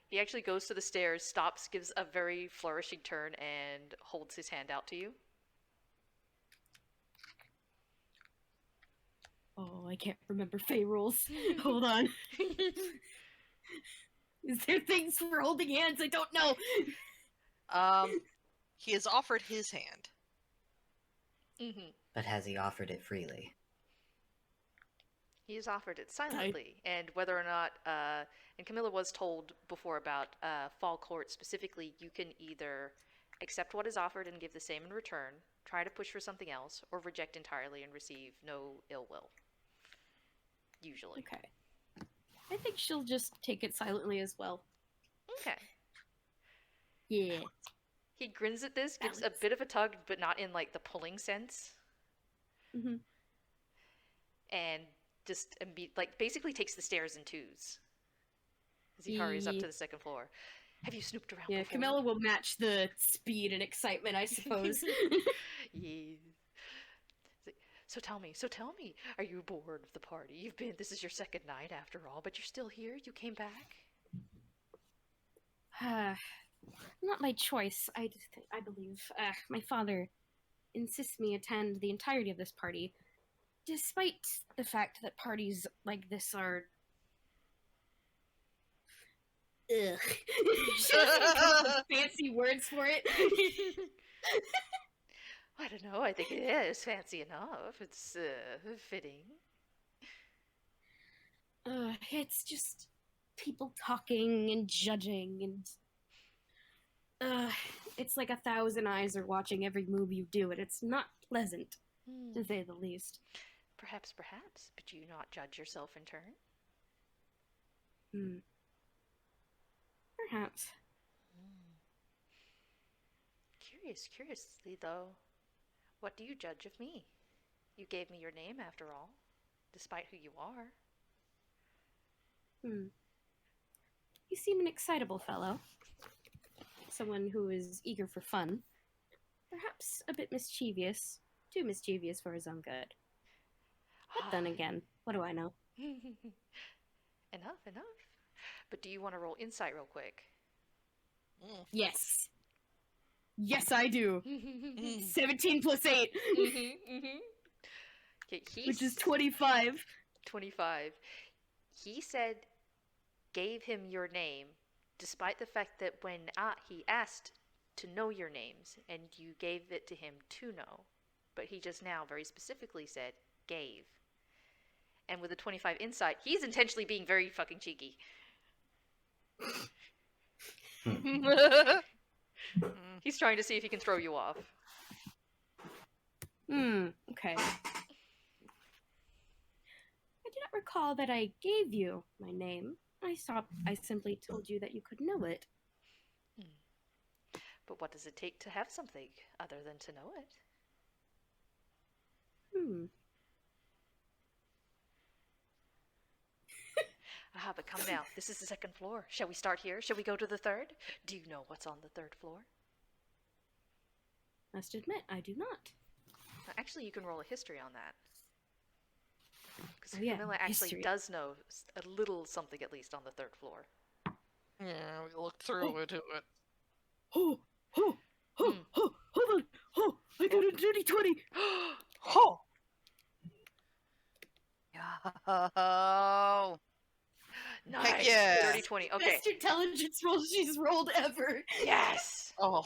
He actually goes to the stairs, stops, gives a very flourishing turn, and holds his hand out to you. Oh, I can't remember Fey rules. Hold on. Is there things for holding hands? I don't know. He has offered his hand. But has he offered it freely? He has offered it silently, and whether or not, and Camilla was told before about Fall Court specifically, you can either accept what is offered and give the same in return, try to push for something else, or reject entirely and receive no ill will. Usually. Okay. I think she'll just take it silently as well. Okay. Yeah. He grins at this, gives a Balance. bit of a tug, but not in like the pulling sense, Mhm. and just basically takes the stairs in twos as he hurries up to the second floor. Have you snooped around Yeah, before? Camilla will match the speed and excitement, I suppose. Yeah. So tell me, are you bored of the party? This is your second night after all, but you're still here? You came back? Not my choice, I believe. My father insists me attend the entirety of this party, despite the fact that parties like this are... Ugh. She doesn't even come up with fancy words for it. I don't know, I think it is fancy enough. It's fitting. It's just people talking and judging and it's like 1,000 eyes are watching every move you do, and it's not pleasant, to say the least. Perhaps, but do you not judge yourself in turn? Perhaps. Curiously though, what do you judge of me? You gave me your name after all, despite who you are. You seem an excitable fellow. Someone who is eager for fun. Perhaps a bit mischievous. Too mischievous for his own good. But then again, what do I know? Enough. But do you want to roll insight real quick? Yes. Yes, I do. 17 plus 8. Okay, Which is 25. 25. He said, gave him your name, despite the fact that when he asked to know your names, and you gave it to him to know, but he just now very specifically said, gave. And with a 25 insight, he's intentionally being very fucking cheeky. He's trying to see if he can throw you off. Okay. I do not recall that I gave you my name. I simply told you that you could know it. But what does it take to have something other than to know it? Aha, but come now. This is the second floor. Shall we start here? Shall we go to the third? Do you know what's on the third floor? Must admit, I do not. Actually, you can roll a history on that. Because Camilla actually does know a little something at least on the third floor. Yeah, we looked through it. Hold on. I got a dirty 20. Oh! Oh. Nice. Heck yeah. Dirty 20. Okay. Best intelligence roll she's rolled ever. Yes. Oh.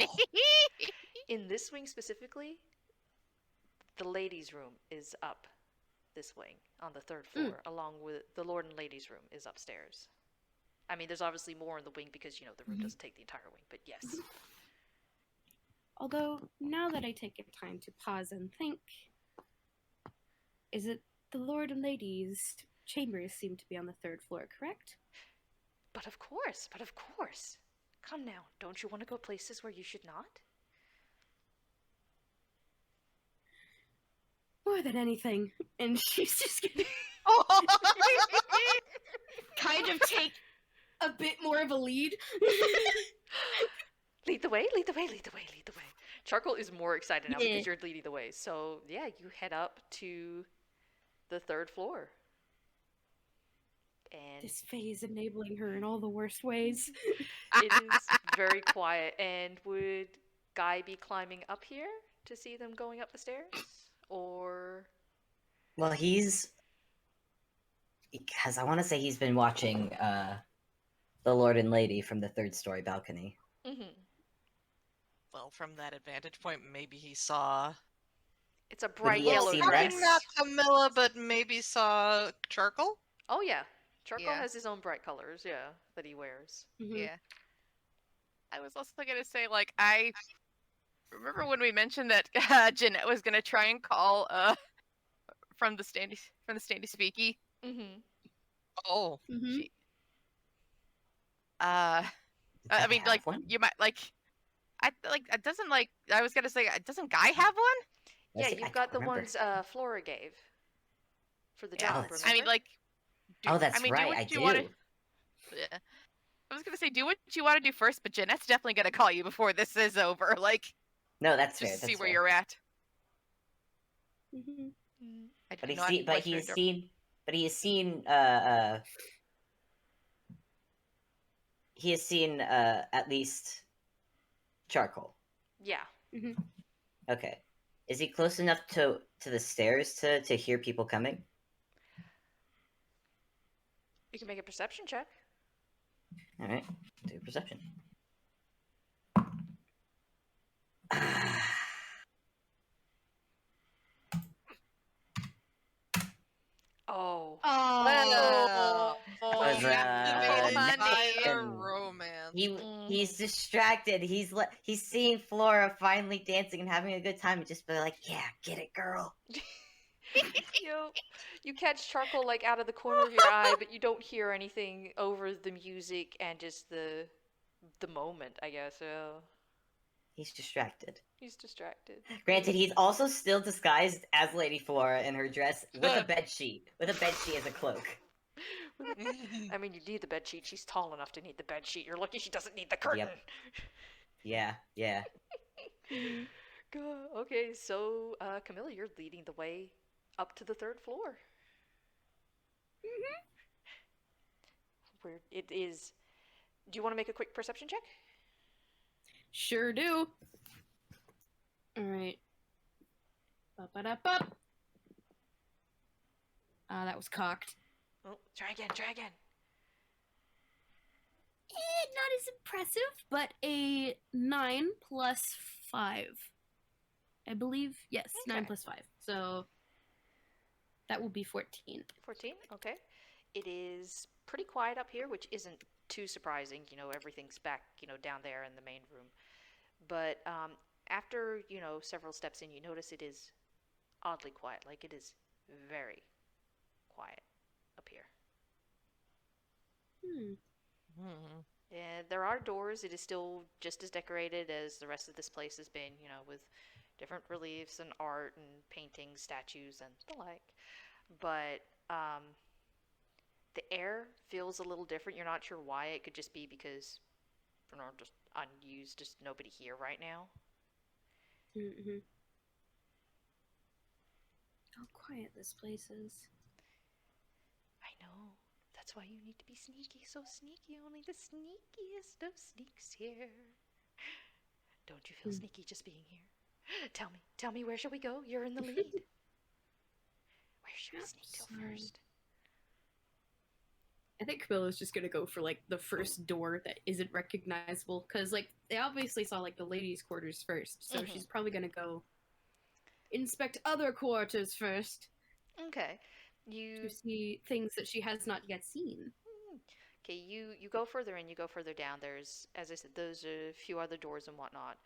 In this wing specifically, the ladies' room is up this wing on the third floor, along with the Lord and Ladies' room is upstairs. I mean, there's obviously more in the wing because, the room doesn't take the entire wing, but yes. Although, now that I take time to pause and think, is it the Lord and Ladies' chambers seem to be on the third floor, correct? But of course. Come now, don't you want to go places where you should not? More than anything. And she's just gonna kind of take a bit more of a lead. Lead the way. Charcoal is more excited now because you're leading the way. So, yeah, you head up to the third floor. And This phase enabling her in all the worst ways. it is very quiet. And would Guy be climbing up here to see them going up the stairs? Or... Well, because I want to say he's been watching the Lord and Lady from the third story balcony. Mm-hmm. Well, from that advantage point, maybe he saw... It's a bright he have yellow seen dress. Rex? Not Camilla, but maybe saw Charcoal? Oh, yeah. Charcoal Yeah. has his own bright colors, that he wears. Yeah. I was also gonna say, I remember when we mentioned that Jeanette was gonna try and call from the standy speaky. Mm-hmm. Oh. She, Does I that mean, have one? you might it doesn't I was gonna say, doesn't Guy have one? Yeah, I you've can't got the remember. ones Flora gave for the Yeah, job. that's- I mean, remember? Oh, that's do right, what I you do. wanna- Yeah. I was gonna say, do what you want to do first, but Jeanette's definitely gonna call you before this is over. No, that's Just fair. to see That's where fair. you're at. Mm. I But didn't know I could voice her door. he has seen at least Charcoal. Yeah. Okay. Is he close enough to the stairs to hear people coming? You can make a perception check. All right, do perception. Oh. Oh. Was, entire and romance. He's distracted. He's seeing Flora finally dancing and having a good time, and just be like, "Yeah, get it, girl." You catch Charcoal out of the corner of your eye, but you don't hear anything over the music and just the moment, I guess. He's distracted. He's distracted. Granted, he's also still disguised as Lady Flora in her dress with a bedsheet. With a bedsheet as a cloak. I mean, you need the bedsheet. She's tall enough to need the bedsheet. You're lucky she doesn't need the curtain. Yep. Yeah. Okay, so Camilla, you're leading the way up to the third floor. Where it is. Do you want to make a quick perception check? Sure do. Alright. Ba-ba-da-bop. That was cocked. Oh, try again. Not as impressive, but a 9 plus 5. I believe, yes, Okay. 9 plus 5. So That will be 14. 14, okay. It is pretty quiet up here, which isn't too surprising. Everything's back, down there in the main room. But after, several steps in, you notice it is oddly quiet. Like, it is very quiet up here. And there are doors. It is still just as decorated as the rest of this place has been, with different reliefs and art and paintings, statues, and the like. But the air feels a little different. You're not sure why. It could just be because, just unused, just nobody here right now. How quiet this place is. I know. That's why you need to be sneaky. So sneaky. Only the sneakiest of sneaks here. Don't you feel sneaky just being here? Tell me, where shall we go? You're in the lead. Where should we sneak till first? I think Camilla's just gonna go for, like, the first door that isn't recognizable, because, like, they obviously saw, like, the ladies' quarters first, so she's probably gonna go inspect other quarters first. Okay. To see things that she has not yet seen. Okay, you go further in, you go further down. There's, as I said, those are a few other doors and whatnot.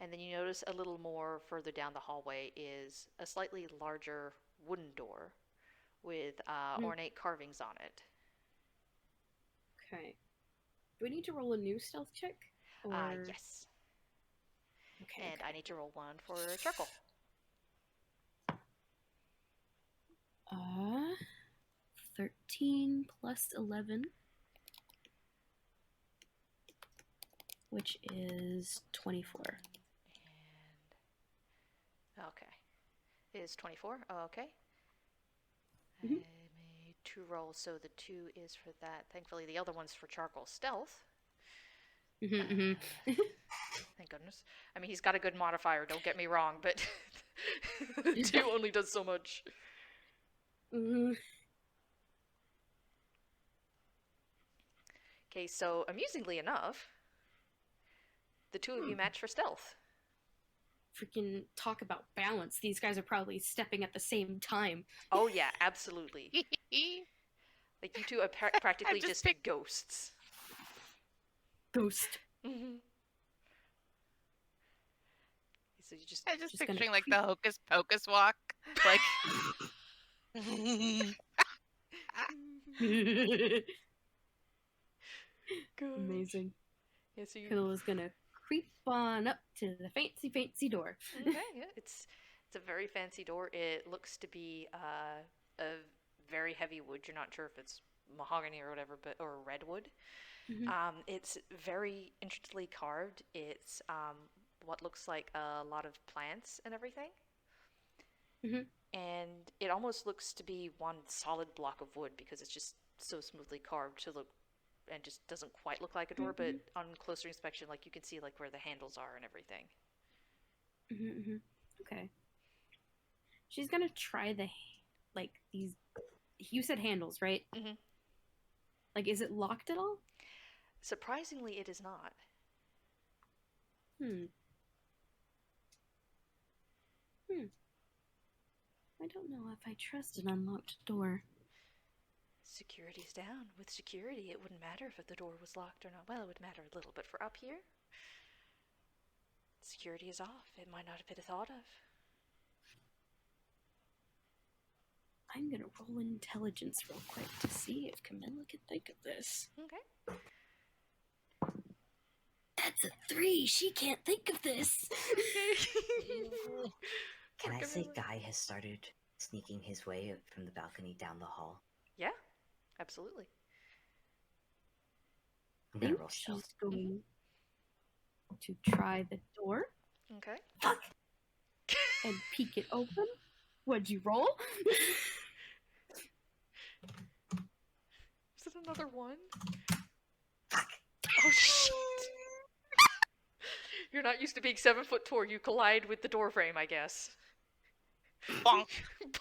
And then you notice a little more further down the hallway is a slightly larger wooden door with ornate carvings on it. Okay. Do we need to roll a new stealth check? Or... Yes. Okay. And I need to roll one for charcoal. 13 plus 11, which is 24. And okay, it is 24. Okay. I made 2 rolls, so the 2 is for that. Thankfully, the other one's for charcoal stealth. Thank goodness. I mean, he's got a good modifier. Don't get me wrong, but 2 only does so much. Okay, so amusingly enough, the 2 of you match for stealth. Freaking talk about balance. These guys are probably stepping at the same time. Oh yeah, absolutely. Like, you 2 are practically just ghosts. Ghost. So you I'm just picturing, like, the hocus pocus walk. Like... Amazing. Yeah, so Camilla's gonna creep on up to the fancy door. Okay, yeah, it's a very fancy door. It looks to be a very heavy wood. You're not sure if it's mahogany or whatever, or redwood. It's very intricately carved. It's what looks like a lot of plants and everything. And it almost looks to be one solid block of wood because it's just so smoothly carved to look, and just doesn't quite look like a door, but on closer inspection, like, you can see, like, where the handles are and everything. Okay. She's gonna try these, you said handles, right? Like, is it locked at all? Surprisingly, it is not. I don't know if I trust an unlocked door. Security's down. With security, it wouldn't matter if the door was locked or not. Well, it would matter a little, but for up here, security is off. It might not have been thought of. I'm gonna roll intelligence real quick to see if Camilla can think of this. Okay. That's a 3! She can't think of this! Can I say Guy has started sneaking his way from the balcony down the hall? Yeah, absolutely. I'm gonna roll She's stealth. going to try the door. Okay. Fuck! And peek it open. What'd you roll? Is it another 1? Fuck! Oh, shit! You're not used to being 7 foot tall. You collide with the door frame, I guess. Bonk.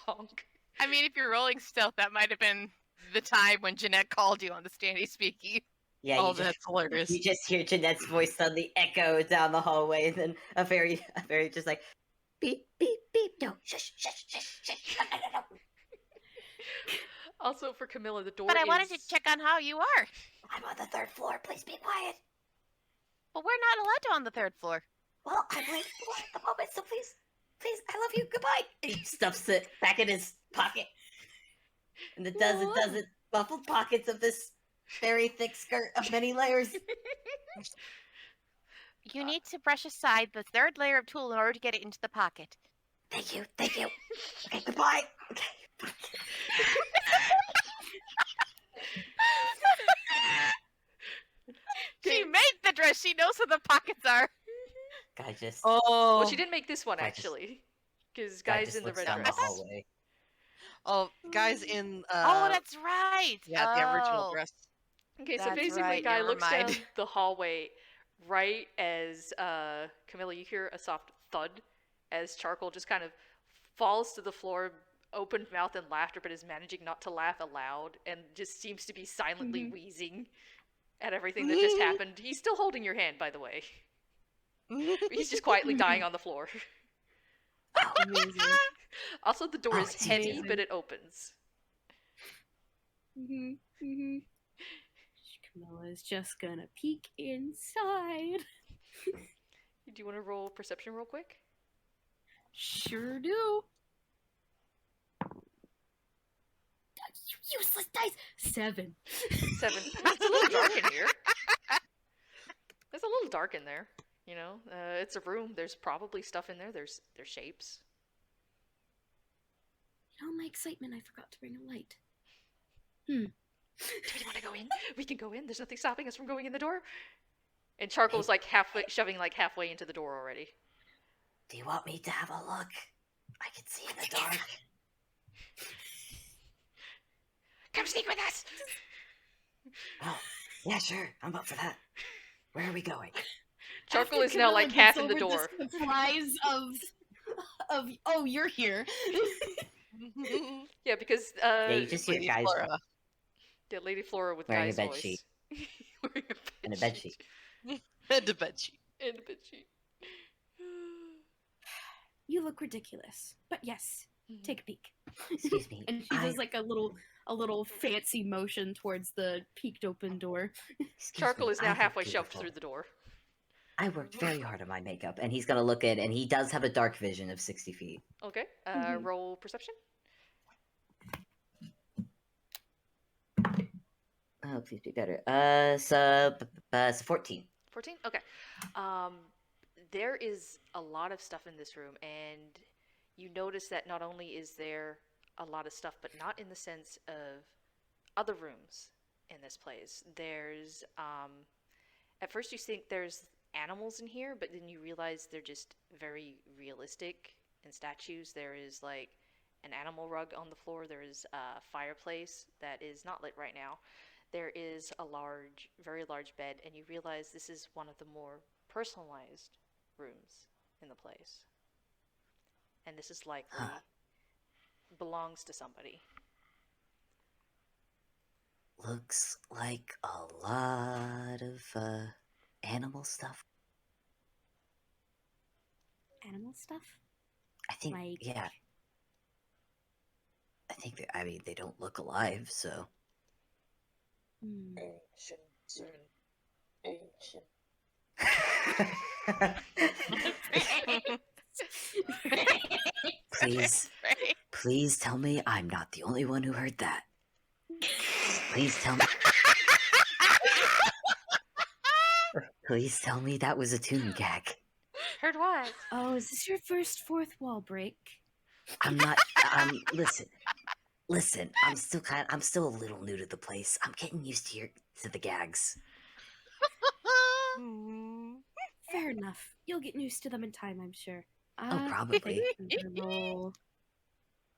Bonk. I mean, if you're rolling stealth, that might have been the time when Jeanette called you on the standy speaky. Yeah, Oh, you just, that's hilarious. you just hear Jeanette's voice suddenly echo down the hallway, and then a very just like, beep, beep, beep, no, shush, shush, shush, shush, no, no, no. Also, for Camilla, the door But I is... wanted to check on how you are. I'm on the 3rd floor. Please be quiet. But we're not allowed to on the 3rd floor. Well, I'm waiting for it at the moment, so please, I love you. Goodbye. He stuffs it back in his pocket. And it does muffled pockets of this very thick skirt of many layers. You need to brush aside the 3rd layer of tulle in order to get it into the pocket. Thank you. Okay, goodbye. Okay. She made the dress. She knows where the pockets are. Guy just Well, she didn't make this one, I just- actually. Because guy guy's just in the looks red down dress. the hallway. Oh, guys in Oh, that's right. yeah, the original Oh. dress. Okay, so That's basically, right, guy never looks down mind. the hallway right as, Camilla, you hear a soft thud as Charcoal just kind of falls to the floor, open mouth and laughter, but is managing not to laugh aloud and just seems to be silently wheezing at everything that just happened. He's still holding your hand, by the way. He's just quietly dying on the floor. Amazing. Also, the door Oh, is it's heavy, amazing. but it opens. Camilla is just gonna peek inside. Do you want to roll perception real quick? Sure do. Useless dice. 7. 7. It's a little dark in here. It's a little dark in there. You know, it's a room. There's probably stuff in there. There's shapes. You know, my excitement, I forgot to bring a light. Do you want to go in? We can go in. There's nothing stopping us from going in the door. And Charcoal's like shoving halfway into the door already. Do you want me to have a look? I can see in the dark. Come sneak with us. Oh, yeah, sure. I'm up for that. Where are we going? Charcoal After is now Camilla like half gets in the over door. surprise of oh, you're here. Yeah, because Yeah, you just hear Lady guys Flora. yeah, Lady Flora with Wearing a Guy's bed voice. sheet. Wearing and a bed sheet. And a bed sheet. And a bed sheet. You look ridiculous. But yes, take a peek. Excuse me. And she does like a little fancy motion towards the peeked open door. Charcoal is now I look halfway shoved beautiful. through the door. I worked very hard on my makeup, and he's gonna look in, and he does have a dark vision of 60 feet. Okay, Mhm. roll perception. Oh, please be better. So 14. 14? Okay. There is a lot of stuff in this room, and you notice that not only is there a lot of stuff, but not in the sense of other rooms in this place. There's, at first you think there's animals in here, but then you realize they're just very realistic in statues. There is like an animal rug on the floor. There is a fireplace that is not lit right now. There is a very large bed, and you realize this is one of the more personalized rooms in the place. And this is likely belongs to somebody. Looks like a lot of animal stuff. Animal stuff? I think, Like- yeah. I think that, I mean, they don't look alive, so. Hmm. Please tell me I'm not the only one who heard that. Please tell me. Please tell me that was a tune gag. Heard what? Oh, is this your first fourth wall break? I'm not. Listen. I'm still a little new to the place. I'm getting used to the gags. Fair enough. You'll get used to them in time, I'm sure. Oh, probably.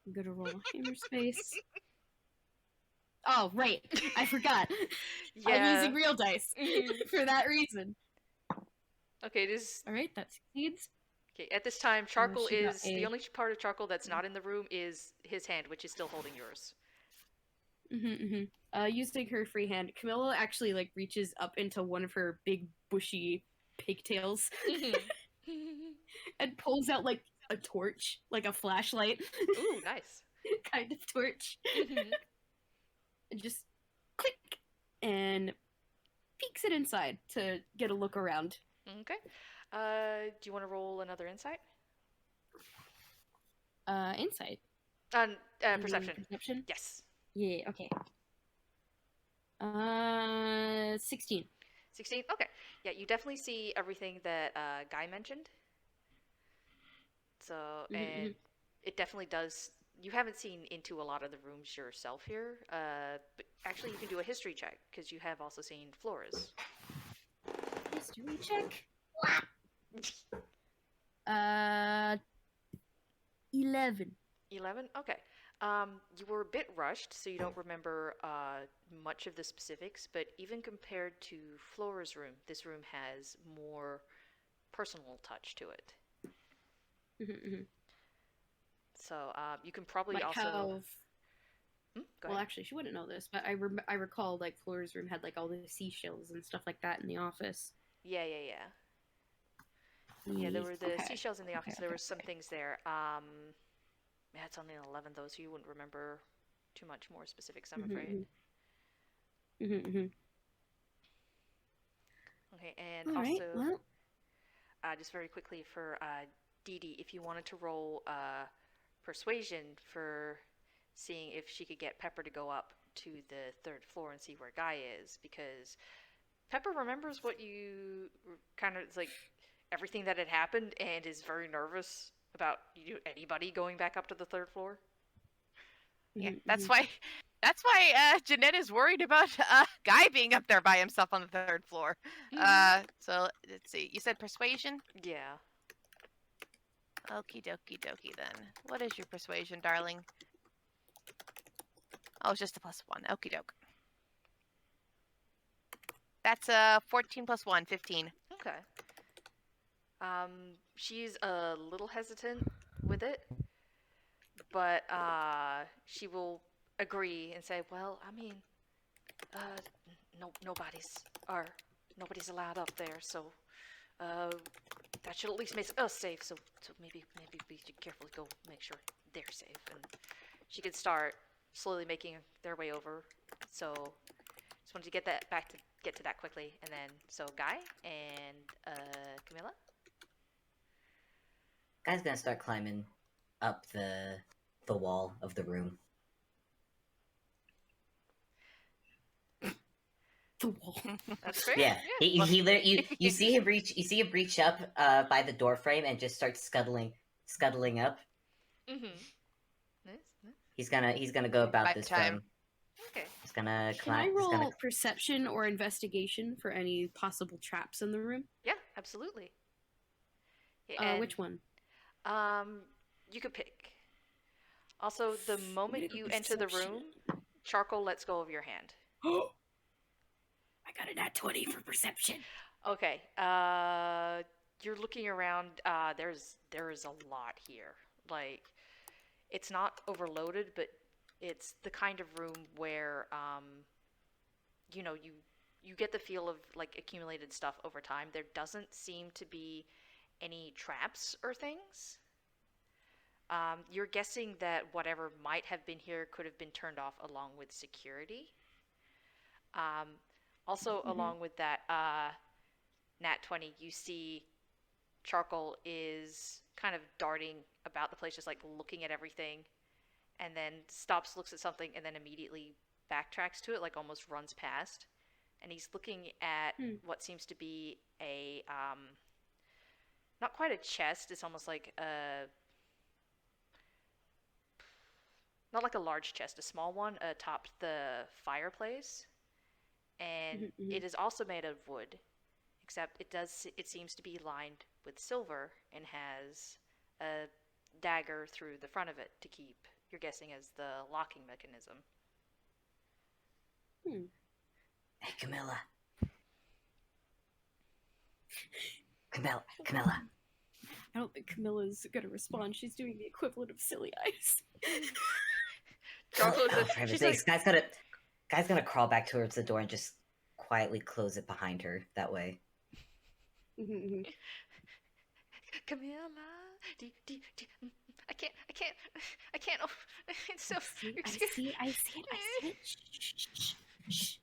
I'm gonna roll hammer space. Oh, right. I forgot. I'm using real dice for that reason. Okay, it is. All right, that succeeds. Okay, at this time, Charcoal she got is a- the only part of Charcoal that's not in the room is his hand, which is still holding yours. Using her free hand, Camilla actually like reaches up into one of her big bushy pigtails and pulls out like a torch, like a flashlight. Ooh, nice. kind of torch. Mhm. And just click and peeks it inside to get a look around. Okay. Do you want to roll another insight? Insight. Perception. Perception? Yes. Yeah, okay. 16. 16? Okay. Yeah, you definitely see everything that Guy mentioned. So, and it definitely does. You haven't seen into a lot of the rooms yourself here. But actually, you can do a history check because you have also seen Flora's. History check. 11. 11? Okay. You were a bit rushed, so you don't remember much of the specifics, but even compared to Flora's room, this room has more personal touch to it. So you can probably Like also. how... Go Well, ahead. actually, she wouldn't know this, but I recall like Flora's room had like all the seashells and stuff like that in the office. Yeah. Yeah, there were the Okay. seashells in the office. Okay, There okay, were some things there. Yeah, it's only an 11 though, so you wouldn't remember too much more specifics, I'm afraid. Okay, and All right, also, well, just very quickly for Deedee, if you wanted to roll persuasion for seeing if she could get Pepper to go up to the third floor and see where Guy is, because Pepper remembers what you kind of, it's like everything that had happened and is very nervous about anybody going back up to the third floor. Yeah, that's why Jeanette is worried about Guy being up there by himself on the third floor. So let's see. You said persuasion? Yeah. Okie dokie then. What is your persuasion, darling? Oh, it's just a +1. Okie doke. That's 14 + 1, 15. Okay. She's a little hesitant with it, but she will agree and say, "Well, I mean, nobody's allowed up there, so that should at least make us safe. So maybe we should carefully go make sure they're safe." And she could start slowly making their way over. So just wanted to get to that quickly, and then so Guy and Camilla. Guy's gonna start climbing up the wall of the room. The wall. That's fair. Yeah, you see him reach up by the door frame and just start scuttling up. Mm-hmm. Nice. He's gonna go about By this time. from. Okay. He's gonna Can I climb. roll perception or investigation for any possible traps in the room? Yeah, absolutely. Yeah, Which one? You could pick. Also, the moment you enter the room, charcoal lets go of your hand. I got a nat 20 for perception. Okay. You're looking around. There is a lot here. Like, it's not overloaded, but it's the kind of room where, you get the feel of like accumulated stuff over time. There doesn't seem to be any traps or things. You're guessing that whatever might have been here could have been turned off along with security. Also, along with that nat 20, you see charcoal is kind of darting about the place, just like looking at everything, and then stops, looks at something, and then immediately backtracks to it, like almost runs past. And he's looking at what seems to be a not quite a chest. It's almost like not like a large chest, a small one atop the fireplace. And it is also made of wood, except it seems to be lined with silver and has a dagger through the front of it to keep, you're guessing, as the locking mechanism. Hey, Camilla. Camilla. I don't think Camilla's gonna respond. She's doing the equivalent of silly eyes. Charcoal Oh, for heaven's sakes, guy's gonna crawl back towards the door and just quietly close it behind her that way. Camilla, I can't. Oh, it's so. I see it. Shh.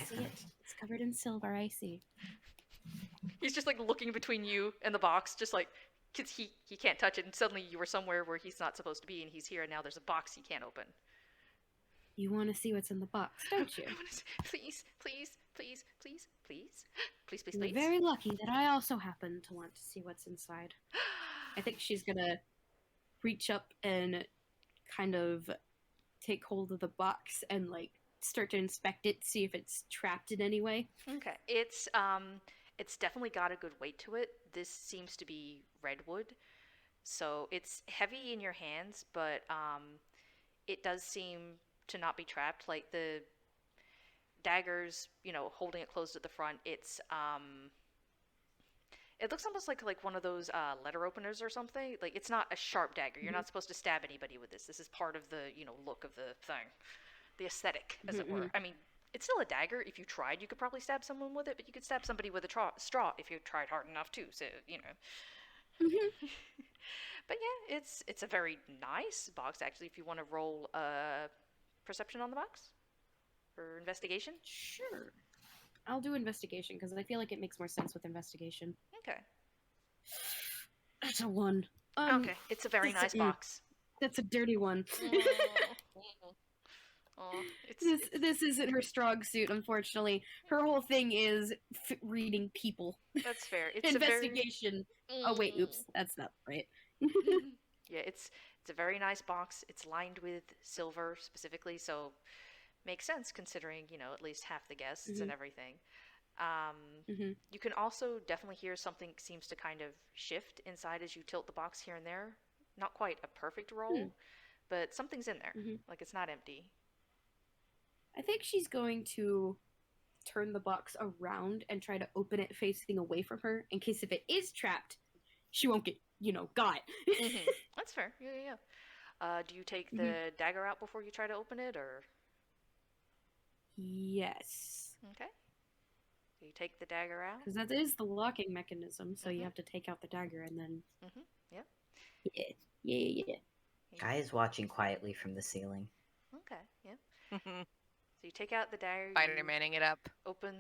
I see it. It's covered in silver. I see. He's just like looking between you and the box, just like, because he can't touch it, and suddenly you were somewhere where he's not supposed to be, and he's here, and now there's a box he can't open. You want to see what's in the box, don't you? Please, please, please, please, please, please, please, You're please. very lucky that I also happen to want to see what's inside. I think she's gonna reach up and kind of take hold of the box and like start to inspect it, see if it's trapped in any way. Okay, it's definitely got a good weight to it. This seems to be redwood, so it's heavy in your hands, but it does seem to not be trapped. Like the daggers, holding it closed at the front, it looks almost like one of those letter openers or something. Like it's not a sharp dagger. You're not supposed to stab anybody with this. This is part of the look of the thing, the aesthetic, as it were. I mean, it's still a dagger. If you tried, you could probably stab someone with it, but you could stab somebody with a straw if you tried hard enough too. So But yeah, it's a very nice box actually. If you want to roll perception on the box or investigation. Sure. I'll do investigation because I feel like it makes more sense with investigation. Okay. That's a 1. Okay, it's a very nice box. That's a dirty one. Oh, This isn't her strong suit, unfortunately. Her whole thing is reading people. That's fair. It's investigation. Oh wait, oops, that's not right. Yeah, it's a very nice box. It's lined with silver specifically, so makes sense considering at least half the guests and everything. You can also definitely hear something seems to kind of shift inside as you tilt the box here and there. Not quite a perfect roll, but something's in there. Like it's not empty. I think she's going to turn the box around and try to open it facing away from her in case if it is trapped, she won't get, got. That's fair. Yeah. Do you take the dagger out before you try to open it, or? Yes. Okay. So you take the dagger out? Because that is the locking mechanism, so you have to take out the dagger and then... Yeah. Yeah. Guy is watching quietly from the ceiling. Okay, yeah. So you take out the dagger, Spider-Manning it up. open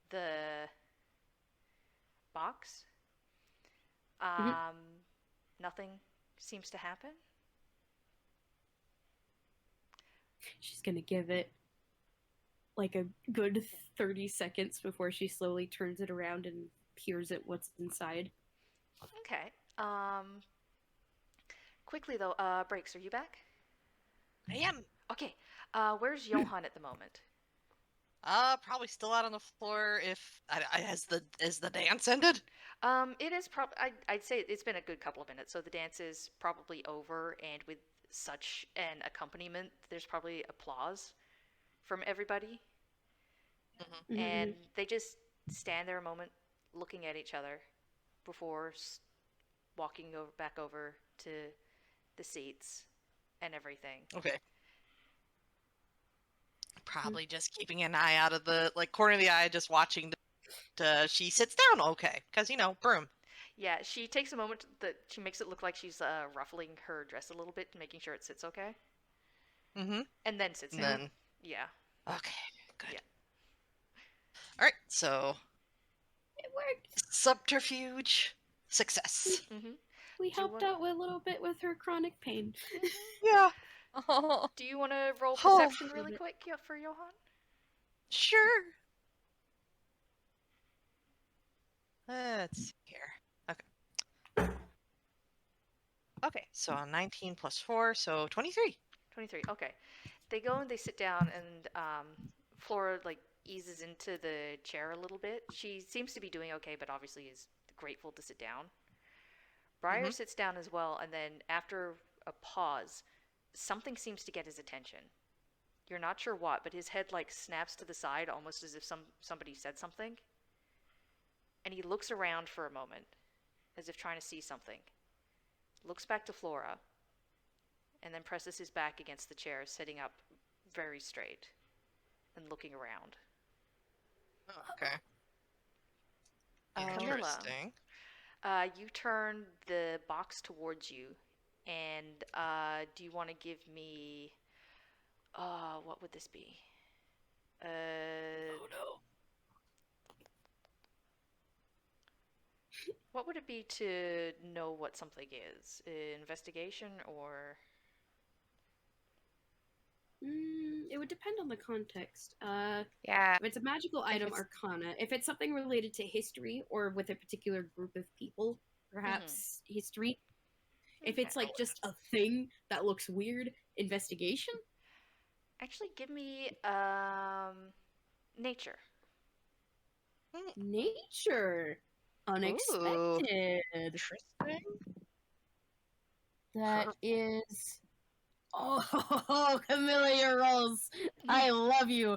the box. Nothing seems to happen. She's gonna give it like a good 30 seconds before she slowly turns it around and peers at what's inside. Okay. Quickly though, Breaks, are you back? I am. Okay. Where's Johan at the moment? Probably still out on the floor. If has the dance ended? It is probably. I'd say it's been a good couple of minutes, so the dance is probably over, and with such an accompaniment, there's probably applause from everybody, and they just stand there a moment, looking at each other, before walking back over to the seats and everything. Okay. Probably just keeping an eye out of the corner of the eye, just watching. She sits down, okay, because broom. Yeah, she takes a moment that she makes it look like she's ruffling her dress a little bit, making sure it sits okay. And then sits down. Then. Yeah. Okay. Good. Yeah. All right. So. It worked. Subterfuge. Success. We helped out a little bit with her chronic pain. Yeah. Do you want to roll perception really quick for Johan? Sure. Let's see here. Okay. Okay, so 19 plus 4, so 23. 23, okay. They go and they sit down, and Flora, eases into the chair a little bit. She seems to be doing okay, but obviously is grateful to sit down. Briar sits down as well, and then after a pause, something seems to get his attention. You're not sure what, but his head snaps to the side almost as if somebody said something. And he looks around for a moment, as if trying to see something. Looks back to Flora, and then presses his back against the chair, sitting up very straight and looking around. Okay. Camilla, Interesting. You turn the box towards you, and do you want to give me? What would this be? Oh no. What would it be to know what something is? Investigation or? It would depend on the context. Yeah. If it's a magical item, it's- arcana. If it's something related to history or with a particular group of people, perhaps history. If it's Okay. like just a thing that looks weird, investigation. Actually, give me nature. Nature. Unexpected. Interesting. That is. Oh, Camilla, your rolls. I love you.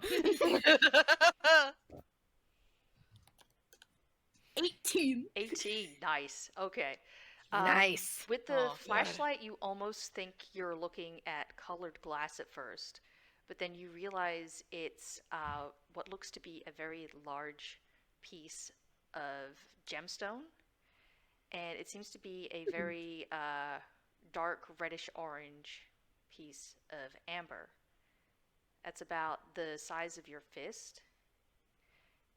18. 18. Nice. Okay. Nice. With the Oh, good. flashlight, you almost think you're looking at colored glass at first, but then you realize it's what looks to be a very large piece of gemstone, and it seems to be a very dark reddish orange piece of amber. That's about the size of your fist,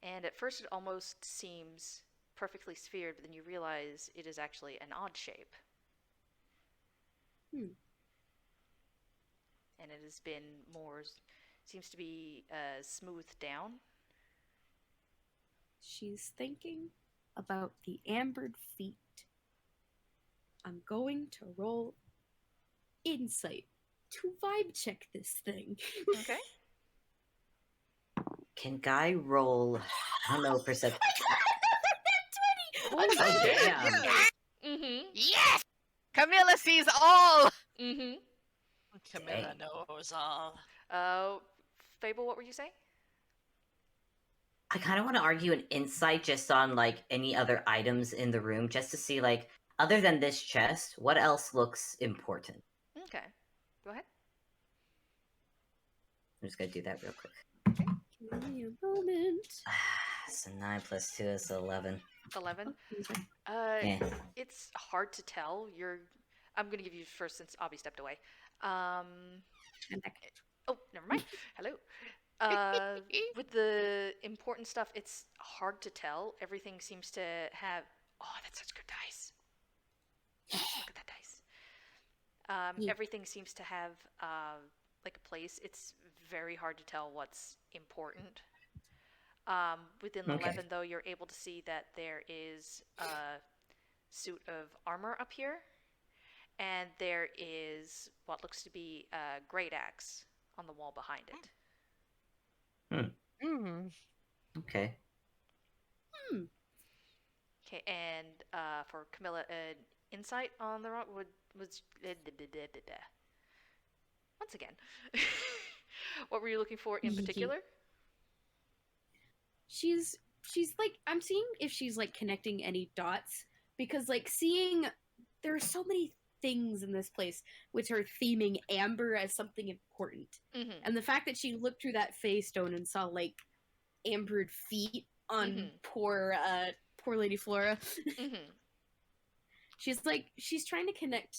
and at first it almost seems perfectly sphered, but then you realize it is actually an odd shape. Hmm. And it has been more, seems to be smoothed down. She's thinking about the ambered feet. I'm going to roll insight to vibe check this thing. Okay. Can Guy roll? I don't know, perception. I'm Oh, sorry. damn. Mm-hmm. Yes! Camilla sees all! Mm-hmm. Camilla knows all. Fable, what were you saying? I kind of want to argue an insight just on like any other items in the room, just to see like other than this chest, what else looks important. Okay. Go ahead. I'm just gonna do that real quick. Give me a moment. So 9 plus 2 is 11. 11. Yeah. It's hard to tell. I'm gonna give you first since Obby stepped away. I'm back. Oh, never mind. Hello. With the important stuff, it's hard to tell. Everything seems to have. Oh, that's such good dice. Look at that dice. Yeah. Everything seems to have like a place. It's very hard to tell what's important. Within the Okay. 11, though, you're able to see that there is a suit of armor up here, and there is what looks to be a great axe on the wall behind it. Okay. Okay, and for Camilla, insight on the rock was once again. What were you looking for in particular? She's like, I'm seeing if she's like connecting any dots, because like seeing there are so many things in this place which are theming amber as something important. Mm-hmm. And the fact that she looked through that phase stone and saw like ambered feet on poor Lady Flora. She's trying to connect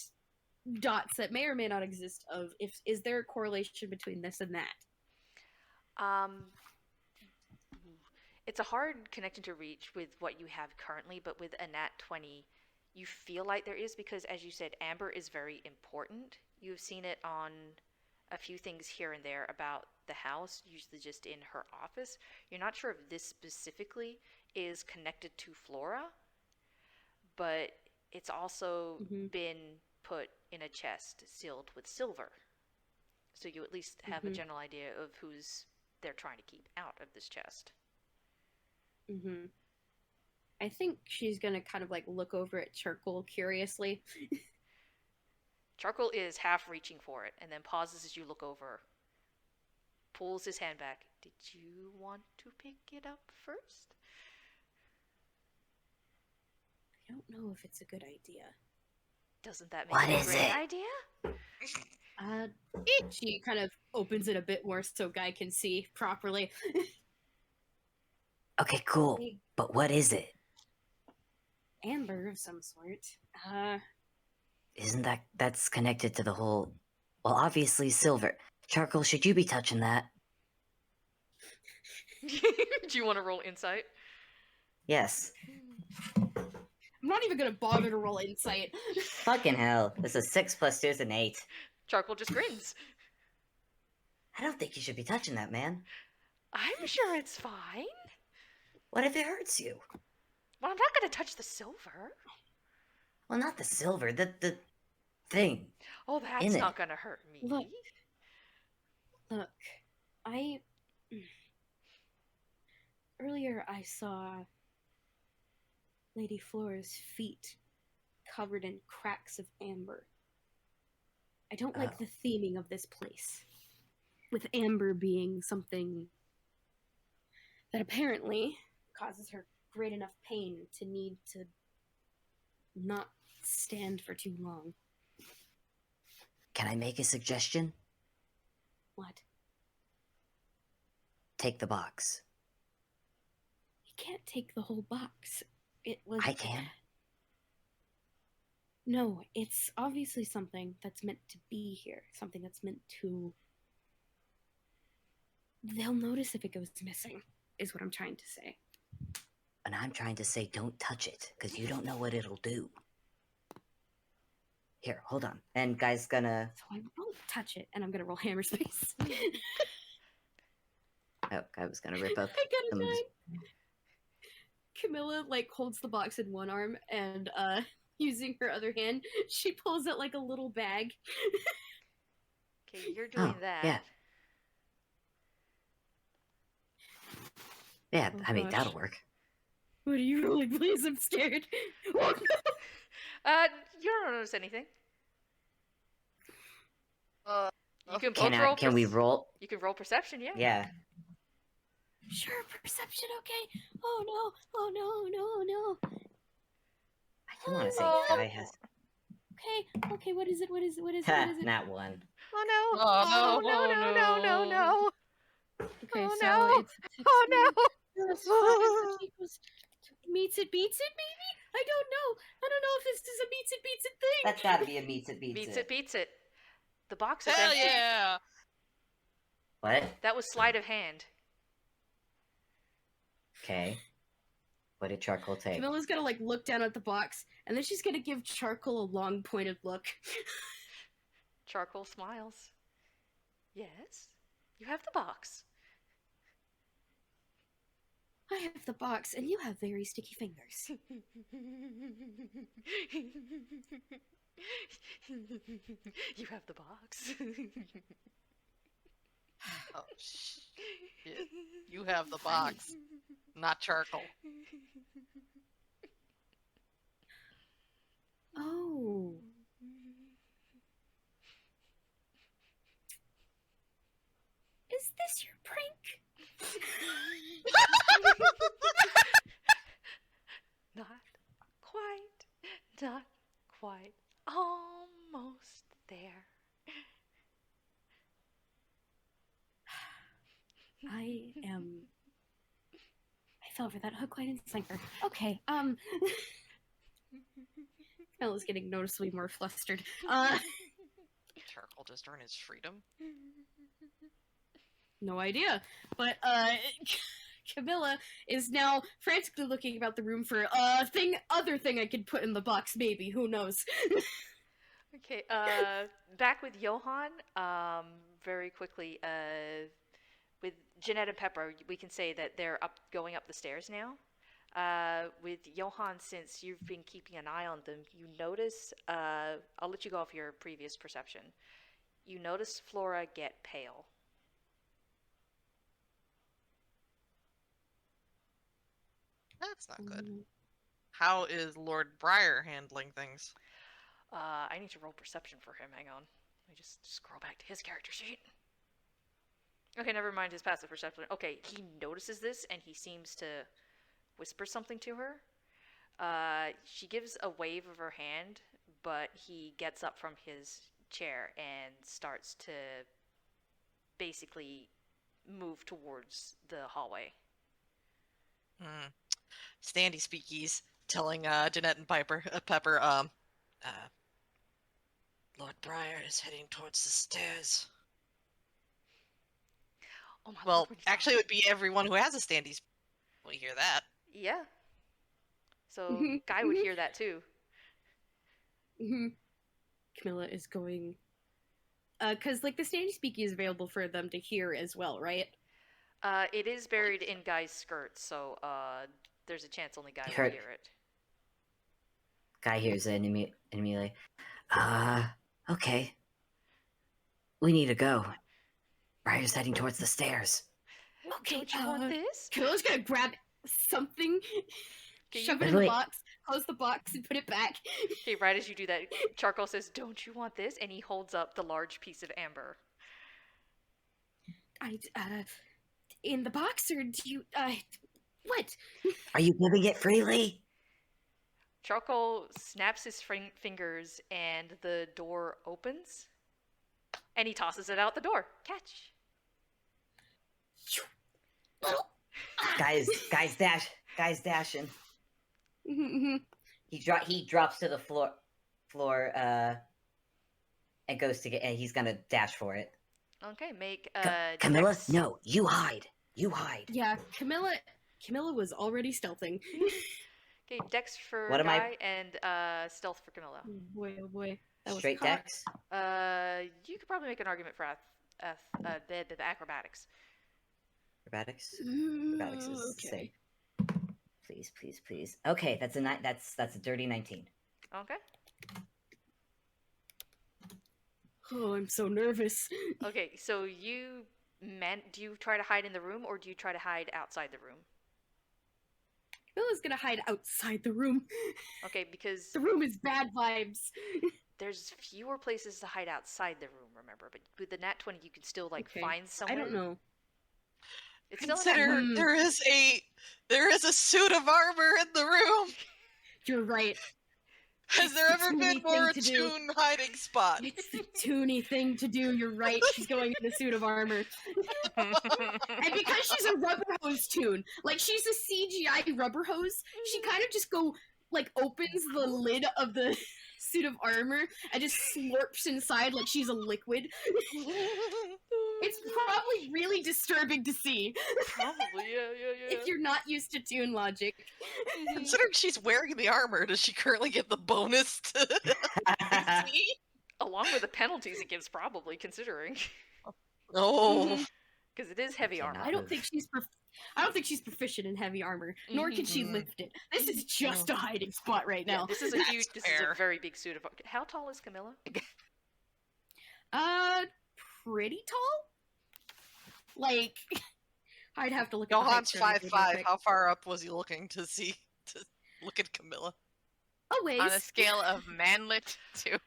dots that may or may not exist of if is there a correlation between this and that. It's a hard connection to reach with what you have currently, but with a nat 20, you feel like there is, because as you said, amber is very important. You've seen it on a few things here and there about the house, usually just in her office. You're not sure if this specifically is connected to Flora, but it's also been put in a chest sealed with silver. So you at least have a general idea of who's they're trying to keep out of this chest. I think she's gonna kind of like look over at Charcoal curiously. Charcoal is half reaching for it and then pauses as you look over, pulls his hand back. Did you want to pick it up first? I don't know if it's a good idea. Doesn't that make What it a is great it? idea? She kind of opens it a bit more so Guy can see properly. Okay, cool. But what is it? amber of some sort. Isn't that's connected to the whole? Well, obviously silver. Charcoal, should you be touching that? Do you want to roll insight? Yes. I'm not even gonna bother to roll insight. Fucking hell. This is 6 + 2 is an 8. Charcoal just grins. I don't think you should be touching that, man. I'm sure it's fine. What if it hurts you? Well, I'm not going to touch the silver. Well, not the silver, the thing. Oh, that's In it. not going to hurt me. Look, earlier I saw Lady Flora's feet covered in cracks of amber. I don't like the theming of this place, with amber being something that apparently causes her great enough pain to need to not stand for too long. Can I make a suggestion? What? Take the box. You can't take the whole box. It was... I can. No, it's obviously something that's meant to be here. Something that's meant to... They'll notice if it goes missing, is what I'm trying to say. And I'm trying to say don't touch it, because you don't know what it'll do. Here, hold on. And Guy's gonna... So I won't touch it, and I'm gonna roll hammer space. Oh, Guy was gonna rip up... I got a some of his- 9. Camilla, holds the box in one arm, and, using her other hand, she pulls out, a little bag. Okay, you're doing that. Yeah. Yeah, Oh, I mean, gosh. that'll work. What are you rolling, please? I'm scared. Oh, no! You don't notice anything. Uh, You can both roll. Can we roll? You can roll perception, yeah. Yeah. Sure, perception, okay. Oh, no. Oh, no. I do want to say Oh. Guy has... Okay, what is it? Ha, not one. oh no! Oh, no! No! Okay, Oh, so no. it's Oh no! Plus 5 equals meets it, beats it, maybe? I don't know. I don't know if this is a meets it thing. That's gotta be a beats it, beats it. Beats it. The box is Hell empty. yeah! What? That was sleight of hand. Okay. What did Charcoal take? Camilla's gonna look down at the box, and then she's gonna give Charcoal a long pointed look. Charcoal smiles. Yes, you have the box. I have the box, and you have very sticky fingers. You have the box. Oh, shit. You have the box, not Charcoal. Oh. Is this your prank? Not quite, almost there. I fell for that hook, line, and sinker. Okay, Camilla's getting noticeably more flustered. Charcoal just earned his freedom. No idea. But, Camilla is now frantically looking about the room for other thing I could put in the box, maybe. Who knows? Okay, back with Johan, very quickly, with Jeanette and Pepper, we can say that they're going up the stairs now. With Johan, since you've been keeping an eye on them, you notice, I'll let you go off your previous perception. You notice Flora get pale. That's not good. How is Lord Briar handling things? I need to roll perception for him. Hang on. Let me just scroll back to his character sheet. Okay, never mind his passive perception. Okay, he notices this and he seems to whisper something to her. She gives a wave of her hand, but he gets up from his chair and starts to basically move towards the hallway. Standy speakies. telling Jeanette and Pepper, Lord Briar is heading towards the stairs. Oh my Well, lord, when you actually, it would be everyone who has a standee. We hear that. Yeah. So Guy would hear that too. Camilla is going. Because like the standing speaking is available for them to hear as well, right? It is buried in Guy's skirt, so there's a chance only Guy would Heard- hear it. Guy hears it immediately. Okay. We need to go. Briar's heading towards the stairs. Okay, Don't you want this? Camilla's gonna grab something, Okay, shove you- it in the Wait. box, close the box, and put it back. Okay, right as you do that, Charcoal says, "Don't you want this?" And he holds up the large piece of amber. In the box, or do you, what? Are you giving it freely? Charcoal snaps his fingers, and the door opens. And he tosses it out the door. Catch. Guys dashing. He drops to the floor, and goes to get, and he's gonna dash for it. Okay, make Camilla, Dex- no, you hide. Yeah, Camilla was already stealthing. Okay, Dex for What am I- Guy and Stealth for Camilla. Oh boy. That was Straight cocked. dex. You could probably make an argument for the acrobatics. Acrobatics. Acrobatics is the Okay. same. Please. Okay, that's a dirty 19. Okay. Oh, I'm so nervous. Okay, so do you try to hide in the room or do you try to hide outside the room? Camilla's gonna hide outside the room. Okay, because The room is bad vibes. there's fewer places to hide outside the room, remember? But with the nat 20, you can still Okay. find I somewhere. don't know. It's still Consider Hmm. there is a suit of armor in the room. You're right. Has It's there the ever toony been more thing to do. attuned hiding spot? It's the toony thing to do. You're right. She's going in a suit of armor. And because she's a rubber hose tune, like she's a CGI rubber hose, she kind of just opens the lid of the suit of armor and just slurps inside like she's a liquid. It's probably really disturbing to see Probably, yeah. if you're not used to tune logic. Considering she's wearing the armor, does she currently get the bonus to see? Along with the penalties it gives, probably, considering. Oh. Because it is heavy armor. I don't think she's proficient in heavy armor, nor can she lift it. This is just a hiding spot right Yeah, now. this is a That's huge, this is fair. a very big suit of. How tall is Camilla? Pretty tall? Like, I'd have to look at the height Johan's chart real 5'5". quick. How far up was he looking to look at Camilla? Oh, wait. On a scale of manlet to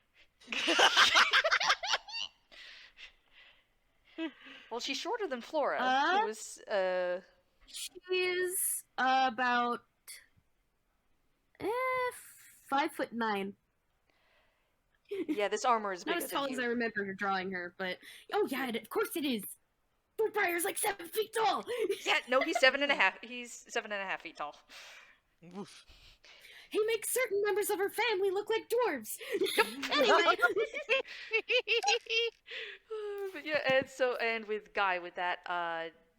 Well, she's shorter than Flora. Uh? Who was, She's about 5'9". yeah, this armor is Not bigger as tall than as you. I remember her drawing her, but of course it is. Lord Briar's like 7 feet tall. Yeah, no, he's 7.5. He's 7.5 feet tall. Woof. He makes certain members of her family look like dwarves. Anyway, But yeah, and with Guy, with that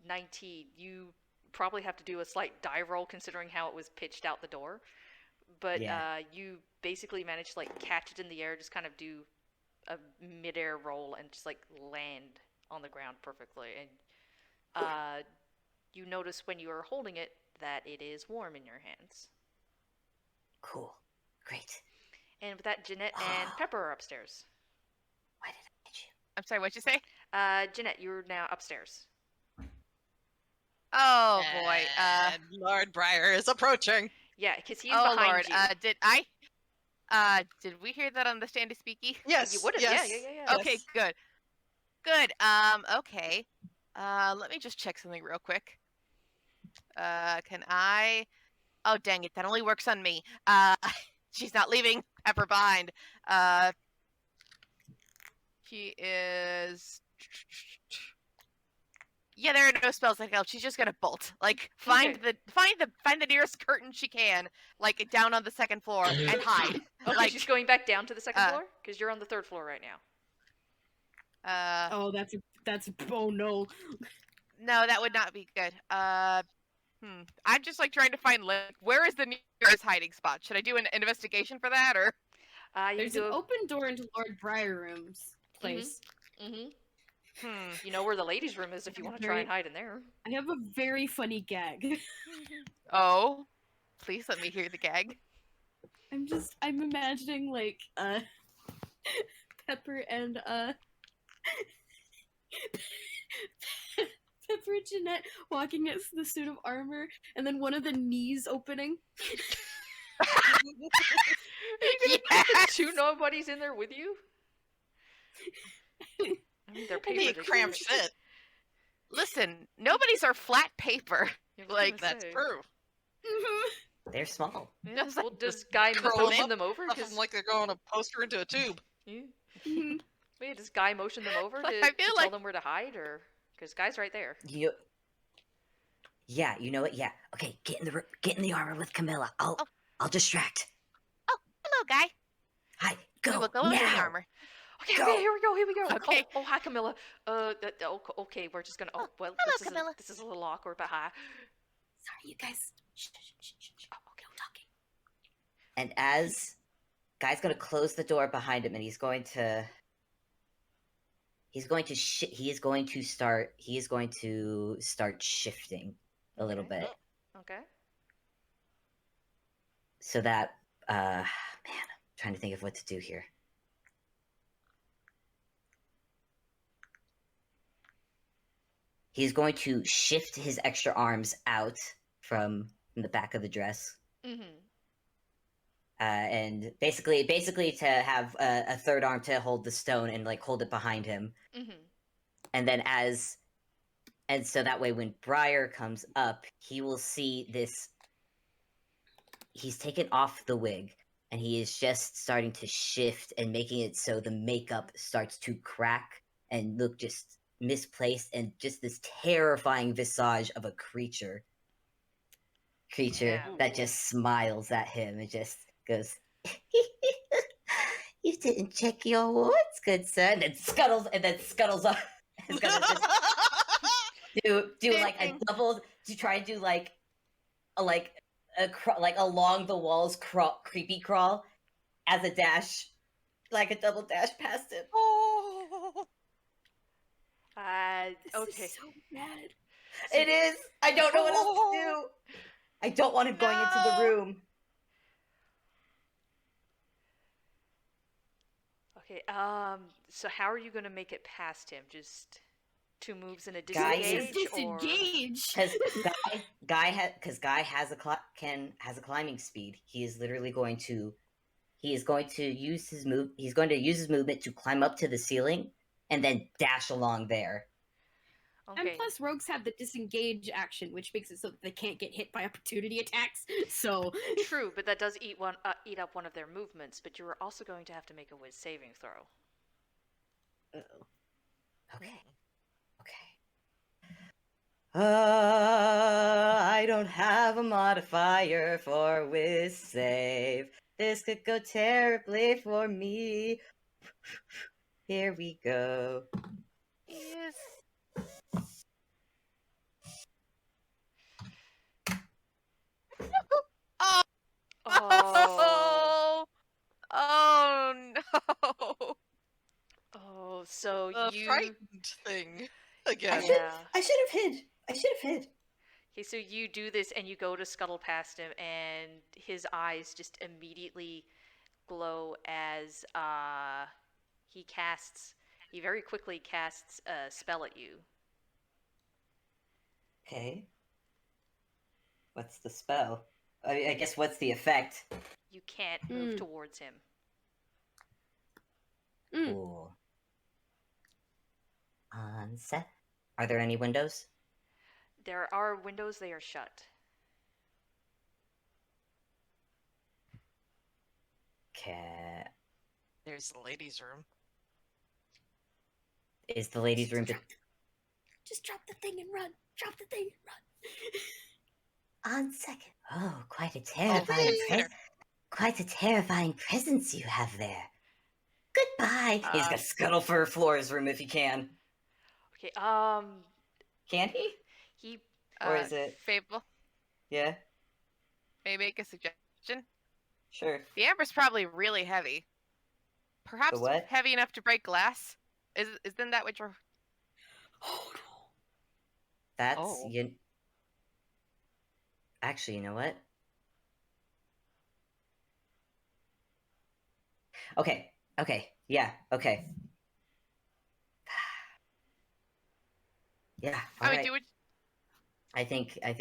19, you probably have to do a slight die roll considering how it was pitched out the door. But Yeah. you basically managed to catch it in the air, just kind of do a midair roll and just land on the ground perfectly. And you notice when you are holding it that it is warm in your hands. Cool. Great. And with that, Jeanette and Pepper are upstairs. Why did I hit you? I'm sorry, what'd you say? Jeanette, you're now upstairs. Oh boy. And Lord Briar is approaching. Yeah, because he's Oh behind lord. you. Did we hear that on the standy speaky? Yes. You would have, yes. yeah. Okay, good. Good. Okay. Let me just check something real quick. Can I? Oh, dang it! That only works on me. She's not leaving Pepper behind. She is. Yeah, there are no spells that help. She's just gonna bolt. Like find the nearest curtain she can, like down on the second floor, and hide. Okay, Like, she's going back down to the second uh, floor because you're on the third floor right now. Oh, that's oh no. No, that would not be good. I'm just like trying to find like where is the nearest hiding spot? Should I do an investigation for that or? You There's do an open door into Lord Briarroom's place. You know where the ladies' room is if you want to try and hide in there. I have a very funny gag. Oh, please let me hear the gag. I'm imagining like Pepper and Pepper and Jeanette walking at the suit of armor, and then one of the knees opening. Yes! Two nobodies in there with you? I mean, they're Maybe a paper cramped dishes. fit. Listen, nobodies are flat paper. I was Like, gonna That's say. true. They're small. Yeah, Just well, like- does Guy curl motion up, them over? Stuff them like they're going to poster into a tube. Mhm. Wait, does Guy motion them over to, I feel to tell like- them where to hide, or because Guy's right there? Yeah, you know what? Yeah. Okay, get in the armor with Camilla. I'll distract. Oh, hello, guy. Hi, We go will go into the now. armor. Okay, Go. okay, here we go. Okay. Oh, hi, Camilla. Okay, we're just gonna. Oh, well, hello, this Camilla. this is a little awkward, but hi. Sorry, you guys. Shh, shh, shh, shh. Oh, okay. No talking. And as Guy's gonna close the door behind him, and he is going to start shifting a little Okay. bit, Okay. so that man, I'm trying to think of what to do here. He's going to shift his extra arms out from the back of the dress. And basically to have a third arm to hold the stone and like hold it behind him. And then so that way when Briar comes up, he will see this. He's taken off the wig and he is just starting to shift and making it so the makeup starts to crack and look just misplaced, and just this terrifying visage of a creature Yeah. that just smiles at him and just goes, "You didn't check your wards, good sir," and then scuttles up. It's gonna just do like a Dancing. double to try and do like along the walls creepy crawl as a dash, like a double dash past him. Oh, This Okay. is so bad. It is. I don't know what else to do. I don't want him going into the No. room. Okay. So how are you gonna make it past him? Just 2 moves and a Guy disengage, is- or Disengage. Because Guy has a climbing speed. He is going to use his movement to climb up to the ceiling and then dash along there. okay. And plus, rogues have the disengage action, which makes it so that they can't get hit by opportunity attacks. So, True, but that does eat up one of their movements. But you are also going to have to make a Wiz saving throw. Okay. I don't have a modifier for Wiz save. This could go terribly for me. Here we go. Yes. Oh. Oh. Oh no. Oh, so the you. frightened thing again. Yeah. I should have hid. Okay, so you do this and you go to scuttle past him, and his eyes just immediately glow as he very quickly casts a spell at you. Okay. What's the spell? I guess what's the effect? You can't move Hmm. towards him. Ooh. On set. Are there any windows? There are windows, they are shut. Okay. There's the ladies' room. Is the ladies' room just... Just drop the thing and run. Drop the thing and run. On second. Oh, quite a I'll terrifying reconsider. quite a terrifying presence you have there. Goodbye. He's gonna Um, scuttle for Flora's room if he can. Okay, Can he? he Or is it? Fable, Yeah, may I make a suggestion? sure. The amber's probably really heavy. Perhaps what? heavy enough to break glass. Isn't that what you're? Oh no. That's Oh. you. Actually, you know what? Okay. Yeah. Okay. Yeah. All I mean, right. do it. I think. I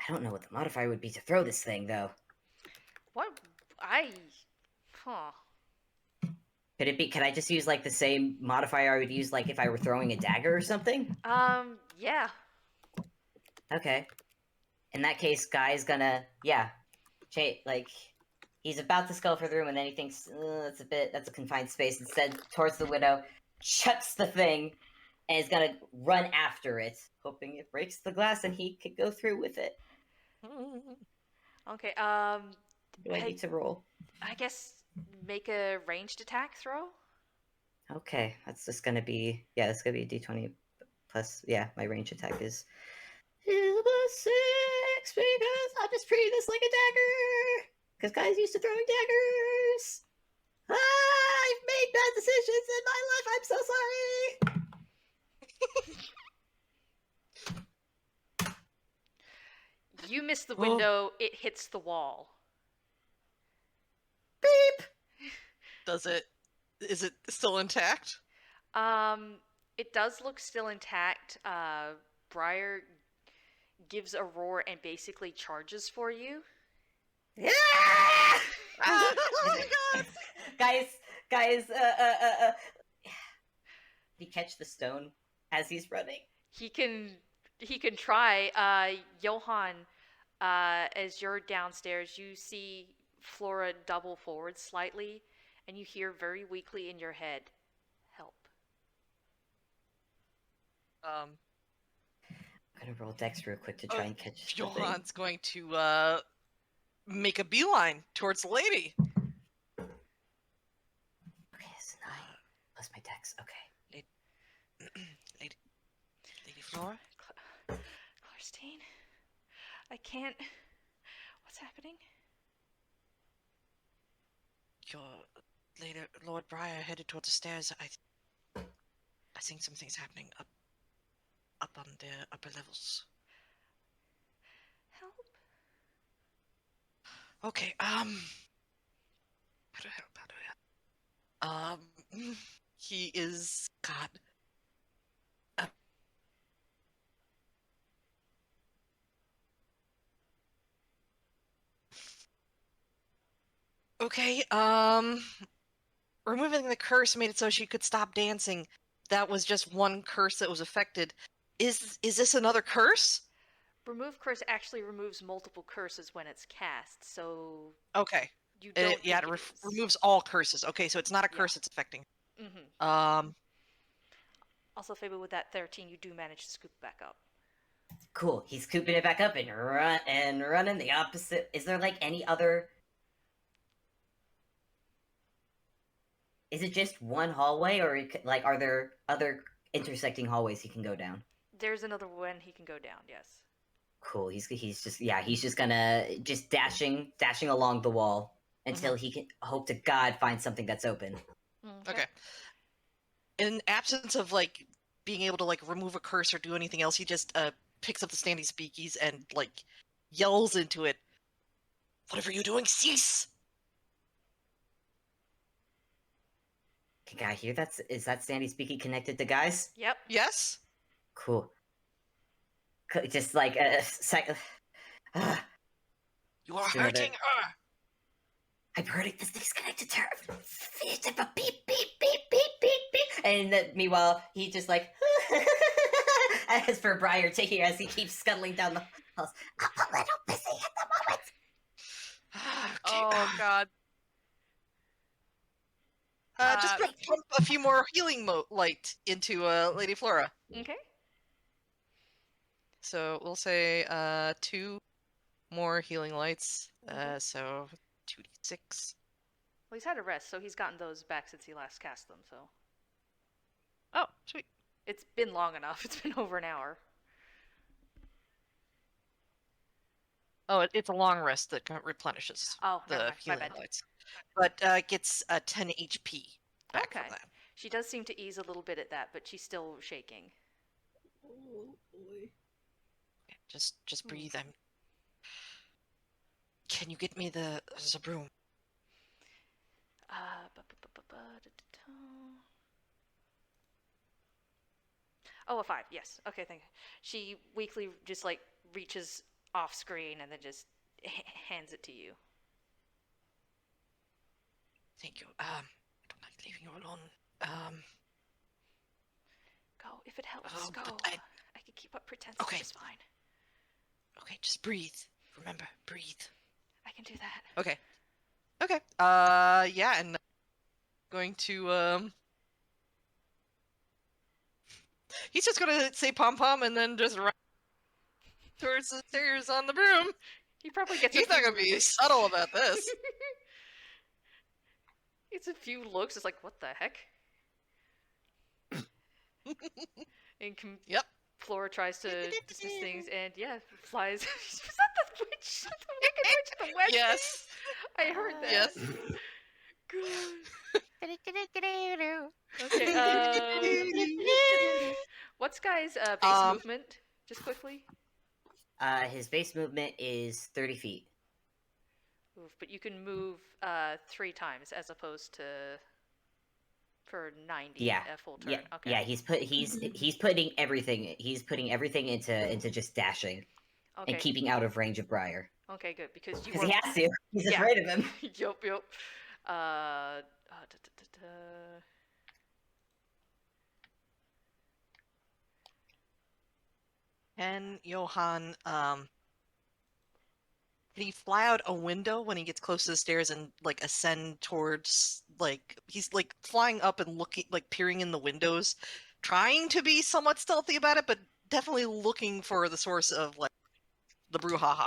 don't know what the modifier would be to throw this thing, though. what I huh. Could it be? Could I just use like the same modifier I would use like if I were throwing a dagger or something? Yeah. Okay. In that case, Guy's gonna like he's about to scale for the room, and then he thinks that's a confined space. Instead, towards the window, chucks the thing, and is gonna run after it, hoping it breaks the glass and he could go through with it. Okay, Do I need to roll? I guess make a ranged attack throw. Okay, that's just gonna be it's gonna be a d20 plus my range attack is +6 because I'll just treat this like a dagger. Because guys used to throwing daggers. I've made bad decisions in my life. I'm so sorry. You miss the window, it hits the wall. Beep. Is it still intact? It does look still intact. Briar gives a roar and basically charges for you. Yeah! Oh my god! guys, he catch the stone as he's running? He can try. Johan, as you're downstairs, you see Flora double forward slightly, and you hear very weakly in your head, "Help." I'm gonna roll Dex real quick to try and catch the thing. Johan's going to make a beeline towards the lady. Okay, it's 9 plus my Dex. Okay. Lady Flora? Clarstein, I can't. What's happening? Your Lord Briar headed towards the stairs. I think something's happening up on the upper levels. Help. Okay, how do I help? He is God. Okay, removing the curse made it so she could stop dancing. That was just one curse that was affected. Is this another curse? Remove curse actually removes multiple curses when it's cast, so Okay. you don't. It removes all curses. Okay, so it's not a curse it's affecting. Mm-hmm. Also, Fable, with that 13, you do manage to scoop back up. Cool. He's scooping it back up and running the opposite. Is there like any other? Is it just one hallway, or like are there other intersecting hallways he can go down? There's another one he can go down. Yes. Cool. He's just gonna dashing along the wall until he can hope to God find something that's open. Okay. In absence of like being able to like remove a curse or do anything else, he just picks up the standing speakies and like yells into it. Whatever you're doing, cease! Can Guy hear that? Is that Sandy speaking connected to guys? Yep. Yes? Cool. Just like a second. You are hurting her! I'm hurting. This thing's connected to her. Beep, beep, beep, beep, beep, beep. And meanwhile, he just like. As for Briar to hear as he keeps scuttling down the halls. I'm a little busy at the moment. Oh god. Just pump a few more healing light into Lady Flora. Okay. So we'll say 2 more healing lights. So 2d6. Well, he's had a rest, so he's gotten those back since he last cast them. So Oh, sweet. it's been long enough. It's been over an hour. Oh, it's a long rest that replenishes Oh, never the mind. My healing bad. lights. But gets 10 HP back Okay. from that. She does seem to ease a little bit at that, but she's still shaking. Oh boy. Just breathe. Can you get me the broom? Oh, a 5. Yes. Okay, thank you. She weakly just like reaches off screen and then just hands it to you. Thank you. I don't like leaving you alone. Go if it helps. Oh, Go. but I can keep up pretense. Okay. It's fine. Okay, just breathe. Remember, breathe. I can do that. Okay. Okay. Yeah, and going to he's just gonna say pom pom and then just run towards the stairs on the broom. He probably gets. He's not gonna be subtle about this. It's a few looks. It's like, what the heck? And Yep. Flora tries to dismiss things, and yeah, flies. Was that the witch? The wicked witch at the west? Yes. I heard that. Yes. Good. Okay. What's Guy's base movement? Just quickly. His base movement is 30 feet. Oof, but you can move 3 times as opposed to for 90 Yeah. a full turn. Yeah. Okay. Yeah. He's putting everything. He's putting everything into just dashing Okay. and keeping out of range of Briar. Okay, good because you Because were. he has to. He's Yeah. afraid of him. Yup. And Johan, can he fly out a window when he gets close to the stairs and like ascend towards like he's like flying up and looking like peering in the windows, trying to be somewhat stealthy about it, but definitely looking for the source of like the brouhaha.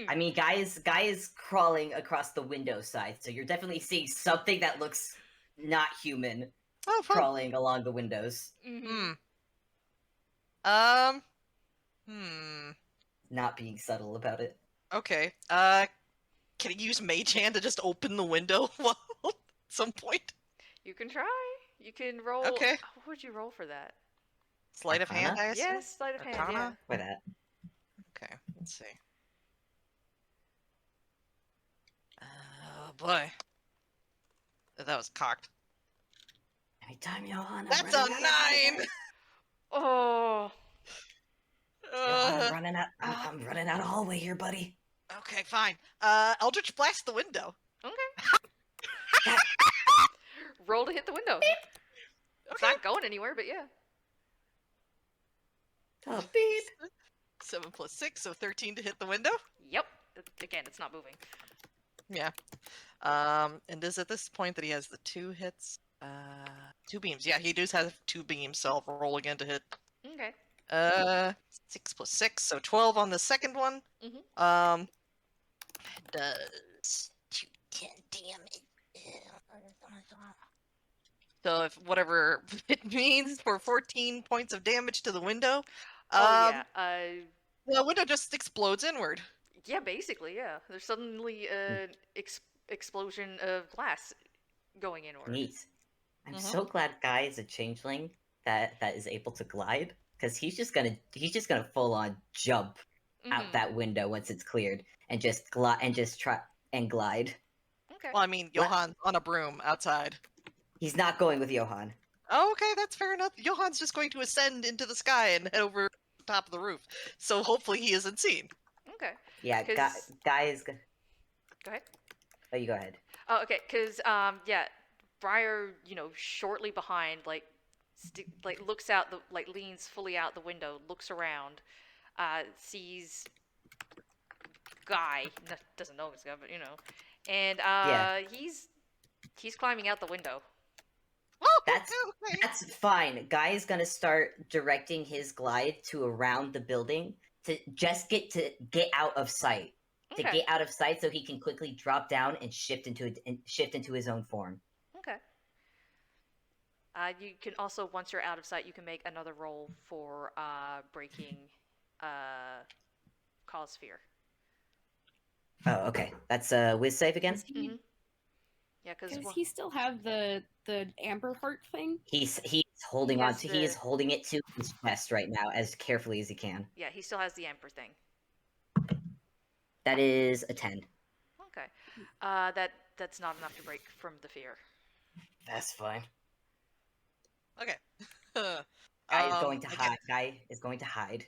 I mean, guy is crawling across the window side, so you're definitely seeing something that looks not human Oh, fun. crawling along the windows. Not being subtle about it. Okay. Can he use Mage Hand to just open the window at some point? You can try. You can roll. Okay. What would you roll for that? Sleight of hand, I assume? Yes, sleight of hand. Arcana? Yeah. For that. Okay, let's see. Oh boy. That was cocked. Anytime, Johan. That's a 9! Oh. Johan, I'm running out. I'm running out of hallway here, buddy. Okay, fine. Eldritch Blast the window. Okay. Roll to hit the window. It's Okay. not going anywhere, but yeah. Oh, beep. 7 plus 6, so 13 to hit the window? Yep. Again, it's not moving. Yeah. And is at this point that he has the 2 hits? 2 beams. Yeah, he does have 2 beams, so I'll roll again to hit. Okay. 6 plus 6, so 12 on the second one. Does 10 damage. So if whatever it means for 14 points of damage to the window, Yeah. the window just explodes inward. Yeah, basically, yeah. There's suddenly an explosion of glass going inward. Neat. I'm so glad Guy is a changeling that is able to glide, because he's just gonna full on jump out that window once it's cleared and just glide and glide. Okay. Well, I mean, Johan's on a broom outside. He's not going with Johan. Oh, okay, that's fair enough. Johan's just going to ascend into the sky and head over the top of the roof. So hopefully he isn't seen. Okay. Yeah, 'Cause- Guy is. Go ahead. Oh, you go ahead. Oh, okay. Because yeah, Briar, shortly behind, looks out leans fully out the window, looks around, sees Guy. Doesn't know it's Guy, but and Yeah. he's He's climbing out the window. Oh, That's- okay. That's fine. Guy is gonna start directing his glide to around the building to just get out of sight. To Okay. get out of sight so he can quickly drop down and shift into his own form. Okay. You can also, once you're out of sight, you can make another roll for breaking cause fear. Oh, okay. That's a whiz save again. Mhm. Yeah, because Does he still have the amber heart thing? He's holding He on has to. He is the- holding it to his chest right now as carefully as he can. yeah, he still has the emperor thing. That is a 10. Okay. That's not enough to break from the fear. That's fine. Okay. Guy is going to okay. hide. Guy is going to hide.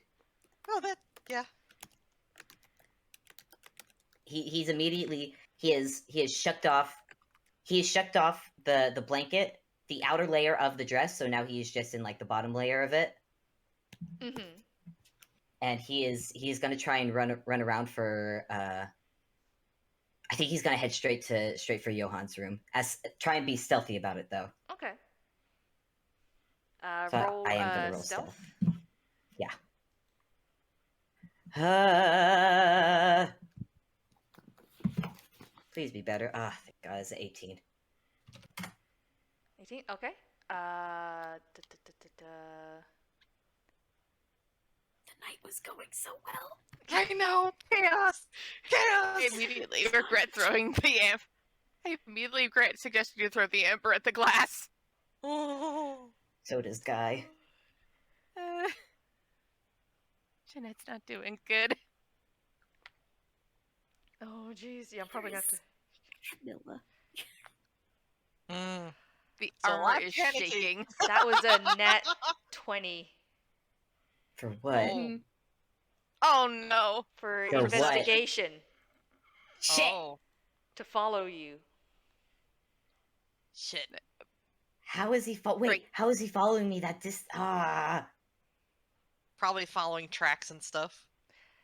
Oh, that yeah. He's immediately he has shucked off the blanket, the outer layer of the dress, so now he is just in like the bottom layer of it. Mm-hmm. And he is gonna try and run around for I think he's gonna head straight for Johan's room. Try and be stealthy about it though. Okay. So Roll I am gonna roll stealth. Yeah. Please be better. Ah, thank God, it's an 18. 18. Okay. Da. The night was going so well. I know. Chaos. I Chaos. immediately regret throwing the amp. I immediately regret suggesting you throw the amber at the glass. Oh. So does Guy. Jeanette's not doing good. Oh, jeez. Yeah, I'm probably gonna have to. Camilla. Mm. The So armor I'm is panicking. shaking. That was a net 20 For what? Oh. Oh no. for For what? investigation Shit! Oh. to follow you. Shit. How is he wait, Great. how is he following me Probably following tracks and stuff.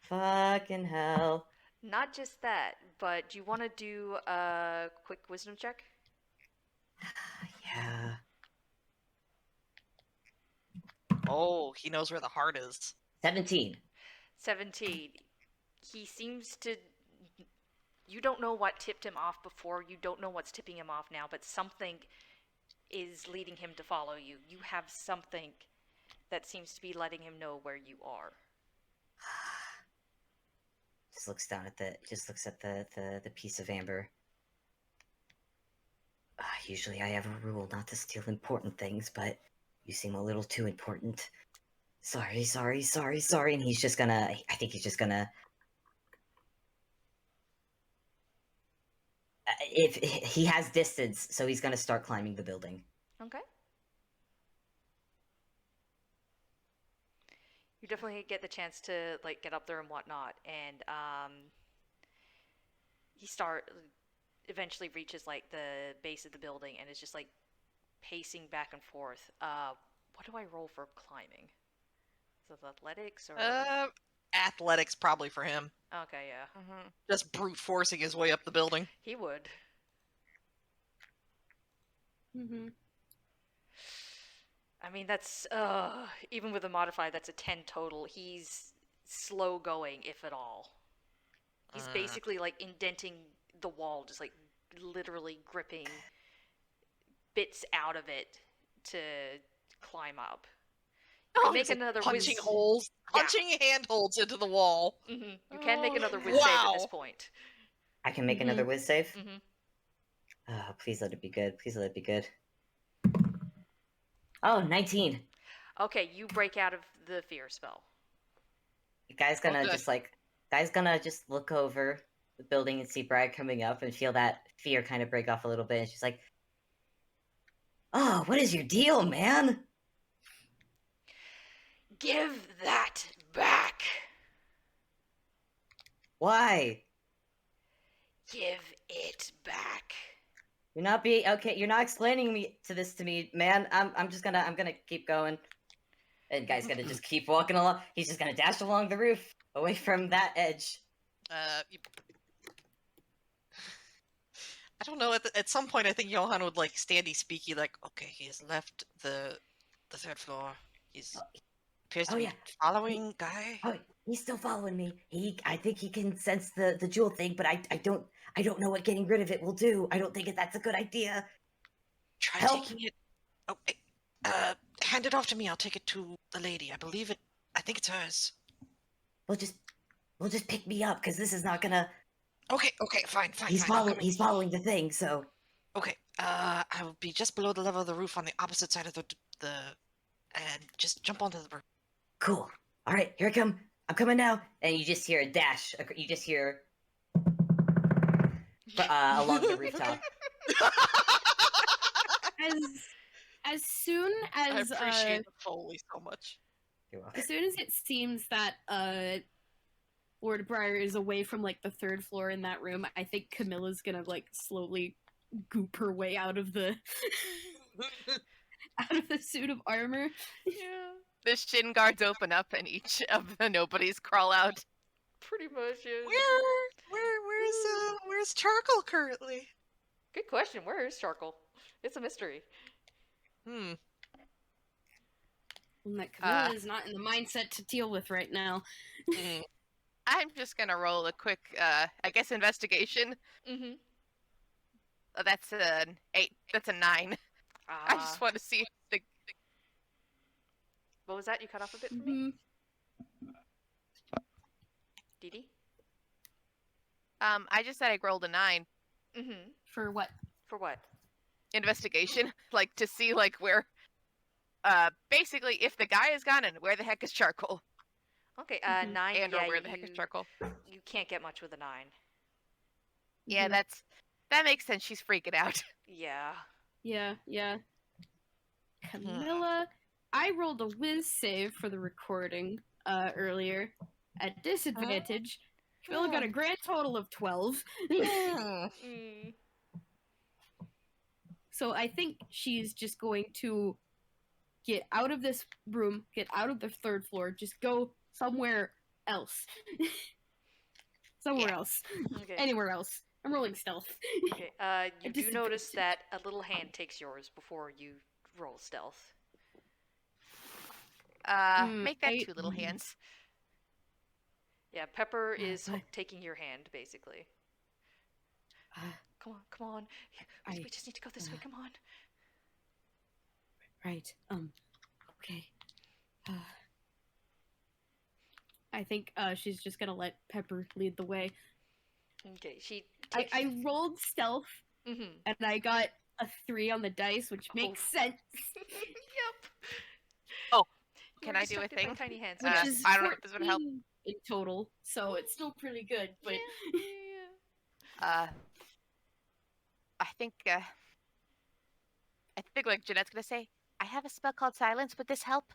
fucking hell. Not just that, but do you want to do a quick wisdom check? Yeah. Oh, he knows where the heart is. 17. 17. He seems to. You don't know what tipped him off before. You don't know what's tipping him off now, but something is leading him to follow you. You have something that seems to be letting him know where you are. Just looks at the piece of amber. Usually I have a rule not to steal important things, but you seem a little too important. Sorry. And he's just gonna. I think he's just gonna. If he has distance, so he's gonna start climbing the building. Okay. You definitely get the chance to like get up there and whatnot, and he eventually reaches like the base of the building and is just like pacing back and forth. What do I roll for climbing? Is it athletics or? Athletics probably for him. Okay, yeah. Mm-hmm. Just brute forcing his way up the building. He would. Mm-hmm. I mean, that's even with a modifier, that's a 10 total. He's slow going, if at all. He's basically like indenting the wall, just like literally gripping bits out of it to climb up. You can make another punching whiz. holes, Yeah. punching handholds into the wall. Mm-hmm. You can make another whiz save at this point. I can make another whiz save. Mm-hmm. Please let it be good. Please let it be good. Oh, 19. Okay, you break out of the fear spell. The guy's gonna Okay. just look over the building and see Brad coming up and feel that fear kind of break off a little bit. And she's like, "Oh, what is your deal, man?" Give that back. Why? Give it back. You're not explaining this to me, man. I'm gonna keep going. And guy's gonna just keep walking along. He's just gonna dash along the roof, away from that edge. don't know. At some point, I think Johan would like standy speaky, like, okay, he has left the third floor. He's appears to Oh, be yeah. following Guy. Oh, he's still following me. I think he can sense the jewel thing, but I don't know what getting rid of it will do. I don't think that's a good idea. Try Help. taking it. Oh, hand it off to me. I'll take it to the lady. I think it's hers. We'll just pick me up, because this is not gonna. Okay, fine. He's following the thing, so. Okay, I will be just below the level of the roof on the opposite side of the and just jump onto the roof. Cool. All right, here I come. I'm coming now. And you just hear a dash. You just hear along the rooftop. As soon as I appreciate the Foley so much. as soon as it seems that Lord Briar is away from like the third floor in that room, I think Camilla's gonna like slowly goop her way out of the suit of armor. Yeah. The shin guards open up and each of the nobodies crawl out. Pretty much, yeah. Where's Charcoal currently? Good question. Where is Charcoal? It's a mystery. One that Camilla is not in the mindset to deal with right now. I'm just gonna roll a quick, I guess, investigation. Mm-hmm. That's an 8. That's a 9. I just want to see the. What was that? You cut off a bit for me? Deedee? I just said I rolled a 9. Mm-hmm. For what? For what? Investigation, like to see like where, basically if the guy is gone and where the heck is Charcoal. Okay, 9. And yeah, or where the heck is Charcoal. You can't get much with a 9. Yeah, that makes sense. She's freaking out. Yeah. Yeah. Camilla, I rolled a whiz save for the recording earlier at disadvantage. Camilla got a grand total of 12. So I think she's just going to get out of this room, get out of the third floor, just go somewhere else. Else. Okay. Anywhere else. I'm rolling stealth. Okay. You do notice that a little hand takes yours before you roll stealth. Make that 2 little hands. Yeah, Pepper is taking your hand, basically. Come on. We just need to go this way. Come on. Right. Okay. I think she's just gonna let Pepper lead the way. Okay, she takes... I rolled stealth, and I got a 3 on the dice, which makes sense. Yep. Oh, can I do a thing? Tiny hands. Which is I don't know if this would help. In total, so it's still pretty good. But I think like Jeanette's gonna say, I have a spell called Silence. Would this help?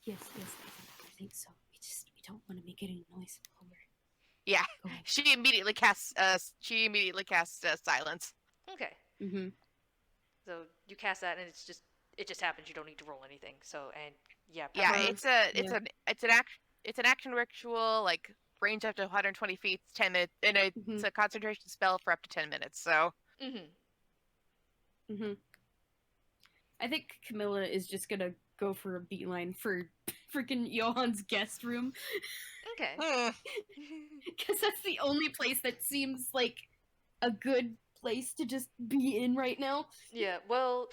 Yes, I think so. We don't want to make any noise. Homer. Yeah, she immediately casts Silence. Okay. Mm-hmm. So you cast that, and it just happens. You don't need to roll anything. So Pepper, it's an action ritual, like range up to 120 feet, 10 minutes, and it's a concentration spell for up to 10 minutes. So. I think Camilla is just gonna go for a beeline for freaking Johan's guest room. Okay. Because that's the only place that seems like a good place to just be in right now. Yeah, well,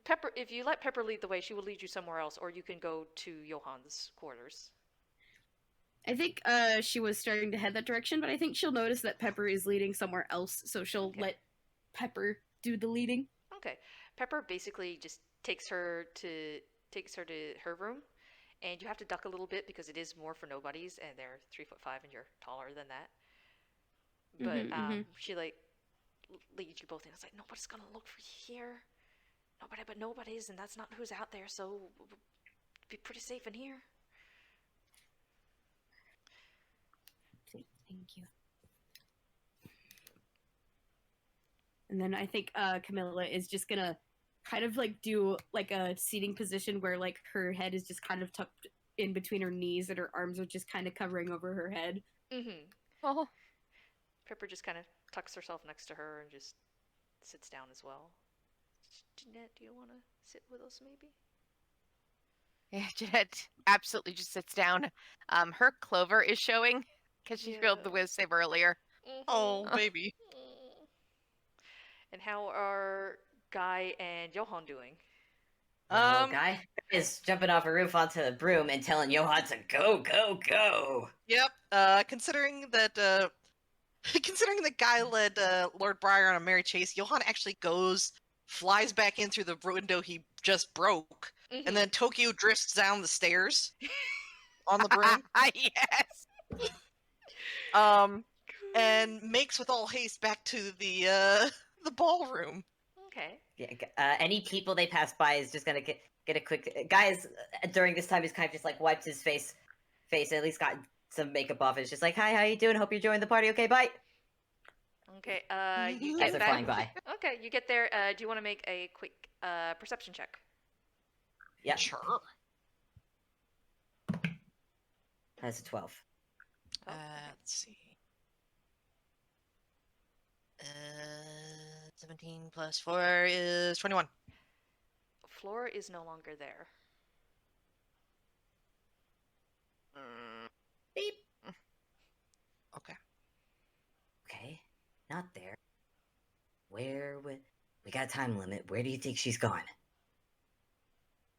Pepper, if you let Pepper lead the way, she will lead you somewhere else, or you can go to Johan's quarters. I think she was starting to head that direction, but I think she'll notice that Pepper is leading somewhere else, so she'll let Pepper do the leading. Okay. Pepper basically just takes her to her room, and you have to duck a little bit because it is more for nobodies, and they're 3'5" and you're taller than that. But she like leads you both in. It's like, nobody's gonna look for you here. Nobody but nobody's, and that's not who's out there, so we'll be pretty safe in here. Thank you. And then I think Camilla is just gonna kind of like do like a seating position where like her head is just kind of tucked in between her knees and her arms are just kind of covering over her head. Oh. Pepper just kind of tucks herself next to her and just sits down as well. Jeanette, do you want to sit with us, maybe? Yeah, Jeanette absolutely just sits down. Her clover is showing because she failed the Yeah. whiz save earlier. Oh, baby. And how are Guy and Johan doing? Guy is jumping off a roof onto the broom and telling Johan to go, go, go. Yep. Considering that considering the guy led Lord Briar on a merry chase, Johan actually goes, flies back in through the window he just broke, and then Tokyo drifts down the stairs on the broom. Yes. And makes with all haste back to the ballroom. Okay. Yeah, any people they pass by is just gonna get a quick. Guys, during this time, he's kind of just like wiped his face, at least got some makeup off. It's just like, hi, how you doing? Hope you're enjoying the party. Okay, bye. Okay. You Guys get are back. flying by. Okay, you get there. Do you want to make a quick perception check? Yeah, Sure. that's a 12. Oh, Let's see. 17 plus 4 is 21. Flora is no longer there. Beep. Okay. Okay, not there. Where would we got a time limit? Where do you think she's gone?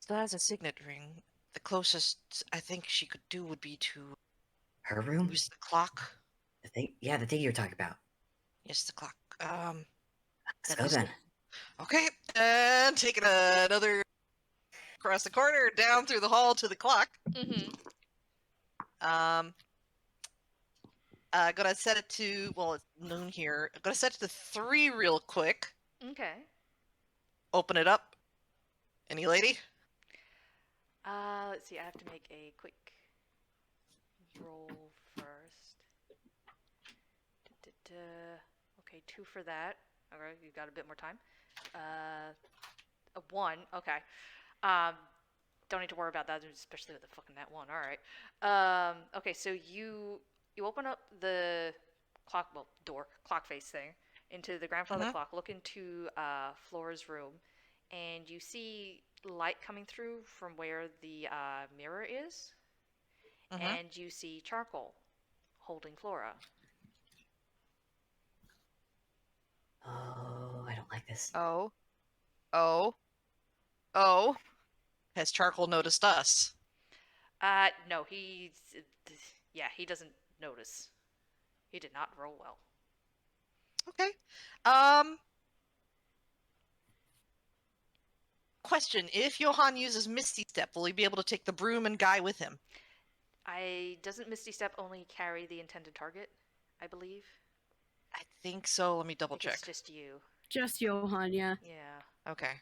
Still has a signet ring. The closest I think she could do would be to Her room? use the clock. The thing you're talking about. Yes, the clock. Let's That go is- then. Okay, and taking another across the corner, down through the hall to the clock. Mm-hmm. Gonna set it to, well, it's noon here. I'm gonna set it to 3 real quick. Okay. Open it up. Any lady? Let's see. I have to make a quick roll first. Okay, 2 for that. All right, you've got a bit more time. A 1. Okay. Don't need to worry about that, especially with the fucking that 1. All right. Okay, so you open up the clock face thing into the grandfather clock. Look into Flora's room, and you see light coming through from where the mirror is, and you see charcoal holding Flora. Oh, I don't like this. Oh. Has Charcoal noticed us? No, he doesn't notice. He did not roll well. Okay. Question: if Johan uses Misty Step, will he be able to take the broom and Guy with him? Doesn't Misty Step only carry the intended target, I believe? I think so. Let me double I think check. it's just you. Just Johan, yeah. Yeah. Okay.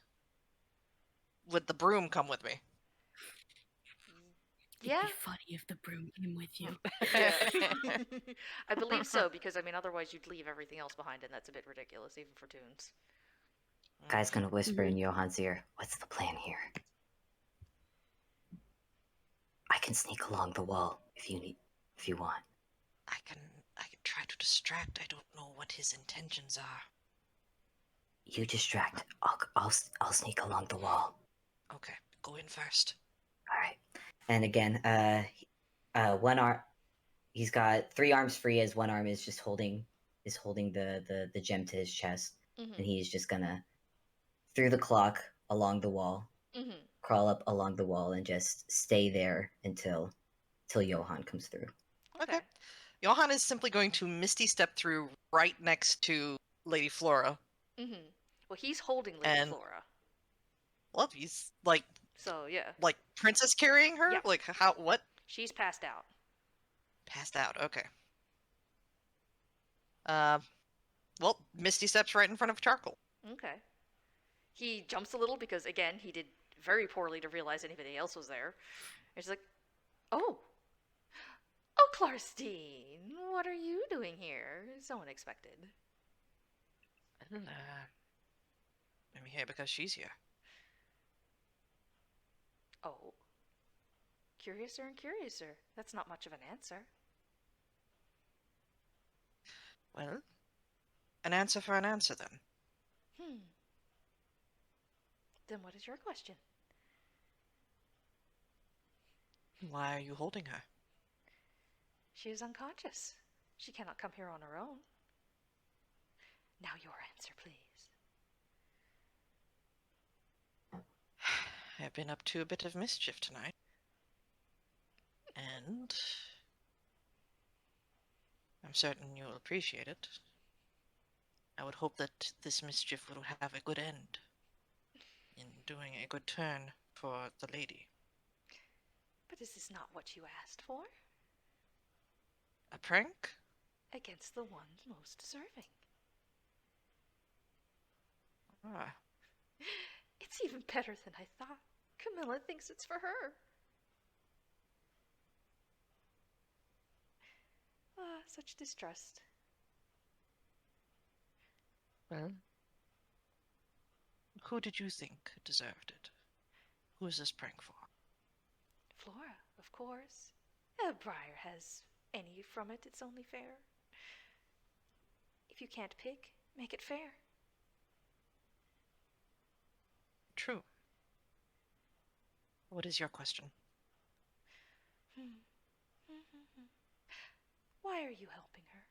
Would the broom come with me? Yeah. It'd be funny if the broom came with you. I believe so, because I mean, otherwise you'd leave everything else behind, and that's a bit ridiculous, even for toons. Guy's gonna whisper in Johan's ear. What's the plan here? I can sneak along the wall if you want. I can try to distract. I don't know what his intentions are. You distract. I'll sneak along the wall. Okay, go in first. All right. And again, one arm. He's got 3 arms free, as one arm is just holding the gem to his chest, and he's just gonna through the clock along the wall, crawl up along the wall, and just stay there until Johan comes through. Okay. Johan is simply going to Misty Step through right next to Lady Flora. Well, he's holding Lady Flora. Well, he's like, so yeah, like princess carrying her. Yeah. Like how? What? She's passed out. Passed out. Okay. Well, Misty steps right in front of Charcoal. Okay. He jumps a little because, again, he did very poorly to realize anybody else was there. And she's like, oh, Clarstein, what are you doing here? So unexpected. I'm here because she's here. Oh. Curiouser and curiouser. That's not much of an answer. Well, An answer for an answer, then. Then what is your question? Why are you holding her? She is unconscious. She cannot come here on her own. Now your answer, please. I've been up to a bit of mischief tonight. And I'm certain you'll appreciate it. I would hope that this mischief will have a good end in doing a good turn for the lady. But is this not what you asked for? A prank? Against the ones most deserving. Ah, It's even better than I thought. Camilla thinks it's for her. Ah, such distrust. well. Who did you think deserved it? Who is this prank for? Flora, of course. Briar has any from it, it's only fair. If you can't pick, make it fair. True. What is your question? Why are you helping her?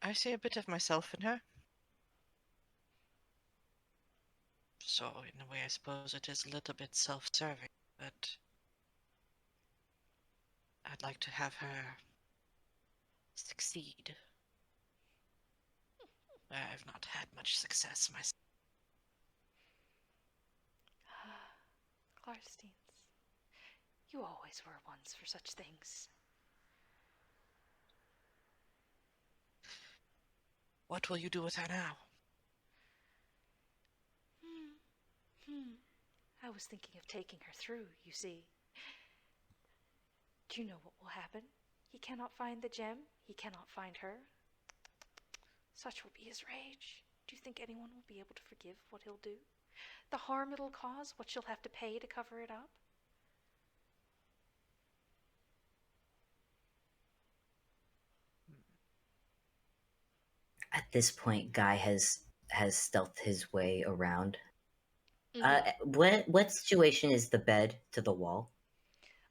I see a bit of myself in her. So, in a way, I suppose it is a little bit self-serving, but I'd like to have her succeed. I've not had much success myself. Klarsteins. You always were ones for such things. What will you do with her now? I was thinking of taking her through, you see. Do you know what will happen? He cannot find the gem. He cannot find her. Such will be his rage. Do you think anyone will be able to forgive what he'll do? The harm it'll cause? What she'll have to pay to cover it up? At this point, Guy has stealthed his way around. What situation is the bed to the wall?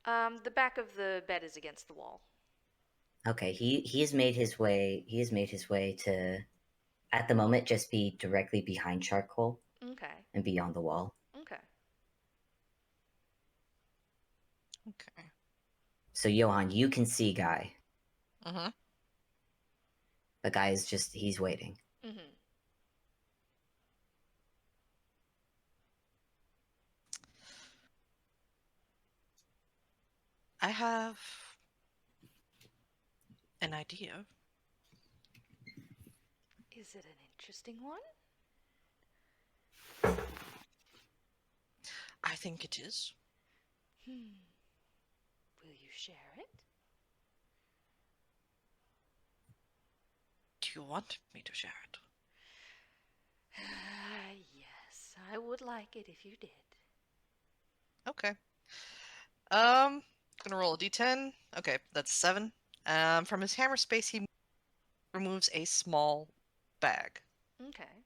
The back of the bed is against the wall. Okay, he has made his way. He has made his way to, at the moment, just be directly behind Charcoal. Okay. And be on the wall. Okay. Okay. So Johan, you can see Guy. Mm-hmm. The guy is he's waiting. Mm-hmm. I have an idea. Is it an interesting one? I think it is. Will you share it? Do you want me to share it? Yes, I would like it if you did. Okay. Gonna roll a d10. Okay, that's 7. From his hammer space, he removes a small bag. Okay.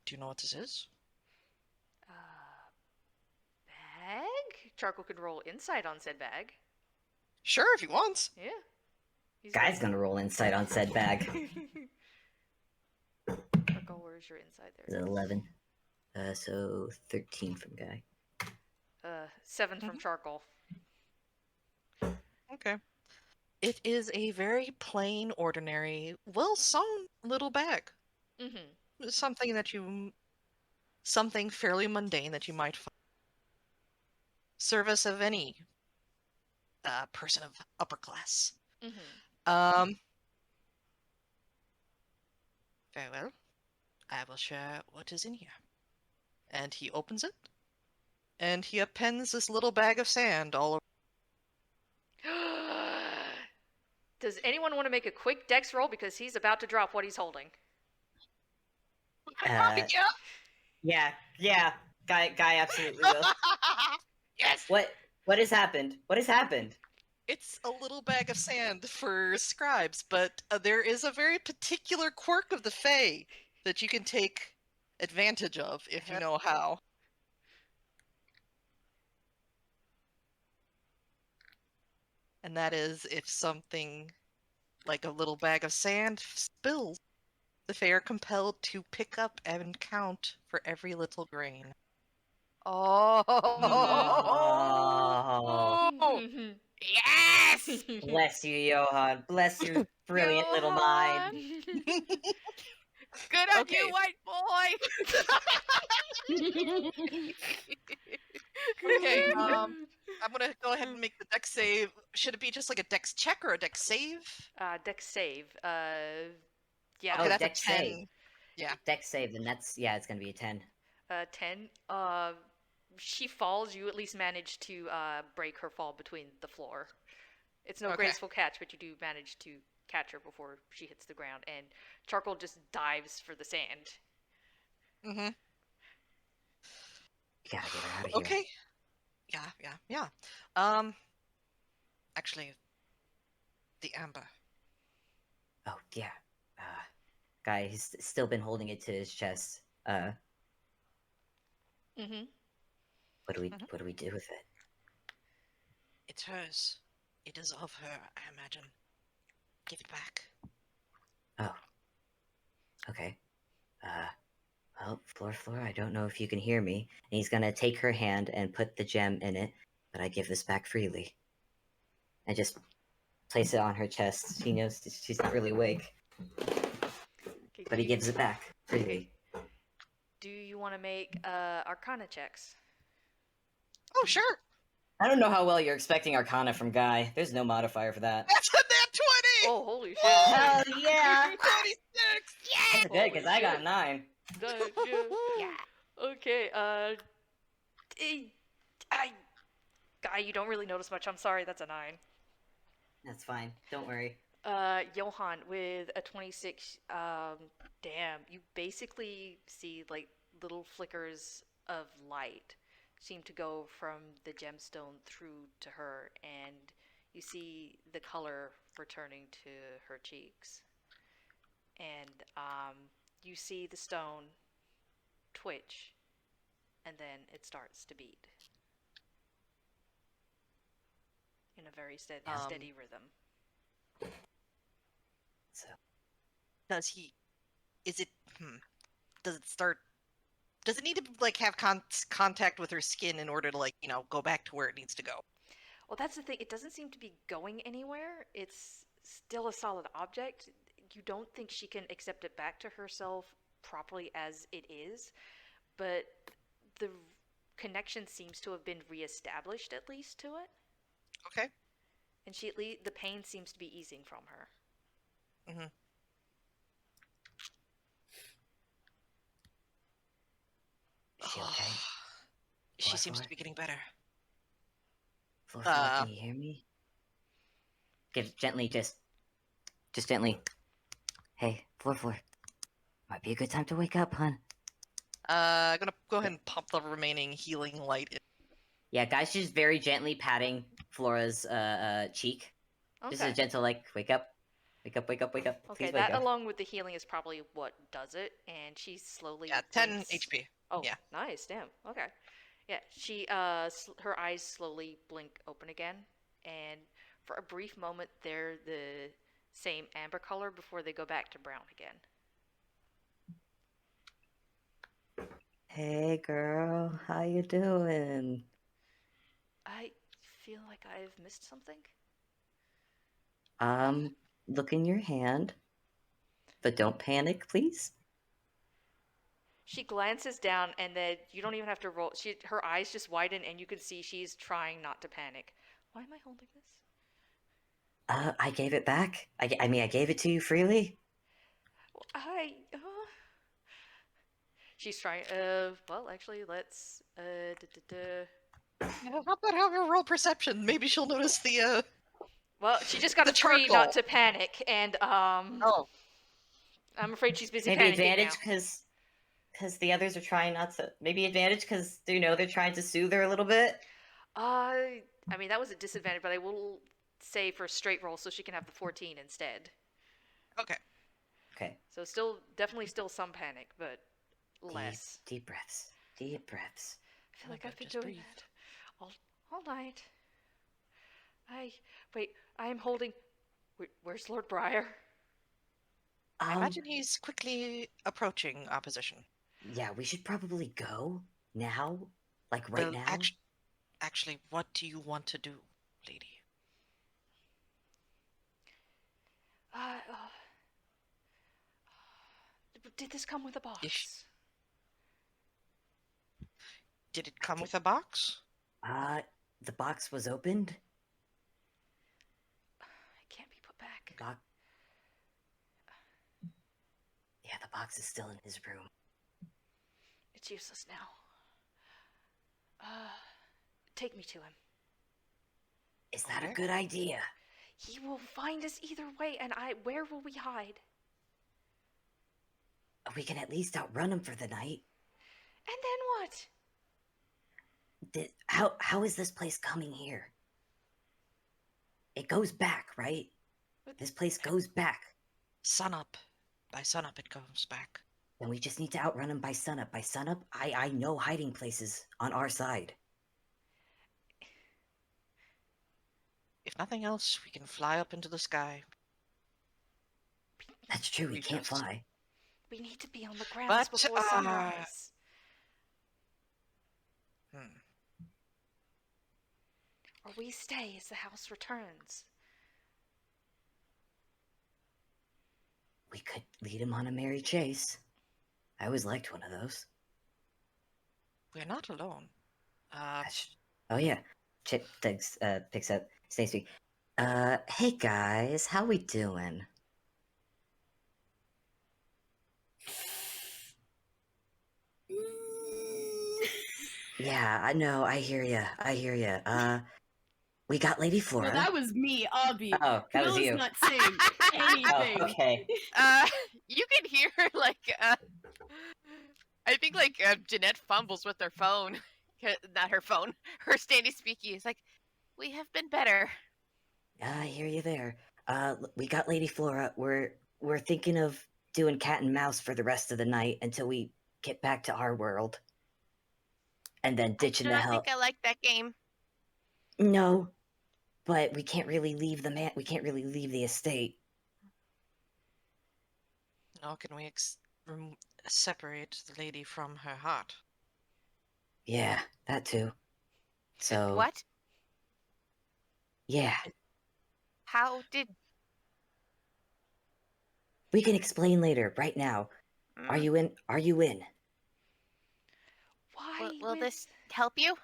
Do you know what this is? Bag? Charcoal could roll insight on said bag. Sure, if he wants. Yeah. Guy's gonna roll insight on said bag. Charcoal, where's your insight there? 11. So 13 from Guy. 7 from Charcoal. Okay. It is a very plain, ordinary, well-sewn little bag. Mm-hmm. Something fairly mundane that you might find. Service of any person of upper class. Mm-hmm. Very well. I will share what is in here. And he opens it, and he appends this little bag of sand all over. Does anyone want to make a quick dex roll because he's about to drop what he's holding? Yeah. Yeah. Guy absolutely will. Yes! What has happened? What has happened? It's a little bag of sand for scribes, but there is a very particular quirk of the Fae that you can take advantage of if you know how. And that is if something like a little bag of sand spills, the Fae are compelled to pick up and count for every little grain. Oh. Oh, Yes! bless you, Johan. Bless your brilliant little mind. Good on Okay. you, white boy! Okay, I'm gonna go ahead and make the dex save. Should it be just like a dex check or a dex save? Dex save. Yeah. Okay, Oh, that's dex a 10. save. Yeah. Dex save, then it's gonna be a 10. 10. She falls. You at least manage to break her fall between the floor. It's no Okay. graceful catch, but you do manage to catch her before she hits the ground. And Charcoal just dives for the sand. Mm-hmm. You gotta get her out of here. Okay. Yeah. Actually, the amber. Oh yeah. Guy, he's still been holding it to his chest. Mm-hmm. What do we do with it? It's hers. It is of her, I imagine. Give it back. Oh. Okay. Well, Floor, I don't know if you can hear me. And he's gonna take her hand and put the gem in it, but I give this back freely. And just place it on her chest. She knows she's not really awake, but he gives it back freely. Do you want to make Arcana checks? Oh, sure. I don't know how well you're expecting Arcana from Guy. There's no modifier for that. That's a nat 20! Oh, holy shit! Hell yeah! 26! That's good, because I got 9. Yeah. Okay. Guy, you don't really notice much. I'm sorry. That's a 9. That's fine. Don't worry. Johan with a 26. Damn. You basically see like little flickers of light seem to go from the gemstone through to her, and you see the color returning to her cheeks. And you see the stone twitch, and then it starts to beat in a very steady rhythm. So, Does it need to like have contact with her skin in order to like, go back to where it needs to go? Well, that's the thing. It doesn't seem to be going anywhere. It's still a solid object. You don't think she can accept it back to herself properly as it is, but the connection seems to have been reestablished at least to it. Okay. And the pain seems to be easing from her. Mm-hmm. is she okay? She Floor, seems Floor? to be getting better. Floor, can you hear me? Just gently. Hey, Floor. Might be a good time to wake up, hon. I'm gonna go ahead and pump the remaining healing light in. Yeah, guys, just very gently patting Flora's cheek. Okay. Just a gentle, like, wake up. Wake up. Okay, Please that wake up. along with the healing is probably what does it, and she slowly. Yeah, 10 blinks. HP. Oh, yeah. Nice, damn. Okay, yeah. She her eyes slowly blink open again, and for a brief moment, they're the same amber color before they go back to brown again. Hey, girl, how you doing? I feel like I've missed something. Look in your hand, but don't panic, please. She glances down, and then you don't even have to roll. Her eyes just widen, and you can see she's trying not to panic. Why am I holding this? I gave it back. I gave it to you freely. She's trying. Well, actually, let's. How about have her roll perception? Maybe she'll notice the. Well, she just got The a 3 charcoal. not to panic, and Oh. I'm afraid she's busy Maybe panicking advantage now. because because the others are trying not to. Maybe advantage because they're trying to soothe her a little bit. I mean, that was a disadvantage, but I will say for a straight roll so she can have the 14 instead. Okay. Okay. So definitely still some panic, but less. Deep breaths. Deep breaths. I feel like I've been Just doing breathe. that all night. Wait, I am holding. Where's Lord Briar? I imagine he's quickly approaching our position. Yeah, we should probably go now, like right now. Actually, what do you want to do, lady? Did this come with a box? Did it come with a box? The box was opened. It can't be put back. Yeah, the box is still in his room. It's useless now. Take me to him. Is that a good idea? He will find us either way, and where will we hide? We can at least outrun him for the night. And then what? How is this place coming here? It goes back, right? This place goes back. Sunup. By sunup it goes back. Then we just need to outrun him by sunup. By sunup, I know hiding places on our side. If nothing else, we can fly up into the sky. That's true, he can't fly. We need to be on the grounds before sunrise. Or we stay as the house returns. We could lead him on a merry chase. I always liked one of those. We're not alone. Oh yeah. Chip picks up Stacy. Hey guys, how we doing? Yeah, I know. I hear ya. We got Lady Flora. No, that was me, Obby. Oh, that was Camilla's you. not saying anything. Oh, okay. You can hear I think Jeanette fumbles with her phone. Not her phone. Her standy speaky is like, we have been better. I hear you there. We got Lady Flora. We're thinking of doing cat and mouse for the rest of the night until we get back to our world. And then ditching the hell. I think I like that game. No, but we can't really leave we can't really leave the estate. Nor can we separate the lady from her heart. Yeah, that too. So. What? Yeah. How did... We can explain later. Right now. Are you in? Why will this help you?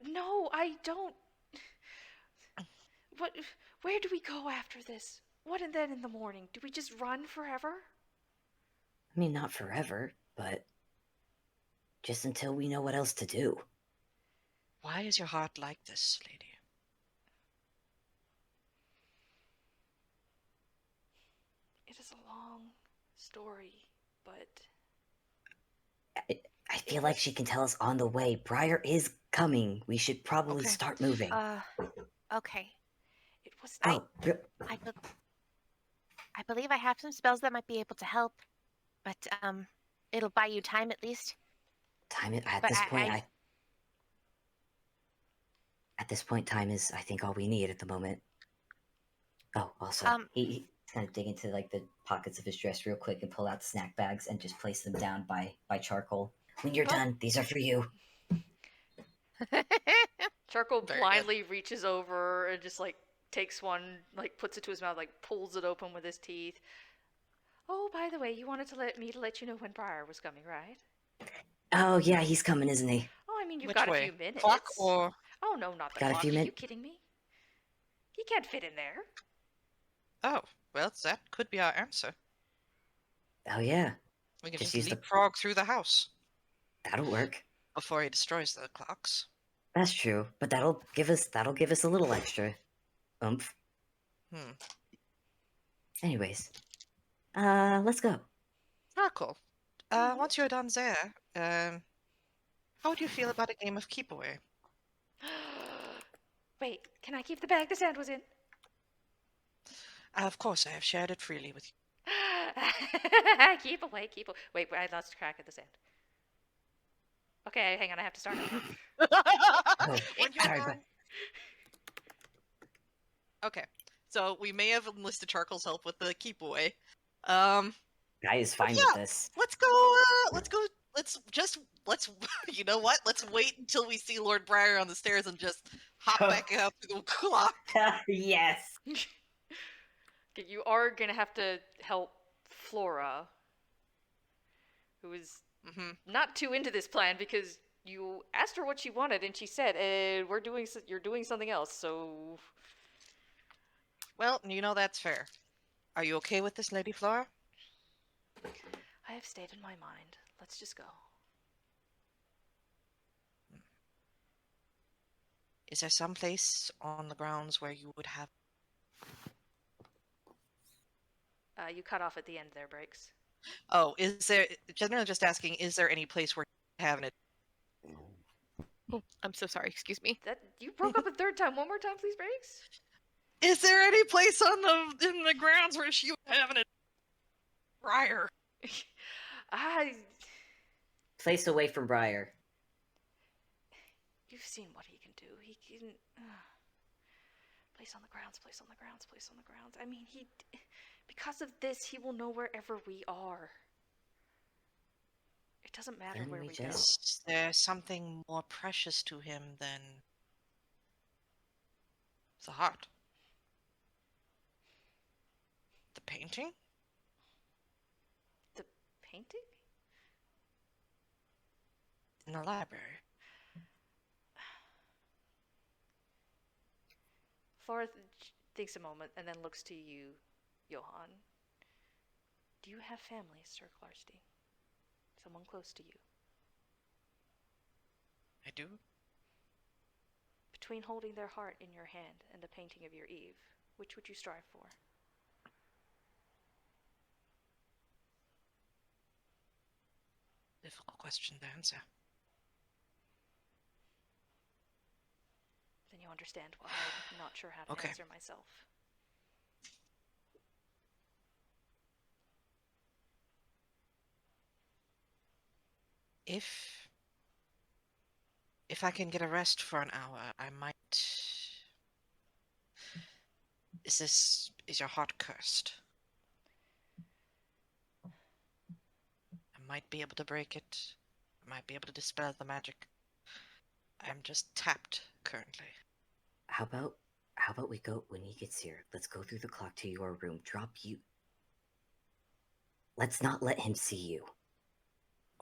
No, I don't. Where do we go after this? What and then in the morning? Do we just run forever? I mean, not forever, but just until we know what else to do. Why is your heart like this, lady? It is a long story, but... I feel like she can tell us on the way. Briar is coming. We should probably start moving. Okay. It was... I believe I have some spells that might be able to help, but it'll buy you time at least. At this point, time is, I think, all we need at the moment. Oh, also, he's gonna dig into the pockets of his dress real quick and pull out the snack bags and just place them down by charcoal. When you're done, these are for you. Charcoal blindly reaches over and just takes one, puts it to his mouth, pulls it open with his teeth. Oh, by the way, you wanted to let you know when Briar was coming, right? Oh yeah, he's coming, isn't he? Oh, I mean, you've Which got way? a few minutes. Clock or... Oh no, not the Got a clock. few Are you minutes? kidding me? He can't fit in there. Oh, well, that could be our answer. Oh yeah. We can Just just use leapfrog through the house. That'll work. Before he destroys the clocks. That's true, but that'll give us a little extra oomph. Anyways, let's go. Ah, cool. Once you're done there, how would you feel about a game of keep away? Wait, can I keep the bag the sand was in? Of course, I have shared it freely with you. Keep away, keep away. Wait, I lost track of the sand. Okay, hang on, I have to start over. Oh, When you're sorry, done. Okay, so we may have enlisted Charcoal's help with the keep away. Guy is fine yeah. with this. Let's go. Let's. You know what? Let's wait until we see Lord Briar on the stairs and just hop back up to the clock. Yes. Okay, you are gonna have to help Flora, who is not too into this plan because you asked her what she wanted and she said, you're doing something else, so. Well, you know that's fair. Are you okay with this, Lady Flora? I have stayed in my mind. Let's just go. Is there some place on the grounds where you would have... You cut off at the end there, Breaks. Oh, is there... Generally just asking, is there any place where you have it? Oh, I'm so sorry. Excuse me. That you broke up a third time. One more time, please, Breaks. Is there any place in the grounds where she would have it? Briar. Place away from Briar. You've seen what he can do. He can... Place on the grounds, place on the grounds, place on the grounds. I mean, because of this, he will know wherever we are. It doesn't matter Then where we we just- Is there something more precious to him than... the heart? The painting? go. The painting? In the library. Flora thinks a moment and then looks to you, Johan. Do you have family, Sir Clarstein? Someone close to you? I do? Between holding their heart in your hand and a painting of your Eve, which would you strive for? Difficult question to answer. Then you understand why I'm not sure how to Okay. answer myself. If I can get a rest for an hour, I might... Is your heart cursed? I might be able to break it. I might be able to dispel the magic. I'm just tapped currently. How about we go when he gets here? Let's go through the clock to your room. Drop you. Let's not let him see you.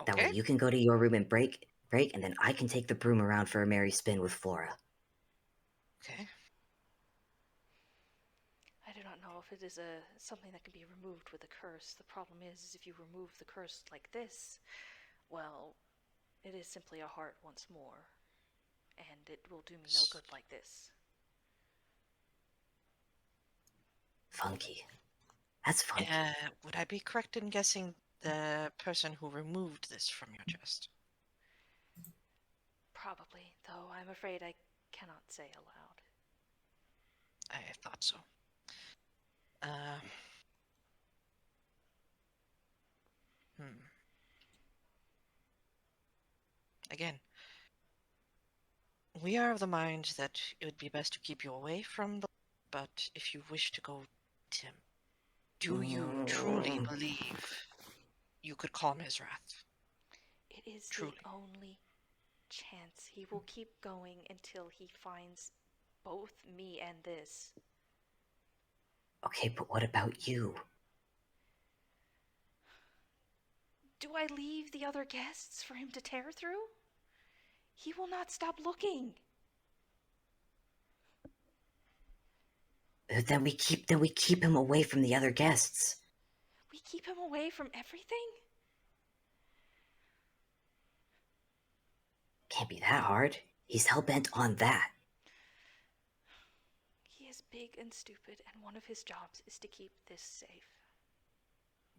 That way Okay. you can go to your room and break, and then I can take the broom around for a merry spin with Flora. Okay. I do not know if it is something that can be removed with a curse. The problem is if you remove the curse like this, well, it is simply a heart once more, and it will do me no good like this. Funky. That's funky. Would I be correct in guessing the person who removed this from your chest? Probably, though I'm afraid I cannot say aloud. I thought so. Again, we are of the mind that it would be best to keep you away from the... But if you wish to go to him, do you truly believe you could calm his wrath? It is Truly. the only chance. He will keep going until he finds both me and this. Okay, but what about you? Do I leave the other guests for him to tear through? He will not stop looking. Then we keep him away from the other guests. We keep him away from everything? Can't be that hard. He's hell-bent on that. He is big and stupid, and one of his jobs is to keep this safe.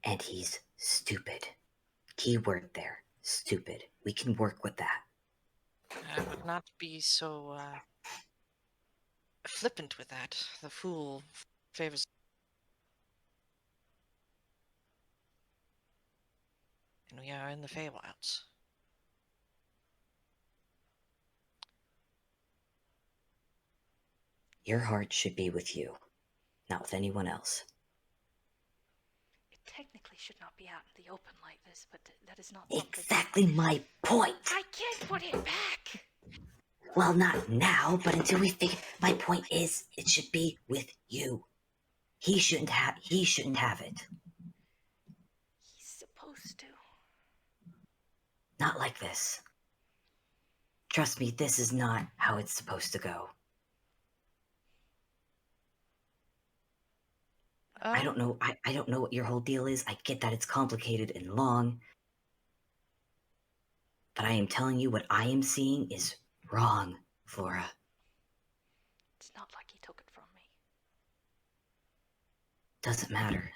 And he's stupid. Keyword there. Stupid. We can work with that. I would not be so flippant with that. The fool favors. And we are in the Feywilds. Your heart should be with you, not with anyone else. It technically should not be out in the open like this, but that is not something... Exactly my point! I can't put it back! Well, not now, but until we figure... My point is, it should be with you. He shouldn't have it. He's supposed to. Not like this. Trust me, this is not how it's supposed to go. I don't know. I don't know what your whole deal is. I get that it's complicated and long. But I am telling you what I am seeing is wrong, Flora. It's not like he took it from me. Doesn't matter.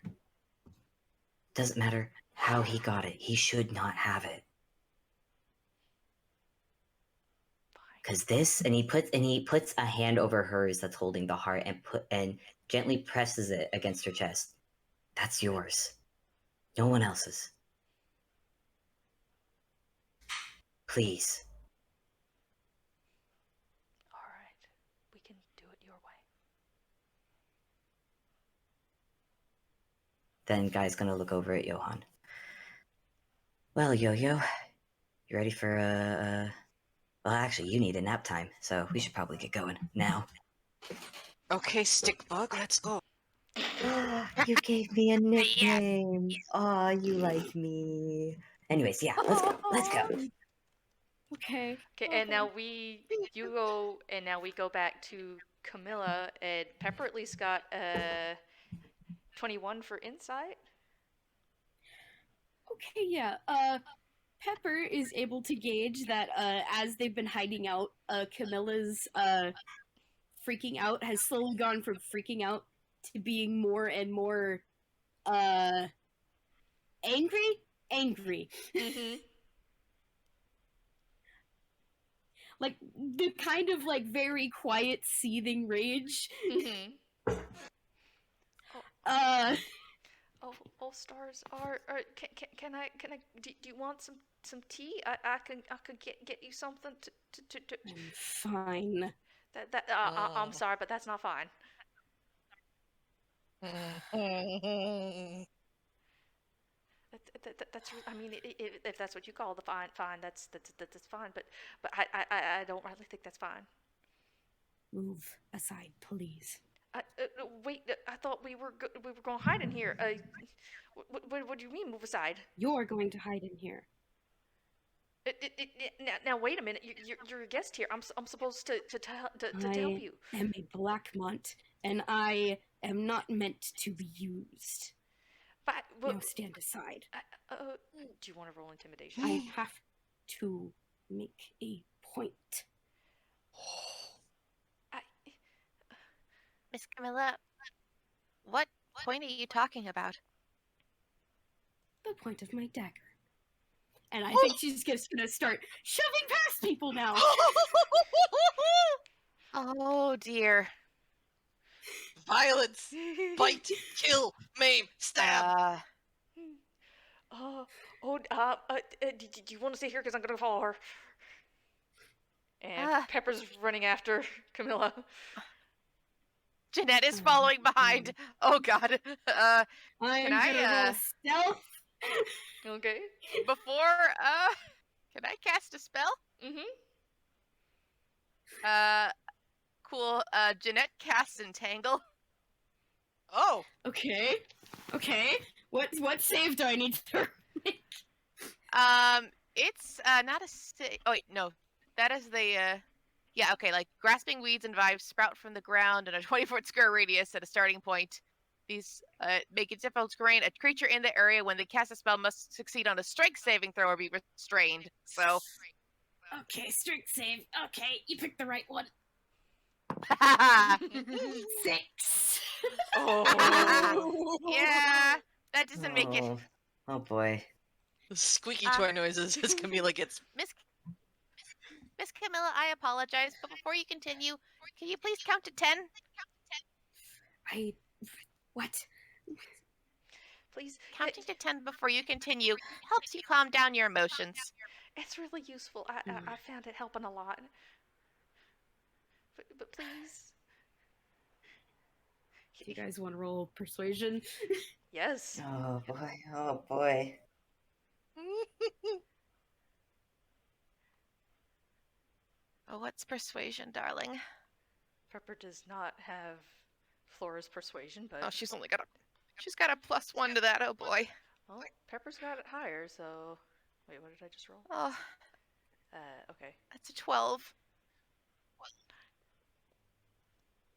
Doesn't matter how he got it. He should not have it. Cause this, and he puts a hand over hers that's holding the heart and gently presses it against her chest. That's yours. No one else's. Please. All right. We can do it your way. Then Guy's gonna look over at Johan. Well, Yo-Yo, you ready for well, actually, you need a nap time, so we should probably get going now. Okay, Stickbug, let's go. You gave me a nickname. Aw, you like me. Anyways, yeah, let's go. Let's go. Okay. Okay, and now you go, and now we go back to Camilla, and Pepper at least got 21 for insight. Okay, yeah. Pepper is able to gauge that as they've been hiding out, Camilla's freaking out has slowly gone from freaking out to being more and more angry. Mm-hmm. Like the kind of like very quiet seething rage. Mm-hmm. Oh, stars are can I do you want some tea? I could get you something to I'm fine. I'm sorry, but that's not fine. That's I mean, if that's what you call the fine, that's fine. But I don't really think that's fine. Move aside, please. Wait, I thought we were going to hide in here. What do you mean, move aside? You're going to hide in here. Now wait a minute. You're a guest here. I'm supposed to help you. I am a Blackmont, and I am not meant to be used. But now stand aside. Do you want to roll intimidation? I have to make a point. Miss Camilla, what point are you talking about? The point of my dagger. And I think she's just gonna start shoving past people now. Oh dear. Violence, bite, kill, maim, stab. Do you want to stay here? Because I'm gonna follow her. And Pepper's running after Camilla. Jeanette is following behind. Oh god. I'm gonna roll stealth. Okay. Before, can I cast a spell? Mm-hmm. Cool. Jeanette casts Entangle. Oh. Okay. What save do I need to make? It's not a save. Oh wait, no. That is the yeah, okay, like grasping weeds and vibes sprout from the ground in a 20-foot square radius at a starting point. These make it difficult to terrain. A creature in the area when they cast a spell must succeed on a strength saving throw or be restrained. So okay, strength save. Okay, you picked the right one. 6. Oh. Yeah, that doesn't make it. Oh boy. Squeaky toy noises as Camilla gets. Miss Camilla, I apologize, but before you continue, can you please count to 10? What? Please. Counting to 10 before you continue helps you calm down your emotions. It's really useful. I found it helping a lot. But please. Do you guys want to roll persuasion? Yes. Oh boy, oh boy. Oh, what's persuasion, darling? Pepper does not have Flora's persuasion, but Oh, she's got a +1 to that. Oh boy. well, Pepper's got it higher. So, wait, what did I just roll? Oh, Okay. that's a 12.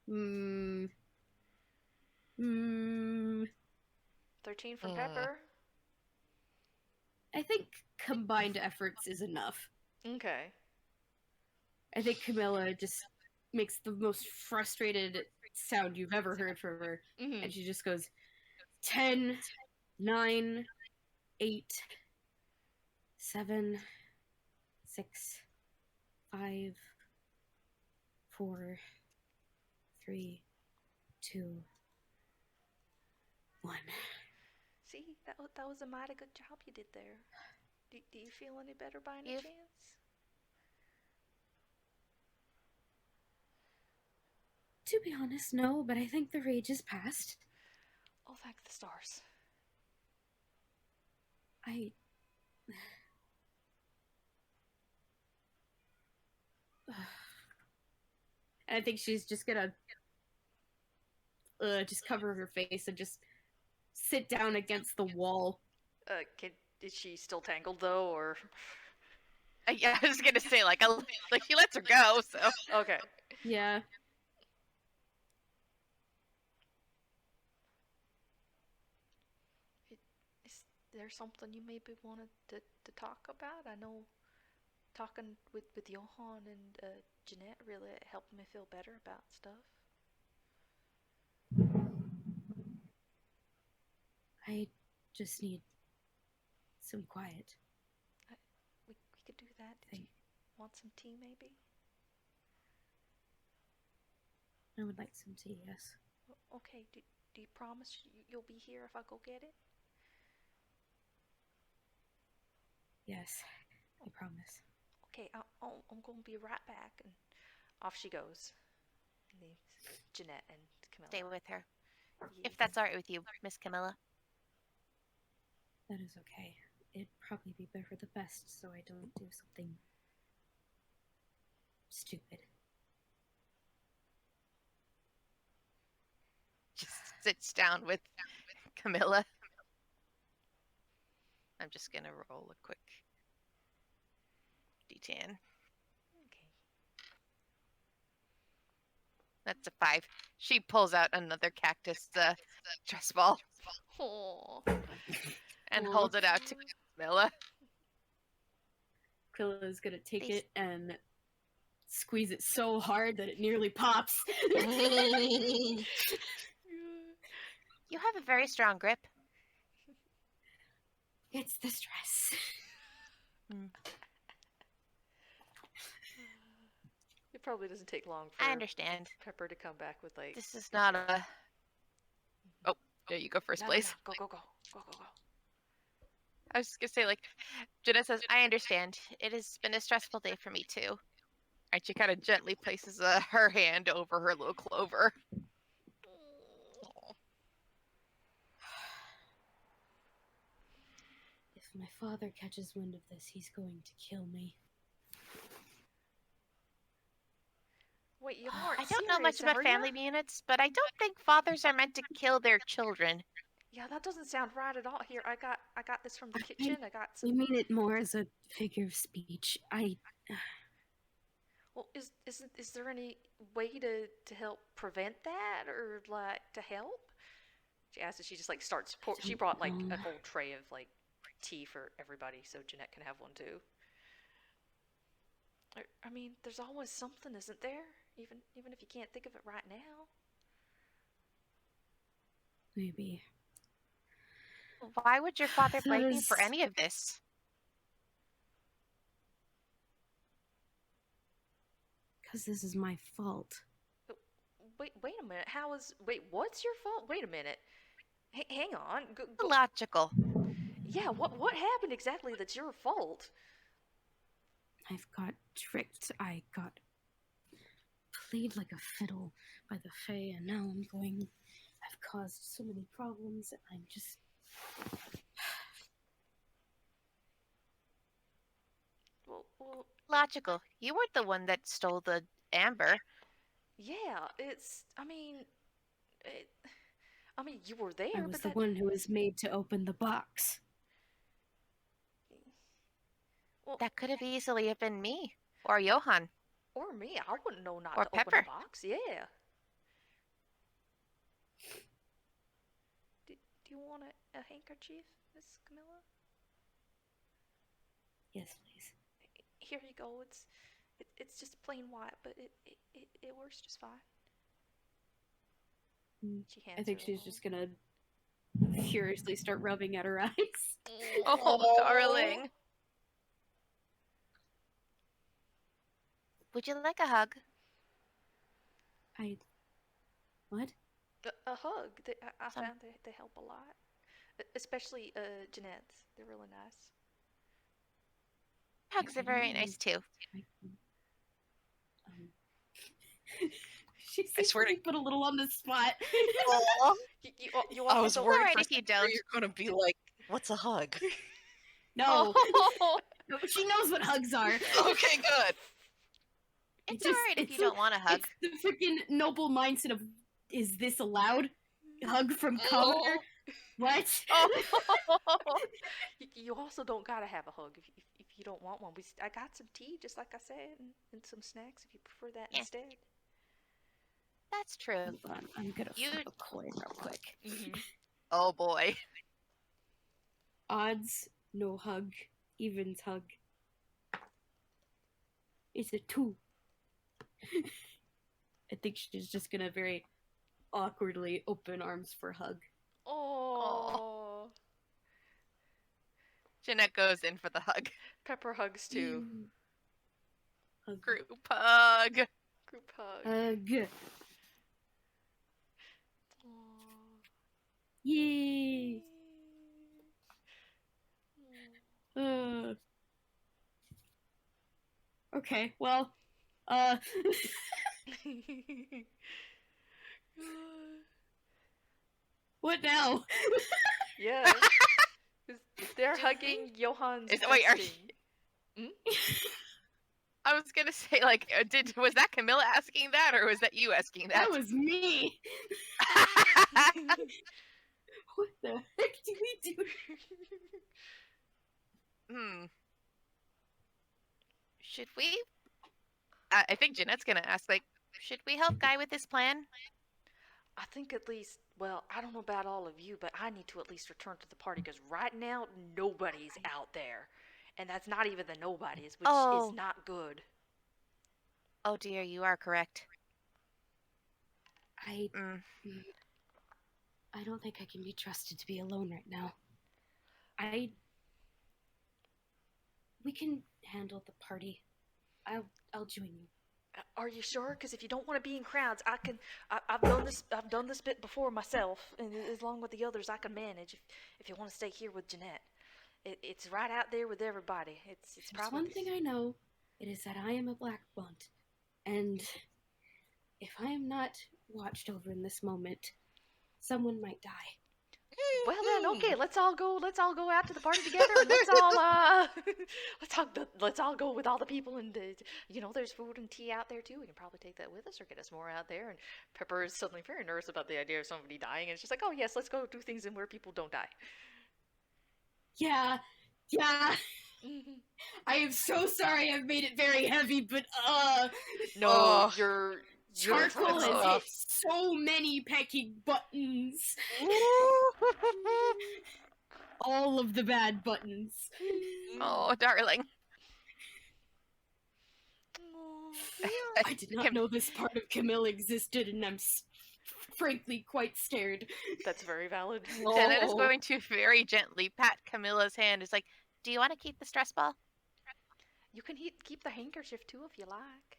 Hmm. 13 from Pepper. I think combined efforts is enough. Okay. I think Camilla just makes the most frustrated sound you've ever heard from her. Mm-hmm. And she just goes 10, 9, 8, 7, 6, 5, 4, 3, 2, 1. See, that was a mighty good job you did there. Do you feel any better by any You've- chance? To be honest, no, but I think the rage is past. Oh, thank the stars. And I think she's just gonna just cover her face and just sit down against the wall. Is she still tangled though, or? Yeah, I was gonna say like he lets her go. So Okay. Yeah. Is there something you maybe wanted to talk about? I know talking with Johan and Jeanette really helped me feel better about stuff. I just need some quiet. We could do that. Did you want some tea, maybe? I would like some tea, yes. Okay. Do you promise you'll be here if I go get it? Yes, I promise. Okay, I'm gonna be right back. And off she goes. And leaves Jeanette and Camilla. stay with her, Yeah. if that's alright with you, Miss Camilla. That is okay. It'd probably be better for the best so I don't do something stupid. Just sits down with Camilla. I'm just gonna roll a quick D10. Okay. That's a 5. She pulls out another cactus dress ball Oh. and Aw. holds it out to Camilla. Quilla's gonna take These- it and squeeze it so hard that it nearly pops. You have a very strong grip. It's the stress. It probably doesn't take long for I understand. Pepper to come back with like. This is not a. Oh, there you go first No, place. no, go. I was just gonna say, like, Jeanette says, I understand. It has been a stressful day for me too. And she kind of gently places her hand over her little clover. If my father catches wind of this, he's going to kill me. Wait, you weren't I don't know much serious, about are ya? family units, but I don't think fathers are meant to kill their children. Yeah, that doesn't sound right at all. Here, I got this from the kitchen. I got You some. mean it more as a figure of speech. Well, is there any way to help prevent that, or like to help? She asks, and she just like starts. She brought like a whole tray of like tea for everybody, so Jeanette can have one too. I mean, there's always something, isn't there? Even if you can't think of it right now. Maybe. Why would your father blame you for Because- any of this? Because this is my fault. Wait a minute. Wait, what's your fault? Wait a minute. Hang on. Illogical. Yeah, what happened exactly that's your fault? I've got tricked. I got played like a fiddle by the Fae, and now I've caused so many problems, and I'm just... Well, Logical. You weren't the one that stole the amber. yeah, I mean, you were there, I was but the that... one who was made to open the box. Well, That could have easily have been me. Or Johan. or me. I wouldn't know not Or to open Pepper. a box. Yeah. Do you want a handkerchief, Miss Camilla? Yes, please. Here you go. It's just plain white, but it works just fine. She hands I think her she's along. just gonna furiously start rubbing at her eyes. Oh, darling. Would you like a hug? What? A hug. I Some- found they help a lot, especially Jeanette's. They're really nice. Hugs are very nice too. She I swear to- seems put a little on the spot. You I also was don't- worried Alright for a if you second where don't. you're gonna be like, "What's a hug?" No, Oh, no, she knows what hugs are. Okay, good. it's just- alright if it's you don't want a hug. It's the freaking noble mindset of, is this allowed? Hug from Connor? What? Oh. You also don't gotta have a hug if you don't want one. I got some tea, just like I said, and some snacks if you prefer that Yeah. instead. That's true. Hold on, I'm gonna You- flip a coin real quick. Oh boy. Odds, no hug. Evens, hug. It's a 2. I think she's just gonna very awkwardly open arms for hug. Oh. Jeanette goes in for the hug. Pepper hugs too. Hug. Group hug. Group hug. Hug. Aw. Yay! Okay, well, what now? Yeah. They're hugging Johan's Wait, are bestie. I was gonna say, like, was that Camilla asking that, or was that you asking that? That was me! What the heck do we do? Should we? I think Jeanette's gonna ask, like, should we help Guy with his plan? I think at least, well, I don't know about all of you, but I need to at least return to the party because right now nobody's out there. And that's not even the nobodies, which Oh. is not good. Oh dear, you are correct. I Mm. don't think I can be trusted to be alone right now. We can handle the party. I'll join you. Are you sure? Because if you don't want to be in crowds, I've done this. I've done this bit before myself, and as long with the others, I can manage. If you want to stay here with Jeanette, it's right out there with everybody. It's There's probably one thing I know. It is that I am a black blunt, and if I am not watched over in this moment, someone might die. Well then, okay, let's all go out to the party together, and let's all go with all the people, and there's food and tea out there too. We can probably take that with us or get us more out there. And Pepper is suddenly very nervous about the idea of somebody dying, and it's just like, oh yes, let's go do things in where people don't die. Yeah. I am so sorry I've made it very heavy, but No, Oh. you're charcoal that's has tough. hit so many pecking buttons. All of the bad buttons. Oh, darling. I did not know this part of Camilla existed, and I'm frankly quite scared. That's very valid. Jeanette is Oh. going to very gently pat Camilla's hand. It's like, do you want to keep the stress ball? You can keep the handkerchief too if you like.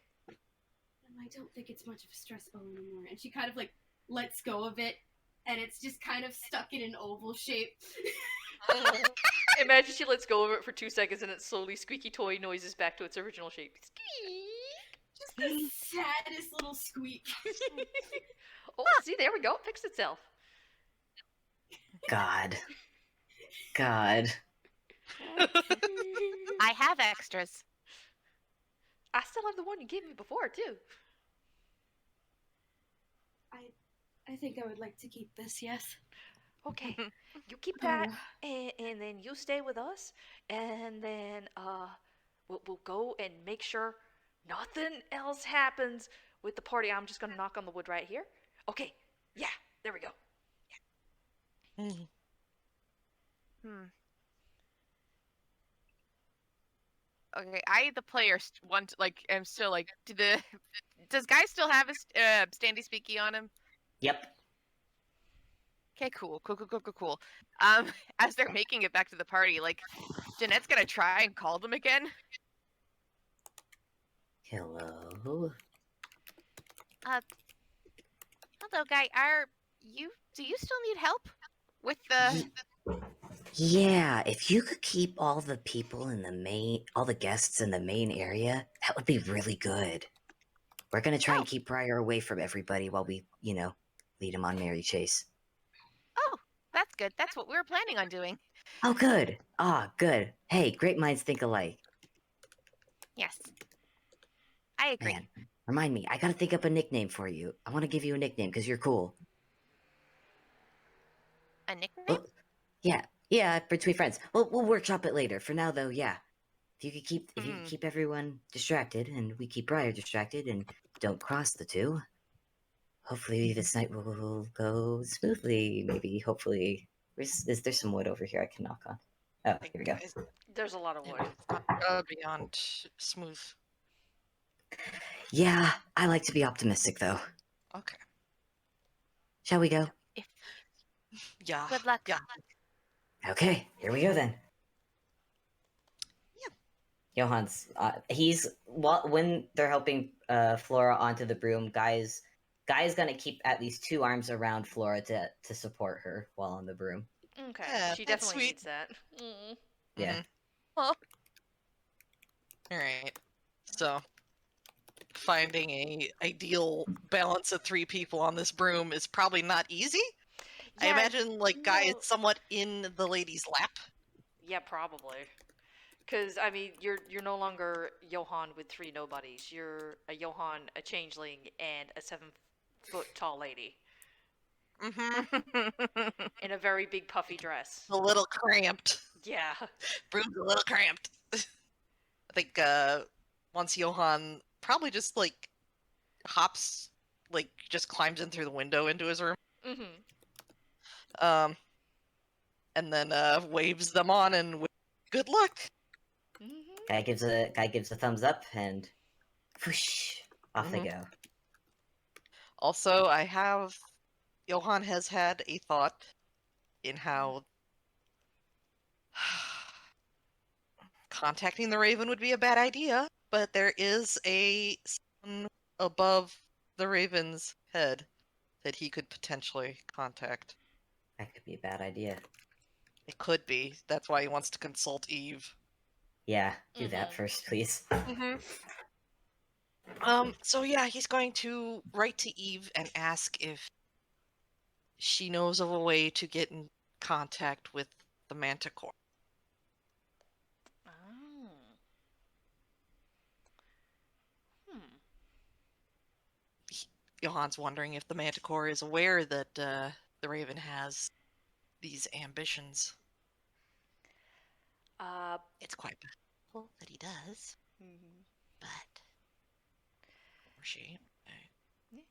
I don't think it's much of a stress ball anymore. And she kind of like lets go of it, and it's just kind of stuck in an oval shape. Imagine she lets go of it for 2 seconds and it slowly squeaky toy noises back to its original shape. Just the saddest little squeak. Oh, see, there we go. It fixed itself. God. God. I have extras. I still have the one you gave me before, too. I think I would like to keep this, yes. Okay, you keep that, and then you stay with us, and then we'll go and make sure nothing else happens with the party. I'm just gonna knock on the wood right here. Okay, yeah, there we go. Okay, I, the player, am still like, does Guy still have his standy speaky on him? Yep. Okay, cool. As they're making it back to the party, like, Jeanette's gonna try and call them again. Hello. Hello, Guy. Do you still need help with the? Yeah, if you could keep all the guests in the main area, that would be really good. We're gonna try and keep Briar away from everybody while we, lead him on Merry Chase. Oh, that's good. That's what we were planning on doing. Oh, good. Ah, good. Hey, great minds think alike. Yes, I agree. Man, remind me, I gotta think up a nickname for you. I want to give you a nickname because you're cool. A nickname? Well, yeah, between friends. We'll workshop it later. For now, though, yeah. If you could keep everyone distracted, and we keep Briar distracted, and don't cross the two, hopefully this night will go smoothly. Maybe, hopefully. Is there some wood over here I can knock on? Oh, here we go. There's a lot of wood. It's not beyond smooth. Yeah, I like to be optimistic, though. Okay. Shall we go? Yeah. Good luck. Yeah. Okay, here we go then. Yeah. Johan's when they're helping Flora onto the broom, Guy's gonna keep at least 2 arms around Flora to support her while on the broom. Okay, Yeah, she that's definitely sweet. needs that. Mm. Yeah. Well. All right. So, finding a ideal balance of 3 people on this broom is probably not easy. I Yeah, imagine Guy is no. somewhat in the lady's lap. Yeah, probably. Because, I mean, you're no longer Johan with 3 nobodies. You're a Johan, a changeling, and a 7-foot tall lady. Mm-hmm. In a very big puffy dress. A little cramped. Yeah. Broom's a little cramped. I think once Johan probably just hops, just climbs in through the window into his room. Mm-hmm. And then waves them on and good luck. Mm-hmm. Guy gives a thumbs up and whoosh, off they go. Also, Johan has had a thought in how contacting the Raven would be a bad idea, but there is a sun above the Raven's head that he could potentially contact. That could be a bad idea. It could be. That's why he wants to consult Eve. Yeah, do that first, please. So yeah, he's going to write to Eve and ask if she knows of a way to get in contact with the Manticore. Oh. Johan's wondering if the Manticore is aware that the Raven has these ambitions. It's It's quite possible that he does, but or she. Yeah.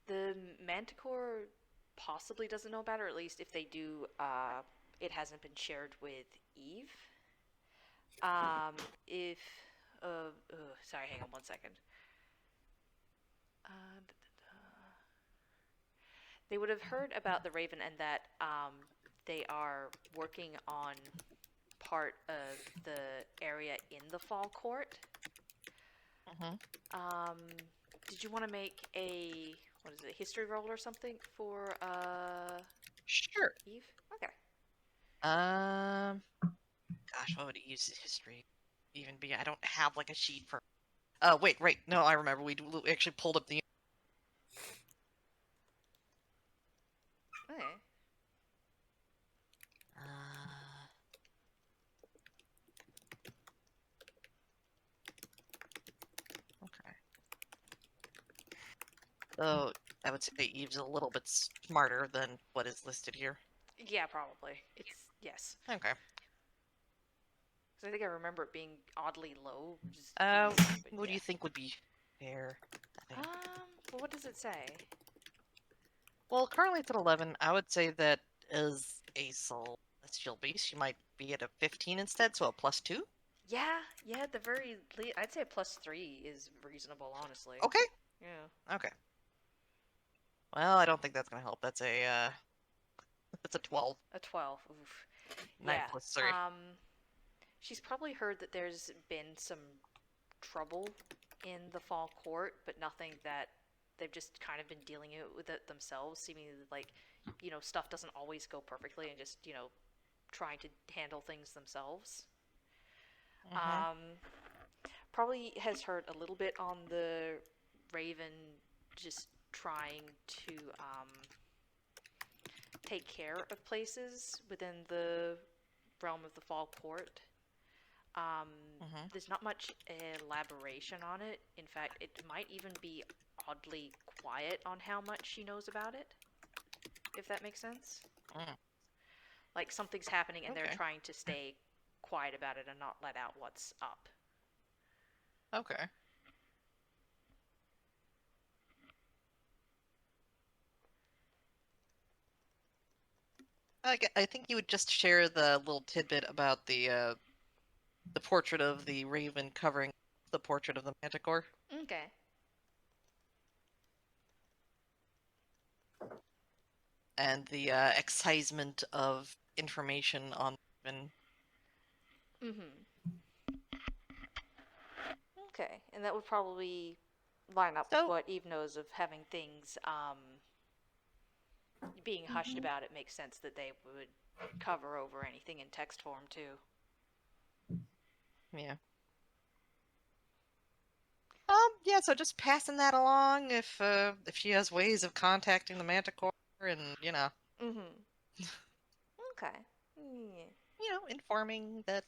The Manticore possibly doesn't know about it, or at least if they do, it hasn't been shared with Eve. Sorry, hang on one second. They would have heard about the Raven and that they are working on part of the area in the Fall Court. Mm-hmm. Did you want to make a history roll or something for Sure. Eve? Okay. Gosh, what would he use history even be? I don't have like a sheet for. Wait, no, I remember. We actually pulled up the. Okay. Okay. So I would say Eve's a little bit smarter than what is listed here. Yeah, probably. Yes. Okay. Because I think I remember it being oddly low. What do you think would be fair? Well, what does it say? Well, currently it's at 11. I would say that as a celestial beast, you might be at a 15 instead, so a +2. Yeah, at the very least, I'd say a +3 is reasonable, honestly. Okay. Yeah. Okay. Well, I don't think that's gonna help. That's a that's a 12. A 12. Oof. 9 Yeah. + 3. She's probably heard that there's been some trouble in the Fall Court, but nothing that they've just kind of been dealing with it themselves, seemingly like, stuff doesn't always go perfectly and just, trying to handle things themselves. Probably has heard a little bit on the Raven just trying to take care of places within the realm of the Fall Court. There's not much elaboration on it. In fact, it might even be oddly quiet on how much she knows about it, if that makes sense. Like something's happening and they're trying to stay quiet about it and not let out what's up. Okay. I think you would just share the little tidbit about the portrait of the raven covering the portrait of the manticore. Okay. And the excisement of information on the raven. Okay, and that would probably line up with what Eve knows of having things being hushed about. It makes sense that they would cover over anything in text form too. Yeah. Yeah, so just passing that along if she has ways of contacting the manticore and, Okay. Yeah. Informing that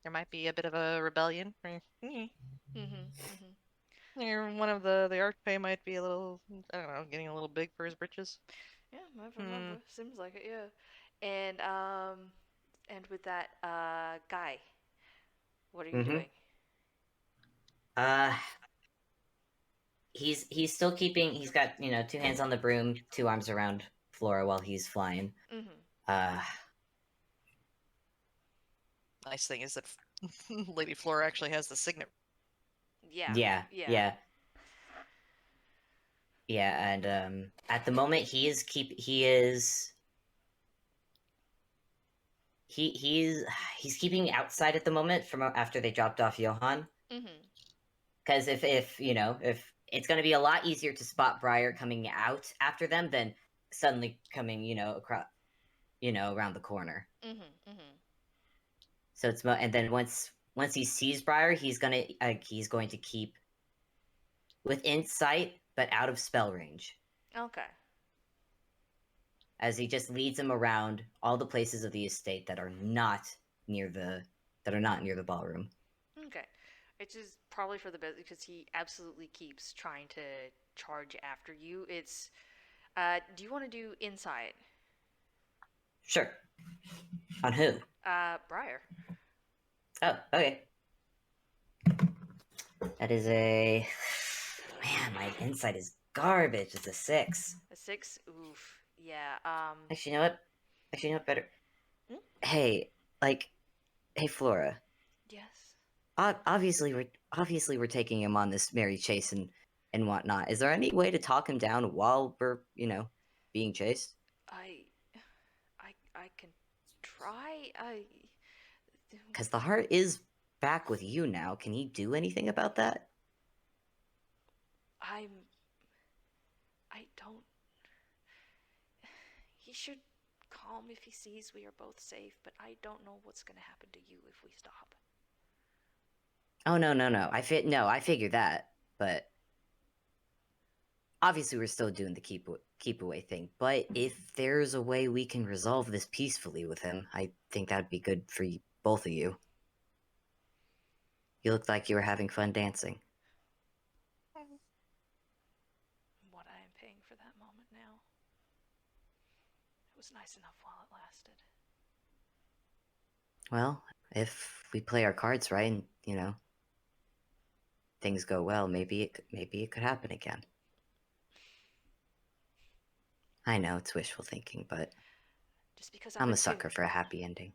there might be a bit of a rebellion. One of the Archfey might be a little, I don't know, getting a little big for his britches. Yeah, I remember. Seems like it, yeah. And with that, Guy, what are you doing? He's still keeping. He's got 2 hands on the broom, 2 arms around Flora while he's flying. Nice thing is that Lady Flora actually has the signet. Yeah. Yeah, and at the moment he's keeping outside at the moment from after they dropped off Johan. Because if it's going to be a lot easier to spot Briar coming out after them than suddenly coming across around the corner. So it's and then once he sees Briar, he's going to keep within sight but out of spell range. Okay. As he just leads him around all the places of the estate that are not near the ballroom. Okay. Which is probably for the best because he absolutely keeps trying to charge after you. It's do you want to do insight? Sure. On who? Briar. Oh, okay. That is a... Man, my insight is garbage. It's a 6. A 6? Oof. Yeah, Actually, you know what? Better... Hey, Flora. Yes? Obviously we're taking him on this merry chase and whatnot. Is there any way to talk him down while we're, being chased? I can try. Because the heart is back with you now. Can he do anything about that? I don't. He should calm if he sees we are both safe, but I don't know what's gonna happen to you if we stop. Oh, no. I figured that, but obviously we're still doing the keep away thing. But if there's a way we can resolve this peacefully with him, I think that'd be good for both of you. You looked like you were having fun dancing. What I am paying for that moment now. It was nice enough while it lasted. Well, if we play our cards right and, things go well, maybe it could happen again. I know it's wishful thinking, but Just because I'm a sucker for a happy ending.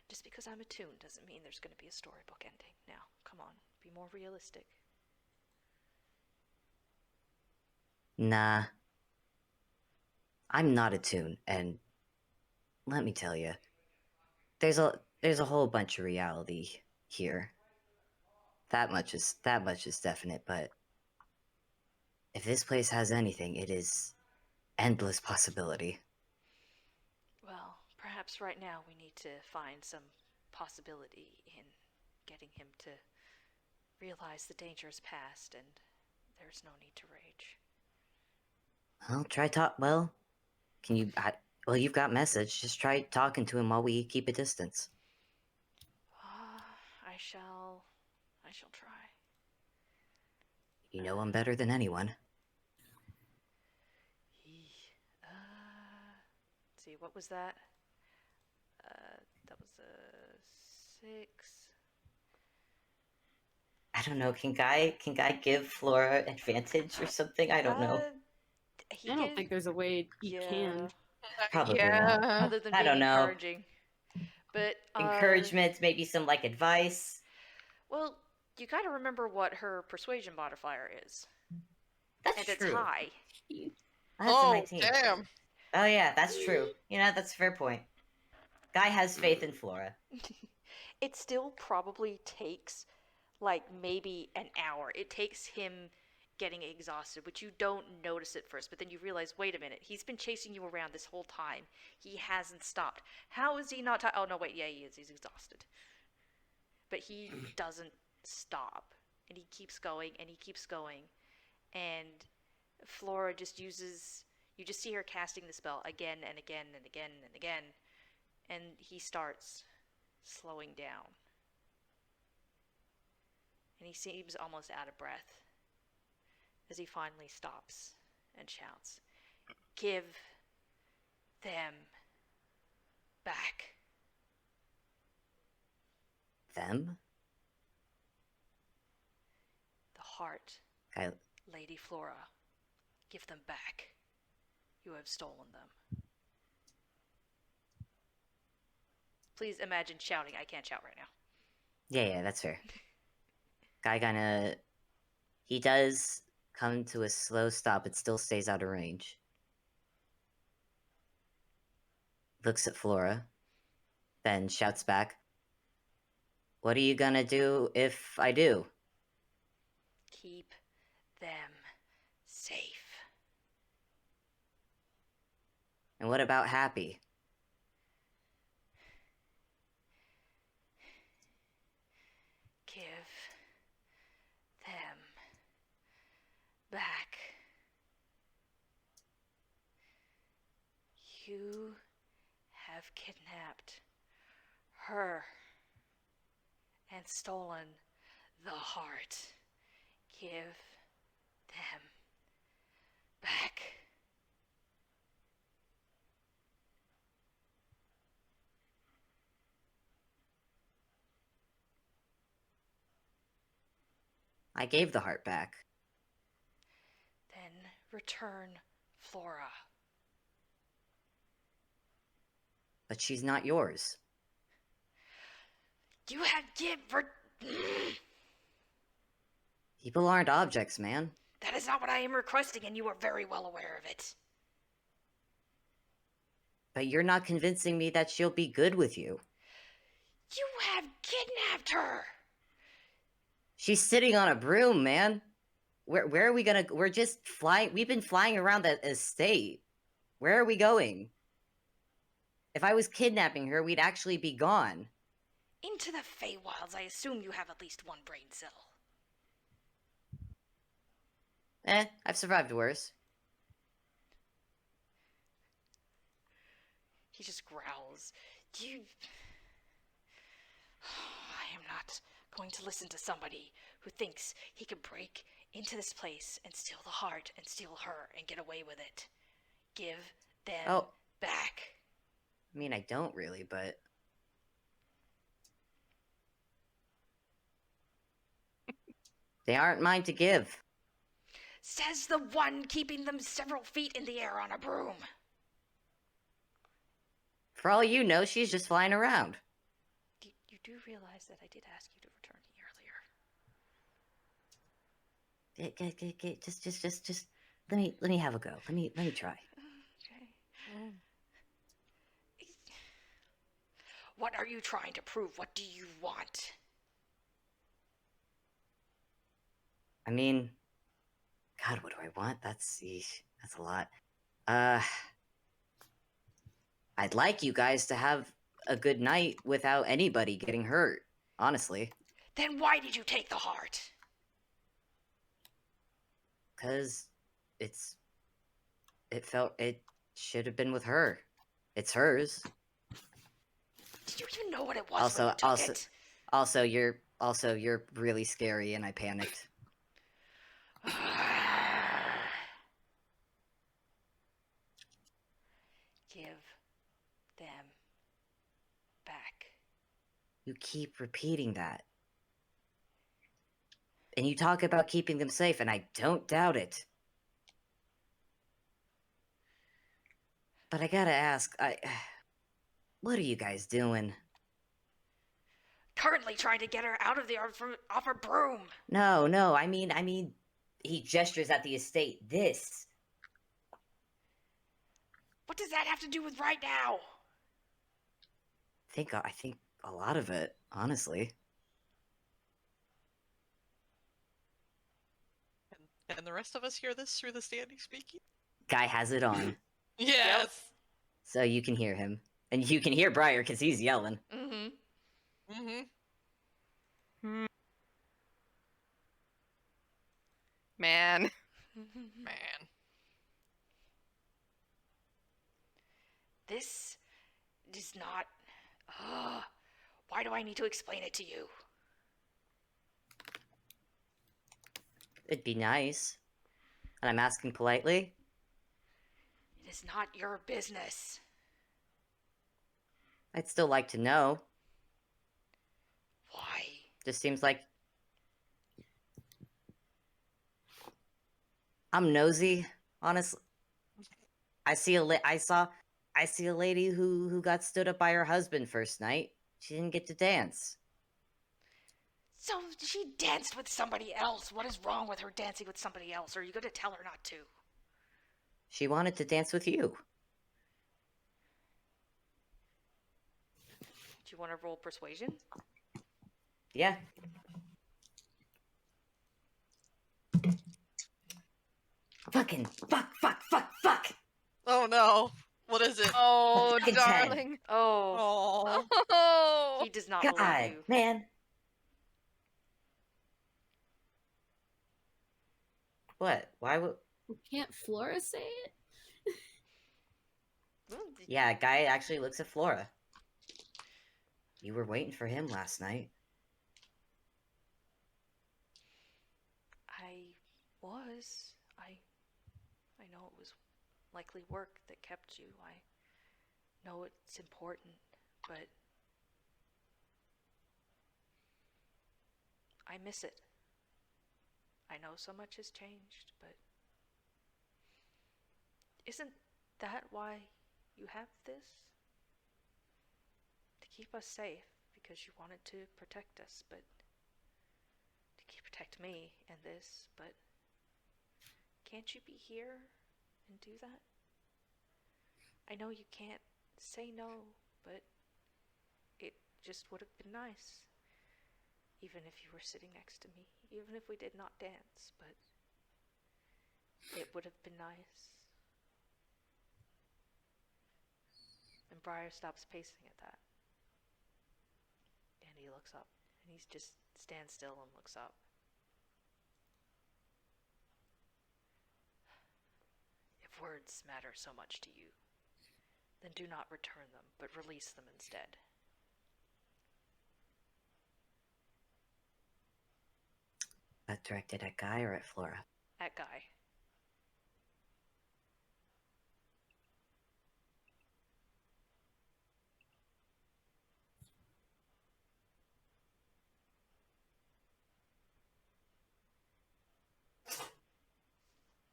Just because I'm attuned doesn't mean there's going to be a storybook ending. Now, come on, be more realistic. Nah. I'm not attuned, and let me tell you, there's a whole bunch of reality here. That much is definite, but if this place has anything, it is endless possibility. Well, perhaps right now we need to find some possibility in getting him to realize the danger is past and there's no need to rage. Well, try talk. Well, can you? Well, you've got message. Just try talking to him while we keep a distance. I shall try. You know him better than anyone. Let's see, what was that? That was a 6. I don't know. Can Guy give Flora advantage or something? I don't know. I don't think there's a way you can. Probably yeah. not. Other than I being don't know. encouraging. But Encouragement, maybe some advice. Well, you gotta remember what her persuasion modifier is. That's and true. It's high. That's Oh, 19. damn. Oh yeah, that's true. That's a fair point. Guy has faith in Flora. It still probably takes maybe an hour. It takes him getting exhausted, but you don't notice it first. But then you realize, wait a minute, he's been chasing you around this whole time. He hasn't stopped. How is he not? Oh no, wait, yeah, he is. He's exhausted. But he doesn't stop, and he keeps going, and he keeps going, and Flora just uses. You just see her casting the spell again and again and again and again, and he starts slowing down. And he seems almost out of breath as he finally stops and shouts, "Give them back." Them? The heart, Lady Flora. Give them back. You have stolen them. Please imagine shouting. I can't shout right now. Yeah, that's fair. Guy he does come to a slow stop, but still stays out of range. Looks at Flora, then shouts back, "What are you gonna do if I do?" Keep them safe. And what about Happy? Give them back. You have kidnapped her and stolen the heart. Give them back. I gave the heart back. Then return Flora. But she's not yours. You have People aren't objects, man. That is not what I am requesting, and you are very well aware of it. but you're not convincing me that she'll be good with you. You have kidnapped her! She's sitting on a broom, man. Where are we gonna... We're just flying... We've been flying around the estate. Where are we going? If I was kidnapping her, we'd actually be gone. Into the Feywilds, I assume you have at least one brain cell. I've survived worse. He just growls. You... I am not going to listen to somebody who thinks he could break into this place and steal the heart and steal her and get away with it. Give them back. I mean, I don't really, but... They aren't mine to give. Says the one keeping them several feet in the air on a broom. For all you know, she's just flying around. You do realize that I did ask you to return earlier. Just let me have a go. Let me try. Okay. What are you trying to prove? What do you want? I mean, God, what do I want? That's a lot. I'd like you guys to have a good night without anybody getting hurt, honestly. Then why did you take the heart? 'Cause it should have been with her. It's hers. Did you even know what it was when you took it? Also, you're really scary, and I panicked. Give them back. You keep repeating that. And you talk about keeping them safe, and I don't doubt it. But I gotta ask, what are you guys doing? Currently trying to get her out of off her broom. No, I mean, he gestures at the estate. This. What does that have to do with right now? I think a lot of it, honestly. And the rest of us hear this through the standing speaking? Guy has it on. Yes! So you can hear him. And you can hear Briar because he's yelling. Mm-hmm. Mm-hmm. Man. Man. This is not... why do I need to explain it to you? It'd be nice. And I'm asking politely. It is not your business. I'd still like to know. Why? Just seems like... I'm nosy, honestly. I see a lady who got stood up by her husband first night. She didn't get to dance. So she danced with somebody else. What is wrong with her dancing with somebody else? Or are you going to tell her not to? She wanted to dance with you. Do you want to roll persuasion? Yeah. Fucking fuck! Oh no. What is it? Oh, Fucking darling. Oh, Oh. he does not God, believe you. man. What? Why would... Can't Flora say it? Yeah, Guy actually looks at Flora. You were waiting for him last night. I was. I know it was likely work that kept you. I know it's important, but I miss it. I know so much has changed, but isn't that why you have this? To keep us safe, because you wanted to protect us, but to protect me and this, but can't you be here and do that? I know you can't say no, but it just would have been nice. Even if you were sitting next to me, even if we did not dance, but it would have been nice. And Briar stops pacing at that. And he looks up. And he just stands still and looks up. If words matter so much to you, then do not return them, but release them instead. That directed at Guy or at Flora? At Guy.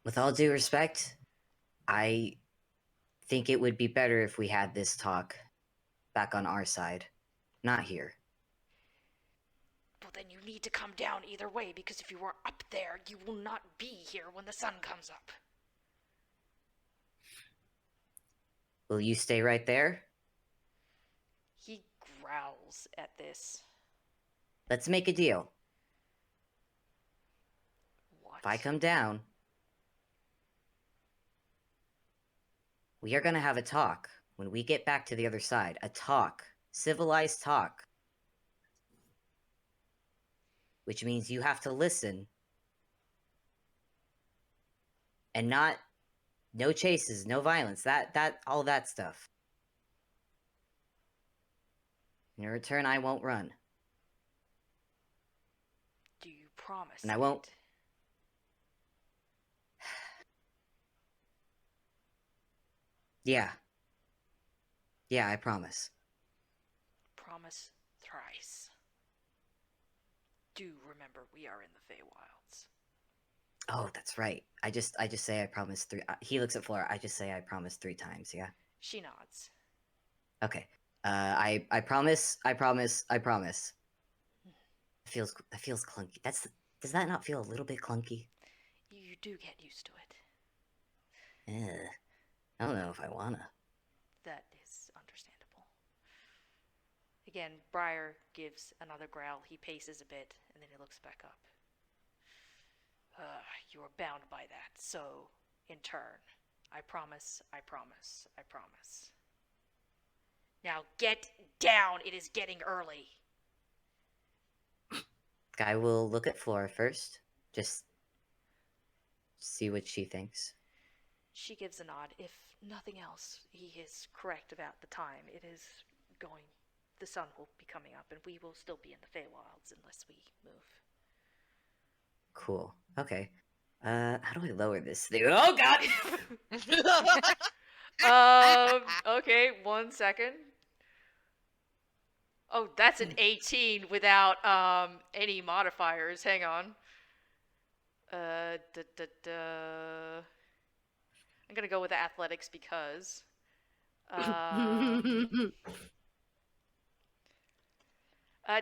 With all due respect, I think it would be better if we had this talk back on our side, not here. Well, then you need to come down either way, because if you are up there, you will not be here when the sun comes up. Will you stay right there? He growls at this. Let's make a deal. What? If I come down, we are going to have a talk when we get back to the other side. A talk. Civilized talk. Which means you have to listen. And no chases, no violence, all that stuff. In return, I won't run. Do you promise? And I won't. It? Yeah. Yeah, I promise. Promise thrice. Do remember we are in the Feywilds. Oh, that's right. I just say I promise 3. He looks at Flora. I just say I promise 3 times. Yeah. She nods. Okay. I promise. I promise. I promise. That feels clunky. Does that not feel a little bit clunky? You do get used to it. I don't know if I wanna. That is understandable. Again, Briar gives another growl. He paces a bit, and then he looks back up. You are bound by that, so, in turn, I promise, I promise, I promise. Now get down! It is getting early! Guy will look at Flora first. Just see what she thinks. She gives a nod. If nothing else, he is correct about the time. It is going... The sun will be coming up, and we will still be in the Feywilds unless we move. Cool. Okay. How do I lower this thing? Oh, God! Okay, 1 second. Oh, that's an 18 without, any modifiers. Hang on. I'm gonna go with athletics because...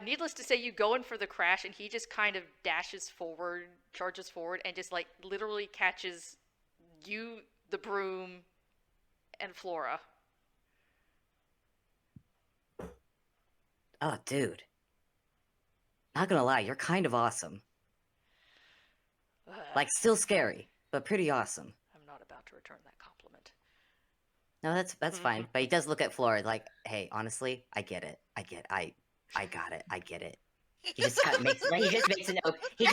needless to say, you go in for the crash, and he just kind of charges forward, and just, like, literally catches you, the broom, and Flora. Oh, dude. Not gonna lie, you're kind of awesome. Like, still scary, but pretty awesome. I'm not about to return that compliment. No, that's fine. But he does look at Flora like, hey, honestly, I get it. I got it. I get it. He just kind of makes an okay gesture. He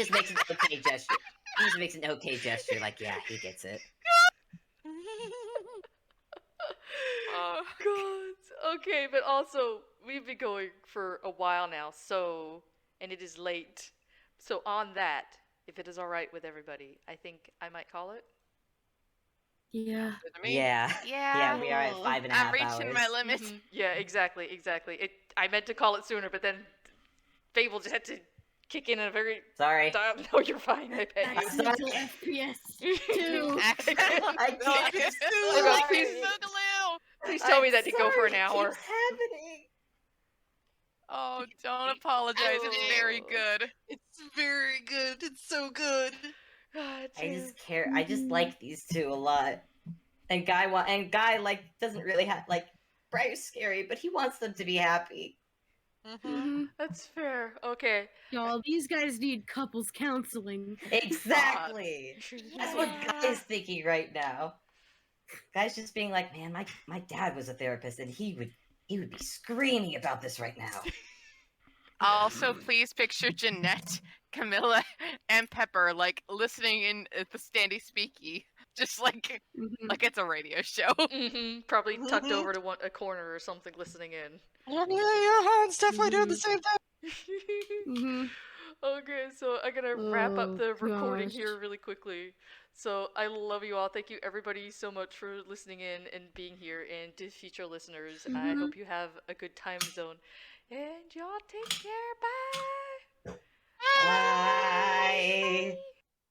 just makes an okay gesture, like, yeah, he gets it. Oh, God. Okay, but also, we've been going for a while now, so, and it is late. So on that, if it is alright with everybody, I think I might call it. Yeah. Yeah. Yeah. Yeah, we are at 5.5 I'm hours. reaching my limit. Yeah, exactly. I meant to call it sooner, but then Fable just had to kick in a very... Sorry. No, you're fine. I bet you. Accidental FPS 2. I can't. Oh, God, please tell me that did go for an hour. It keeps happening. Oh, don't apologize. It's very good. It's very good. It's so good. I just like these two a lot. And Guy like doesn't really have like bright or scary, but he wants them to be happy. Mm-hmm. That's fair. Okay. Y'all, these guys need couples counseling. Exactly. That's what Yeah. Guy's thinking right now. Guy's just being like, man, my dad was a therapist, and he would be screaming about this right now. Also, please picture Jeanette, Camilla, and Pepper like listening in at the standy speaky, just like it's a radio show. Probably tucked over to a corner or something, listening in. Yeah, Johan's definitely doing the same thing. Okay, so I'm gonna wrap up Oh, the recording gosh. here really quickly. So I love you all. Thank you everybody so much for listening in and being here. And to future listeners, I hope you have a good time zone. And y'all take care. Bye. Bye.